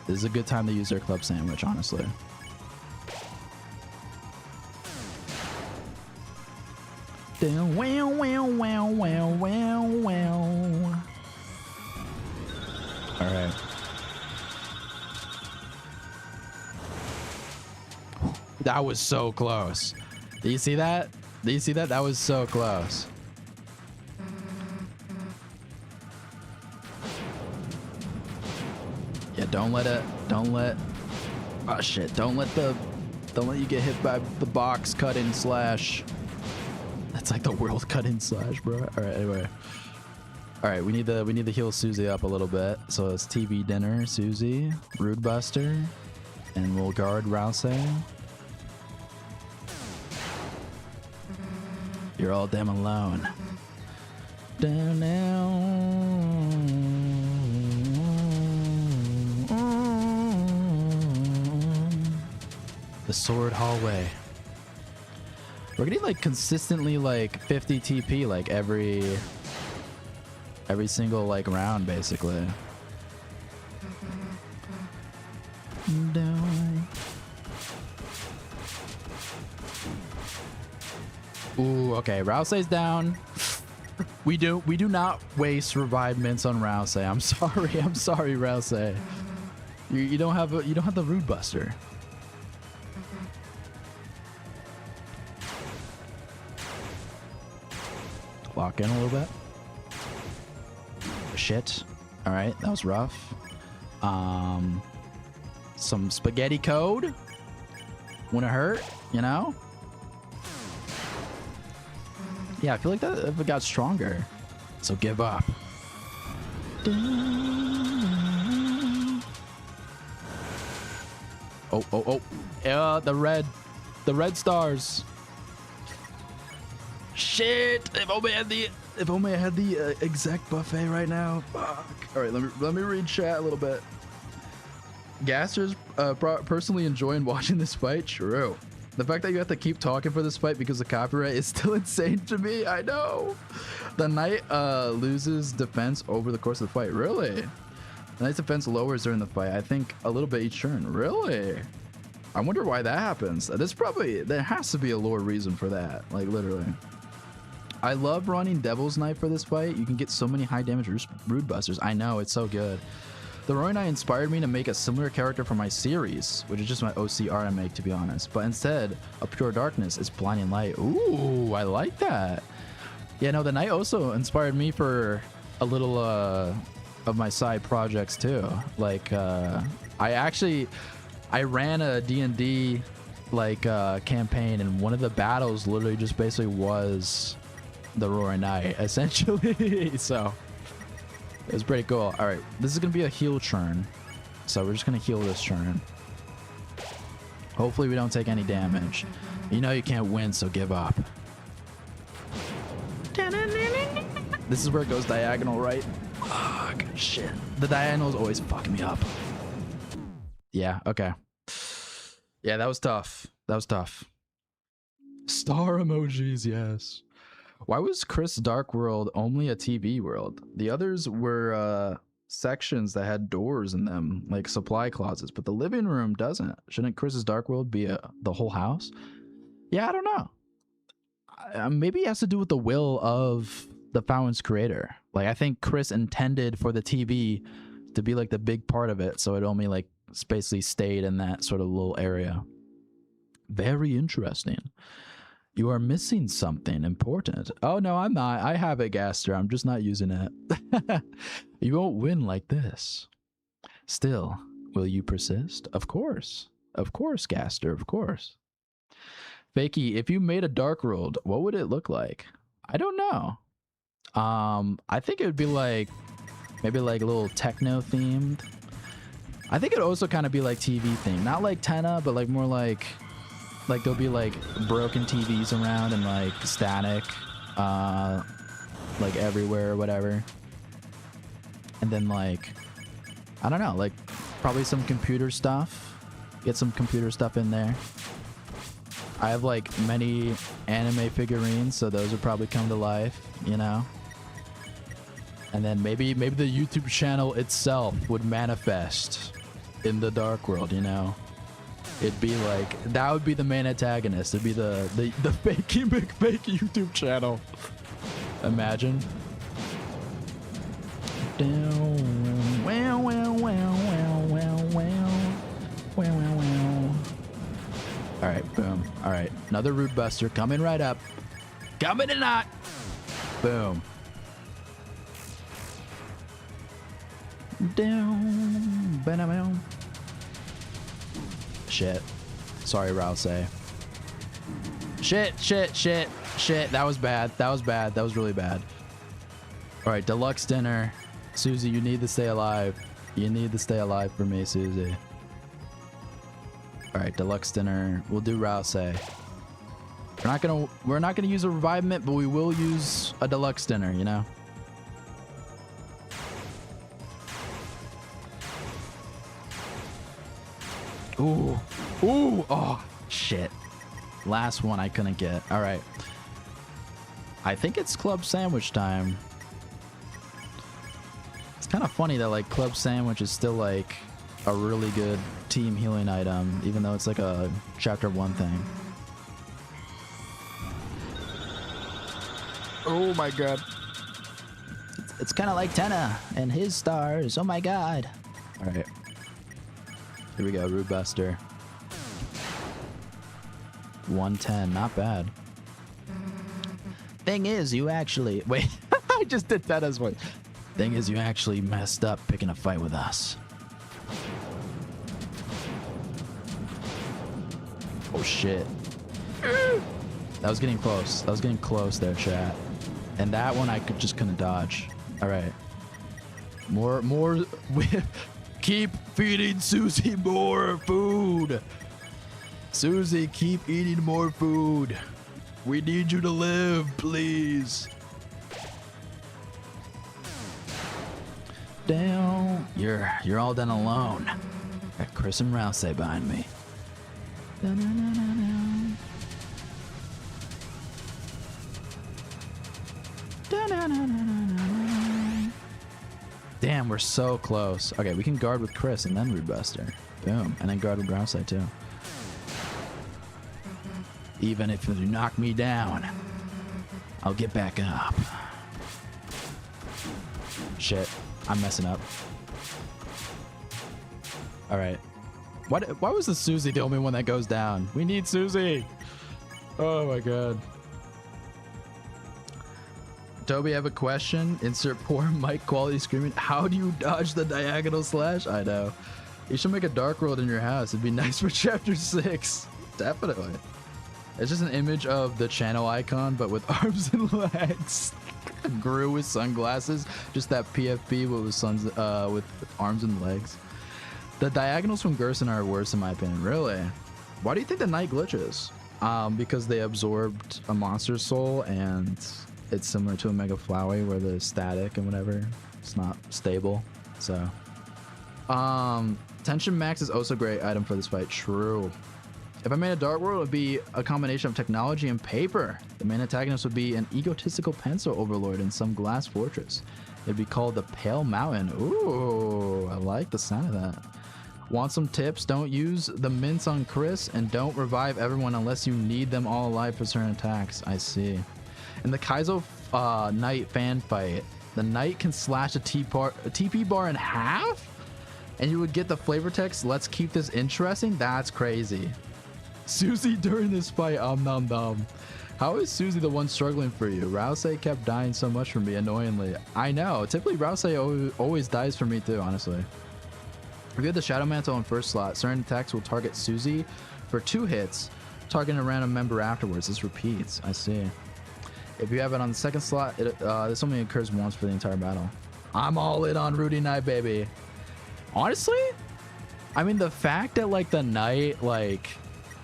This is a good time to use our club sandwich, honestly. Wow, wow, wow, wow, wow, wow. Alright. That was so close. Do you see that? Do you see that? That was so close. Yeah, don't let oh shit, don't let you get hit by the box cut in slash. That's like the world cut in slash, bro. All right, anyway. All right, we need to heal Susie up a little bit. So it's TV dinner, Susie, Rude Buster, and we'll guard Rouse. You're all damn alone. Down now. The Sword Hallway. We're getting like consistently like 50 TP like every single like round basically. Ooh, okay, Rousey's down. We do not waste revive mints on Rousey. I'm sorry, Rousey. You don't have the Rude Buster. Lock in a little bit. Shit. All right, that was rough. Some spaghetti code. Wouldn't hurt, you know? Yeah, I feel like that if it got stronger. So give up. Oh. Yeah, the red stars. Shit! If only I had the exec buffet right now. Fuck. All right, let me read chat a little bit. Gaster's personally enjoying watching this fight. True. The fact that you have to keep talking for this fight because of copyright is still insane to me. I know. The knight loses defense over the course of the fight. Really? The knight's defense lowers during the fight. I think a little bit each turn. Really? I wonder why that happens. There has to be a lore reason for that. Like, literally. I love running Devil's Knight for this fight. You can get so many high damage Rude Busters. I know, it's so good. The Roaring Knight inspired me to make a similar character for my series, which is just my OCR I make, to be honest. But instead of Pure Darkness, it's Blinding Light. Ooh, I like that. Yeah, no, the Knight also inspired me for a little of my side projects too. Like, I ran a D&D like campaign, and one of the battles literally just basically was the Roaring Knight, essentially. So it was pretty cool. All right, this is gonna be a heal churn, so we're just gonna heal this churn. Hopefully we don't take any damage. You know you can't win, so give up. This is where it goes diagonal, right? Fuck, shit. The diagonals always fuck me up. Yeah, okay. Yeah, that was tough. That was tough. Star emojis, yes. Why was Chris' Dark World only a TV world? The others were sections that had doors in them, like supply closets, but the living room doesn't. Shouldn't Chris' Dark World be the whole house? Yeah, I don't know. Maybe it has to do with the will of the Fountain's creator. Like, I think Chris intended for the TV to be like the big part of it, so it only like basically stayed in that sort of little area. Very interesting. You are missing something important. Oh, no, I'm not. I have it, Gaster. I'm just not using it. You won't win like this. Still, will you persist? Of course. Of course, Gaster. Of course. Fakey, if you made a Dark World, what would it look like? I don't know. I think it would be like, maybe like a little techno themed. I think it'd also kind of be like TV themed. Not like Tenna, but like more like there'll be like broken TVs around and like static, like everywhere or whatever. And then like, I don't know, like probably some computer stuff. Get some computer stuff in there. I have like many anime figurines, so those would probably come to life, you know? And then maybe the YouTube channel itself would manifest in the Dark World, you know? It'd be like, that would be the main antagonist. It'd be the Fakeymcfake YouTube channel. Imagine. Down. Wow, wow, wow, wow, wow, wow. Wow, wow, wow. Alright, boom. Alright, another Root Buster coming right up. Coming or not. Boom. Down. Ba-da-bow. Shit. Sorry, Rouse. Shit. That was bad. That was bad. That was really bad. Alright, deluxe dinner. Susie, you need to stay alive. You need to stay alive for me, Susie. Alright, deluxe dinner. We'll do Rouse. We're not gonna use a revivement, but we will use a deluxe dinner, you know? Ooh. Ooh. Oh, shit. Last one I couldn't get. All right. I think it's Club Sandwich time. It's kind of funny that like Club Sandwich is still like a really good team healing item, even though it's like a chapter 1 thing. Oh my god. It's kind of like Tenna and his stars. Oh my god. All right. Here we go, Root Buster. 110, not bad. Thing is, you actually... Wait, I just did that as well. Thing is, you actually messed up picking a fight with us. Oh, shit. That was getting close. That was getting close there, chat. And that one I just couldn't dodge. All right. More... Keep feeding Susie more food. Susie, keep eating more food. We need you to live, please. Down. You're all done alone. Got Chris and Rouse behind me. Damn, we're so close. Okay, we can guard with Chris and then Root Buster. Boom. And then guard with Grouse too. Even if you knock me down, I'll get back up. Shit, I'm messing up. All right. Why was the Susie the only one that goes down? We need Susie. Oh my god. Toby, I have a question. Insert poor mic quality screaming. How do you dodge the diagonal slash? I know. You should make a dark world in your house. It'd be nice for chapter 6. Definitely. It's just an image of the channel icon, but with arms and legs. Gru with sunglasses. Just that PFP with arms and legs. The diagonals from Gerson are worse in my opinion. Really? Why do you think the night glitches? Because they absorbed a monster's soul, and it's similar to a Mega Flowey where the static and whatever, it's not stable. So, Tension Max is also a great item for this fight. True. If I made a dark world, it would be a combination of technology and paper. The main antagonist would be an egotistical pencil overlord in some glass fortress. It'd be called the Pale Mountain. Ooh, I like the sound of that. Want some tips? Don't use the mints on Chris, and don't revive everyone unless you need them all alive for certain attacks. I see. In the Kaizo Knight fan fight, the Knight can slash a TP bar in half? And you would get the flavor text, let's keep this interesting? That's crazy. Susie during this fight, nom nom. How is Susie the one struggling for you? Rousey kept dying so much for me, annoyingly. I know. Typically, Rousey always dies for me too, honestly. If you have the Shadow Mantle on first slot, certain attacks will target Susie for 2 hits, targeting a random member afterwards. This repeats. I see. If you have it on the second slot, this only occurs once for the entire battle. I'm all in on Rudy Knight, baby. Honestly, I mean, the fact that like the Knight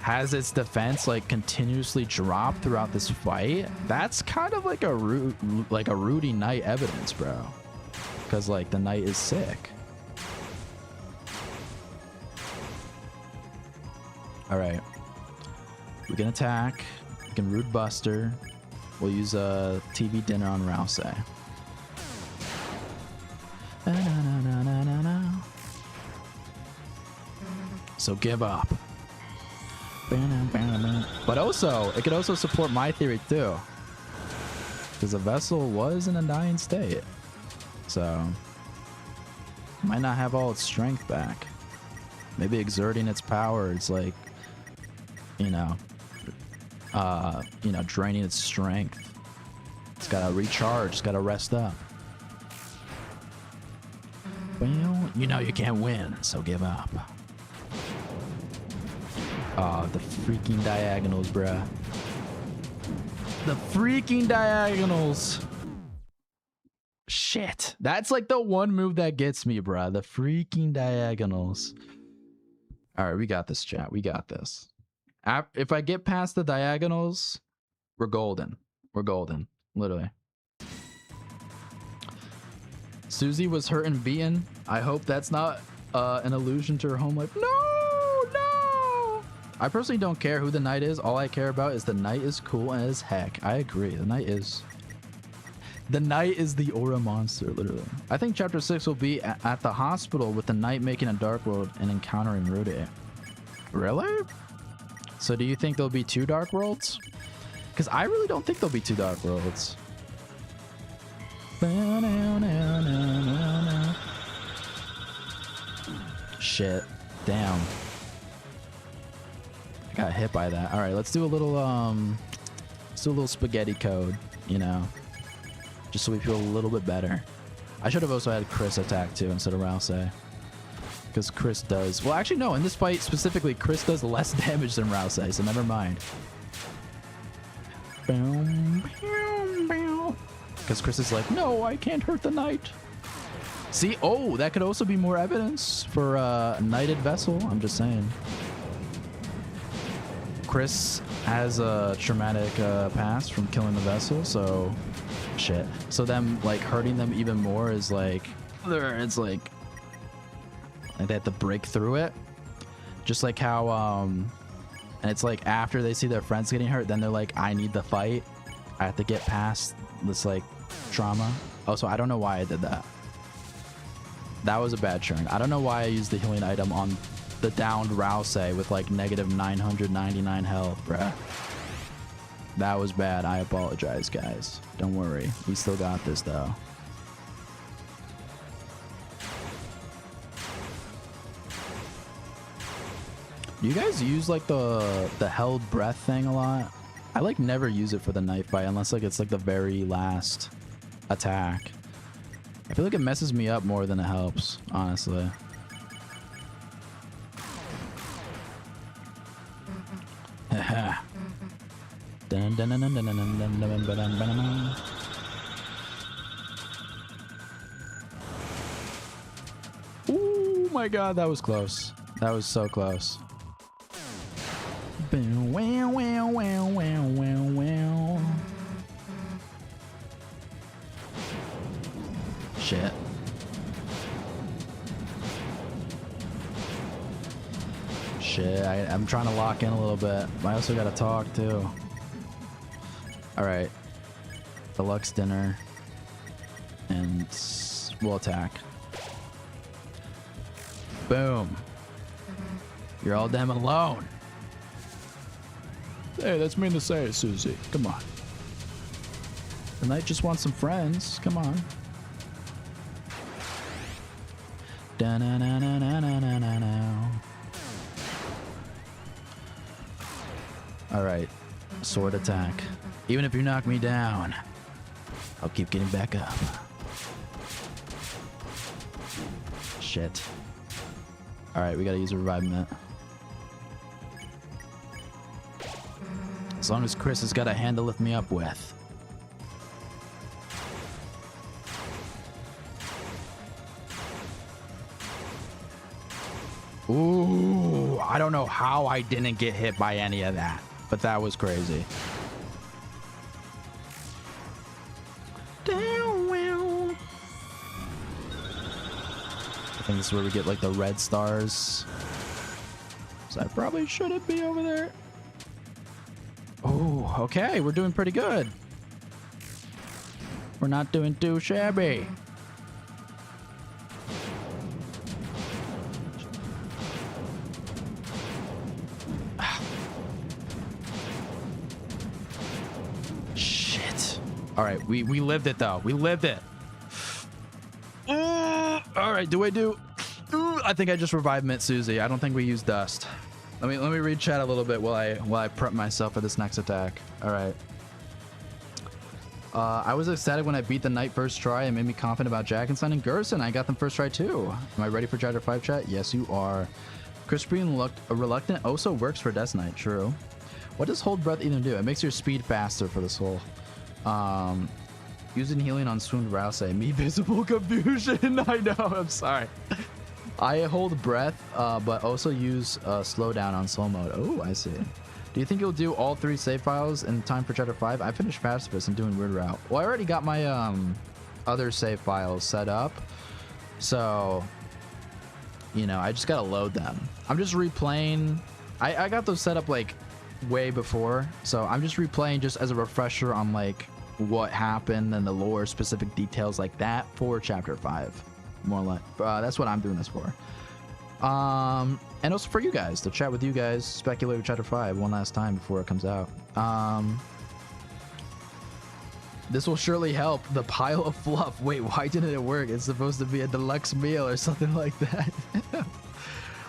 has its defense continuously drop throughout this fight, that's kind of like a Rudy Knight evidence, bro. Because the Knight is sick. All right, we can attack. We can Rude Buster. We'll use a TV dinner on Rousey. So give up. But also, it could also support my theory too, because the vessel was in a dying state, so it might not have all its strength back. Maybe exerting its power is draining its strength. It's gotta recharge. It's gotta rest up. Well, you know you can't win, so give up. Oh, the freaking diagonals, bruh. The freaking diagonals. Shit. That's the one move that gets me, bruh. The freaking diagonals. All right, we got this, chat. We got this. If I get past the diagonals, we're golden. We're golden. Literally. Susie was hurt and beaten. I hope that's not an allusion to her home life. No! I personally don't care who the Knight is. All I care about is the Knight is cool as heck. I agree. The Knight is the aura monster, literally. I think chapter 6 will be at the hospital with the Knight making a dark world and encountering Rudy. Really? So do you think there'll be 2 dark worlds? Because I really don't think there'll be 2 dark worlds. Shit. Damn. I got hit by that. All right, let's do a little spaghetti code, just so we feel a little bit better. I should have also had Chris attack too instead of Rousey, because Chris does, well, actually no, in this fight specifically, Chris does less damage than Rousey, so never mind. Because Chris is like, no, I can't hurt the Knight. See, oh, that could also be more evidence for a Knighted Vessel. I'm just saying. Chris has a traumatic past from killing the vessel, so shit. So them hurting them even more is it's like they have to break through it. Just like how and it's after they see their friends getting hurt, then they're like, I need the fight. I have to get past this trauma. Oh, so I don't know why I did that. That was a bad turn. I don't know why I used the healing item on the downed Rousey with negative 999 health, bruh. That was bad. I apologize, guys. Don't worry. We still got this, though. Do you guys use like the held breath thing a lot? I like never use it for the knife bite unless like it's like the very last attack. I feel like it messes me up more than it helps, honestly. Oh my god, that was close. That was so close. Shit. Shit, I'm trying to lock in a little bit. I also gotta talk too. Alright. Deluxe dinner. And we'll attack. Boom. You're all damn alone. Hey, that's mean to say, Susie. Come on. The knight just wants some friends. Come on. Alright. Sword attack. Even if you knock me down, I'll keep getting back up. Shit. Alright, we gotta use a revive mint. As long as Chris has got a hand to lift me up with. Ooh, I don't know how I didn't get hit by any of that, but that was crazy. I think this is where we get like the red stars. So I probably shouldn't be over there. Oh, okay, we're doing pretty good. We're not doing too shabby. Shit. All right, we lived it though. We lived it. All right, do I do? I think I just revived Mint Susie. I don't think we used dust. Let me read chat a little bit while I prep myself for this next attack. All right. I was ecstatic when I beat the knight first try. It made me confident about Jackenstein and Gerson. I got them first try too. Am I ready for Chapter 5 chat? Yes, you are. Chris being reluctant also works for Death Knight. True. What does Hold Breath even do? It makes your speed faster for the soul. Using healing on Swooned Rouse. Me visible confusion. I know. I'm sorry. I hold breath, but also use slow down on slow mode. Oh, I see. Do you think you'll do all 3 save files in time for Chapter 5? I finished Pacifist and doing Weird Route. Well, I already got my other save files set up. So, you know, I just gotta load them. I'm just replaying. I got those set up like way before. So I'm just replaying just as a refresher on like what happened and the lore, specific details like that for Chapter 5. More or less. That's what I'm doing this for. And also for you guys, to chat with you guys, speculate with Chapter 5 one last time before it comes out. This will surely help. The pile of fluff. Wait, why didn't it work? It's supposed to be a deluxe meal or something like that.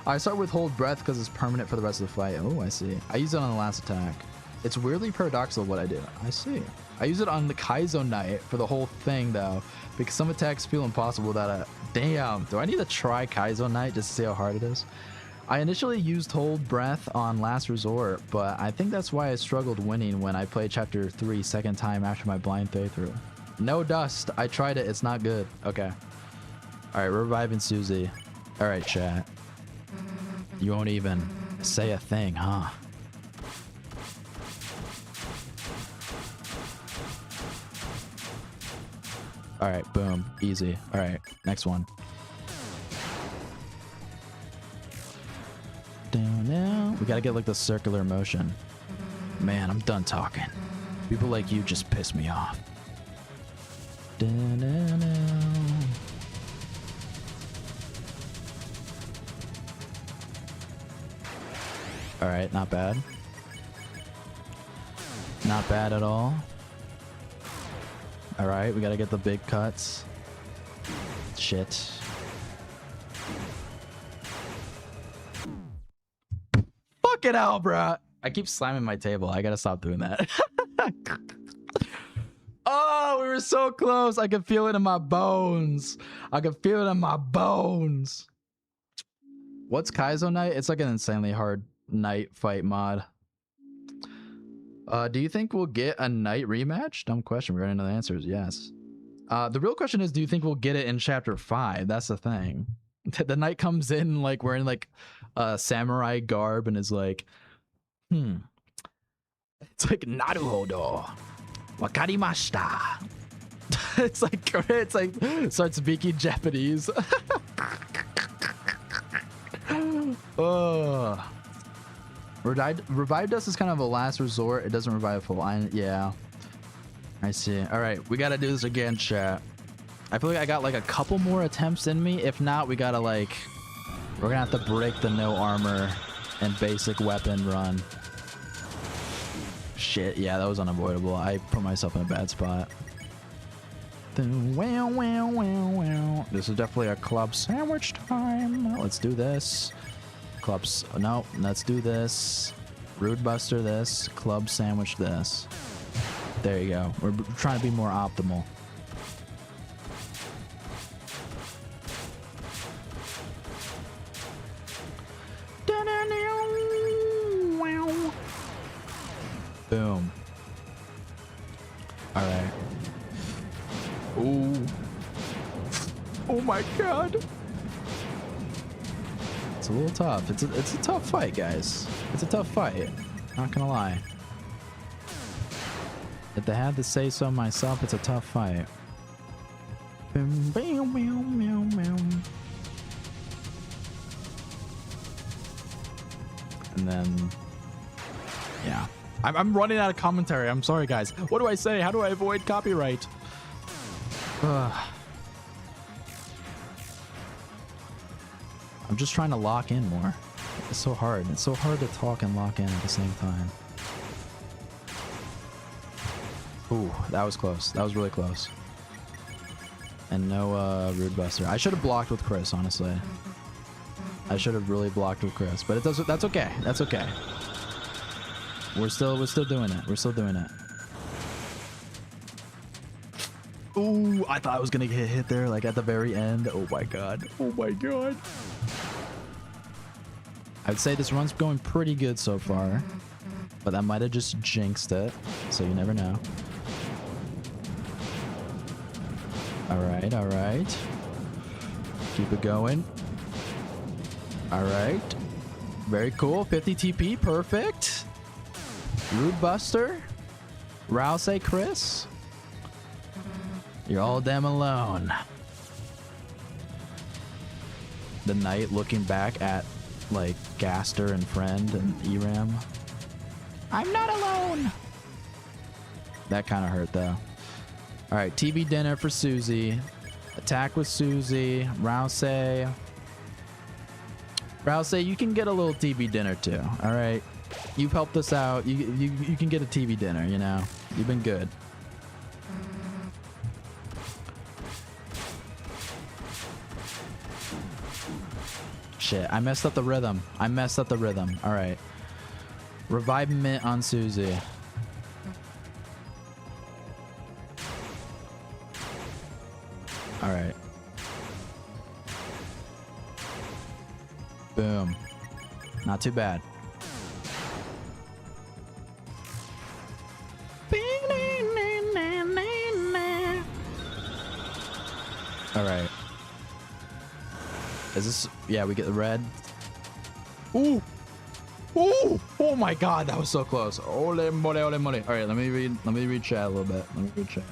I start with Hold Breath because it's permanent for the rest of the fight. Oh, I see. I use it on the last attack. It's weirdly paradoxical what I do. I see. I use it on the Kaizo Knight for the whole thing though, because some attacks feel impossible without damn, do I need to try Kaizo Knight just to see how hard it is? I initially used Hold Breath on Last Resort, but I think that's why I struggled winning when I played Chapter 3 second time after my blind playthrough. No dust. I tried it. It's not good. Okay. All right, reviving Susie. All right, chat. You won't even say a thing, huh? All right, boom, easy. All right, next one. Down now. We gotta get like the circular motion. Man, I'm done talking. People like you just piss me off. All right, not bad. Not bad at all. All right, we gotta get the big cuts. Shit. Fucking hell, bruh. I keep slamming my table. I gotta stop doing that. Oh, we were so close. I could feel it in my bones. I could feel it in my bones. What's Kaizo Knight? It's like an insanely hard knight fight mod. Do you think we'll get a knight rematch? Dumb question. We're running into the answers. Yes. The real question is, do you think we'll get it in chapter 5? That's the thing. The knight comes in like wearing like a samurai garb and is like, It's like Naruhodo. Wakarimashita. It's like starts speaking Japanese. Revive dust is kind of a last resort. It doesn't revive full. Yeah. I see. All right, we gotta do this again, chat. I feel like I got like a couple more attempts in me. If not, we're gonna have to break the no armor and basic weapon run. Shit, yeah, that was unavoidable. I put myself in a bad spot. This is definitely a club sandwich time. Let's do this. No, let's do this. Rude Buster this. Club sandwich this. There you go. We're trying to be more optimal. Boom. All right. Ooh. Oh my god. It's a little tough. It's a tough fight, guys. It's a tough fight. Not gonna lie. If I had to say so myself, it's a tough fight. And then, yeah. I'm running out of commentary. I'm sorry, guys. What do I say? How do I avoid copyright? I'm just trying to lock in more. It's so hard. It's so hard to talk and lock in at the same time. Ooh, that was close. That was really close. And no Rude Buster. I should have blocked with Chris, honestly. I should have really blocked with Chris, but that's okay. That's okay. We're still doing it. We're still doing it. Ooh, I thought I was gonna get hit there, like at the very end. Oh my god. Oh my god. I'd say this run's going pretty good so far, but that might have just jinxed it, so you never know. Alright, alright. Keep it going. Alright. Very cool. 50 TP, perfect. Rude Buster. Rousey Chris. You're all damn alone. The knight looking back at, like, Gaster and Friend and Eram. I'm not alone! That kind of hurt, though. Alright, TV dinner for Susie. Attack with Susie. Rousey. Rousey, you can get a little TV dinner, too. Alright? You've helped us out. You can get a TV dinner, you know? You've been good. Shit, I messed up the rhythm. I messed up the rhythm. Alright. Revive Mint on Susie. Alright. Boom. Not too bad. Alright. Is this... Yeah, we get the red. Ooh! Ooh! Oh my god, that was so close. Ole mole, ole mole. Alright, let me read chat a little bit. Let me read chat.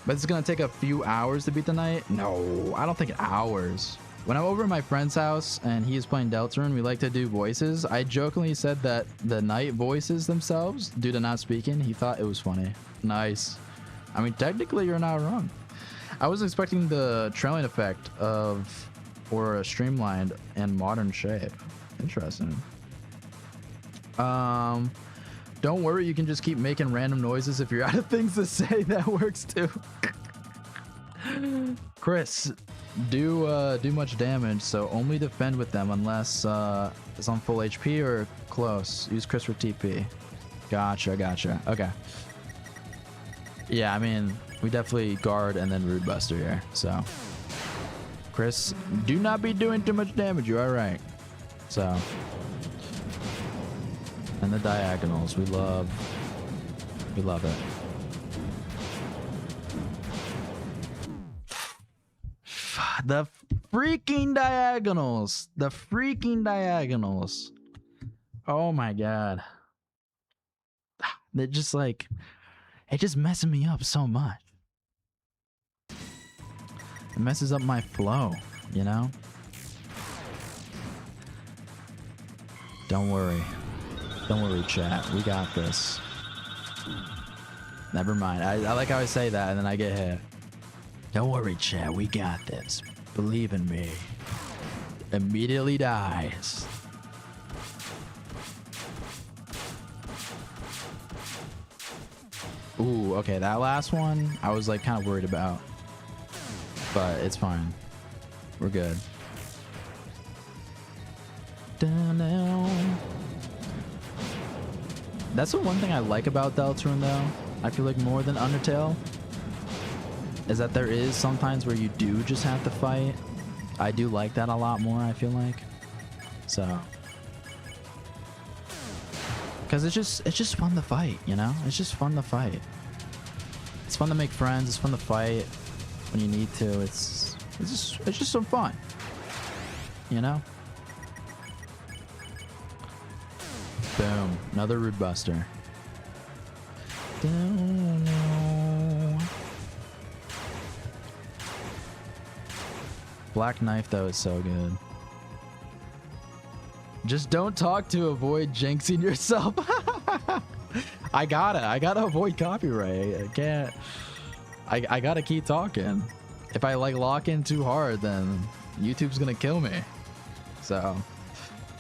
But it's gonna take a few hours to beat the night? No, I don't think hours. When I'm over at my friend's house and he is playing Deltarune, we like to do voices. I jokingly said that the knight voices themselves due to not speaking. He thought it was funny. Nice. I mean, technically, you're not wrong. I was expecting the trailing effect of, or a streamlined and modern shape. Interesting. Don't worry, you can just keep making random noises if you're out of things to say. That works too. Chris, do much damage, so only defend with them unless it's on full HP or close. Use Chris for TP. Gotcha. Okay. Yeah, I mean, we definitely guard and then Rude Buster here, so. Chris, do not be doing too much damage. You are right. So. And the diagonals, we love it. The freaking diagonals. Oh my god. They're just like, it just messes me up so much. It messes up my flow, you know? Don't worry, chat. We got this. Never mind. I like how I say that and then I get hit. Don't worry, chat. We got this. Believe in me. Immediately dies. Ooh, okay. That last one, I was like kind of worried about. But it's fine. We're good. That's the one thing I like about Deltarune though. I feel like more than Undertale is that there is sometimes where you do just have to fight. I do like that a lot more, I feel like. So, because it's just fun to fight, you know? It's just fun to fight. It's fun to make friends, it's fun to fight when you need to. It's just some fun. You know? Boom. Another Rude Buster. Black Knife though is so good. Just don't talk to avoid jinxing yourself. I gotta avoid copyright. I can't. I gotta keep talking. If I like lock in too hard, then YouTube's gonna kill me. So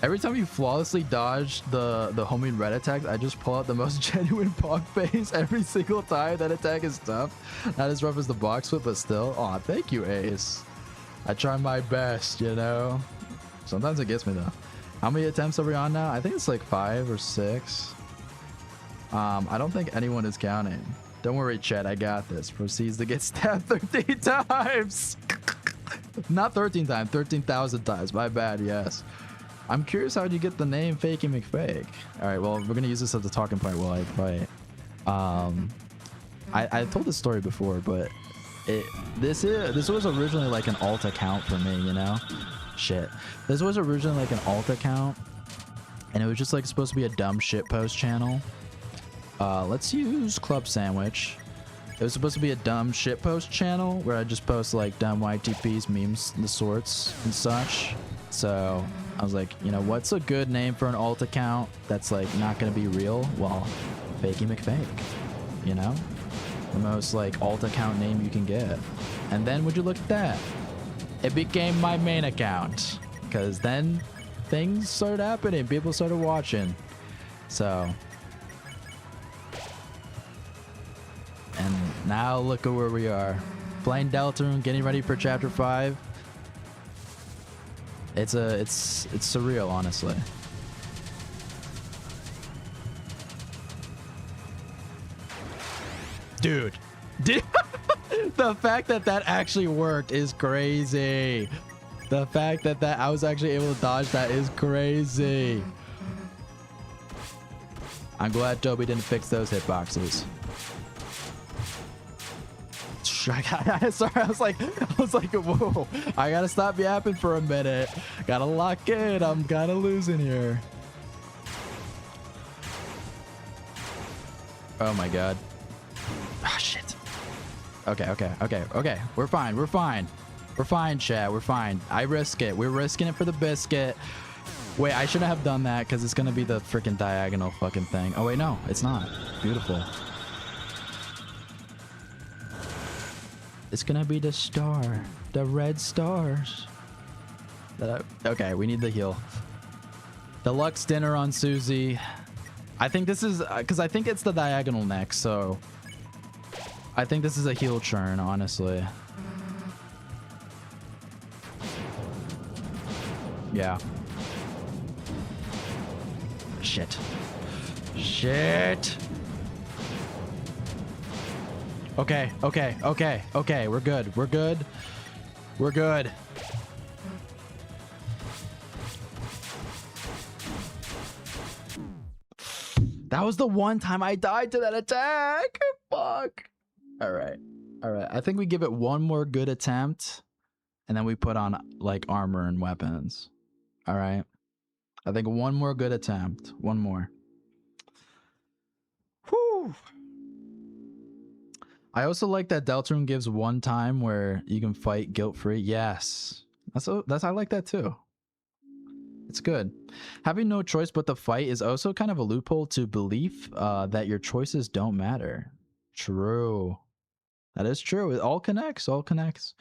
every time you flawlessly dodge the homing red attack, I just pull out the most genuine pog face every single time. That attack is tough. Not as rough as the box flip, but still. Aw, thank you, Ace. I try my best, you know. Sometimes it gets me though. How many attempts are we on now? I think it's like 5 or 6. I don't think anyone is counting. Don't worry, chat. I got this. Proceeds to get stabbed 13 times. Not 13 times, 13,000 times. My bad. Yes. I'm curious how you get the name Fakeymcfake. All right. Well, we're gonna use this as a talking point while I fight. I told this story before, but this was originally like an alt account for me, you know. Shit. This was originally like an alt account, and it was just like supposed to be a dumb shit post channel. Let's use Club Sandwich. It was supposed to be a dumb shit post channel where I just post like dumb YTPs, memes, the sorts and such. So I was like, you know, what's a good name for an alt account that's like not gonna be real? Well, Fakeymcfake, you know, the most like alt account name you can get. And then would you look at that? It became my main account because then things started happening. People started watching. So, and now look at where we are. Playing Deltarune, getting ready for Chapter 5. It's surreal, honestly. Dude. The fact that that actually worked is crazy. The fact that I was actually able to dodge that is crazy. I'm glad Toby didn't fix those hitboxes. Sorry, I was like, whoa, I gotta stop yapping for a minute. Gotta lock in. I'm kind of losing here. Oh my god. Ah, shit. Okay. We're fine, chat. We're fine. I risk it. We're risking it for the biscuit. Wait, I shouldn't have done that because it's gonna be the freaking diagonal fucking thing. Oh wait, no, it's not. Beautiful. It's gonna be the star, the red stars. Okay, we need the heal. Deluxe dinner on Susie. I think this is because I think it's the diagonal next, so I think this is a heal churn, honestly. Yeah. Shit. Shit. Okay, okay, okay, okay. We're good. We're good. We're good. That was the one time I died to that attack. Fuck. All right. All right. I think we give it one more good attempt and then we put on like armor and weapons. All right. I think one more good attempt. One more. Whew. I also like that Deltarune gives one time where you can fight guilt-free. Yes. That's I like that too. It's good. Having no choice but to fight is also kind of a loophole to belief that your choices don't matter. True. That is true. It all connects. All connects.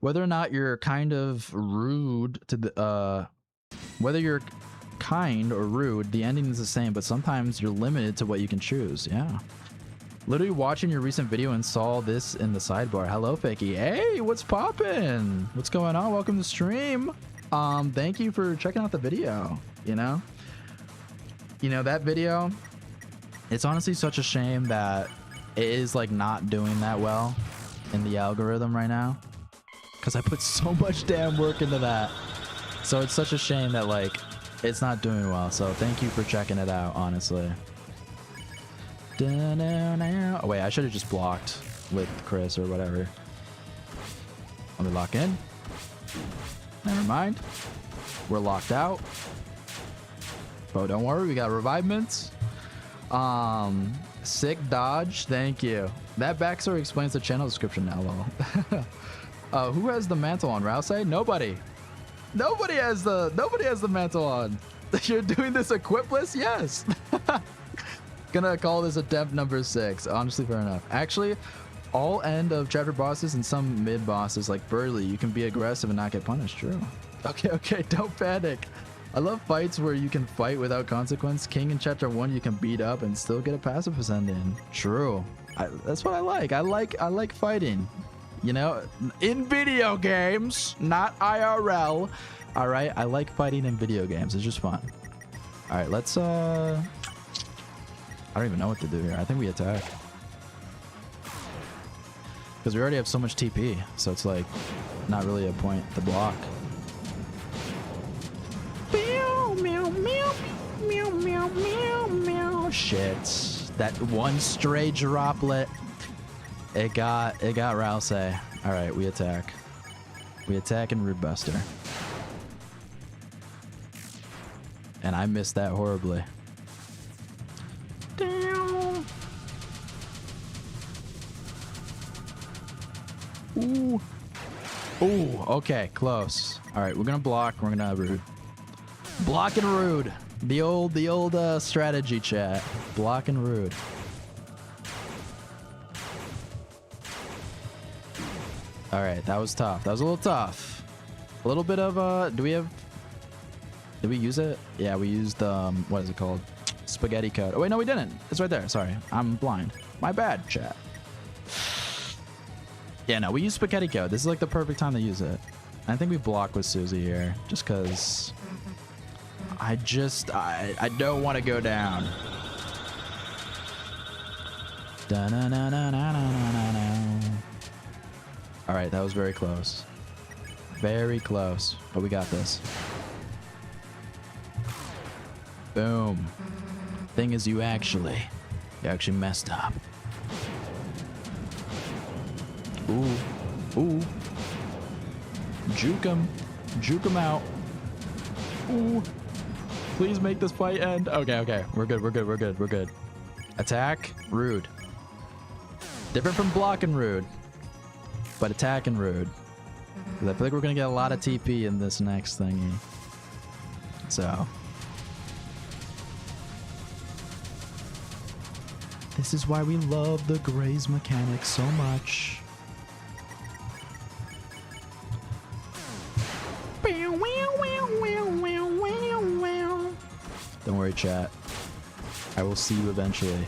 Whether or not you're kind of rude to the whether you're kind or rude, the ending is the same, but sometimes you're limited to what you can choose. Yeah. Literally watching your recent video and saw this in the sidebar. Hello, Fakey. Hey, what's poppin'? What's going on? Welcome to the stream. Thank you for checking out the video. You know that video, it's honestly such a shame that it is like not doing that well in the algorithm right now, because I put so much damn work into that. So it's such a shame that like it's not doing well. So thank you for checking it out, honestly. Oh wait, I should have just blocked with Chris or whatever. Let me lock in. Never mind. We're locked out. Oh, don't worry, we got revivements. Sick dodge, thank you. That backstory explains the channel description now, lol. Who has the mantle on? Rouse? Nobody. Nobody has the mantle on. You're doing this equipless? Yes. Gonna call this attempt number 6. Honestly, fair enough. Actually, all end of chapter bosses and some mid bosses like Burley, you can be aggressive and not get punished. True. Okay, don't panic. I love fights where you can fight without consequence. King in chapter 1 you can beat up and still get a passive ascendant. True. That's what I like. I like fighting. You know, in video games, not IRL. All right, I like fighting in video games. It's just fun. All right, let's I don't even know what to do here. I think we attack. Because we already have so much TP, so it's like not really a point to block. Shit. That one stray droplet. It got Rouse. Alright, we attack. We attack and Root Buster. And I missed that horribly. Down. Ooh. Ooh, okay, close. Alright, we're gonna block, we're gonna Root. Block and Rude. The old strategy chat. Block and Rude. Alright, that was tough. That was a little tough. A little bit of did we use it? Yeah, we used what is it called? Spaghetti code. Oh wait, no we didn't. It's right there. Sorry. I'm blind. My bad, chat. Yeah, no, we use spaghetti code. This is like the perfect time to use it. I think we block with Susie here just because I don't want to go down. All right, that was very close. Very close, but we got this. Boom. Thing is, you actually messed up. Ooh. Juke him out. Ooh. Please make this fight end. Okay. We're good. Attack, Rude. Different from block and Rude, but attack and Rude. Because I feel like we're gonna get a lot of TP in this next thingy. So. This is why we love the Graze mechanic so much. Don't worry, chat. I will see you eventually.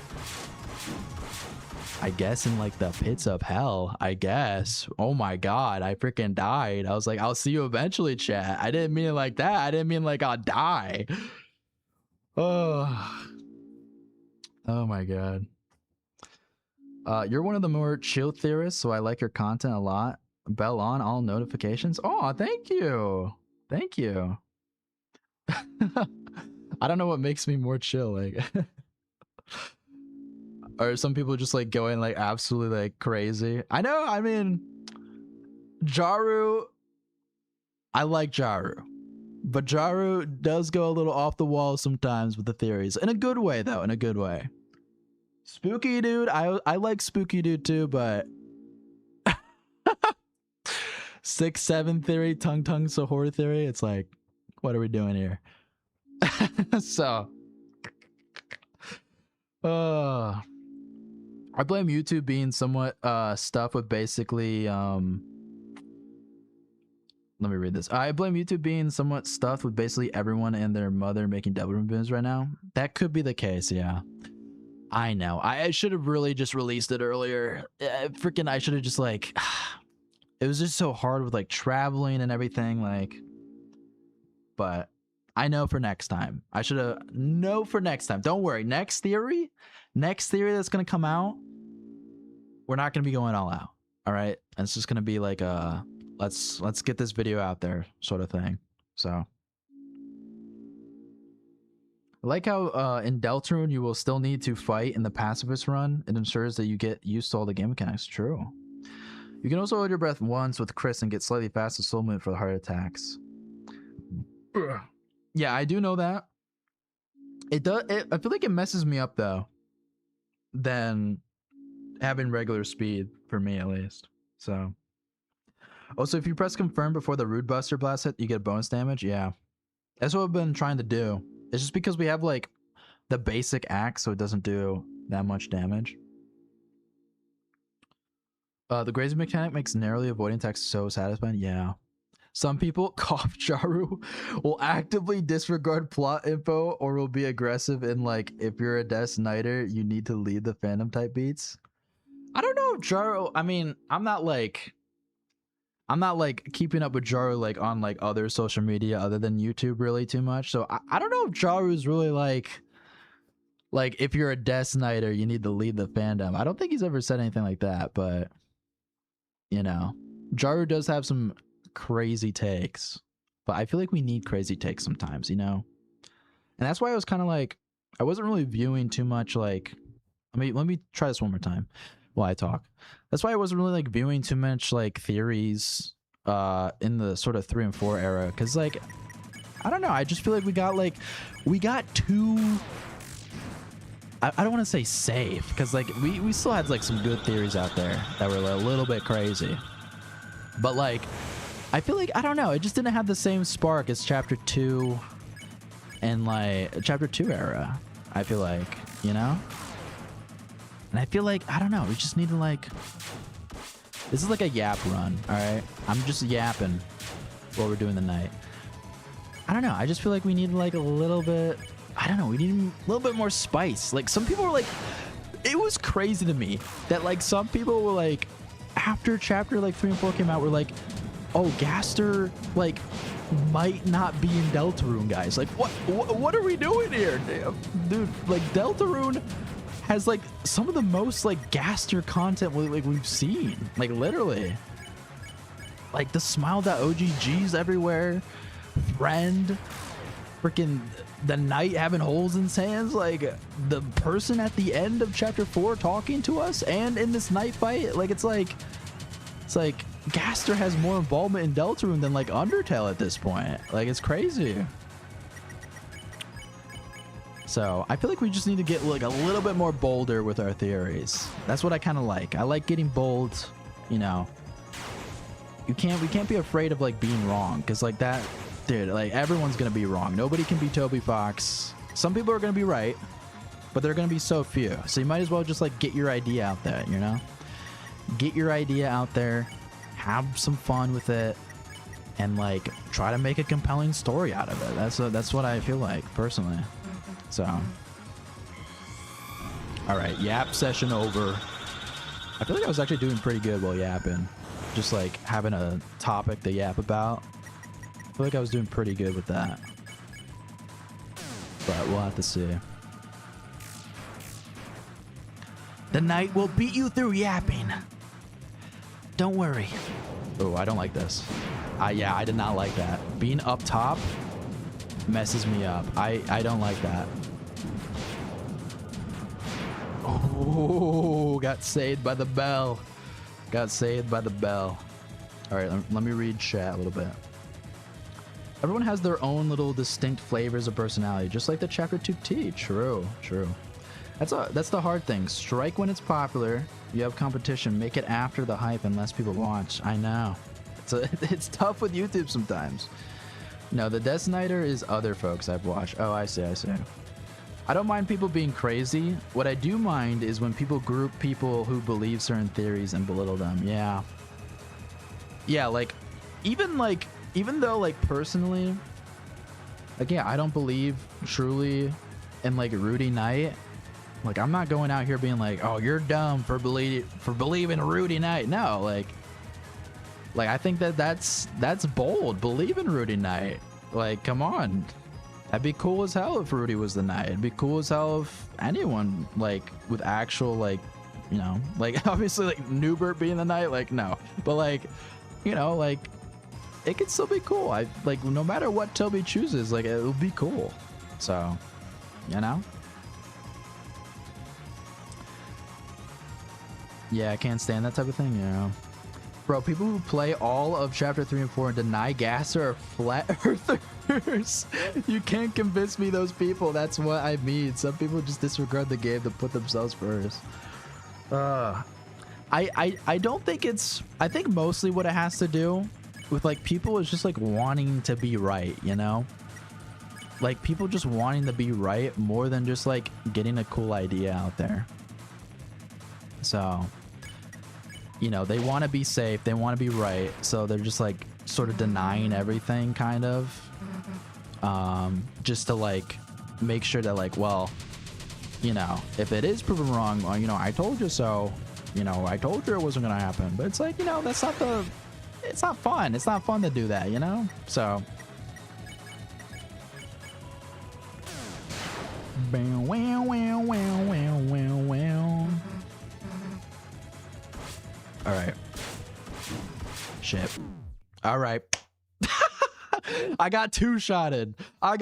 I guess in like the pits of hell, I guess. Oh my god, I freaking died. I was like, I'll see you eventually, chat. I didn't mean it like that. I didn't mean like I'll die. Oh. Oh my god. You're one of the more chill theorists, so I like your content a lot. Bell on all notifications. Oh, thank you. Thank you. I don't know what makes me more chill, like or some people just like going like absolutely like crazy. I know, I mean, Jaru, I like Jaru, but Jaru does go a little off the wall sometimes with the theories, in a good way though, in a good way. Spooky dude, I like Spooky dude too, but 6-7 theory, tongue Sahur theory, it's like, what are we doing here? So I blame YouTube being somewhat stuff with basically let me read this. I blame YouTube being somewhat stuffed with basically everyone and their mother making Devil Room videos right now. That could be the case, yeah. I know. I should have really just released it earlier. Freaking, I should have just like, it was just so hard with like traveling and everything, like, but I know for next time. I should have know for next time. Don't worry. Next theory that's gonna come out, we're not gonna be going all out. All right, and it's just gonna be like a let's get this video out there sort of thing. So I like how in Deltarune you will still need to fight in the pacifist run. It ensures that you get used to all the game mechanics. True. You can also hold your breath once with Chris and get slightly faster soul movement for the heart attacks. Yeah, I do know that. It does. I feel like it messes me up though, than having regular speed for me at least. So, also if you press confirm before the Rude Buster blast hit, you get bonus damage. Yeah, that's what I've been trying to do. It's just because we have like the basic axe, so it doesn't do that much damage. The grazing mechanic makes narrowly avoiding attacks so satisfying. Yeah. Some people, cough Jaru, will actively disregard plot info or will be aggressive in like, if you're a Death Knighter, you need to lead the fandom type beats. I don't know if Jaru, I mean, I'm not like keeping up with Jaru like on like other social media other than YouTube really too much. So I don't know if Jaru's really like if you're a Death Knighter, you need to lead the fandom. I don't think he's ever said anything like that, but you know, Jaru does have some crazy takes, but I feel like we need crazy takes sometimes, you know? And that's why I was kind of like, I wasn't really viewing too much like, I mean, let me try this one more time while I talk. That's why I wasn't really like viewing too much like theories in the sort of 3 and 4 era, because like, I don't know, I just feel like we got too, I don't want to say safe, because like we still had like some good theories out there that were a little bit crazy, but like I feel like, I don't know, it just didn't have the same spark as chapter 2 and like chapter 2 era, I feel like, you know? And I feel like, I don't know, we just need to like, this is like a yap run, all right? I'm just yapping while we're doing the night. I don't know, I just feel like we need like a little bit, I don't know, we need a little bit more spice. Like some people were like, it was crazy to me that like some people were like, after chapter like 3 and 4 came out, were like, oh, Gaster like might not be in Deltarune, guys. Like what are we doing here, dude? Like Deltarune has like some of the most like Gaster content like we've seen, like literally, like the smile.oggs everywhere, friend, freaking the knight having holes in his hands, like the person at the end of chapter 4 talking to us, and in this night fight, like it's like Gaster has more involvement in Deltarune than like Undertale at this point. Like it's crazy. So I feel like we just need to get like a little bit more bolder with our theories. That's what I kind of like. I like getting bold, you know. We can't be afraid of like being wrong, because like that, dude, like everyone's gonna be wrong. Nobody can be Toby Fox. Some people are gonna be right, but they're gonna be so few. So you might as well just like get your idea out there, you know? Get your idea out there, have some fun with it, and like try to make a compelling story out of it. That's what I feel like personally. So All right, yap session over. I feel like I was actually doing pretty good while yapping. Just like having a topic to yap about. I feel like I was doing pretty good with that. But we'll have to see. The night will beat you through yapping. Don't worry. Oh, I don't like this. Yeah, I did not like that. Being up top messes me up. I don't like that. Oh, got saved by the bell. Got saved by the bell. All right, let me read chat a little bit. Everyone has their own little distinct flavors of personality, just like the Chapter 2T. True, true. That's the hard thing. Strike when it's popular. You have competition. Make it after the hype and less people watch. I know. It's tough with YouTube sometimes. No, the Death Snyder is other folks I've watched. Oh, I see. I don't mind people being crazy. What I do mind is when people group people who believe certain theories and belittle them. Yeah. Yeah, even though like personally, like, yeah, I don't believe truly in like Rudy Knight. Like, I'm not going out here being like, oh, you're dumb for believing Rudy Knight. No, like I think that's bold. Believe in Rudy Knight. Like, come on. That'd be cool as hell if Rudy was the Knight. It'd be cool as hell if anyone, like, with actual, like, you know, like, obviously, like, Newbert being the Knight, like, no. But, like, you know, like, it could still be cool. Like, no matter what Toby chooses, like, it'll be cool. So, you know? Yeah, I can't stand that type of thing, you know? Bro, people who play all of Chapter 3 and 4 and deny Gasser are flat earthers. You can't convince me those people. That's what I mean. Some people just disregard the game to put themselves first. I don't think it's... I think mostly what it has to do with, like, people is just, like, wanting to be right, you know? Like, people just wanting to be right more than just, like, getting a cool idea out there. So... you know, they want to be safe, they want to be right, so they're just like sort of denying everything, kind of, just to like make sure that, like, well, you know, if it is proven wrong, well, you know, I told you so, you know, I told you it wasn't gonna happen. But it's like, you know, that's not it's not fun. It's not fun to do that, you know? So all right. Shit. All right. I got two-shotted. I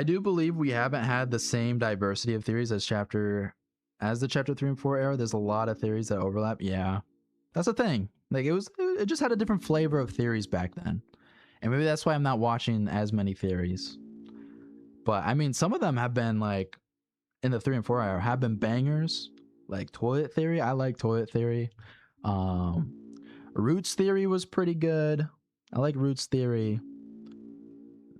do believe we haven't had the same diversity of theories as the Chapter 3 and 4 era. There's a lot of theories that overlap. Yeah. That's the thing. Like, it just had a different flavor of theories back then. And maybe that's why I'm not watching as many theories. But I mean, some of them have been like, in the 3 and 4 era, have been bangers, like Toilet Theory. I like Toilet Theory. Roots Theory was pretty good. I like Roots Theory.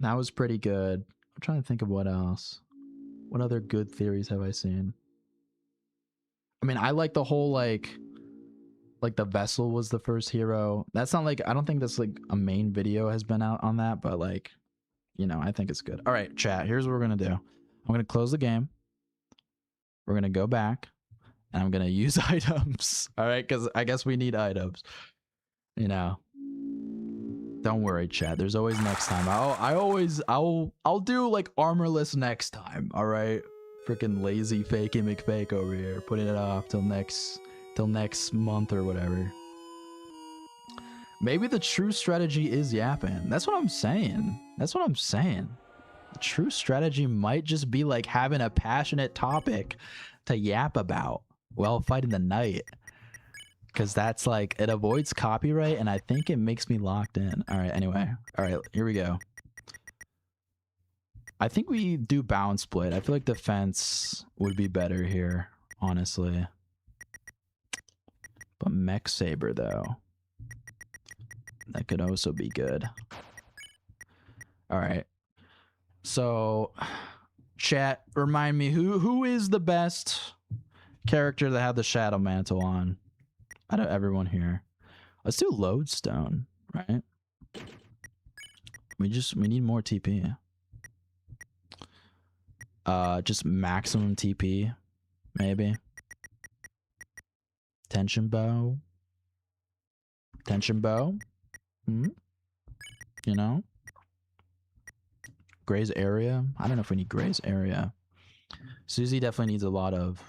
That was pretty good. I'm trying to think of what else. What other good theories have I seen? I mean, I like the whole like the Vessel was the first hero. That's not like, I don't think that's like a main video has been out on that, but like, you know, I think it's good. All right, chat, here's what we're gonna do. I'm gonna close the game. We're going to go back and I'm going to use items. All right. Cause I guess we need items, you know, don't worry, chat. There's always next time. I'll do like armorless next time. All right. Freaking lazy Fakeymcfake over here, putting it off till next month or whatever. Maybe the true strategy is yapping. That's what I'm saying. The true strategy might just be like having a passionate topic to yap about while fighting the Knight, because that's like, it avoids copyright and I think it makes me locked in. All right, anyway, all right, here we go. I think we do bound split. I feel like defense would be better here, honestly. But Mech Saber though, that could also be good. All right. So, chat, remind me, who is the best character to have the Shadow Mantle on out of everyone here? Let's do Lodestone, right? We need more TP. Just maximum TP, maybe. Tension bow. Tension bow. You know? Gray's area. I don't know if we need Gray's area. Susie definitely needs a lot of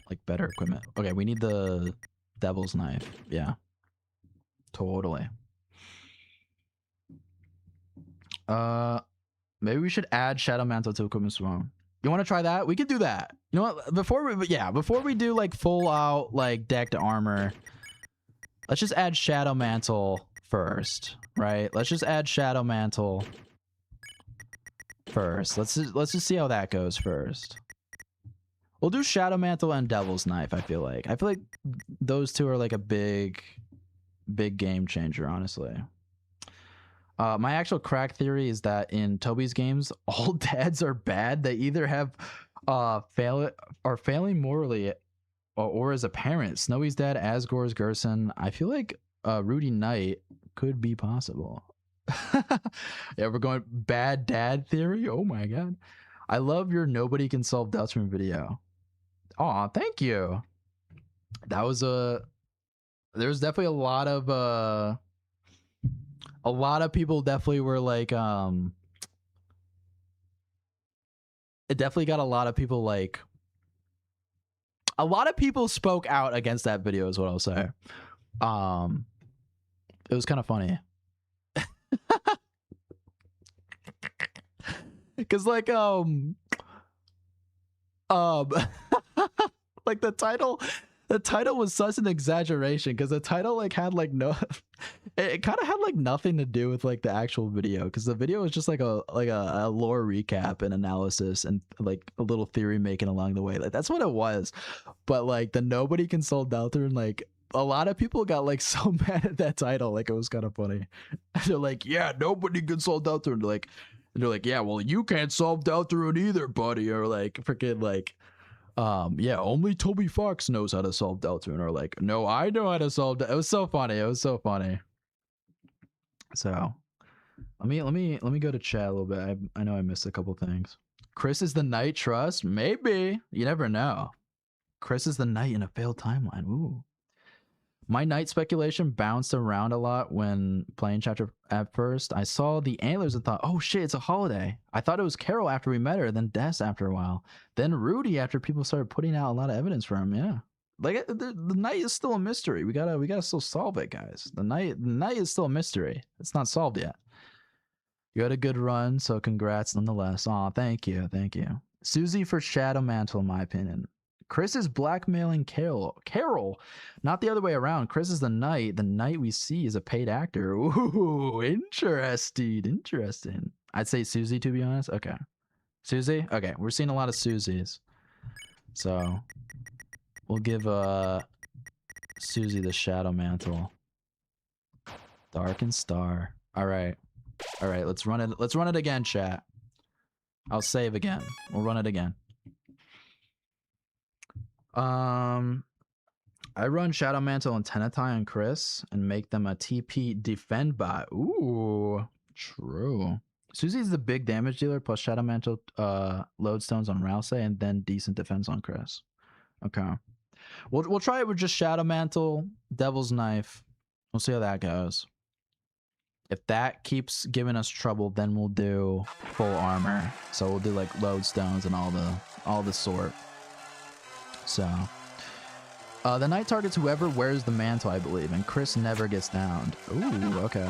like better equipment. Okay, we need the devil's knife. Yeah. Totally. Maybe we should add Shadow Mantle to equipment swarm. You want to try that? We could do that. You know what? Before we do like full out like decked armor, let's just add Shadow Mantle first, right? Let's just add Shadow Mantle first. Let's just see how that goes first. We'll do Shadow Mantle and Devil's Knife. I feel like those two are like a big game changer, honestly. My actual crack theory is that in Toby's games, all dads are bad. They either have failing morally or as a parent. Snowy's dad, Asgore's Gerson. I feel like Rudy Knight could be possible. Yeah, we're going bad dad theory. Oh my god. I love your nobody can solve Deltron video. Aw, thank you. That was there's definitely a lot of people definitely were like it definitely got a lot of people like a lot of people spoke out against that video is what I'll say. It was kind of funny. Cause like like the title was such an exaggeration because the title like had like no it kind of had like nothing to do with like the actual video because the video was just like a lore recap and analysis and like a little theory making along the way. Like that's what it was. But like the nobody can solve Deltarune, like a lot of people got like so mad at that title, like it was kind of funny. They're like, yeah, nobody can solve Deltarune. Like they're like, yeah, well, you can't solve Deltarune either, buddy. Or like freaking like yeah, only Toby Fox knows how to solve Deltarune. Or like, no, I know how to solve it was so funny. It was so funny. So let me go to chat a little bit. I know I missed a couple things. Chris is the knight trust? Maybe. You never know. Chris is the knight in a failed timeline. Ooh. My knight speculation bounced around a lot when playing chapter at first. I saw the antlers and thought, oh shit, it's a holiday. I thought it was Carol after we met her, then Des after a while. Then Rudy after people started putting out a lot of evidence for him. Yeah. Like the knight is still a mystery. We gotta still solve it, guys. The knight is still a mystery. It's not solved yet. You had a good run, so congrats nonetheless. Aw, thank you. Susie for Shadow Mantle, in my opinion. Chris is blackmailing Carol, not the other way around. Chris is the knight. The knight we see is a paid actor. Ooh, interesting. I'd say Susie, to be honest. Okay. Susie? Okay, we're seeing a lot of Susies. So we'll give Susie the Shadow Mantle. Darkened Star. All right, let's run it again, chat. I'll save again. We'll run it again. I run Shadow Mantle and Tenetai on Chris and make them a TP defend bot. Ooh, true. Susie's the big damage dealer plus Shadow Mantle lodestones on Rousey and then decent defense on Chris. Okay. We'll try it with just Shadow Mantle, Devil's Knife. We'll see how that goes. If that keeps giving us trouble, then we'll do full armor. So we'll do like lodestones and all the sort. So the knight targets whoever wears the mantle, I believe, and Chris never gets downed. Ooh, okay.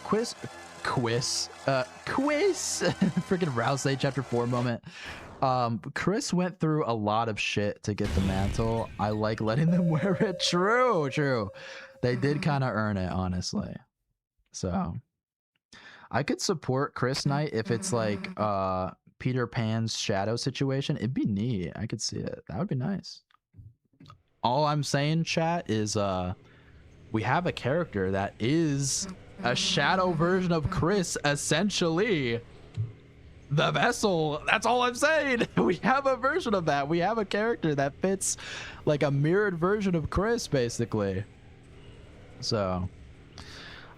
Quiz freaking Rousey chapter 4 moment. Chris went through a lot of shit to get the mantle. I like letting them wear it. True. They did kind of earn it, honestly. So I could support Chris Knight if it's like Peter Pan's shadow situation. It'd be neat. I could see it. That would be nice. All I'm saying, chat, is we have a character that is a shadow version of Chris, essentially. The vessel. That's all I'm saying. We have a version of that. We have a character that fits like a mirrored version of Chris, basically. So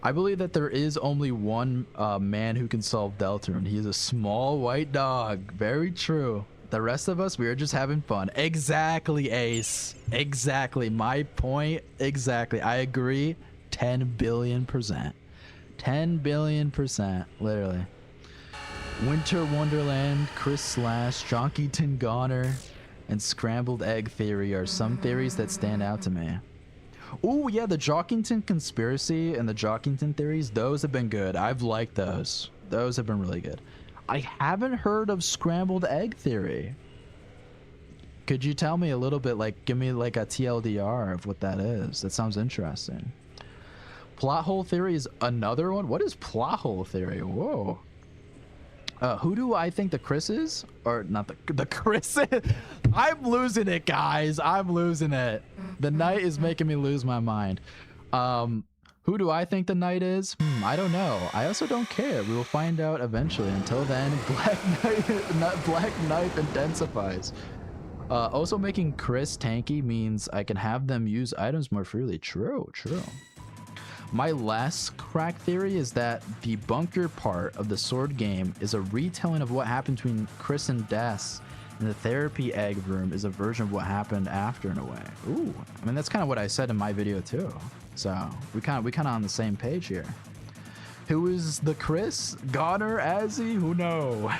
I believe that there is only one man who can solve Deltarune. He is a small white dog. Very true. The rest of us, we are just having fun. Exactly, Ace. Exactly. My point. Exactly. I agree. 10 billion%. 10 billion%. Literally. Winter Wonderland, Chris Slash, Jonkeyton Goner, and Scrambled Egg Theory are some theories that stand out to me. Oh yeah, the Jockington Conspiracy and the Jockington Theories, those have been good. I've liked those. Those have been really good. I haven't heard of Scrambled Egg Theory. Could you tell me a little bit, like, give me like a TLDR of what that is? That sounds interesting. Plot Hole Theory is another one? What is Plot Hole Theory? Whoa. Who do I think the Chris is? Or not the Chris is? I'm losing it, guys. I'm losing it. The Knight is making me lose my mind. Who do I think the Knight is? I don't know. I also don't care. We will find out eventually. Until then, Black Knife intensifies. Also making Chris tanky means I can have them use items more freely. True, true. My last crack theory is that the bunker part of the sword game is a retelling of what happened between Chris and Des, and the therapy egg room is a version of what happened after in a way. Ooh, I mean that's kind of what I said in my video too. So we kind of on the same page here. Who is the Chris? Goner, Azzy? Who know?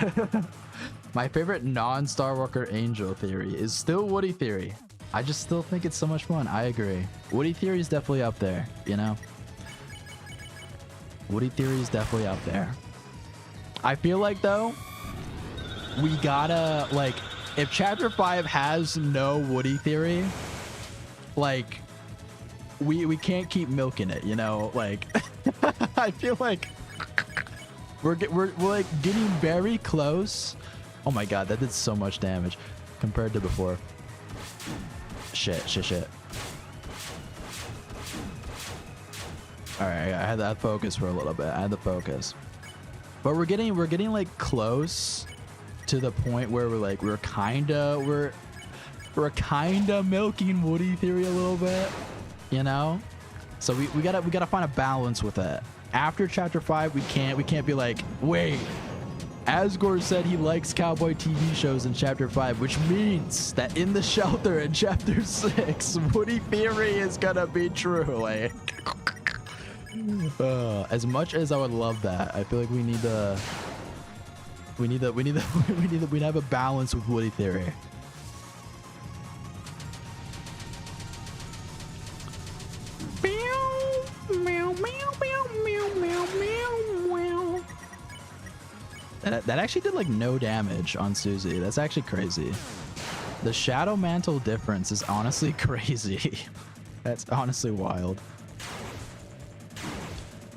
My favorite non-Star Walker Angel theory is still Woody theory. I just still think it's so much fun. I agree. Woody theory is definitely up there, you know? Woody theory is definitely up there. I feel like though, we gotta like, if chapter 5 has no Woody theory, like we can't keep milking it, you know? Like I feel like we're like getting very close. Oh my god, that did so much damage compared to before. Shit. All right, I had that focus for a little bit. I had the focus, but we're getting like close to the point where we're kinda milking Woody theory a little bit, you know. So we gotta find a balance with it. After chapter 5, we can't be like, wait, Asgore said he likes cowboy TV shows in chapter 5, which means that in the shelter in chapter 6, Woody theory is gonna be true. Like. As much as I would love that, I feel like we need to have a balance with Woody theory. That actually did like no damage on Susie. That's actually crazy. The Shadow Mantle difference is honestly crazy. That's honestly wild.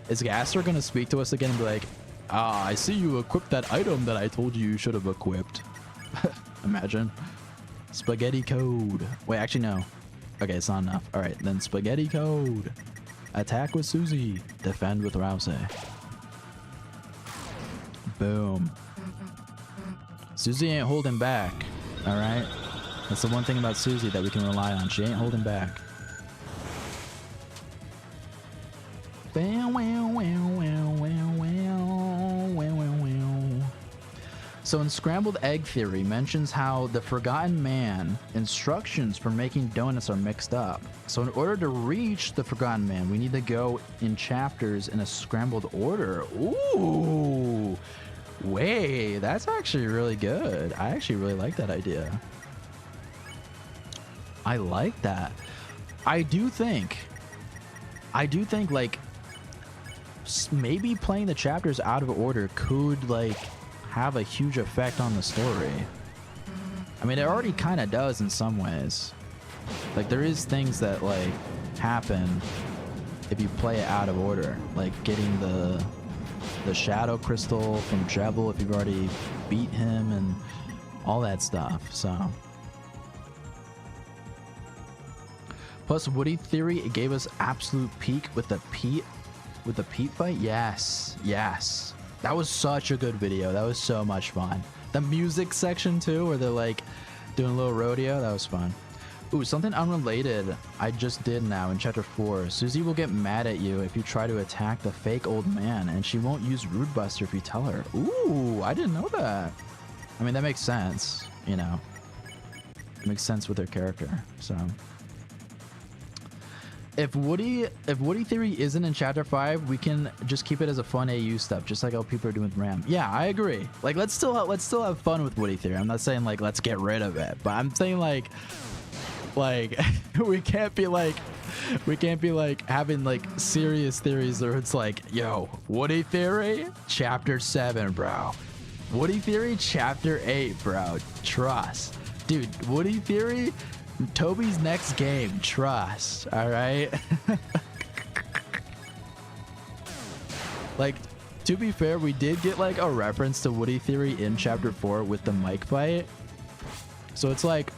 Is Gaster gonna speak to us again and be like, I see you equipped that item that I told you should have equipped. Imagine. Spaghetti code. Wait, actually no. Okay, it's not enough. Alright, then spaghetti code. Attack with Susie. Defend with Rousey. Boom. Susie ain't holding back. Alright? That's the one thing about Susie that we can rely on. She ain't holding back. So in Scrambled Egg Theory mentions how the Forgotten Man instructions for making donuts are mixed up. So in order to reach the Forgotten Man, we need to go in chapters in a scrambled order. Ooh, wait, that's actually really good. I actually really like that idea. I like that. I do think like maybe playing the chapters out of order could like have a huge effect on the story. I mean, it already kind of does in some ways. Like there is things that like happen if you play it out of order, like getting the shadow crystal from Jebel if you've already beat him and all that stuff. So plus Woody theory, it gave us absolute peak with the Pete fight. Yes, that was such a good video. That was so much fun. The music section too, where they're like doing a little rodeo, that was fun. Ooh, something unrelated I just did now in chapter 4. Susie will get mad at you if you try to attack the fake old man, and she won't use Rude Buster if you tell her. Ooh, I didn't know that. I mean, that makes sense, you know. It makes sense with their character, so. If Woody Theory isn't in chapter 5, we can just keep it as a fun AU stuff, just like how people are doing with Ram. Yeah, I agree. Like, let's still have fun with Woody Theory. I'm not saying like let's get rid of it, but I'm saying like we can't be like having like serious theories where it's like, yo, Woody Theory chapter 7, bro. Woody Theory chapter 8, bro. Trust, dude. Woody Theory, Toby's next game. Trust. All right. Like, to be fair, we did get like a reference to Woody Theory in chapter 4 with the mic fight, so it's like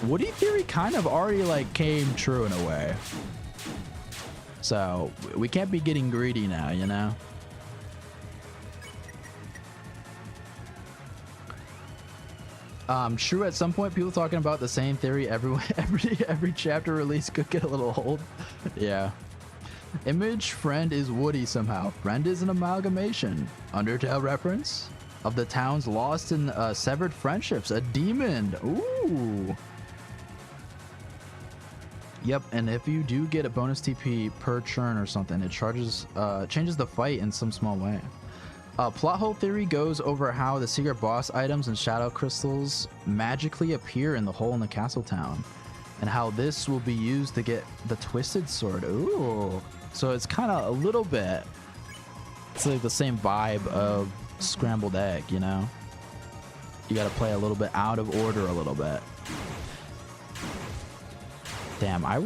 Woody Theory kind of already like came true in a way. So we can't be getting greedy now, you know? True, at some point people talking about the same theory every chapter release could get a little old. Yeah. Image friend is Woody somehow. Friend is an amalgamation. Undertale reference of the town's lost and severed friendships. A demon. Ooh. Yep, and if you do get a bonus TP per churn or something, it changes the fight in some small way. Plot hole theory goes over how the secret boss items and shadow crystals magically appear in the hole in the castle town, and how this will be used to get the twisted sword. Ooh, so it's kind of a little bit, it's like the same vibe of scrambled egg, you know? You got to play a little bit out of order a little bit. Damn, I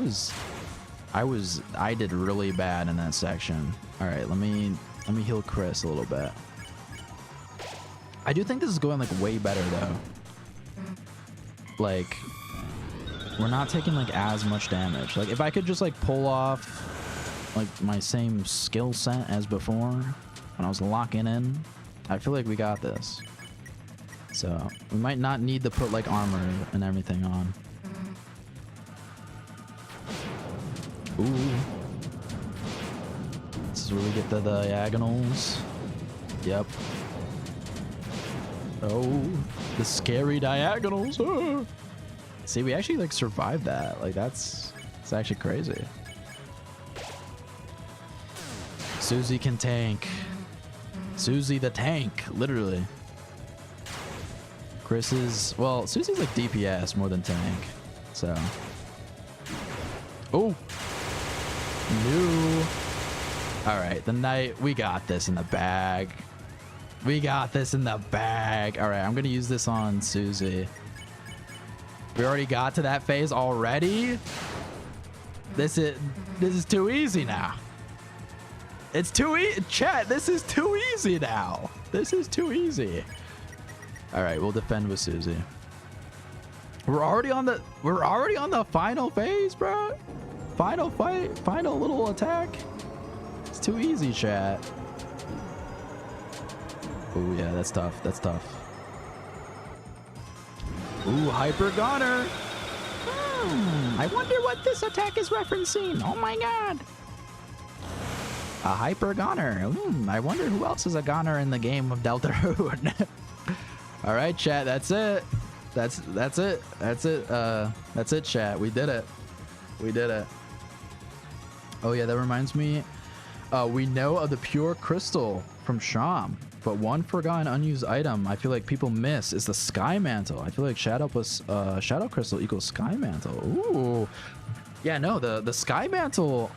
did really bad in that section. All right, let me heal Chris a little bit. I do think this is going like way better though. Like, we're not taking like as much damage. Like, if I could just like pull off like my same skill set as before when I was locking in, I feel like we got this. So we might not need to put like armor and everything on. Ooh. This is where we get the diagonals. Yep. Oh, the scary diagonals. Ah. See, we actually like survived that. Like, it's actually crazy. Susie can tank. Susie the tank, literally. Chris is, well, Susie's like DPS more than tank. So. Oh. No. All right, the knight, we got this in the bag. We got this in the bag. All right, I'm gonna use this on Susie. We already got to that phase already. This is too easy now. It's too easy, chat. This is too easy now. This is too easy. All right, we'll defend with Susie. We're already on the final phase, bro. Final fight, final little attack. It's too easy, chat. Oh yeah, that's tough. That's tough. Ooh, Hyper Goner. I wonder what this attack is referencing. Oh my god. A Hyper Goner. I wonder who else is a Goner in the game of Deltarune. All right, chat. That's it. That's it. That's it. That's it, chat. We did it. We did it. Oh yeah, that reminds me. We know of the pure crystal from Sham, but one forgotten unused item I feel like people miss is the Sky Mantle. I feel like Shadow plus Shadow Crystal equals Sky Mantle. Ooh, yeah, no, the Sky Mantle.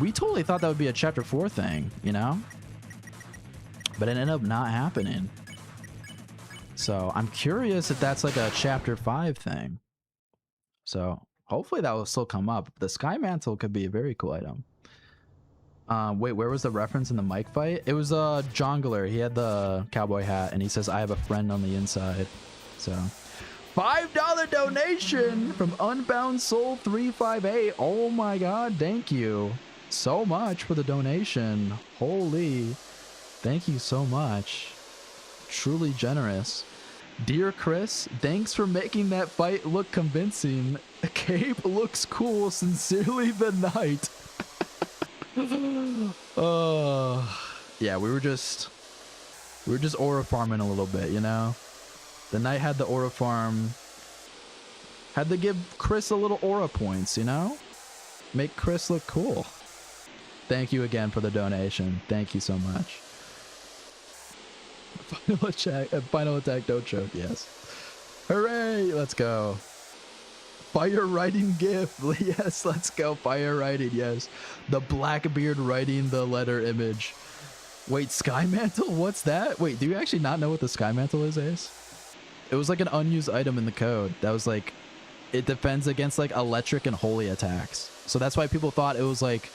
We totally thought that would be a chapter 4 thing, you know, but it ended up not happening. So I'm curious if that's like a chapter 5 thing. So hopefully that will still come up. The Sky Mantle could be a very cool item. Wait, where was the reference in the mic fight? It was a jungler. He had the cowboy hat, and he says, "I have a friend on the inside." So, $5 donation from Unbound Soul 358. Oh my God, thank you so much for the donation. Holy, thank you so much. Truly generous. Dear Chris, thanks for making that fight look convincing. Cape looks cool. Sincerely, the Knight. Yeah, we were just aura farming a little bit, you know. The Knight had the aura farm. Had to give Chris a little aura points, you know. Make Chris look cool. Thank you again for the donation. Thank you so much. Final attack, don't choke. Yes. Hooray! Let's go. Fire writing gift. Yes, let's go. Fire writing. Yes. The Blackbeard writing the letter image. Wait, Sky Mantle? What's that? Wait, do you actually not know what the Sky Mantle is, Ace? It was like an unused item in the code that was like, it defends against like electric and holy attacks. So that's why people thought it was like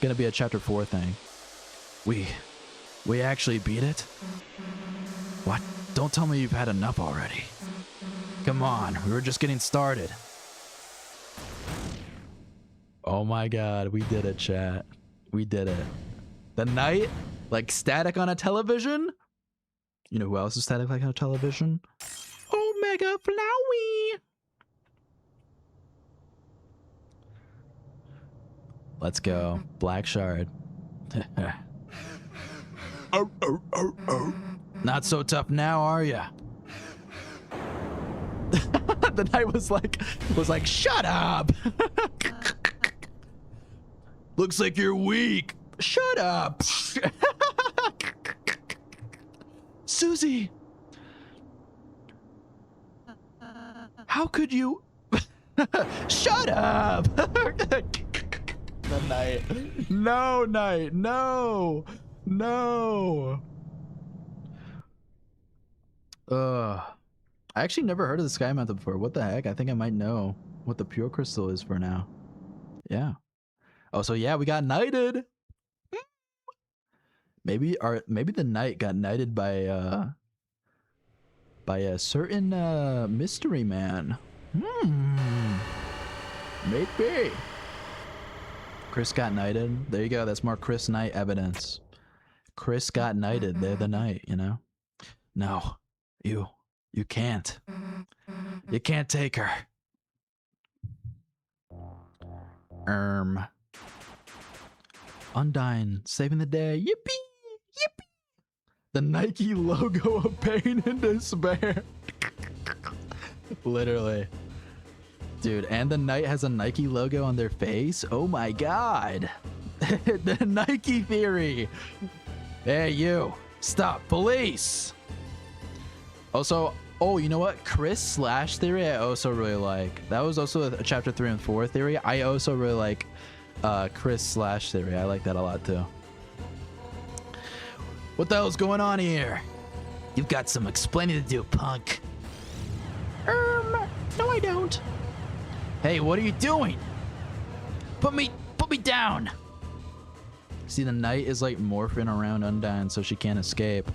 gonna be a chapter 4 thing. We actually beat it? What? Don't tell me you've had enough already. Come on, we were just getting started. Oh my god, we did it, chat. We did it. The Knight, like static on a television? You know who else is static like on a television? Omega Flowey! Let's go. Black Shard. Not so tough now, are ya? The Knight was like, shut up! Looks like you're weak. Shut up! Susie! How could you? Shut up! The Knight. No, Knight. No. No. I actually never heard of the Sky Mantle before. What the heck? I think I might know what the Pure Crystal is for now. Yeah. Oh, so yeah, we got knighted. Maybe the Knight got knighted by a certain mystery man. Maybe. Chris got knighted. There you go. That's more Chris Knight evidence. Chris got knighted. They're the Knight, you know? No. You can't. You can't take her. Undyne, saving the day. Yippee! Yippee! The Nike logo of pain and despair. Literally. Dude, and the Knight has a Nike logo on their face? Oh my god. The Nike theory. Hey, you. Stop. Police. Also, oh, you know what? Chris Slash theory I also really like. That was also a chapter 3 and 4 theory. I also really like Chris Slash theory. I like that a lot too. What the hell's going on here? You've got some explaining to do, punk. No I don't. Hey, what are you doing? Put me down. See, the Knight is like morphing around Undyne so she can't escape.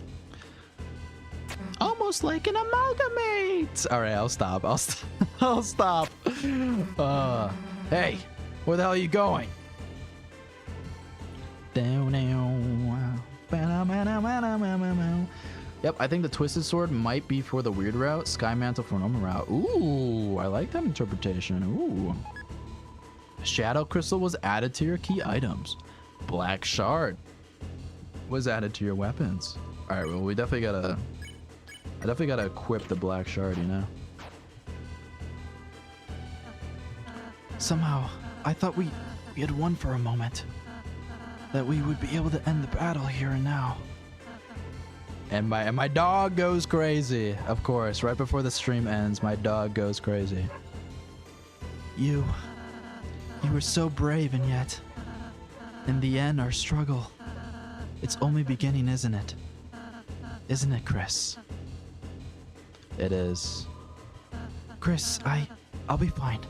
Almost like an amalgamate. All right, I'll stop. I'll stop. Hey, where the hell are you going? Yep, I think the Twisted Sword might be for the weird route, Sky Mantle for normal route. Ooh, I like that interpretation. Ooh. Shadow Crystal was added to your key items. Black Shard was added to your weapons. All right, well, I definitely gotta equip the Black Shard, you know? Somehow, I thought we had won for a moment. That we would be able to end the battle here and now. And my dog goes crazy. Of course, right before the stream ends, my dog goes crazy. You were so brave, and yet, in the end, our struggle, it's only beginning, isn't it? Isn't it, Chris? It is. Chris, I'll be fine.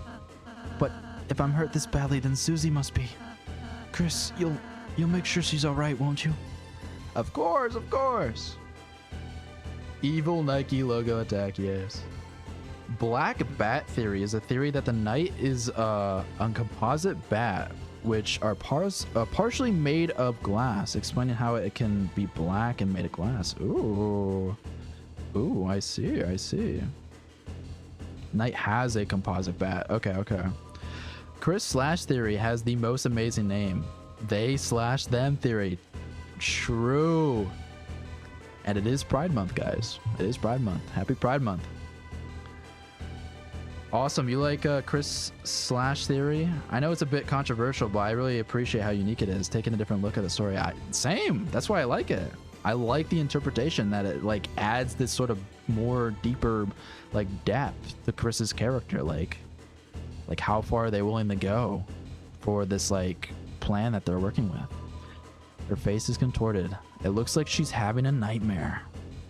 But if I'm hurt this badly, then Susie must be. Chris, you'll make sure she's alright, won't you? Of course, of course. Evil Nike logo attack, yes. Black bat theory is a theory that the Knight is a composite bat, which are partially made of glass, explaining how it can be black and made of glass. Ooh. Ooh, I see. I see. Knight has a composite bat. Okay, okay. Chris Slash Theory has the most amazing name. They slash them theory. True. And it is Pride Month, guys. It is Pride Month. Happy Pride Month. Awesome. You like Chris Slash Theory? I know it's a bit controversial, but I really appreciate how unique it is. Taking a different look at the story. Same. That's why I like it. I like the interpretation that it like adds this sort of more deeper like depth to Chris's character. Like how far are they willing to go for this like plan that they're working with? Her face is contorted. It looks like she's having a nightmare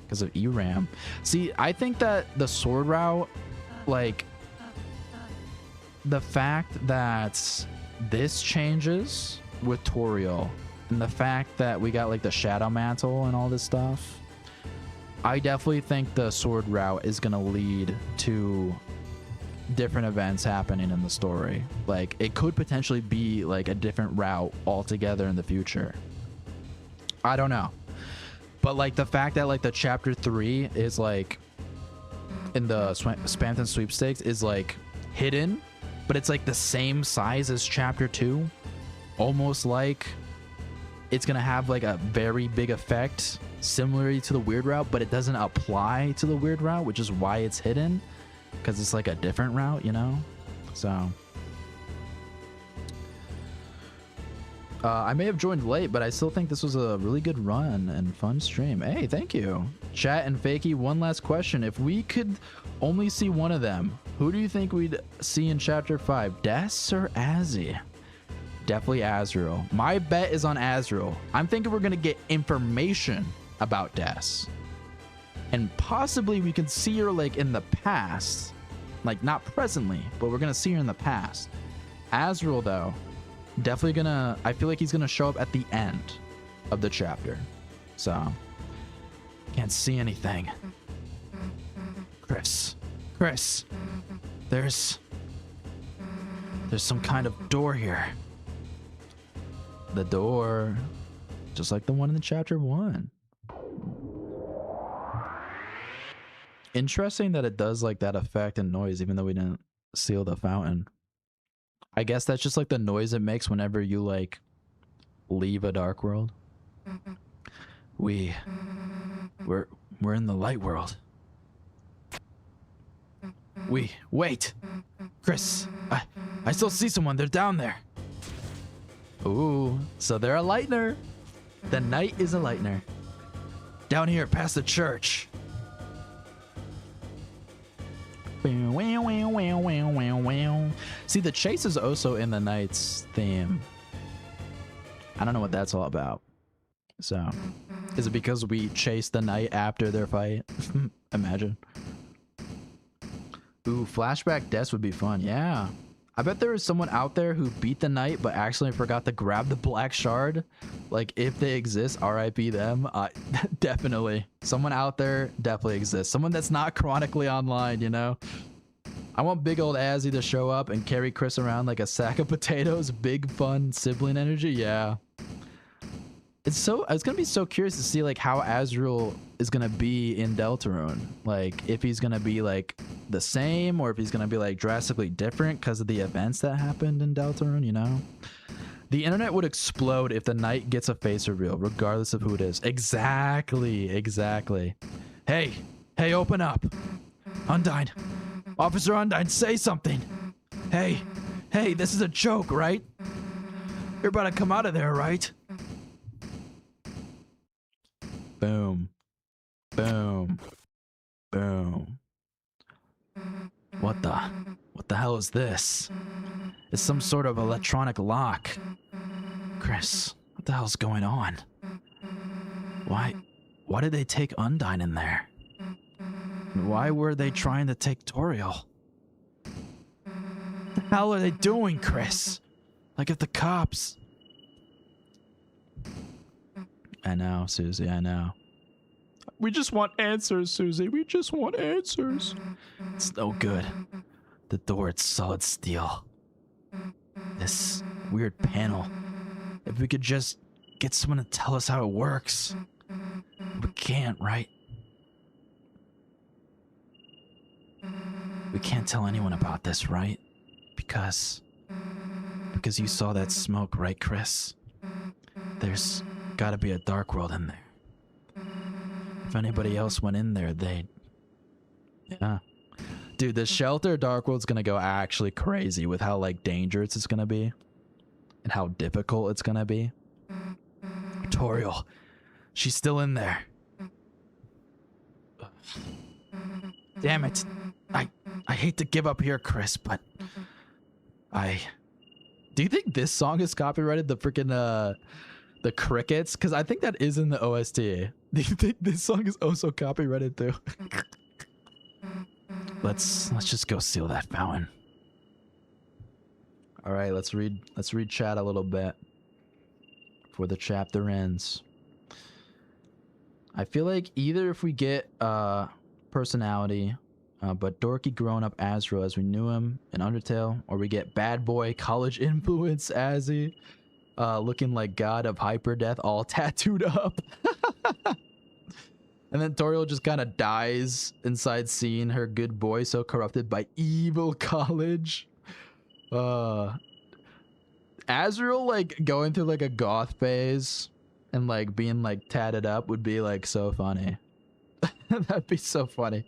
because of Eram. See, I think that the sword route, like the fact that this changes with Toriel and the fact that we got like the shadow mantle and all this stuff, I definitely think the sword route is gonna lead to different events happening in the story. Like it could potentially be like a different route altogether in the future. I don't know, but like the fact that like the chapter 3 is like in the Spamton sweepstakes is like hidden, but it's like the same size as chapter 2, almost like it's gonna have like a very big effect similarly to the weird route, but it doesn't apply to the weird route, which is why it's hidden, because it's like a different route, you know. So I may have joined late, but I still think this was a really good run and fun stream. Hey, thank you. Chat and Fakey, one last question. If we could only see one of them, who do you think we'd see in Chapter 5? Des or Azzy? Definitely Azrael. My bet is on Azrael. I'm thinking we're going to get information about Des. And possibly we can see her like in the past. Like not presently, but we're going to see her in the past. Azrael, though, definitely gonna, I feel like he's gonna show up at the end of the chapter. So can't see anything. Chris, there's some kind of door here. The door, just like the one in the chapter 1. Interesting that it does like that effect and noise, even though we didn't seal the fountain. I guess that's just like the noise it makes whenever you like leave a dark world. We're in the light world. Wait, Chris, I still see someone. They're down there. Ooh, so they're a lightener. The knight is a lightener. Down here past the church. See, the chase is also in the knight's theme. I don't know what that's all about. So, is it because we chase the knight after their fight? Imagine. Ooh, flashback deaths would be fun. Yeah. I bet there is someone out there who beat the knight but actually forgot to grab the black shard. Like, if they exist, RIP them. Definitely. Someone out there definitely exists. Someone that's not chronically online, you know? I want big old Azzy to show up and carry Chris around like a sack of potatoes. Big, fun sibling energy. Yeah. I was gonna be so curious to see like how Azrael is gonna be in Deltarune. Like if he's gonna be like the same or if he's gonna be like drastically different because of the events that happened in Deltarune, you know? The internet would explode if the knight gets a face reveal, regardless of who it is. Exactly. Hey, open up. Undyne. Officer Undyne, say something. Hey, this is a joke, right? You're about to come out of there, right? Boom. What the hell is this? It's some sort of electronic lock. Chris, what the hell's going on? Why did they take Undyne in there? Why were they trying to take Toriel? What the hell are they doing, Chris? Like if the cops... I know, Susie, I know. We just want answers, Susie. We just want answers. It's no good. The door, it's solid steel. This weird panel. If we could just get someone to tell us how it works. We can't, right? We can't tell anyone about this, right? Because you saw that smoke, right, Chris? There's gotta be a dark world in there. If anybody else went in there, they'd... Yeah. Dude, the shelter dark world's gonna go actually crazy with how, like, dangerous it's gonna be. And how difficult it's gonna be. Toriel. She's still in there. Damn it. I hate to give up here, Chris, but... Do you think this song is copyrighted? The freaking, the crickets? Because I think that is in the OST. Do you think this song is also copyrighted too? Let's just go seal that fountain. All right, let's read chat a little bit before the chapter ends. I feel like either if we get personality, but dorky grown-up Azrael as we knew him in Undertale, or we get bad boy college influence Azzy, looking like god of hyper death, all tattooed up. And then Toriel just kind of dies inside seeing her good boy so corrupted by evil college. Azrael like going through like a goth phase and like being like tatted up would be like so funny. That'd be so funny.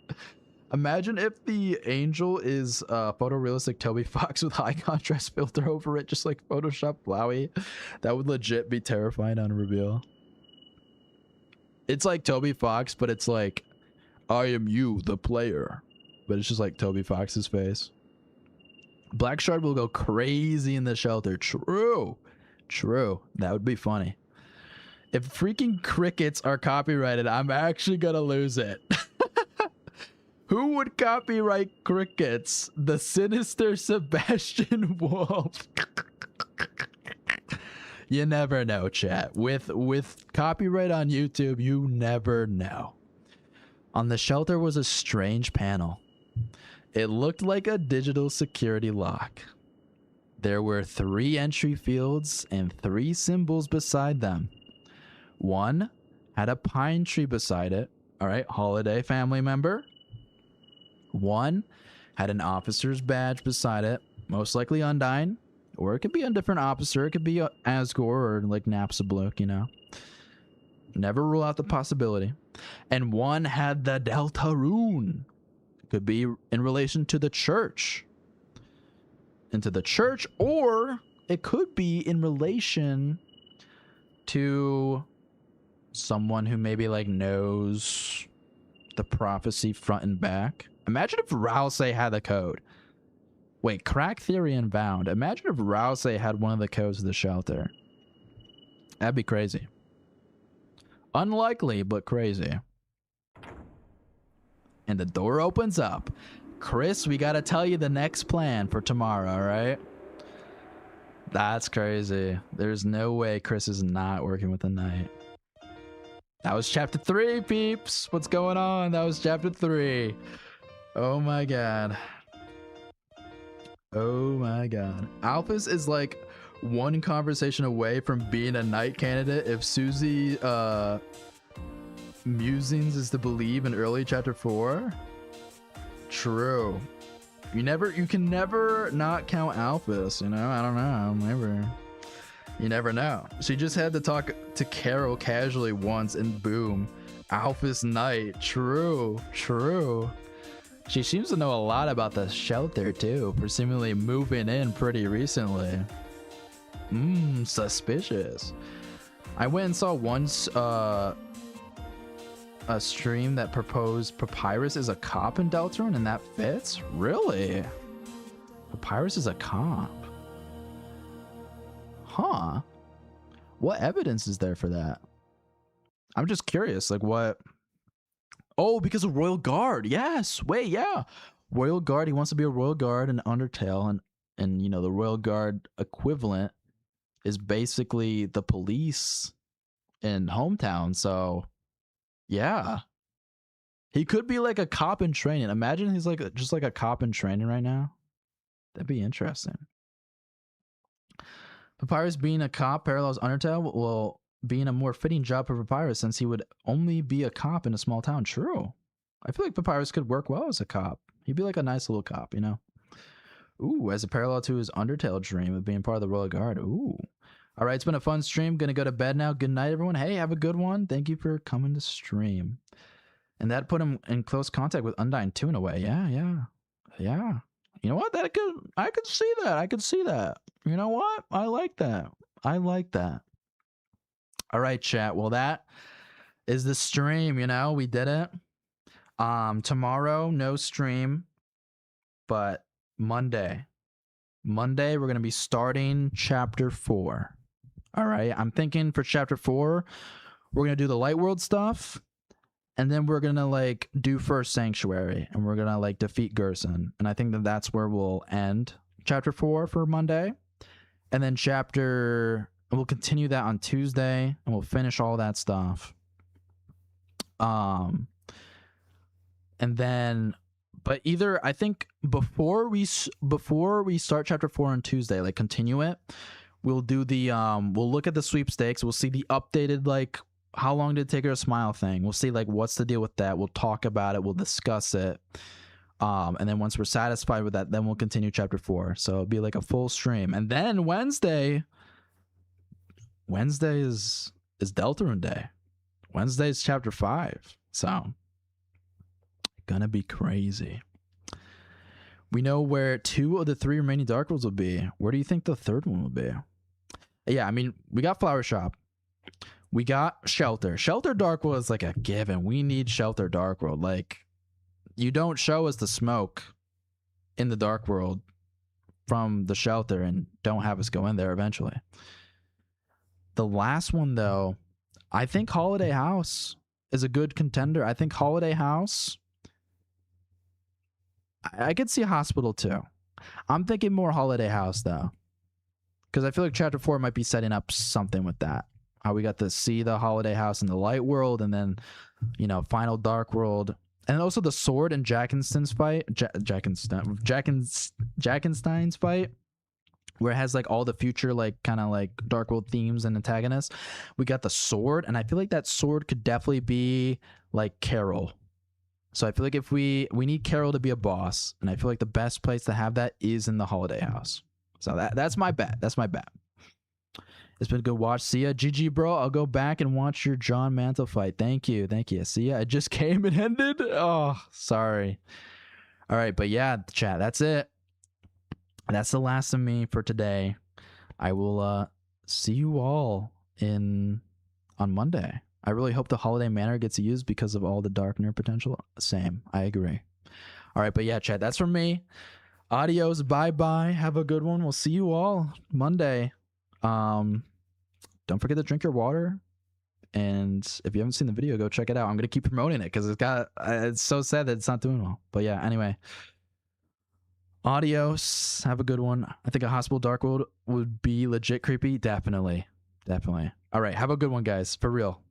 Imagine if the angel is photorealistic Toby Fox with high contrast filter over it, just like Photoshop Flowey. That would legit be terrifying on reveal. It's like Toby Fox, but it's like, I am you, the player. But it's just like Toby Fox's face. Black Shard will go crazy in the shelter. True. True. That would be funny. If freaking crickets are copyrighted, I'm actually gonna lose it. Who would copyright crickets? The sinister Sebastian Wolf. You never know, chat. With copyright on YouTube, you never know. On the shelter was a strange panel. It looked like a digital security lock. There were 3 entry fields and 3 symbols beside them. One had a pine tree beside it. All right, holiday family member. One had an officer's badge beside it, most likely Undyne. Or it could be a different officer. It could be Asgore or like Napstablook, you know. Never rule out the possibility. And one had the Deltarune. Could be in relation to the church. Into the church, or it could be in relation to someone who maybe like knows the prophecy front and back. Imagine if Rouse had the code. Wait, Crack Theory and Bound. Imagine if Rouse had one of the codes of the shelter. That'd be crazy. Unlikely, but crazy. And the door opens up. Chris, we gotta tell you the next plan for tomorrow, all right? That's crazy. There's no way Chris is not working with the night. That was chapter 3, peeps. What's going on? That was chapter 3. Oh my god. Oh my god. Alphys is like one conversation away from being a knight candidate if Susie musings is to believe in early chapter 4. True. You can never not count Alphys, you know? I don't know. You never know. She just had to talk to Carol casually once and boom. Alphys Knight. True. True. She seems to know a lot about the shelter too, for seemingly moving in pretty recently. Suspicious. I went and saw once a stream that proposed Papyrus is a cop in Deltarune, and that fits? Really? Papyrus is a cop. Huh. What evidence is there for that? I'm just curious, like what... Oh, because of Royal Guard. Yes. Wait, yeah. Royal Guard. He wants to be a Royal Guard in Undertale, and you know the Royal Guard equivalent is basically the police in Hometown. So, yeah, he could be like a cop in training. Imagine he's like just like a cop in training right now. That'd be interesting. Papyrus being a cop parallels Undertale. Well, being a more fitting job for Papyrus since he would only be a cop in a small town. True. I feel like Papyrus could work well as a cop. He'd be like a nice little cop, you know? Ooh, as a parallel to his Undertale dream of being part of the Royal Guard. Ooh. All right, it's been a fun stream. Gonna go to bed now. Good night, everyone. Hey, have a good one. Thank you for coming to stream. And that put him in close contact with Undyne 2 in a way. Yeah. You know what? I could see that. You know what? I like that. All right, chat. Well, that is the stream, you know? We did it. Tomorrow, no stream, but Monday, we're going to be starting chapter 4. All right. I'm thinking for chapter 4, we're going to do the light world stuff. And then we're going to like do first Sanctuary, and we're going to like defeat Gerson. And I think that that's where we'll end chapter 4 for Monday. And then we'll continue that on Tuesday, and we'll finish all that stuff. And then, but either I think before we start chapter 4 on Tuesday, like continue it, we'll do the we'll look at the sweepstakes. We'll see the updated like how long did it take her to smile thing. We'll see like what's the deal with that. We'll talk about it. We'll discuss it. And then once we're satisfied with that, then we'll continue chapter 4. So it'll be like a full stream. And then Wednesday is Deltarune Day. Wednesday is chapter 5. So gonna be crazy. We know where 2 of the 3 remaining Dark Worlds will be. Where do you think the third one will be? Yeah, I mean, we got Flower Shop. We got Shelter. Shelter Dark World is like a given. We need Shelter Dark World. Like, you don't show us the smoke in the Dark World from the Shelter and don't have us go in there eventually. The last one, though, I think Holiday House is a good contender. I think Holiday House... I could see Hospital too. I'm thinking more Holiday House though, because I feel like chapter 4 might be setting up something with that. How we got to see the Holiday House in the Light World, and then, you know, final Dark World, and also the Sword and Jackenstein's fight, Jackenstein's fight, where it has like all the future like kind of like Dark World themes and antagonists. We got the Sword, and I feel like that Sword could definitely be like Carol. So I feel like if we need Carol to be a boss, and I feel like the best place to have that is in the Holiday House. So that's my bet. It's been a good watch. See ya. GG, bro. I'll go back and watch your John Mantle fight. Thank you. See ya. I just came and ended. Oh, sorry. All right, but yeah, chat. That's it. That's the last of me for today. I will see you all on Monday. I really hope the Holiday Manor gets used because of all the dark nerd potential. Same. I agree. All right, but yeah, chat, that's from me. Adios. Bye-bye. Have a good one. We'll see you all Monday. Don't forget to drink your water. And if you haven't seen the video, go check it out. I'm going to keep promoting it because it's so sad that it's not doing well. But yeah, anyway. Adios. Have a good one. I think a Hospital Dark World would be legit creepy. Definitely. All right. Have a good one, guys. For real.